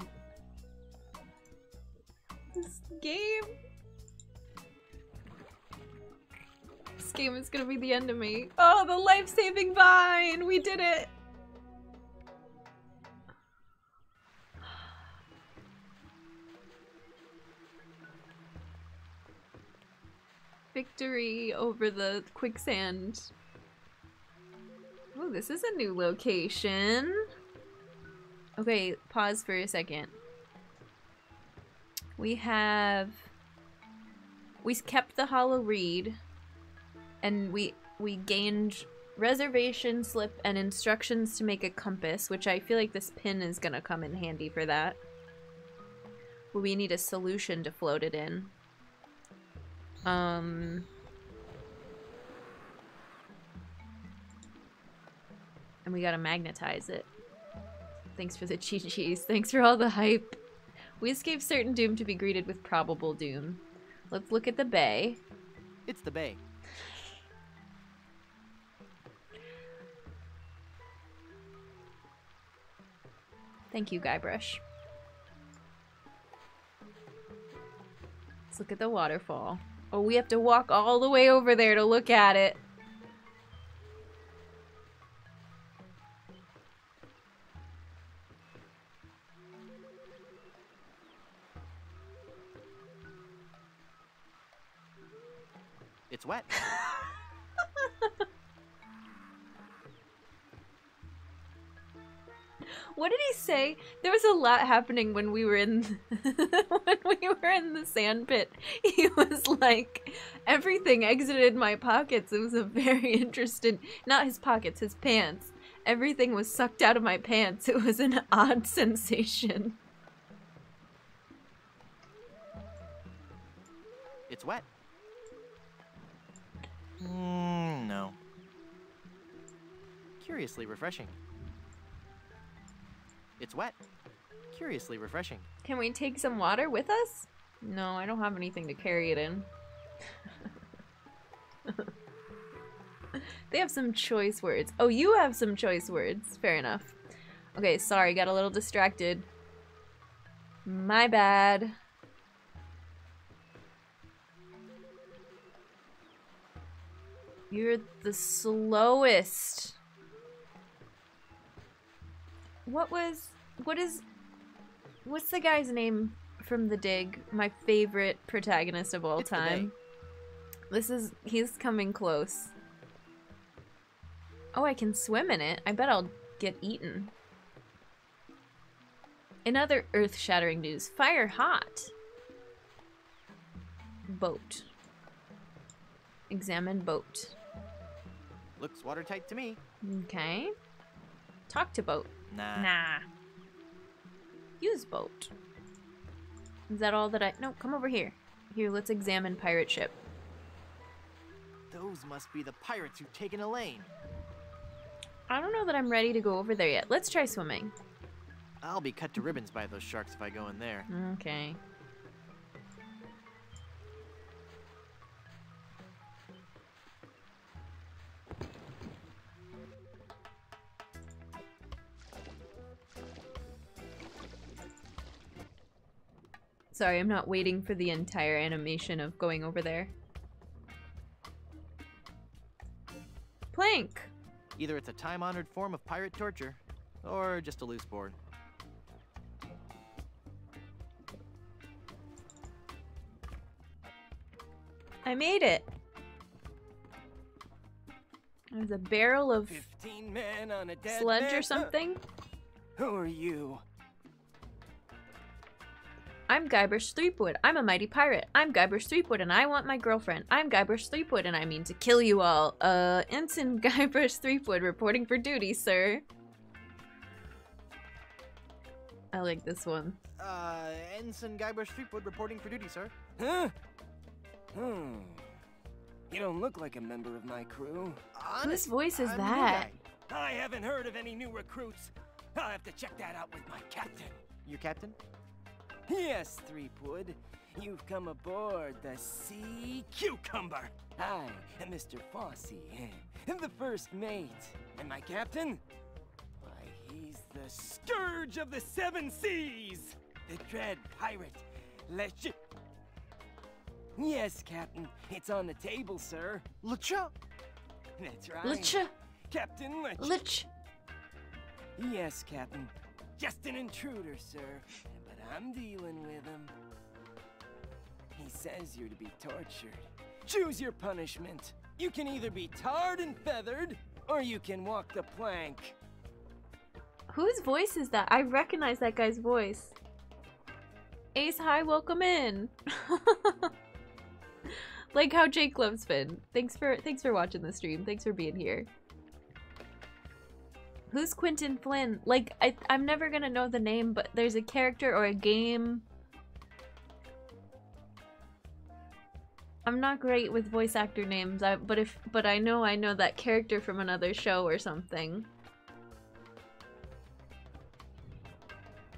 Speaker 1: This game... This game is gonna be the end of me. Oh, the life-saving vine! We did it! Victory over the quicksand. Oh, this is a new location. Okay, pause for a second. We kept the hollow reed, and we gained reservation slip and instructions to make a compass, which I feel like this pin is gonna come in handy for that. But we need a solution to float it in. And we gotta magnetize it. Thanks for the cheese. Thanks for all the hype. We escaped certain doom to be greeted with probable doom. Let's look at the bay.
Speaker 2: It's the bay.
Speaker 1: Thank you, Guybrush. Let's look at the waterfall. Oh, we have to walk all the way over there to look at it.
Speaker 2: It's wet.
Speaker 1: What did he say? There was a lot happening when we were in the sand pit. He was like, everything exited my pockets. It was a very interesting, not his pockets, his pants. Everything was sucked out of my pants. It was an odd sensation.
Speaker 2: It's wet. No. Curiously refreshing. It's wet. Curiously refreshing.
Speaker 1: Can we take some water with us? No, I don't have anything to carry it in. They have some choice words. Oh, you have some choice words. Fair enough. Okay, sorry, got a little distracted. My bad. You're the slowest. What's the guy's name from The Dig? My favorite protagonist of all time. He's coming close. Oh, I can swim in it. I bet I'll get eaten. In other earth-shattering news, fire hot. Boat. Examine boat.
Speaker 13: Looks watertight to me.
Speaker 1: Okay. Talk to boat.
Speaker 13: Nah.
Speaker 1: Use boat. Is that all that I... No, come over here. Here, let's examine pirate ship.
Speaker 13: Those must be the pirates who've taken Elaine.
Speaker 1: I don't know that I'm ready to go over there yet. Let's try swimming.
Speaker 13: I'll be cut to ribbons by those sharks if I go in there.
Speaker 1: Okay. Sorry, I'm not waiting for the entire animation of going over there. Plank!
Speaker 13: Either it's a time-honored form of pirate torture, or just a loose board.
Speaker 1: I made it! There's a barrel of
Speaker 10: 15 men on a dead
Speaker 1: sludge
Speaker 10: man.
Speaker 1: or something.
Speaker 10: Who are you?
Speaker 1: I'm Guybrush Threepwood. I'm a mighty pirate. I'm Guybrush Threepwood and I want my girlfriend. I'm Guybrush Threepwood and I mean to kill you all. Ensign Guybrush Threepwood reporting for duty, sir. I like this one.
Speaker 13: Ensign Guybrush Threepwood reporting for duty, sir.
Speaker 10: Huh? You don't look like a member of my crew.
Speaker 1: Whose voice is that?
Speaker 10: I haven't heard of any new recruits. I'll have to check that out with my captain.
Speaker 13: Your captain?
Speaker 10: Yes, Threepwood. You've come aboard the Sea Cucumber. I am Mr. Fossey, the first mate. And my captain? Why, he's the scourge of the seven seas. The dread pirate, Lech. Yes, Captain. It's on the table, sir.
Speaker 13: Lecha?
Speaker 10: That's right.
Speaker 1: Lecha.
Speaker 10: Captain Lech.
Speaker 1: Lech.
Speaker 10: Yes, Captain. Just an intruder, sir. But I'm dealing with him. He says you're to be tortured. Choose your punishment. You can either be tarred and feathered, or you can walk the plank.
Speaker 1: Whose voice is that? I recognize that guy's voice. Ace High, welcome in. Like how Jake loves Finn. Thanks for watching the stream. Thanks for being here. Who's Quentin Flynn? Like, I'm never gonna know the name, but there's a character or a game. I'm not great with voice actor names, but I know that character from another show or something.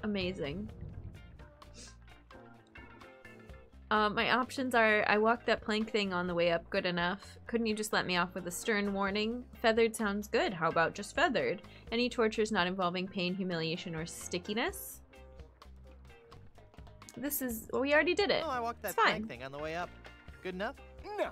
Speaker 1: Amazing. My options are, I walked that plank thing on the way up, good enough. Couldn't you just let me off with a stern warning? Feathered sounds good, how about just feathered? Any tortures not involving pain, humiliation, or stickiness? This is, well, we already did it.
Speaker 13: Oh, I walked that
Speaker 1: It's fine.
Speaker 13: plank thing on the way up. Good enough?
Speaker 10: No.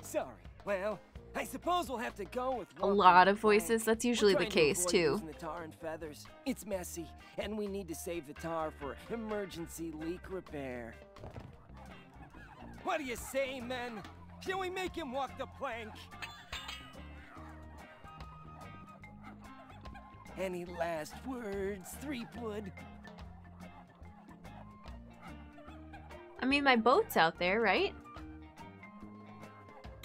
Speaker 10: Sorry. Well, I suppose we'll have to go with
Speaker 1: A lot of voices, that's usually the case too.
Speaker 10: The tar and feathers. It's messy, and we need to save the tar for emergency leak repair. What do you say, men? Shall we make him walk the plank? Any last words, Threepwood?
Speaker 1: I mean, my boat's out there, right?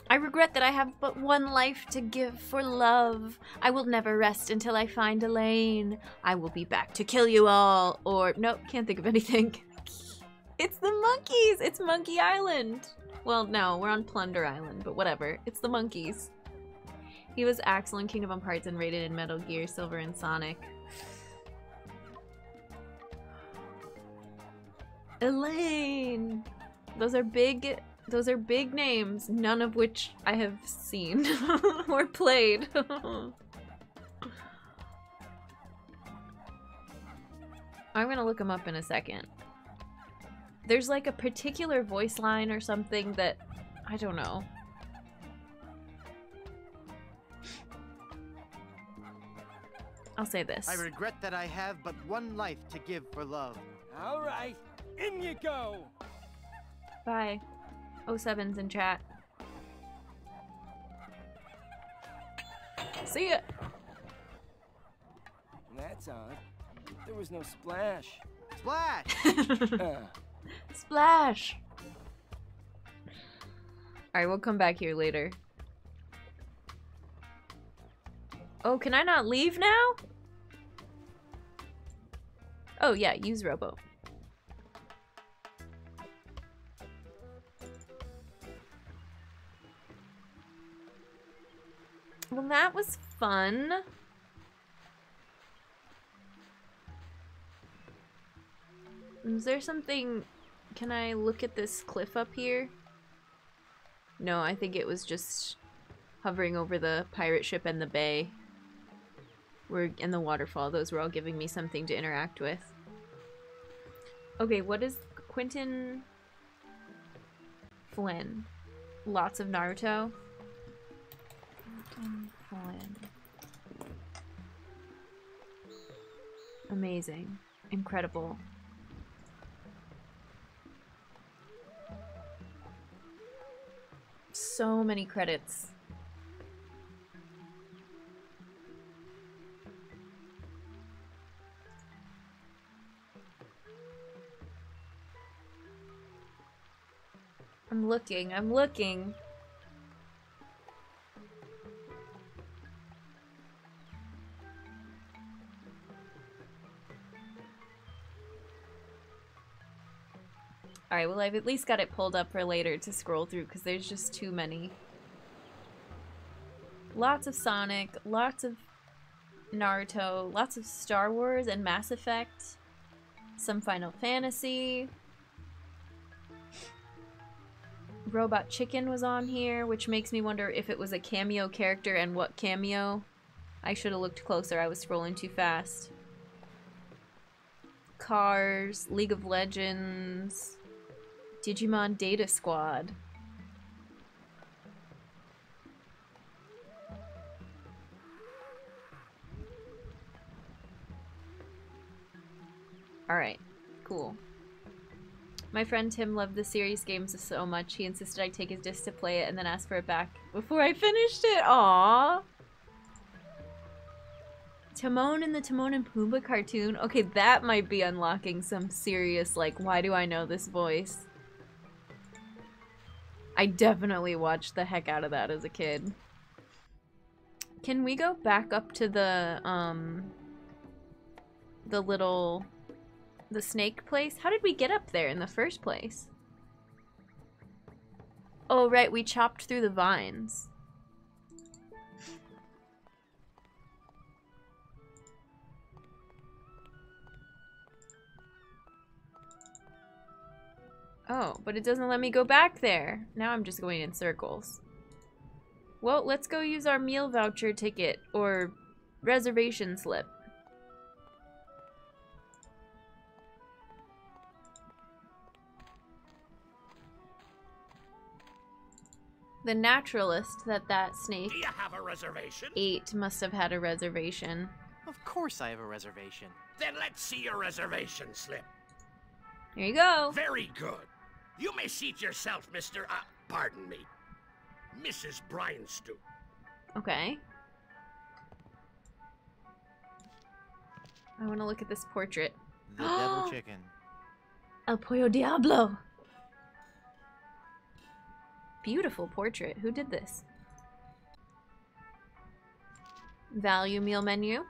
Speaker 1: I regret that I have but one life to give for love. I will never rest until I find Elaine. I will be back to kill you all. Or, nope, can't think of anything. It's the monkeys! It's Monkey Island! Well, no, we're on Plunder Island, but whatever. It's the monkeys. He was Axel in Kingdom Hearts and rated in Metal Gear, Silver, and Sonic. Elaine! Those are big names, none of which I have seen or played. I'm gonna look them up in a second. There's like a particular voice line or something that, I don't know. I'll say this.
Speaker 13: I regret that I have but one life to give for love.
Speaker 17: All right, in you go.
Speaker 1: Bye. 07's in chat. See ya.
Speaker 17: That's odd. There was no splash.
Speaker 13: Splash!
Speaker 1: Splash! Alright, we'll come back here later. Oh, can I not leave now? Oh yeah, use Robo. Well, that was fun. Is there something... Can I look at this cliff up here? No, I think it was just hovering over the pirate ship and the bay. And the waterfall. Those were all giving me something to interact with. Okay, what is Quentin Flynn? Lots of Naruto. Quentin Flynn. Amazing. Incredible. So many credits. I'm looking. Alright, well I've at least got it pulled up for later to scroll through because there's just too many. Lots of Sonic, lots of Naruto, lots of Star Wars and Mass Effect, some Final Fantasy. Robot Chicken was on here, which makes me wonder if it was a cameo character and what cameo. I should have looked closer, I was scrolling too fast. Cars, League of Legends, Digimon Data Squad. Alright, cool. My friend Tim loved the series games so much, he insisted I take his disc to play it and then ask for it back before I finished it. Aww. Timon in the Timon and Pumbaa cartoon? Okay, that might be unlocking some serious, like, why do I know this voice? I definitely watched the heck out of that as a kid. Can we go back up to the snake place? How did we get up there in the first place? Oh, right, we chopped through the vines. Oh, but it doesn't let me go back there. Now I'm just going in circles. Well, let's go use our meal voucher ticket or reservation slip. The naturalist that snake
Speaker 14: Do you have a reservation?
Speaker 1: ate must have had a reservation.
Speaker 13: Of course I have a reservation.
Speaker 14: Then let's see your reservation slip.
Speaker 1: Here you go.
Speaker 14: Very good. You may seat yourself, Mr. Pardon me, Mrs. Bryanstew.
Speaker 1: Okay. I want to look at this portrait.
Speaker 13: The devil chicken.
Speaker 1: El Pollo Diablo. Beautiful portrait. Who did this? Value meal menu.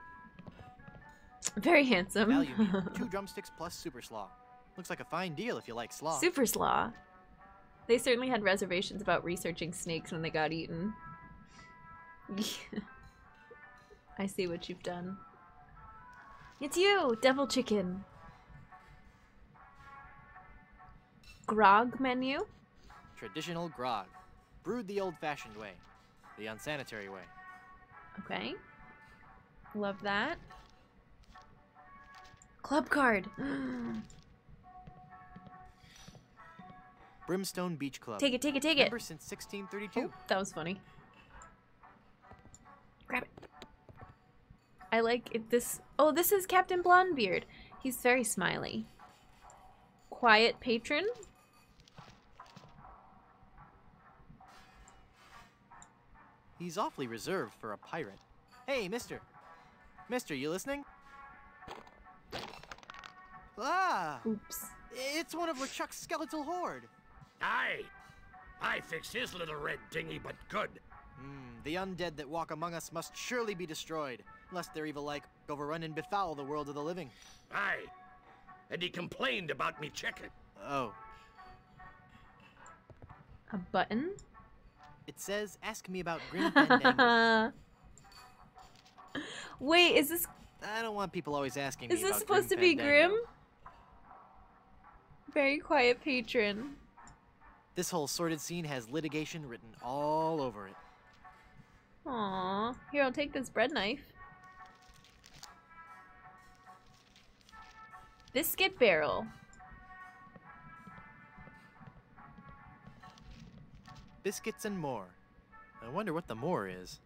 Speaker 1: Very handsome.
Speaker 13: Value meal. 2 drumsticks plus super slaw. Looks like a fine deal if you like slaw.
Speaker 1: Super slaw. They certainly had reservations about researching snakes when they got eaten. I see what you've done. It's you, devil chicken. Grog menu.
Speaker 13: Traditional grog. Brewed the old-fashioned way. The unsanitary way.
Speaker 1: Okay. Love that. Club card.
Speaker 13: Brimstone Beach Club.
Speaker 1: Take it, take it, take
Speaker 13: Member
Speaker 1: it.
Speaker 13: since 1632.
Speaker 1: Oh, that was funny. Grab it. I like it, this. Oh, this is Captain Blondebeard. He's very smiley. Quiet patron.
Speaker 13: He's awfully reserved for a pirate. Hey, mister. Mister, you listening? Ah!
Speaker 1: Oops.
Speaker 13: It's one of LeChuck's skeletal horde.
Speaker 14: Aye. I fixed his little red dinghy, but good.
Speaker 13: The undead that walk among us must surely be destroyed, lest their evil like overrun and befoul the world of the living.
Speaker 14: Aye. And he complained about me chicken.
Speaker 13: Oh.
Speaker 1: A button?
Speaker 13: It says, ask me about Grim Fandango.
Speaker 1: Wait, is this...
Speaker 13: I don't want people always asking me about
Speaker 1: Is this supposed to be
Speaker 13: Fandango.
Speaker 1: Grim? Very quiet patron.
Speaker 13: This whole sordid scene has litigation written all over it.
Speaker 1: Aww. Here, I'll take this bread knife. Biscuit barrel.
Speaker 13: Biscuits and more. I wonder what the more is.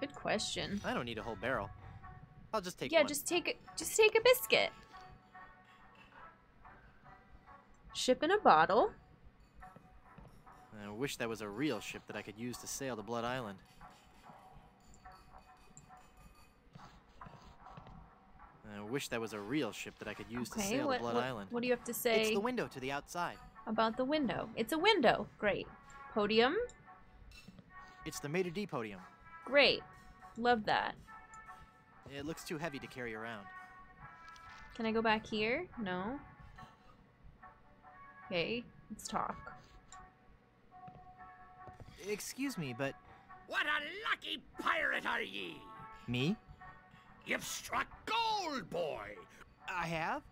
Speaker 1: Good question.
Speaker 13: I don't need a whole barrel. I'll just take
Speaker 1: Yeah,
Speaker 13: one.
Speaker 1: just take a biscuit. Ship in a bottle.
Speaker 13: I wish that was a real ship that I could use to sail to Blood Island. I wish that was a real ship that I could use to sail to Blood Island.
Speaker 1: What do you have to say?
Speaker 13: It's the window to the outside.
Speaker 1: About the window. It's a window. Great. Podium.
Speaker 13: It's the maitre d' podium.
Speaker 1: Great. Love that.
Speaker 13: It looks too heavy to carry around.
Speaker 1: Can I go back here? No. Okay, let's talk.
Speaker 13: Excuse me, but...
Speaker 14: What a lucky pirate are ye!
Speaker 13: Me?
Speaker 14: You've struck gold, boy!
Speaker 13: I have?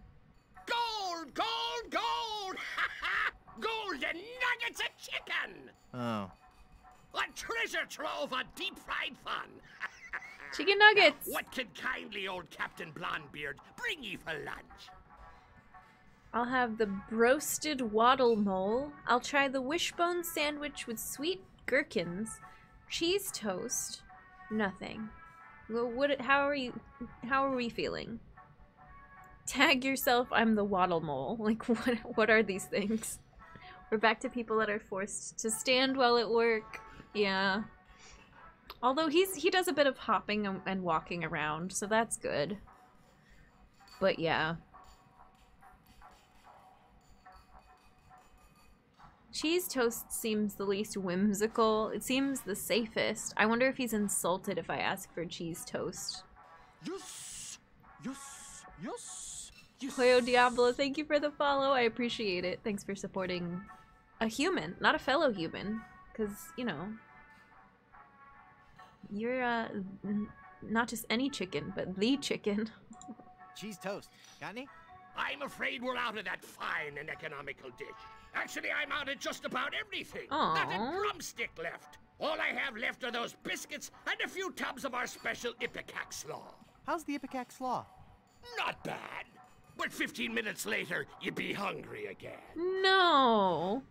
Speaker 14: Gold, gold, gold! Ha ha! Golden nuggets of chicken!
Speaker 13: Oh.
Speaker 14: A treasure trove of deep-fried fun!
Speaker 1: Chicken nuggets!
Speaker 14: Now, what could kindly old Captain Blondebeard bring ye for lunch?
Speaker 1: I'll have the broasted waddle mole. I'll try the wishbone sandwich with sweet gherkins. Cheese toast. Nothing. Well, how are we feeling? Tag yourself, I'm the waddle mole. Like, what are these things? We're back to people that are forced to stand while at work. Yeah. Although he does a bit of hopping and walking around, so that's good. But yeah. Cheese toast seems the least whimsical. It seems the safest. I wonder if he's insulted if I ask for cheese toast.
Speaker 16: Yes! Yes! Yes! Yes!
Speaker 1: Pollo Diablo, thank you for the follow. I appreciate it. Thanks for supporting a human, not a fellow human. Because, you know, you're not just any chicken, but the chicken.
Speaker 13: Cheese toast. Got any?
Speaker 14: I'm afraid we're out of that fine and economical dish. Actually, I'm out of just about everything.
Speaker 1: Aww.
Speaker 14: Not a drumstick left. All I have left are those biscuits and a few tubs of our special Ipecac slaw.
Speaker 13: How's the Ipecac slaw?
Speaker 14: Not bad. But 15 minutes later, you'd be hungry again.
Speaker 1: No.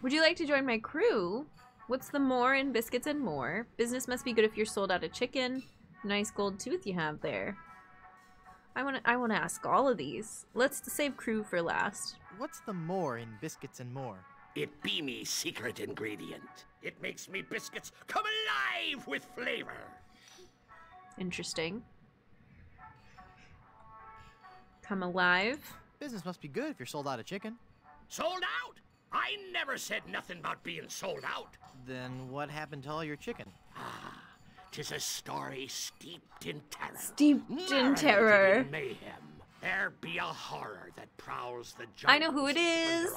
Speaker 1: Would you like to join my crew? What's the more in biscuits and more? Business must be good if you're sold out of chicken. Nice gold tooth you have there. I wanna ask all of these. Let's save crew for last.
Speaker 13: What's the more in biscuits and more?
Speaker 14: It be me secret ingredient. It makes me biscuits come alive with flavor.
Speaker 1: Interesting. Come alive.
Speaker 13: Business must be good if you're sold out of chicken.
Speaker 14: Sold out? I never said nothing about being sold out.
Speaker 13: Then what happened to all your chicken?
Speaker 14: Ah, 'tis a story steeped in terror.
Speaker 1: Steeped in terror.
Speaker 14: In mayhem. There be a horror that prowls the jungles.
Speaker 1: I know who it is.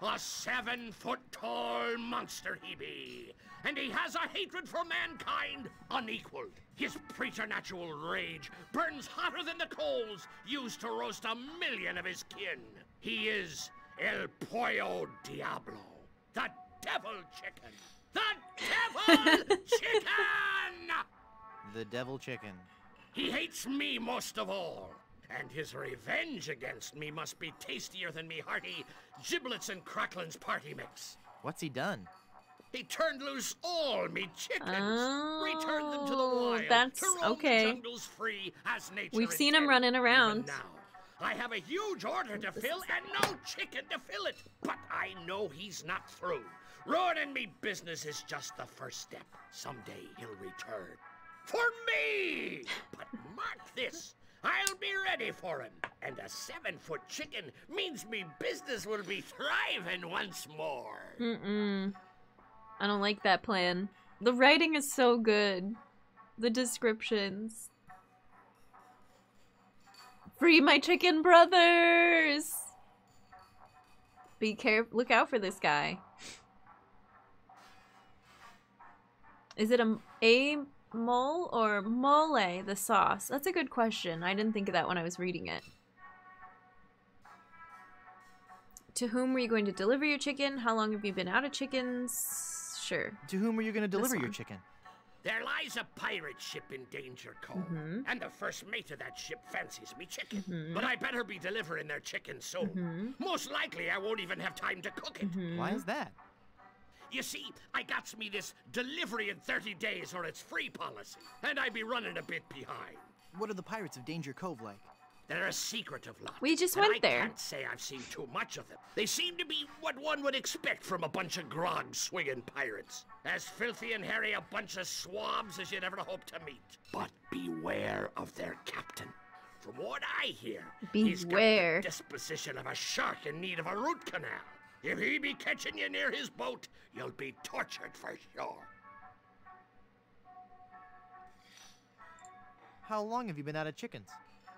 Speaker 14: A 7-foot-tall monster he be, and he has a hatred for mankind unequaled. His preternatural rage burns hotter than the coals used to roast 1,000,000 of his kin. He is El Pollo Diablo, the devil chicken. The devil chicken!
Speaker 13: The devil chicken.
Speaker 14: He hates me most of all. And his revenge against me must be tastier than me hearty giblets and cracklins party mix.
Speaker 13: What's he done?
Speaker 14: He turned loose all me chickens, returned them to the wild,
Speaker 1: that's
Speaker 14: to roam
Speaker 1: okay.
Speaker 14: the jungles free as nature
Speaker 1: We've seen him
Speaker 14: intended.
Speaker 1: running around.
Speaker 14: Even now, I have a huge order to fill and no chicken to fill it. But I know he's not through. Ruining me business is just the first step. Someday he'll return. For me! But mark this. I'll be ready for him. And a 7-foot chicken means me business will be thriving once more.
Speaker 1: I don't like that plan. The writing is so good. The descriptions. Free my chicken brothers! Be careful. Look out for this guy. Is it a mole or mole, the sauce? That's a good question. I didn't think of that when I was reading it. To whom were you going to deliver your chicken? How long have you been out of chickens? Sure.
Speaker 13: To whom were you going to deliver your chicken?
Speaker 14: There lies a pirate ship in Danger Cove, and the first mate of that ship fancies me chicken. But I better be delivering their chicken soon. Most likely I won't even have time to cook it.
Speaker 13: Why is that?
Speaker 14: You see, I got me this delivery in 30 days or it's free policy, and I be running a bit behind.
Speaker 13: What are the pirates of Danger Cove like?
Speaker 14: They're a secretive lot.
Speaker 1: We just
Speaker 14: and
Speaker 1: went there.
Speaker 14: I can't say I've seen too much of them. They seem to be what one would expect from a bunch of grog-swinging pirates. As filthy and hairy a bunch of swabs as you'd ever hope to meet. But beware of their captain. From what I hear, he's got the disposition of a shark in need of a root canal. If he be catching you near his boat, you'll be tortured for sure.
Speaker 13: How long have you been out of chickens?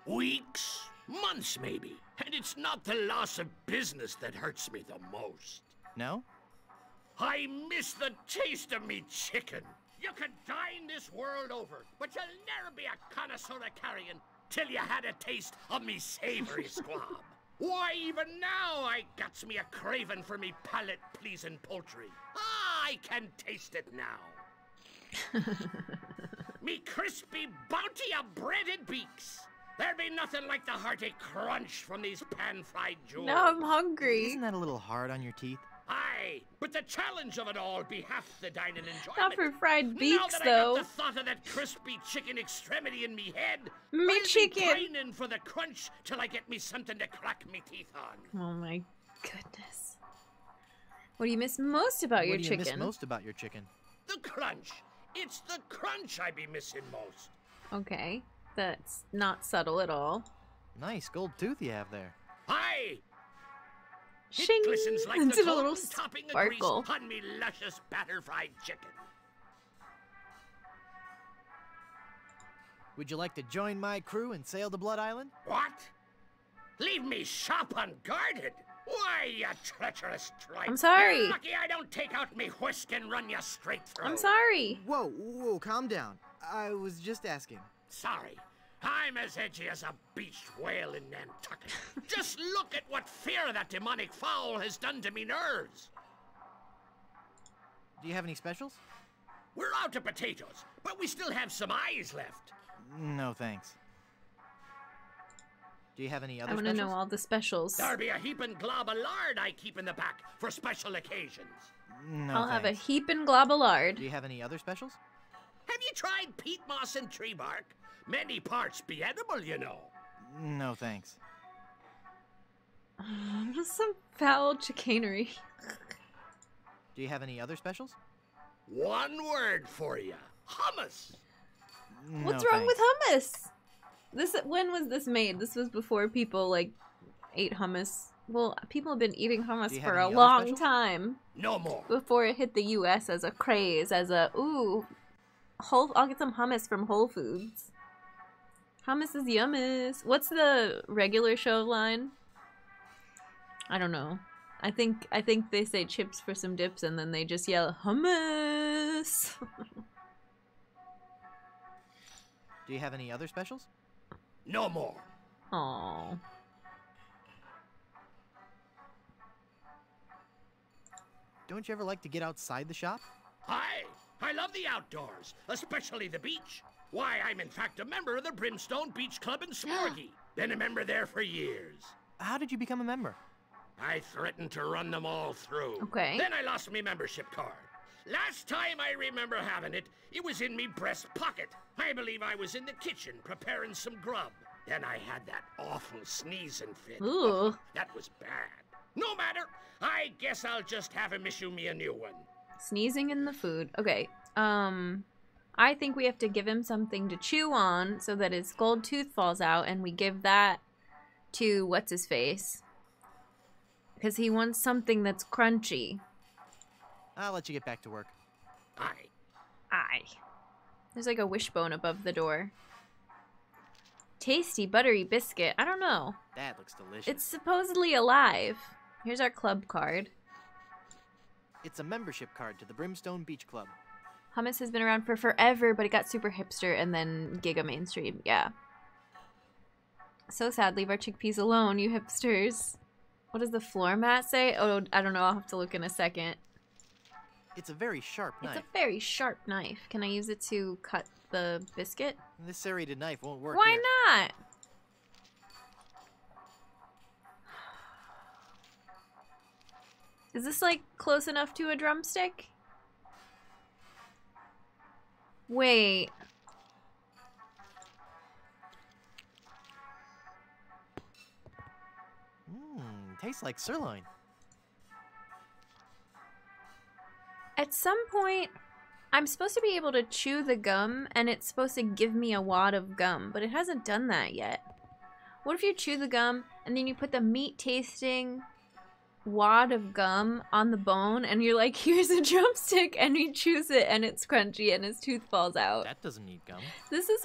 Speaker 14: Weeks, months maybe. And it's not the loss of business that hurts me the most.
Speaker 13: No?
Speaker 14: I miss the taste of me chicken. You could dine this world over, but you'll never be a connoisseur of carrion till you had a taste of me savory squab. Why, even now I got's me a craving for me palate-pleasing poultry. Ah, I can taste it now. Me crispy bounty of breaded beaks. There'd be nothing like the hearty crunch from these pan-fried jewels.
Speaker 1: Now I'm hungry.
Speaker 13: Isn't that a little hard on your teeth?
Speaker 14: Aye, but the challenge of it all be half the dining enjoyment.
Speaker 1: Not for fried beaks,
Speaker 14: now that
Speaker 1: though.
Speaker 14: I got the thought of that crispy chicken extremity in me head,
Speaker 1: Me
Speaker 14: I'll
Speaker 1: chicken.
Speaker 14: be pining for the crunch till I get me something to crack me teeth on.
Speaker 1: Oh my goodness. What do you miss most about your chicken?
Speaker 13: What do you miss most about your chicken?
Speaker 14: The crunch. It's the crunch I be missing most.
Speaker 1: Okay, that's not subtle at all.
Speaker 13: Nice gold tooth you have there.
Speaker 14: Aye.
Speaker 1: Shing!
Speaker 14: It glistens like
Speaker 1: It's
Speaker 14: the
Speaker 1: a little
Speaker 14: golden topping of grease
Speaker 1: sparkle.
Speaker 14: on me luscious batter-fried chicken.
Speaker 13: Would you like to join my crew and sail to Blood Island?
Speaker 14: What? Leave me shop unguarded? Why, you treacherous tripe.
Speaker 1: I'm sorry.
Speaker 14: You're lucky I don't take out me whisk and run you straight through.
Speaker 1: I'm sorry.
Speaker 13: Whoa, calm down. I was just asking.
Speaker 14: Sorry. I'm as edgy as a beached whale in Nantucket. Just look at what fear of that demonic fowl has done to me nerves.
Speaker 13: Do you have any specials?
Speaker 14: We're out of potatoes, but we still have some eyes left.
Speaker 13: No, thanks. Do you have any other
Speaker 1: I want to know all the specials.
Speaker 14: There'll be a heaping glob of lard I keep in the back for special occasions.
Speaker 13: No,
Speaker 1: I'll have a
Speaker 13: thanks.
Speaker 1: heaping glob of lard.
Speaker 13: Do you have any other specials?
Speaker 14: Have you tried peat moss and tree bark? Many parts be edible, you know.
Speaker 13: No, thanks.
Speaker 1: Some foul chicanery.
Speaker 13: Do you have any other specials?
Speaker 14: One word for you. Hummus.
Speaker 1: What's wrong with hummus? When was this made? This was before people like ate hummus. Well, people have been eating hummus for a long time.
Speaker 14: No more.
Speaker 1: Before it hit the US as a craze, as a I'll get some hummus from Whole Foods. Hummus is yummus. What's the regular show line? I don't know. I think they say chips for some dips and then they just yell hummus.
Speaker 13: Do you have any other specials?
Speaker 14: No more.
Speaker 1: Aww.
Speaker 13: Don't you ever like to get outside the shop?
Speaker 14: Hi. I love the outdoors, especially the beach. Why, I'm in fact a member of the Brimstone Beach Club in Smorgy. Been a member there for years.
Speaker 13: How did you become a member?
Speaker 14: I threatened to run them all through.
Speaker 1: Okay.
Speaker 14: Then I lost my membership card. Last time I remember having it, it was in me breast pocket. I believe I was in the kitchen preparing some grub. Then I had that awful sneezing fit.
Speaker 1: Ooh.
Speaker 14: That was bad. No matter. I guess I'll just have him issue me a new one.
Speaker 1: Sneezing in the food. Okay. I think we have to give him something to chew on so that his gold tooth falls out, and we give that to what's-his-face. Because he wants something that's crunchy.
Speaker 13: I'll let you get back to work.
Speaker 14: Aye.
Speaker 1: There's like a wishbone above the door. Tasty buttery biscuit. I don't know.
Speaker 13: That looks delicious.
Speaker 1: It's supposedly alive. Here's our club card.
Speaker 13: It's a membership card to the Brimstone Beach Club.
Speaker 1: Hummus has been around for forever, but it got super hipster and then giga mainstream. Yeah. So sad, leave our chickpeas alone, you hipsters. What does the floor mat say? Oh, I don't know. I'll have to look in a second.
Speaker 13: It's a very sharp knife.
Speaker 1: It's a very sharp knife. Can I use it to cut the biscuit?
Speaker 13: This serrated knife won't work.
Speaker 1: Why
Speaker 13: here.
Speaker 1: not? Is this like close enough to a drumstick? Wait.
Speaker 13: Tastes like sirloin.
Speaker 1: At some point, I'm supposed to be able to chew the gum, and it's supposed to give me a wad of gum, but it hasn't done that yet. What if you chew the gum, and then you put the meat-tasting wad of gum on the bone, and you're like, here's a drumstick, and he chews it, and it's crunchy, and his tooth falls out.
Speaker 13: That doesn't need gum.
Speaker 1: This is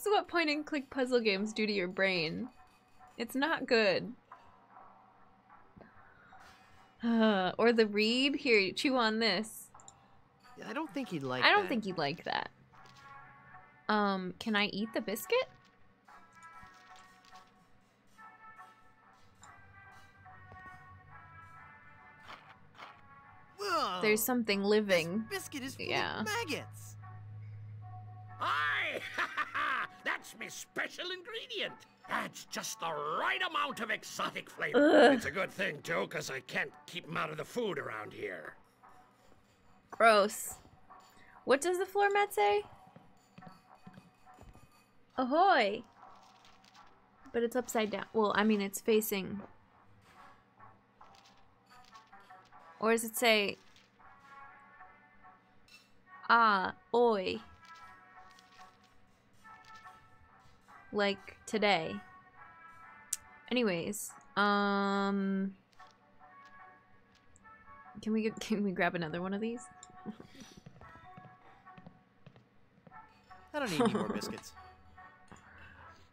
Speaker 1: what point-and-click puzzle games do to your brain. It's not good. Or the reed. Here, chew on this.
Speaker 13: Yeah, I don't think he'd like
Speaker 1: that. I don't think he'd like that. Can I eat the biscuit?
Speaker 13: Whoa.
Speaker 1: There's something living.
Speaker 13: This biscuit is full of maggots.
Speaker 14: Aye! That's my special ingredient. That's just the right amount of exotic flavor.
Speaker 1: Ugh.
Speaker 14: It's a good thing, too, because I can't keep them out of the food around here.
Speaker 1: Gross. What does the floor mat say? Ahoy! But it's upside down. Well, I mean, it's facing... Or does it say... Ah, oi. Like today. Anyways, can we grab another one of these?
Speaker 13: I don't need any more biscuits.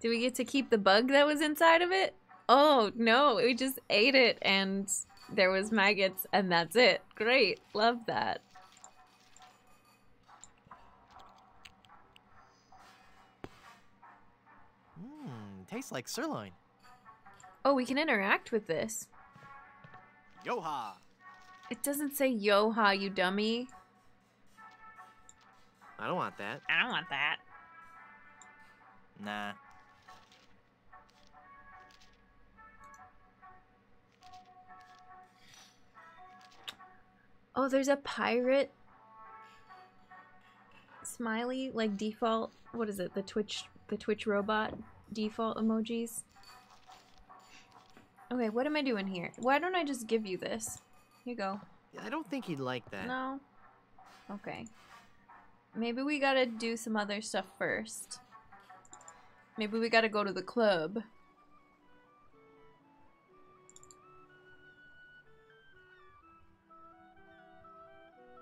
Speaker 1: Do we get to keep the bug that was inside of it? Oh no, we just ate it and there was maggots and that's it. Great, love that.
Speaker 13: Tastes like sirloin.
Speaker 1: Oh, we can interact with this.
Speaker 13: Yo-ha!
Speaker 1: It doesn't say yo-ha, you dummy.
Speaker 13: I don't want that.
Speaker 1: I don't want that.
Speaker 13: Nah.
Speaker 1: Oh, there's a pirate smiley, like default. What is it? The Twitch robot default emojis. Okay, what am I doing here? Why don't I just give you this? Here you go.
Speaker 13: Yeah, I don't think he'd like that.
Speaker 1: No? Okay. Maybe we gotta do some other stuff first. Maybe we gotta go to the club.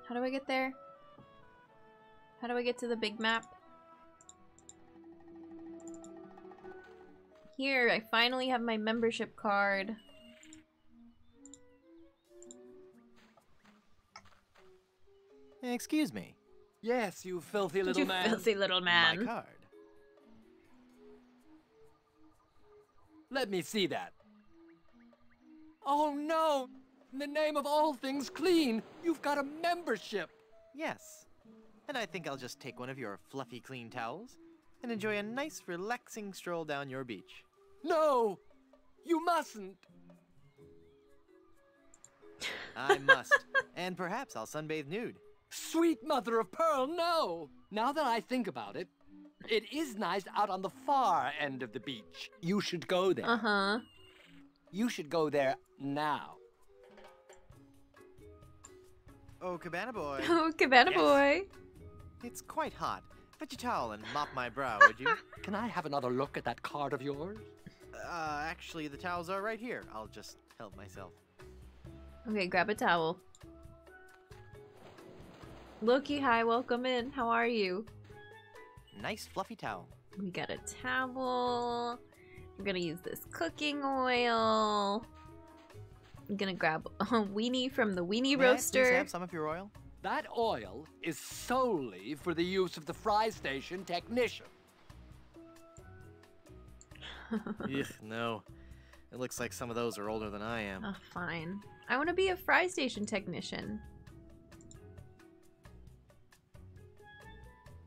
Speaker 1: How do I get there? How do I get to the big map? Here, I finally have my membership card.
Speaker 13: Excuse me.
Speaker 6: Yes, you filthy little man.
Speaker 1: You filthy little man.
Speaker 13: My card.
Speaker 6: Let me see that. Oh no! In the name of all things clean, you've got a membership.
Speaker 13: Yes. And I think I'll just take one of your fluffy clean towels and enjoy a nice relaxing stroll down your beach.
Speaker 6: No! You mustn't!
Speaker 13: I must. And perhaps I'll sunbathe nude.
Speaker 6: Sweet mother of pearl, no! Now that I think about it, it is nice out on the far end of the beach. You should go there.
Speaker 1: Uh-huh.
Speaker 6: You should go there now.
Speaker 13: Oh, Cabana Boy.
Speaker 1: Oh, Cabana Boy.
Speaker 13: It's quite hot. Fetch a towel and mop my brow, would you?
Speaker 6: Can I have another look at that card of yours?
Speaker 13: Actually, the towels are right here. I'll just help myself.
Speaker 1: Okay, grab a towel. Loki, hi, welcome in. How are you?
Speaker 13: Nice fluffy towel.
Speaker 1: We got a towel. We're gonna use this cooking oil. I'm gonna grab a weenie from the weenie roaster.
Speaker 13: May I please have some of your oil?
Speaker 6: That oil is solely for the use of the fry station technician.
Speaker 13: Ugh, no. It looks like some of those are older than I am.
Speaker 1: Oh, fine. I want to be a fry station technician.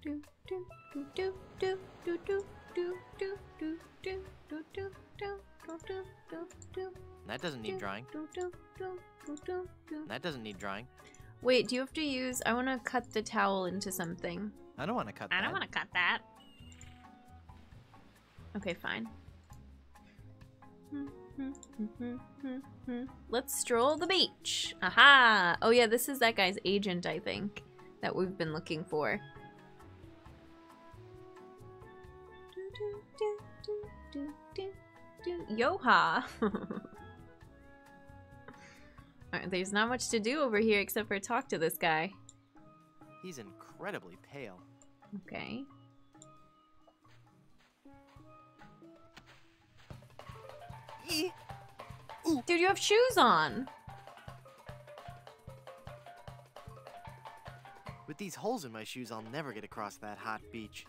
Speaker 1: Do do do do do do do do do do do do do do do do.
Speaker 13: That doesn't need drying. That doesn't need drying.
Speaker 1: Wait, do you have to use... I want to cut the towel into something.
Speaker 13: I don't want to cut that.
Speaker 1: I don't want to cut that. Okay, fine. Let's stroll the beach. Aha! Oh yeah, this is that guy's agent, I think, that we've been looking for. Yo-ha! Alright, there's not much to do over here except for talk to this guy.
Speaker 13: He's incredibly pale.
Speaker 1: Okay. Dude, you have shoes on!
Speaker 13: With these holes in my shoes, I'll never get across that hot beach.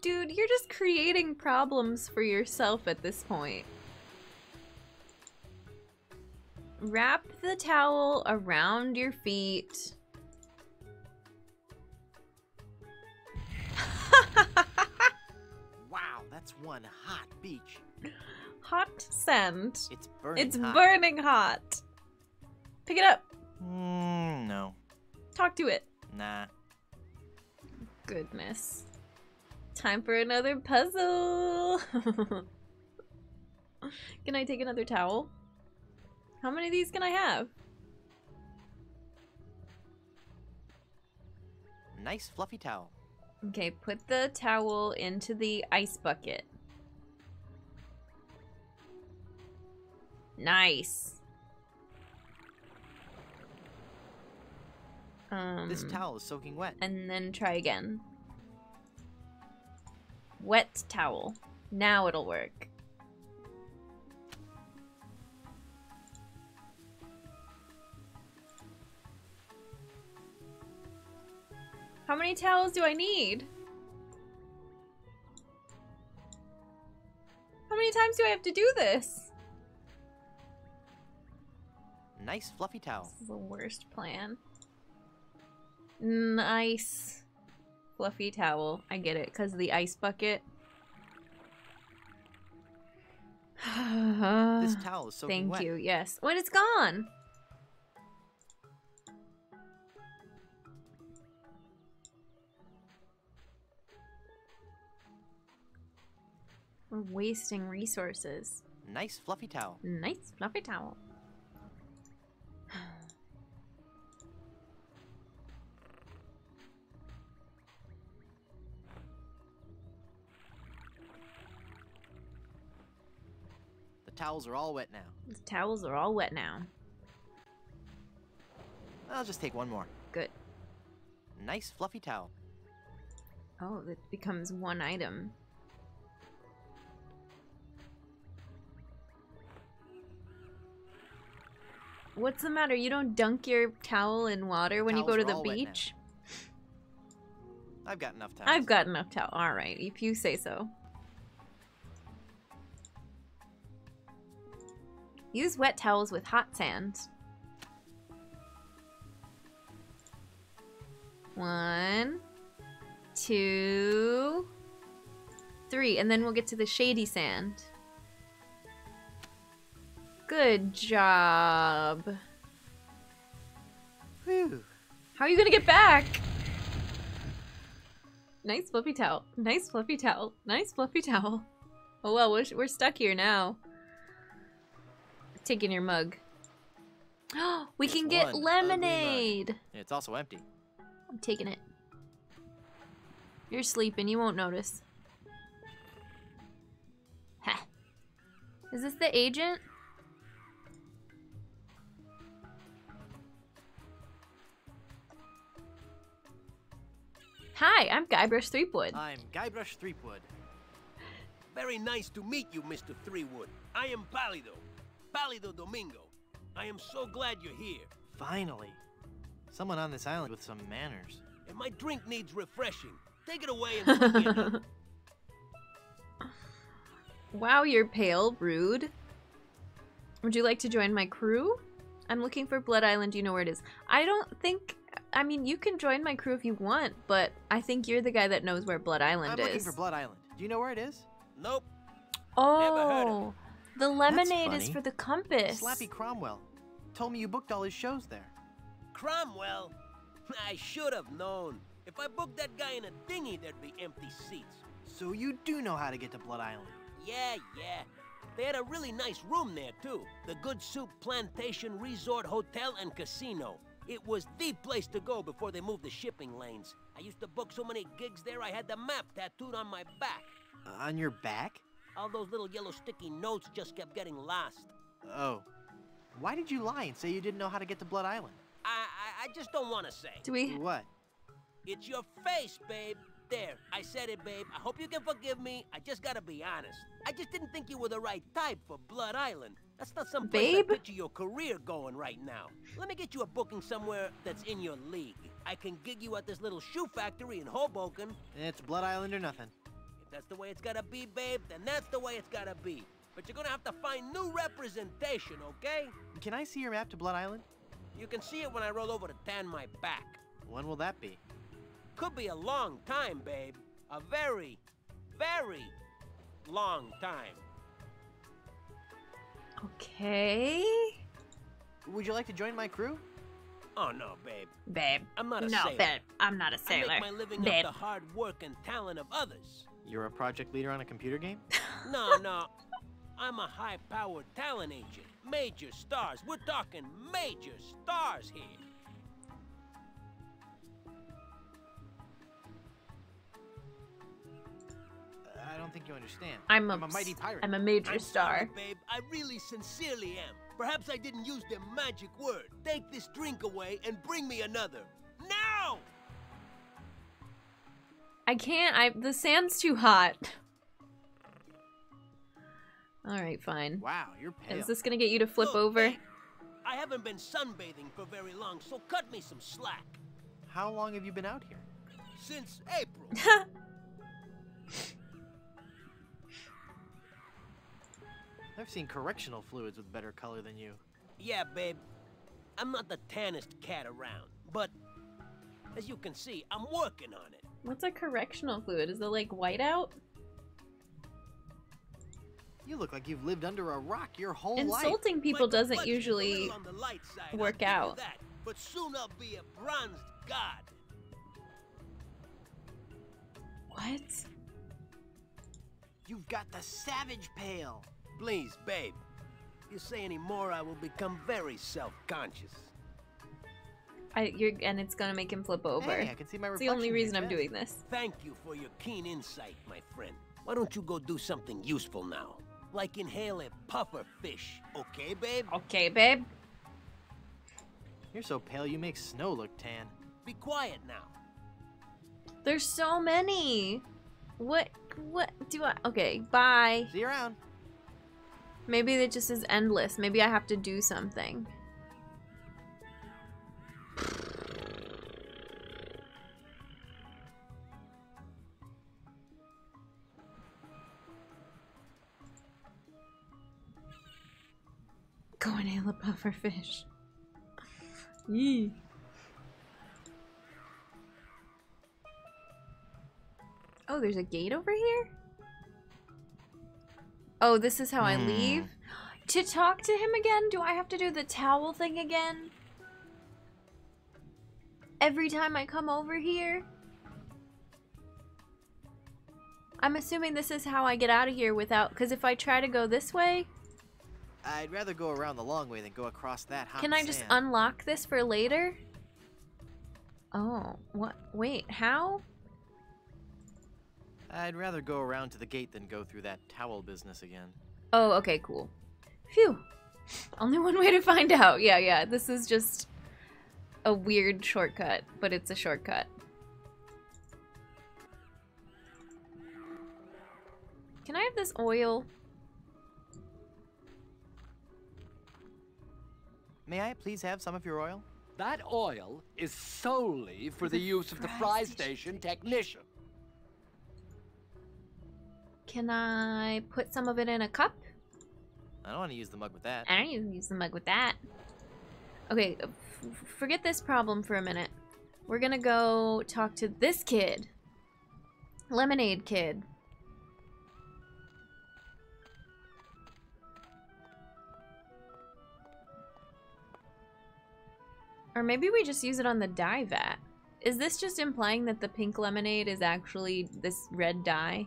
Speaker 1: Dude, you're just creating problems for yourself at this point. Wrap the towel around your feet.
Speaker 13: Wow, that's one hot beach.
Speaker 1: Hot sand.
Speaker 13: It's burning
Speaker 1: It's
Speaker 13: hot.
Speaker 1: burning hot. Pick it up.
Speaker 13: No.
Speaker 1: Talk to it.
Speaker 13: Nah.
Speaker 1: Goodness. Time for another puzzle. Can I take another towel? How many of these can I have?
Speaker 13: Nice fluffy towel.
Speaker 1: Okay, put the towel into the ice bucket. Nice.
Speaker 13: This towel is soaking wet.
Speaker 1: And then try again. Wet towel. Now it'll work. How many towels do I need? How many times do I have to do this?
Speaker 13: Nice fluffy towel.
Speaker 1: This is the worst plan. Nice fluffy towel. I get it, because of the ice bucket.
Speaker 13: This towel is soaking wet.
Speaker 1: Thank you, yes. When it's gone! We're wasting resources.
Speaker 13: Nice fluffy towel.
Speaker 1: Nice fluffy towel.
Speaker 13: The towels are all wet now.
Speaker 1: The towels are all wet now.
Speaker 13: I'll just take one more.
Speaker 1: Good.
Speaker 13: Nice fluffy towel.
Speaker 1: Oh, that becomes one item. What's the matter? You don't dunk your towel in water when you go to the beach?
Speaker 13: I've got enough towels.
Speaker 1: I've got enough towel. Alright, if you say so. Use wet towels with hot sand. 1, 2, 3, and then we'll get to the shady sand. Good job.
Speaker 13: Whew.
Speaker 1: How are you gonna get back? Nice fluffy towel. Nice fluffy towel. Nice fluffy towel. Oh well, we're stuck here now. Taking your mug. We can get lemonade.
Speaker 13: It's also empty.
Speaker 1: I'm taking it. You're sleeping. You won't notice. Ha. Is this the agent? Hi, I'm Guybrush Threepwood.
Speaker 13: I'm Guybrush Threepwood.
Speaker 17: Very nice to meet you, Mr. Threepwood. I am Pálido Domingo. I am so glad you're here.
Speaker 13: Finally. Someone on this island with some manners.
Speaker 17: And my drink needs refreshing. Take it away and put me another.
Speaker 1: Wow, you're pale. Rude. Would you like to join my crew? I'm looking for Blood Island. Do you know where it is? I don't think... I mean, you can join my crew if you want, but I think you're the guy that knows where Blood Island is.
Speaker 13: I'm looking for Blood Island. Do you know where it is?
Speaker 17: Nope.
Speaker 1: Oh, the lemonade is for the compass.
Speaker 13: Slappy Cromwell told me you booked all his shows there.
Speaker 17: Cromwell? I should have known. If I booked that guy in a dinghy, there'd be empty seats.
Speaker 13: So you do know how to get to Blood Island?
Speaker 17: Yeah. They had a really nice room there, too. The Good Soup Plantation Resort Hotel and Casino. It was the place to go before they moved the shipping lanes. I used to book so many gigs there, I had the map tattooed on my back.
Speaker 13: On your back?
Speaker 17: All those little yellow sticky notes just kept getting lost.
Speaker 13: Oh. Why did you lie and say you didn't know how to get to Blood Island?
Speaker 17: I just don't want to say.
Speaker 1: Do we?
Speaker 13: What?
Speaker 17: It's your face, babe. There, I said it, babe. I hope you can forgive me. I just gotta be honest. I just didn't think you were the right type for Blood Island. That's not some place I picture your career going right now. Let me get you a booking somewhere that's in your league. I can gig you at this little shoe factory in Hoboken.
Speaker 13: It's Blood Island or nothing.
Speaker 17: If that's the way it's gotta be, babe, then that's the way it's gotta be. But you're gonna have to find new representation, okay?
Speaker 13: Can I see your map to Blood Island?
Speaker 17: You can see it when I roll over to tan my back.
Speaker 13: When will that be?
Speaker 17: Could be a long time, babe. A very, very long time.
Speaker 1: Okay.
Speaker 13: Would you like to join my crew?
Speaker 17: Oh, no, babe.
Speaker 1: Babe.
Speaker 17: I'm not a
Speaker 1: no,
Speaker 17: sailor.
Speaker 1: babe. I'm not a sailor.
Speaker 17: I make my living
Speaker 1: babe.
Speaker 17: off the hard work and talent of others.
Speaker 13: You're a project leader on a computer game?
Speaker 17: No. I'm a high-powered talent agent. Major stars. We're talking major stars here.
Speaker 13: I don't think you understand.
Speaker 1: I'm a
Speaker 13: mighty pirate.
Speaker 1: I'm a major star.
Speaker 17: Sorry, babe. I really sincerely am. Perhaps I didn't use the magic word. Take this drink away and bring me another. Now!
Speaker 1: I can't. The sand's too hot. All right, fine.
Speaker 13: Wow, you're pale.
Speaker 1: Is this gonna get you to flip
Speaker 17: Look,
Speaker 1: over?
Speaker 17: babe, I haven't been sunbathing for very long, so cut me some slack.
Speaker 13: How long have you been out here?
Speaker 17: Since April.
Speaker 13: I've seen correctional fluids with better color than you.
Speaker 17: Yeah, babe. I'm not the tannest cat around, but as you can see, I'm working on it.
Speaker 1: What's a correctional fluid? Is it like whiteout?
Speaker 13: You look like you've lived under a rock your whole life.
Speaker 1: Insulting people doesn't usually work out.
Speaker 17: That, but soon I'll be a bronzed god.
Speaker 1: What?
Speaker 13: You've got the savage pale.
Speaker 17: Please, babe. If you say any more, I will become very self-conscious.
Speaker 1: And it's gonna make him flip over.
Speaker 13: Hey, I can see my
Speaker 1: It's the only reason I'm
Speaker 13: chest.
Speaker 1: doing this.
Speaker 17: Thank you for your keen insight, my friend. Why don't you go do something useful now? Like inhale a puffer fish, okay, babe?
Speaker 1: Okay, babe.
Speaker 13: You're so pale you make snow look tan.
Speaker 17: Be quiet now.
Speaker 1: There's so many. What do I... Okay, bye.
Speaker 13: See you around.
Speaker 1: Maybe it just is endless. Maybe I have to do something. Go inhale a puffer fish. Yee. Oh, there's a gate over here? Oh, this is how I leave? To talk to him again, do I have to do the towel thing again? Every time I come over here? I'm assuming this is how I get out of here without... Because if I try to go this way...
Speaker 13: I'd rather go around the long way than go across that hot
Speaker 1: Can I just unlock this for later? Oh, what? Wait, how?
Speaker 13: I'd rather go around to the gate than go through that towel business again.
Speaker 1: Oh, okay, cool. Phew. Only one way to find out. Yeah, this is just a weird shortcut, but it's a shortcut. Can I have this oil?
Speaker 13: May I please have some of your oil?
Speaker 6: That oil is solely for the use of the fry station technician.
Speaker 1: Can I put some of it in a cup?
Speaker 13: I don't want to use the mug with that.
Speaker 1: I don't even use the mug with that. Okay, forget this problem for a minute. We're gonna go talk to this kid. Lemonade Kid. Or maybe we just use it on the dye vat. Is this just implying that the pink lemonade is actually this red dye?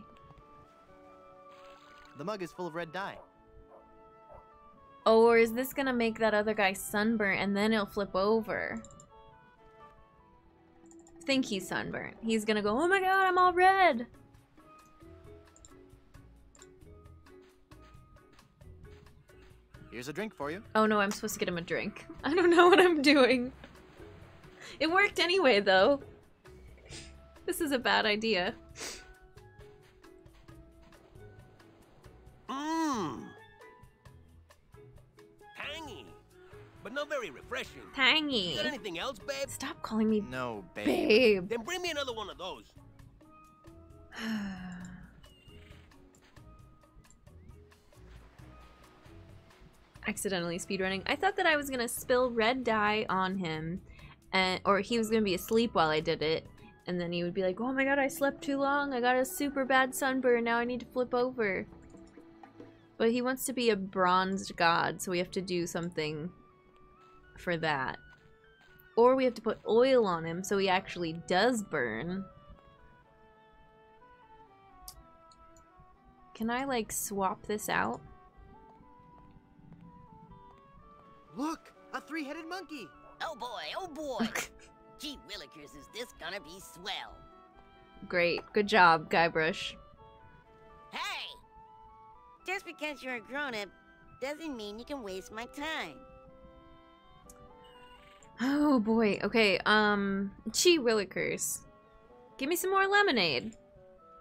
Speaker 13: The mug is full of red dye.
Speaker 1: Oh, or is this gonna make that other guy sunburnt and then he'll flip over? I think he's sunburnt. He's gonna go, oh my god, I'm all red!
Speaker 13: Here's a drink for you.
Speaker 1: Oh no, I'm supposed to get him a drink. I don't know what I'm doing. It worked anyway, though. This is a bad idea.
Speaker 17: Tangy, but not very refreshing.
Speaker 1: Tangy.
Speaker 17: You got anything else, babe?
Speaker 1: Stop calling me
Speaker 13: no, babe.
Speaker 1: Babe.
Speaker 17: Then bring me another one of those.
Speaker 1: Accidentally speedrunning. I thought that I was gonna spill red dye on him, or he was gonna be asleep while I did it, and then he would be like, oh my god, I slept too long, I got a super bad sunburn, now I need to flip over. But he wants to be a bronzed god, so we have to do something for that. Or we have to put oil on him so he actually does burn. Can I, like, swap this out?
Speaker 13: Look! A three-headed monkey!
Speaker 8: Oh boy, oh boy! Gee willikers, is this gonna be swell?
Speaker 1: Great. Good job, Guybrush.
Speaker 8: Hey! Just because you're a grown-up doesn't mean you can waste my time.
Speaker 1: Oh boy. Okay, Gee willikers. Give me some more lemonade.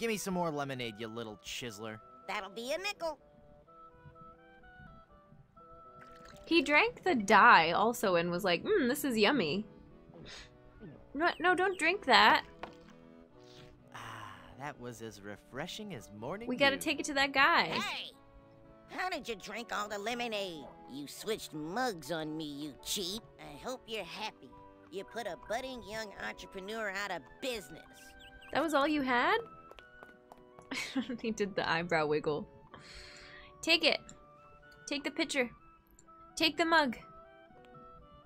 Speaker 13: Give me some more lemonade, you little chiseler.
Speaker 8: That'll be a nickel.
Speaker 1: He drank the dye also and was like, this is yummy. No, don't drink that.
Speaker 13: That was as refreshing as morning
Speaker 1: We gotta
Speaker 13: dew.
Speaker 1: take it to that guy.
Speaker 8: Hey! How did you drink all the lemonade? You switched mugs on me, you cheat. I hope you're happy. You put a budding young entrepreneur out of business.
Speaker 1: That was all you had? He did the eyebrow wiggle. Take it. Take the picture. Take the mug.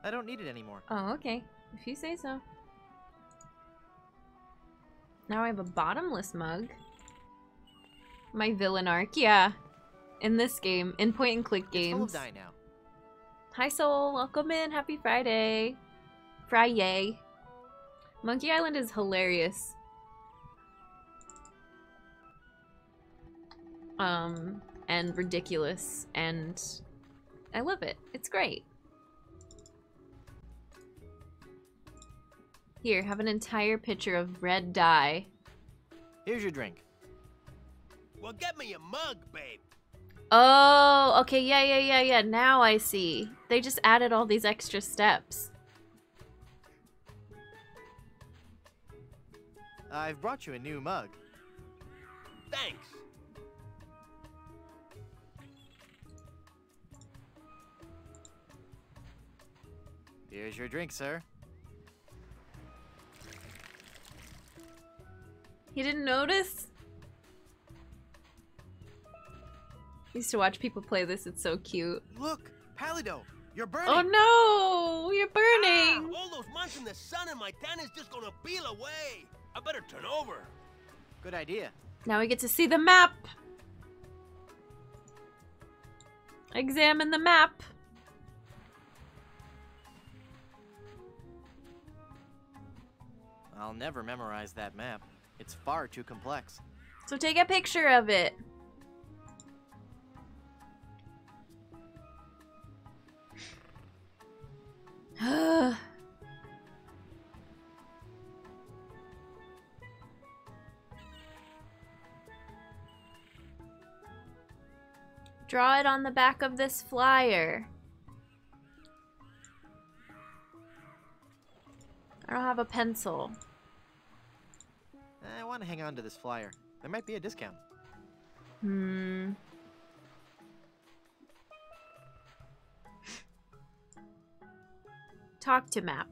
Speaker 13: I don't need it anymore.
Speaker 1: Oh, okay. If you say so. Now I have a bottomless mug. My villain arc, yeah. In this game, in point-and-click games.
Speaker 13: It's full of dye now.
Speaker 1: Hi, Soul. Welcome in. Happy Friday. Friday. Monkey Island is hilarious. And ridiculous, and I love it. It's great. Here, have an entire pitcher of red dye.
Speaker 13: Here's your drink.
Speaker 17: Well, get me a mug, babe.
Speaker 1: Oh, okay, yeah. Now I see. They just added all these extra steps.
Speaker 13: I've brought you a new mug.
Speaker 17: Thanks.
Speaker 13: Here's your drink, sir.
Speaker 1: He didn't notice? used to watch people play this. It's so cute.
Speaker 17: Look, Palido, you're burning.
Speaker 1: Oh no, you're burning.
Speaker 17: All those months in the sun and my tan is just gonna peel away. I better turn over.
Speaker 2: Good idea.
Speaker 1: Now we get to see the map. Examine the map.
Speaker 2: I'll never memorize that map. It's far too complex.
Speaker 1: So take a picture of it. Draw it on the back of this flyer. I don't have a pencil.
Speaker 2: I want to hang on to this flyer. There might be a discount.
Speaker 1: Talk to map.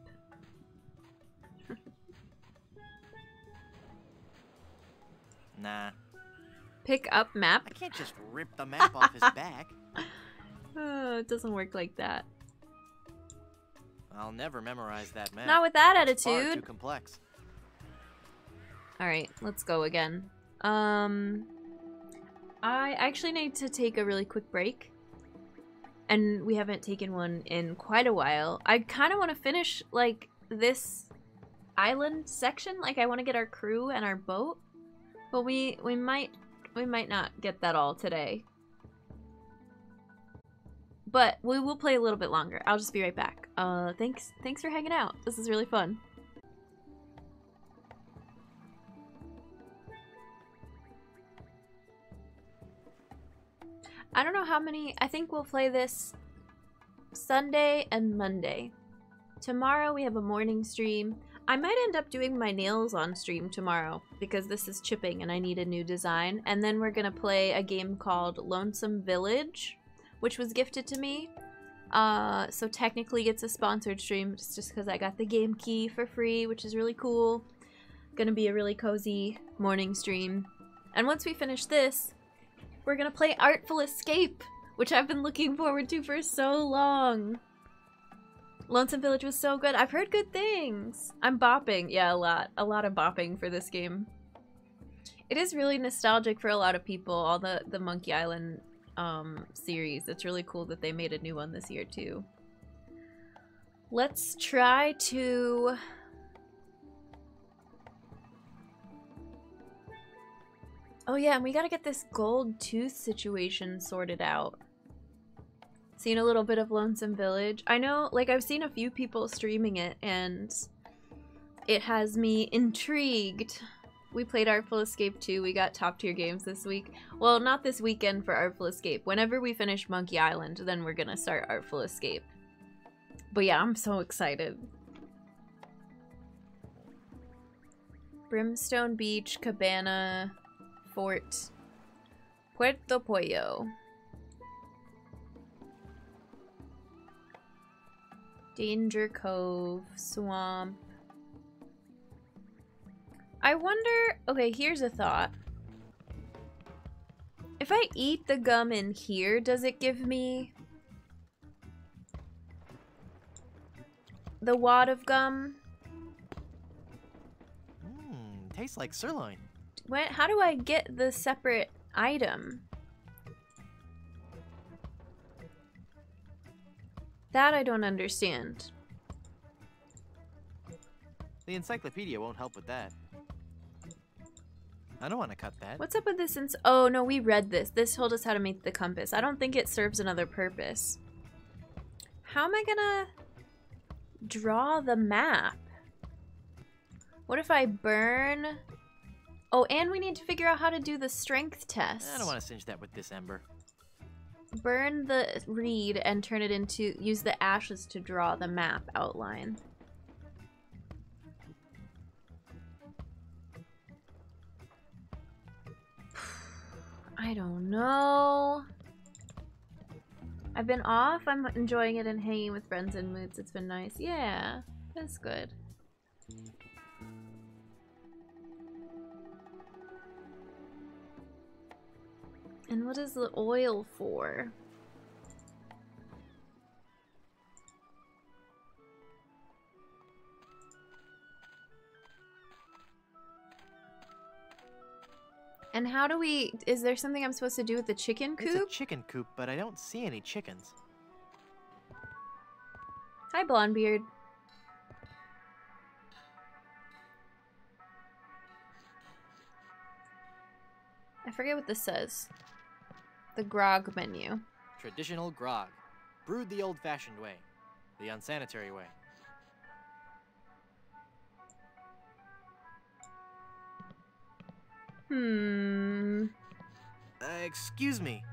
Speaker 2: Nah.
Speaker 1: Pick up map?
Speaker 2: I can't just rip the map off his back.
Speaker 1: Oh, it doesn't work like that.
Speaker 2: I'll never memorize that map.
Speaker 1: Not with that
Speaker 2: It's far
Speaker 1: attitude.
Speaker 2: too complex.
Speaker 1: Alright, let's go again. I actually need to take a really quick break. And we haven't taken one in quite a while. I kind of want to finish, like, this island section. Like, I want to get our crew and our boat. But we might not get that all today. But we will play a little bit longer. I'll just be right back. Thanks for hanging out. This is really fun. I don't know how many. I think we'll play this Sunday and Monday. Tomorrow we have a morning stream. I might end up doing my nails on stream tomorrow because this is chipping and I need a new design. And then we're gonna play a game called Lonesome Village, which was gifted to me. So technically it's a sponsored stream just because I got the game key for free, which is really cool. Gonna be a really cozy morning stream. And once we finish this, we're gonna play Artful Escape, which I've been looking forward to for so long. Lonesome Village was so good. I've heard good things. I'm bopping. Yeah, a lot of bopping for this game. It is really nostalgic for a lot of people, all the Monkey Island series. It's really cool that they made a new one this year too. Let's try to... Oh yeah, and we gotta get this gold tooth situation sorted out. Seen a little bit of Lonesome Village. I know, like, I've seen a few people streaming it, and it has me intrigued. We played Artful Escape 2. We got top tier games this week. Well, not this weekend for Artful Escape. Whenever we finish Monkey Island, then we're gonna start Artful Escape. But yeah, I'm so excited. Brimstone Beach, Cabana, Fort, Puerto Pollo. Danger Cove, Swamp. I wonder... Okay, here's a thought. If I eat the gum in here, does it give me the wad of gum?
Speaker 2: Tastes like sirloin.
Speaker 1: How do I get the separate item? That I don't understand.
Speaker 2: The encyclopedia won't help with that. I don't want to cut that.
Speaker 1: What's up with this? Oh no, we read this. This told us how to make the compass. I don't think it serves another purpose. How am I gonna draw the map? What if I burn? Oh, and we need to figure out how to do the strength test.
Speaker 2: I don't want to singe that with this ember.
Speaker 1: Burn the reed and turn it into... Use the ashes to draw the map outline. I don't know. I've been off. I'm enjoying it and hanging with friends and moods. It's been nice. Yeah, that's good. And what is the oil for? And how do we... Is there something I'm supposed to do with the chicken coop?
Speaker 13: It's a chicken coop, but I don't see any chickens.
Speaker 1: Hi, Blondebeard. I forget what this says. The grog menu.
Speaker 13: Traditional grog. Brewed the old-fashioned way. The unsanitary way. Excuse me.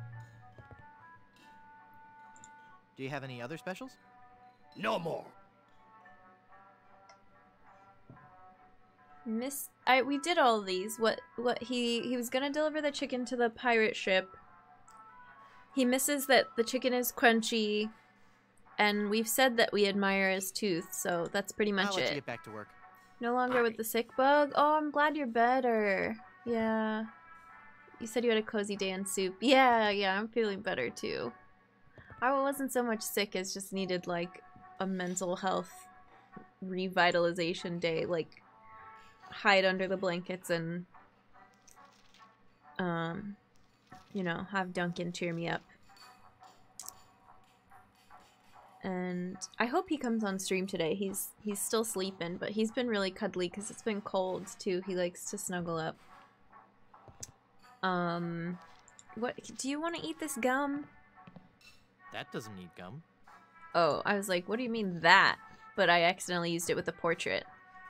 Speaker 13: Do you have any other specials?
Speaker 14: No more.
Speaker 1: We did all of these. What he was gonna deliver the chicken to the pirate ship. He misses that the chicken is crunchy, and we've said that we admire his tooth, so that's pretty much
Speaker 13: I'll let
Speaker 1: it.
Speaker 13: you get back to work.
Speaker 1: No longer with the sick bug? Oh, I'm glad you're better. Yeah. You said you had a cozy day in soup. Yeah, I'm feeling better too. I wasn't so much sick as just needed like a mental health revitalization day, like hide under the blankets and you know, have Duncan cheer me up. And I hope he comes on stream today. He's still sleeping, but he's been really cuddly because it's been cold too. He likes to snuggle up. What do you want to eat this gum?
Speaker 13: That doesn't need gum.
Speaker 1: Oh, I was like, what do you mean that? But I accidentally used it with the portrait.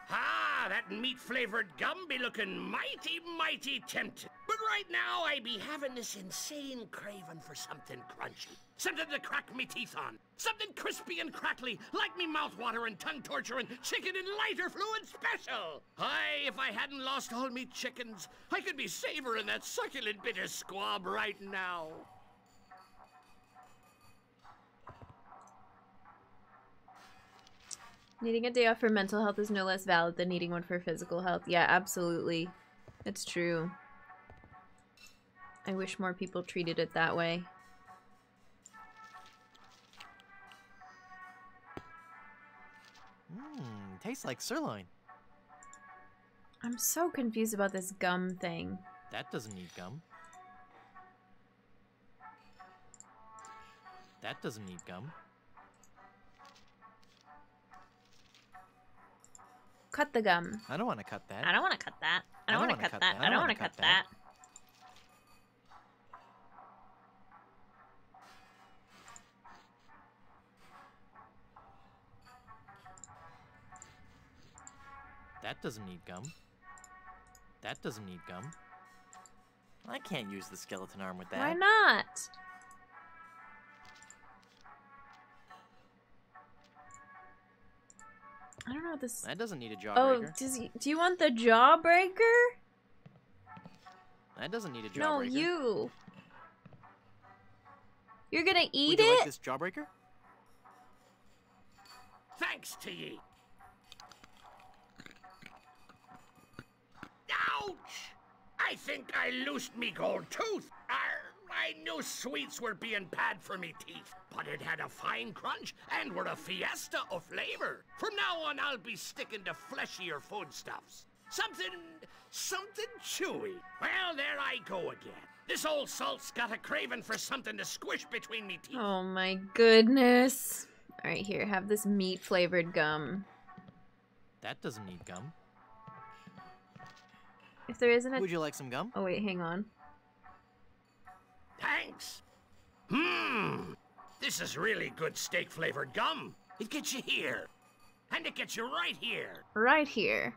Speaker 14: Ah, that meat-flavored gum be looking mighty, mighty tempting. But right now, I be having this insane craving for something crunchy. Something to crack me teeth on. Something crispy and crackly, like me mouth-watering, tongue-torturing, chicken and lighter fluid special. Aye, if I hadn't lost all me chickens, I could be savoring that succulent bit of squab right now.
Speaker 1: Needing a day off for mental health is no less valid than needing one for physical health. Yeah, absolutely. It's true. I wish more people treated it that way.
Speaker 13: Tastes like sirloin.
Speaker 1: I'm so confused about this gum thing.
Speaker 13: That doesn't need gum. That doesn't need gum.
Speaker 1: Cut the gum.
Speaker 13: I don't want to cut that.
Speaker 1: I don't want to cut that. I don't want to cut that. I don't want to cut that.
Speaker 13: That doesn't need gum. That doesn't need gum. I can't use the skeleton arm with that.
Speaker 1: Why not? I don't know what this...
Speaker 13: That doesn't need a jawbreaker.
Speaker 1: Oh, do you want the jawbreaker?
Speaker 13: That doesn't need a jawbreaker.
Speaker 1: No, you. You're gonna eat
Speaker 13: Would you
Speaker 1: it?
Speaker 13: like this jawbreaker?
Speaker 14: Thanks to ye. Ouch! I think I loosed me gold tooth. I knew sweets were being bad for me teeth, but it had a fine crunch and were a fiesta of flavor. From now on, I'll be sticking to fleshier foodstuffs. Something chewy. Well, there I go again. This old salt's got a craving for something to squish between me teeth.
Speaker 1: Oh my goodness. Alright, here, have this meat-flavored gum.
Speaker 13: That doesn't need gum.
Speaker 1: If there isn't a...
Speaker 13: Would you like some gum?
Speaker 1: Oh wait, hang on.
Speaker 14: Thanks. This is really good steak-flavored gum. It gets you here. And it gets you right here.
Speaker 1: Right here.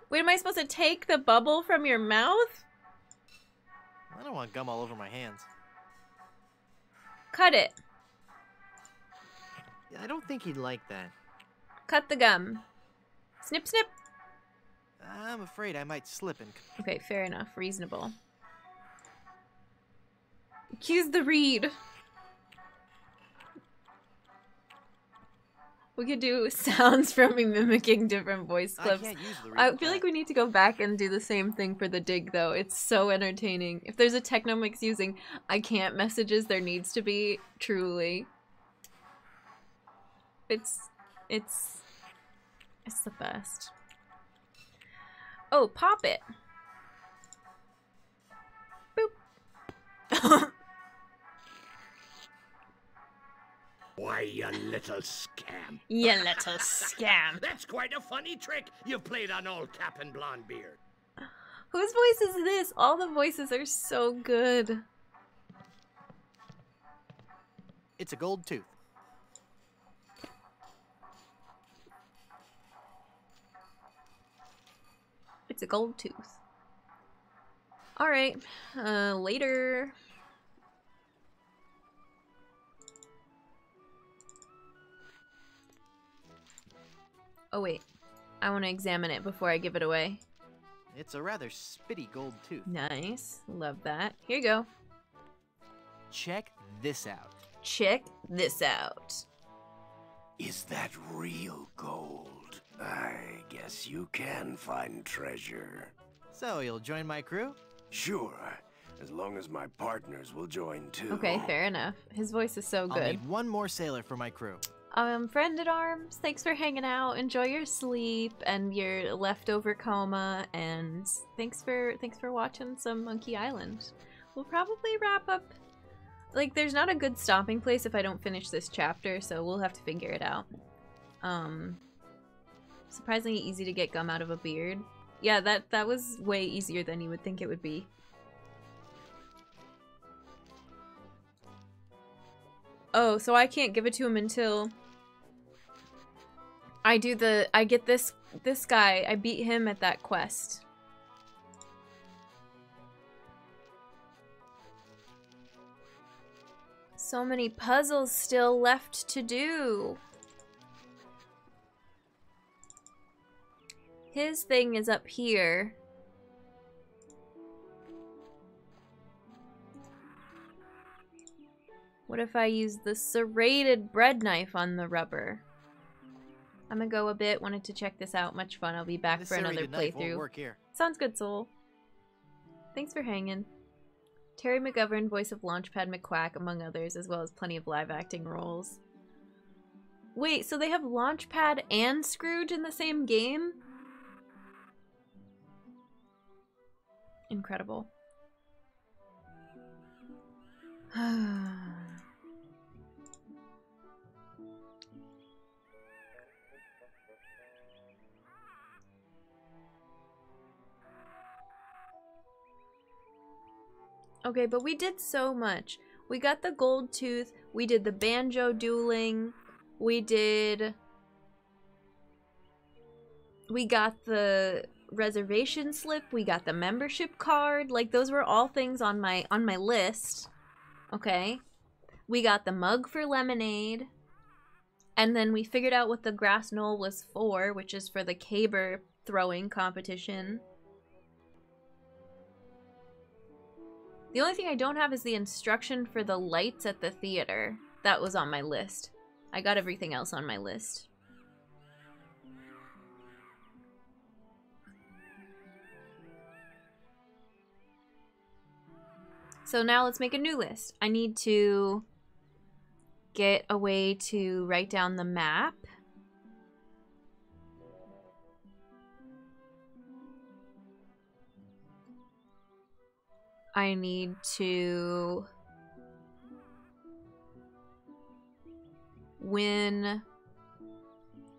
Speaker 1: Wait, am I supposed to take the bubble from your mouth?
Speaker 13: I don't want gum all over my hands.
Speaker 1: Cut it.
Speaker 13: I don't think he'd like that.
Speaker 1: Cut the gum. Snip, snip.
Speaker 13: I'm afraid I might slip and...
Speaker 1: Okay, fair enough. Reasonable. Accuse the reed. We could do sounds from me mimicking different voice clips.
Speaker 13: I can't use the
Speaker 1: I feel like we need to go back and do the same thing for the dig, though. It's so entertaining. If there's a Technomix using I can't messages, there needs to be, truly. It's the best. Oh, pop it. Boop.
Speaker 14: Why, you little scamp.
Speaker 1: You little scamp.
Speaker 14: That's quite a funny trick you've played on old Cap'n Blondebeard.
Speaker 1: Whose voice is this? All the voices are so good.
Speaker 13: It's a gold tooth.
Speaker 1: It's a gold tooth. Alright, later. Oh wait, I want to examine it before I give it away.
Speaker 13: It's a rather spitty gold tooth.
Speaker 1: Nice, love that. Here you go.
Speaker 13: Check this out.
Speaker 1: Check this out.
Speaker 10: Is that real gold? I guess you can find treasure.
Speaker 13: So, you'll join my crew?
Speaker 10: Sure, as long as my partners will join too.
Speaker 1: Okay, fair enough. His voice is so good.
Speaker 13: I'll need one more sailor for my crew.
Speaker 1: Friend at arms, thanks for hanging out. Enjoy your sleep and your leftover coma, and thanks for watching some Monkey Island. We'll probably wrap up. Like, there's not a good stopping place if I don't finish this chapter, so we'll have to figure it out. Surprisingly easy to get gum out of a beard. Yeah, that was way easier than you would think it would be. Oh, so I can't give it to him until I get this guy. I beat him at that quest. So many puzzles still left to do. His thing is up here. What if I use the serrated bread knife on the rubber? I'm gonna go a bit. Wanted to check this out. Much fun. I'll be back for another playthrough.
Speaker 13: Work here.
Speaker 1: Sounds good, Soul. Thanks for hanging. Terry McGovern, voice of Launchpad McQuack, among others, as well as plenty of live acting roles. Wait, so they have Launchpad and Scrooge in the same game? Incredible. Okay, but we did so much. We got the gold tooth, we did the banjo dueling, we got the reservation slip, we got the membership card. Like, those were all things on my list. Okay. We got the mug for lemonade. And then we figured out what the grass knoll was for, which is for the caber throwing competition. The only thing I don't have is the instruction for the lights at the theater. That was on my list. I got everything else on my list. So now let's make a new list. I need to get a way to write down the map. I need to win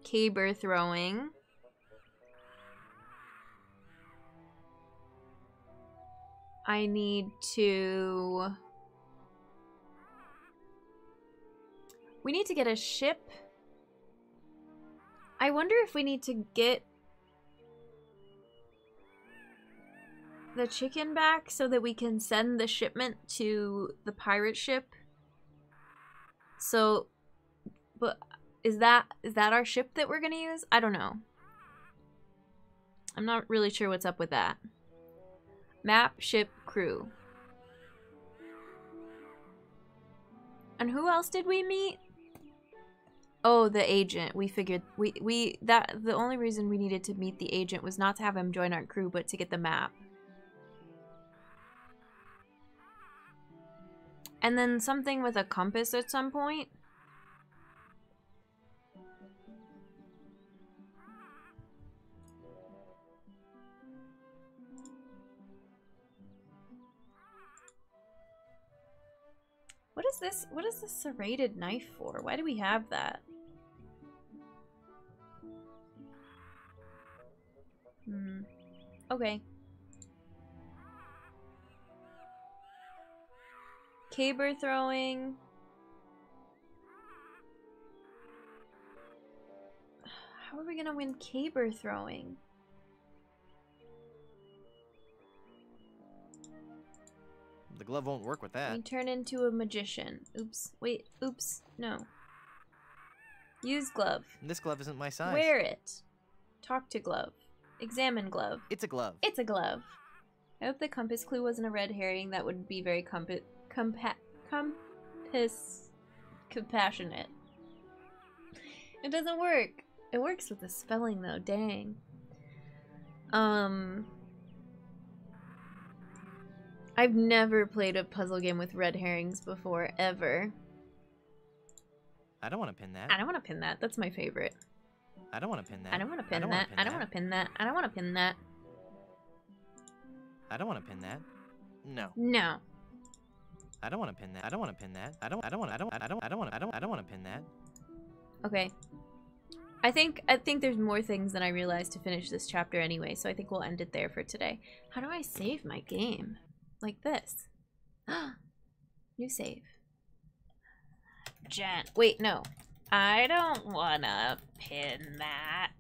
Speaker 1: caber throwing. I need to... We need to get a ship. I wonder if we need to get the chicken back so that we can send the shipment to the pirate ship. So, but is that our ship that we're gonna use? I don't know. I'm not really sure what's up with that. Map, ship, crew. And who else did we meet? Oh, the agent. We figured that the only reason we needed to meet the agent was not to have him join our crew, but to get the map. And then something with a compass at some point. What is this? What is this serrated knife for? Why do we have that? Okay. Caber throwing. How are we gonna win caber throwing?
Speaker 13: The glove won't work with that.
Speaker 1: We turn into a magician. Oops. Wait. Oops. No. Use glove.
Speaker 13: This glove isn't my size.
Speaker 1: Wear it. Talk to glove. Examine glove.
Speaker 13: It's a glove.
Speaker 1: It's a glove. I hope the compass clue wasn't a red herring. That would be very compassionate. It doesn't work. It works with the spelling though. Dang. I've never played a puzzle game with red herrings before, ever.
Speaker 13: I don't want to pin that.
Speaker 1: I don't want to pin that. That's my favorite.
Speaker 13: I don't want to pin that.
Speaker 1: I don't want to pin that. I don't want to pin that. I don't want to pin that.
Speaker 13: I don't want to pin that. No.
Speaker 1: No.
Speaker 13: I don't want to pin that. I don't want to pin that. I don't want to pin that.
Speaker 1: Okay. I think there's more things than I realized to finish this chapter anyway, so I think we'll end it there for today. How do I save my game? Like this. New save. Wait, no. I don't wanna pin that.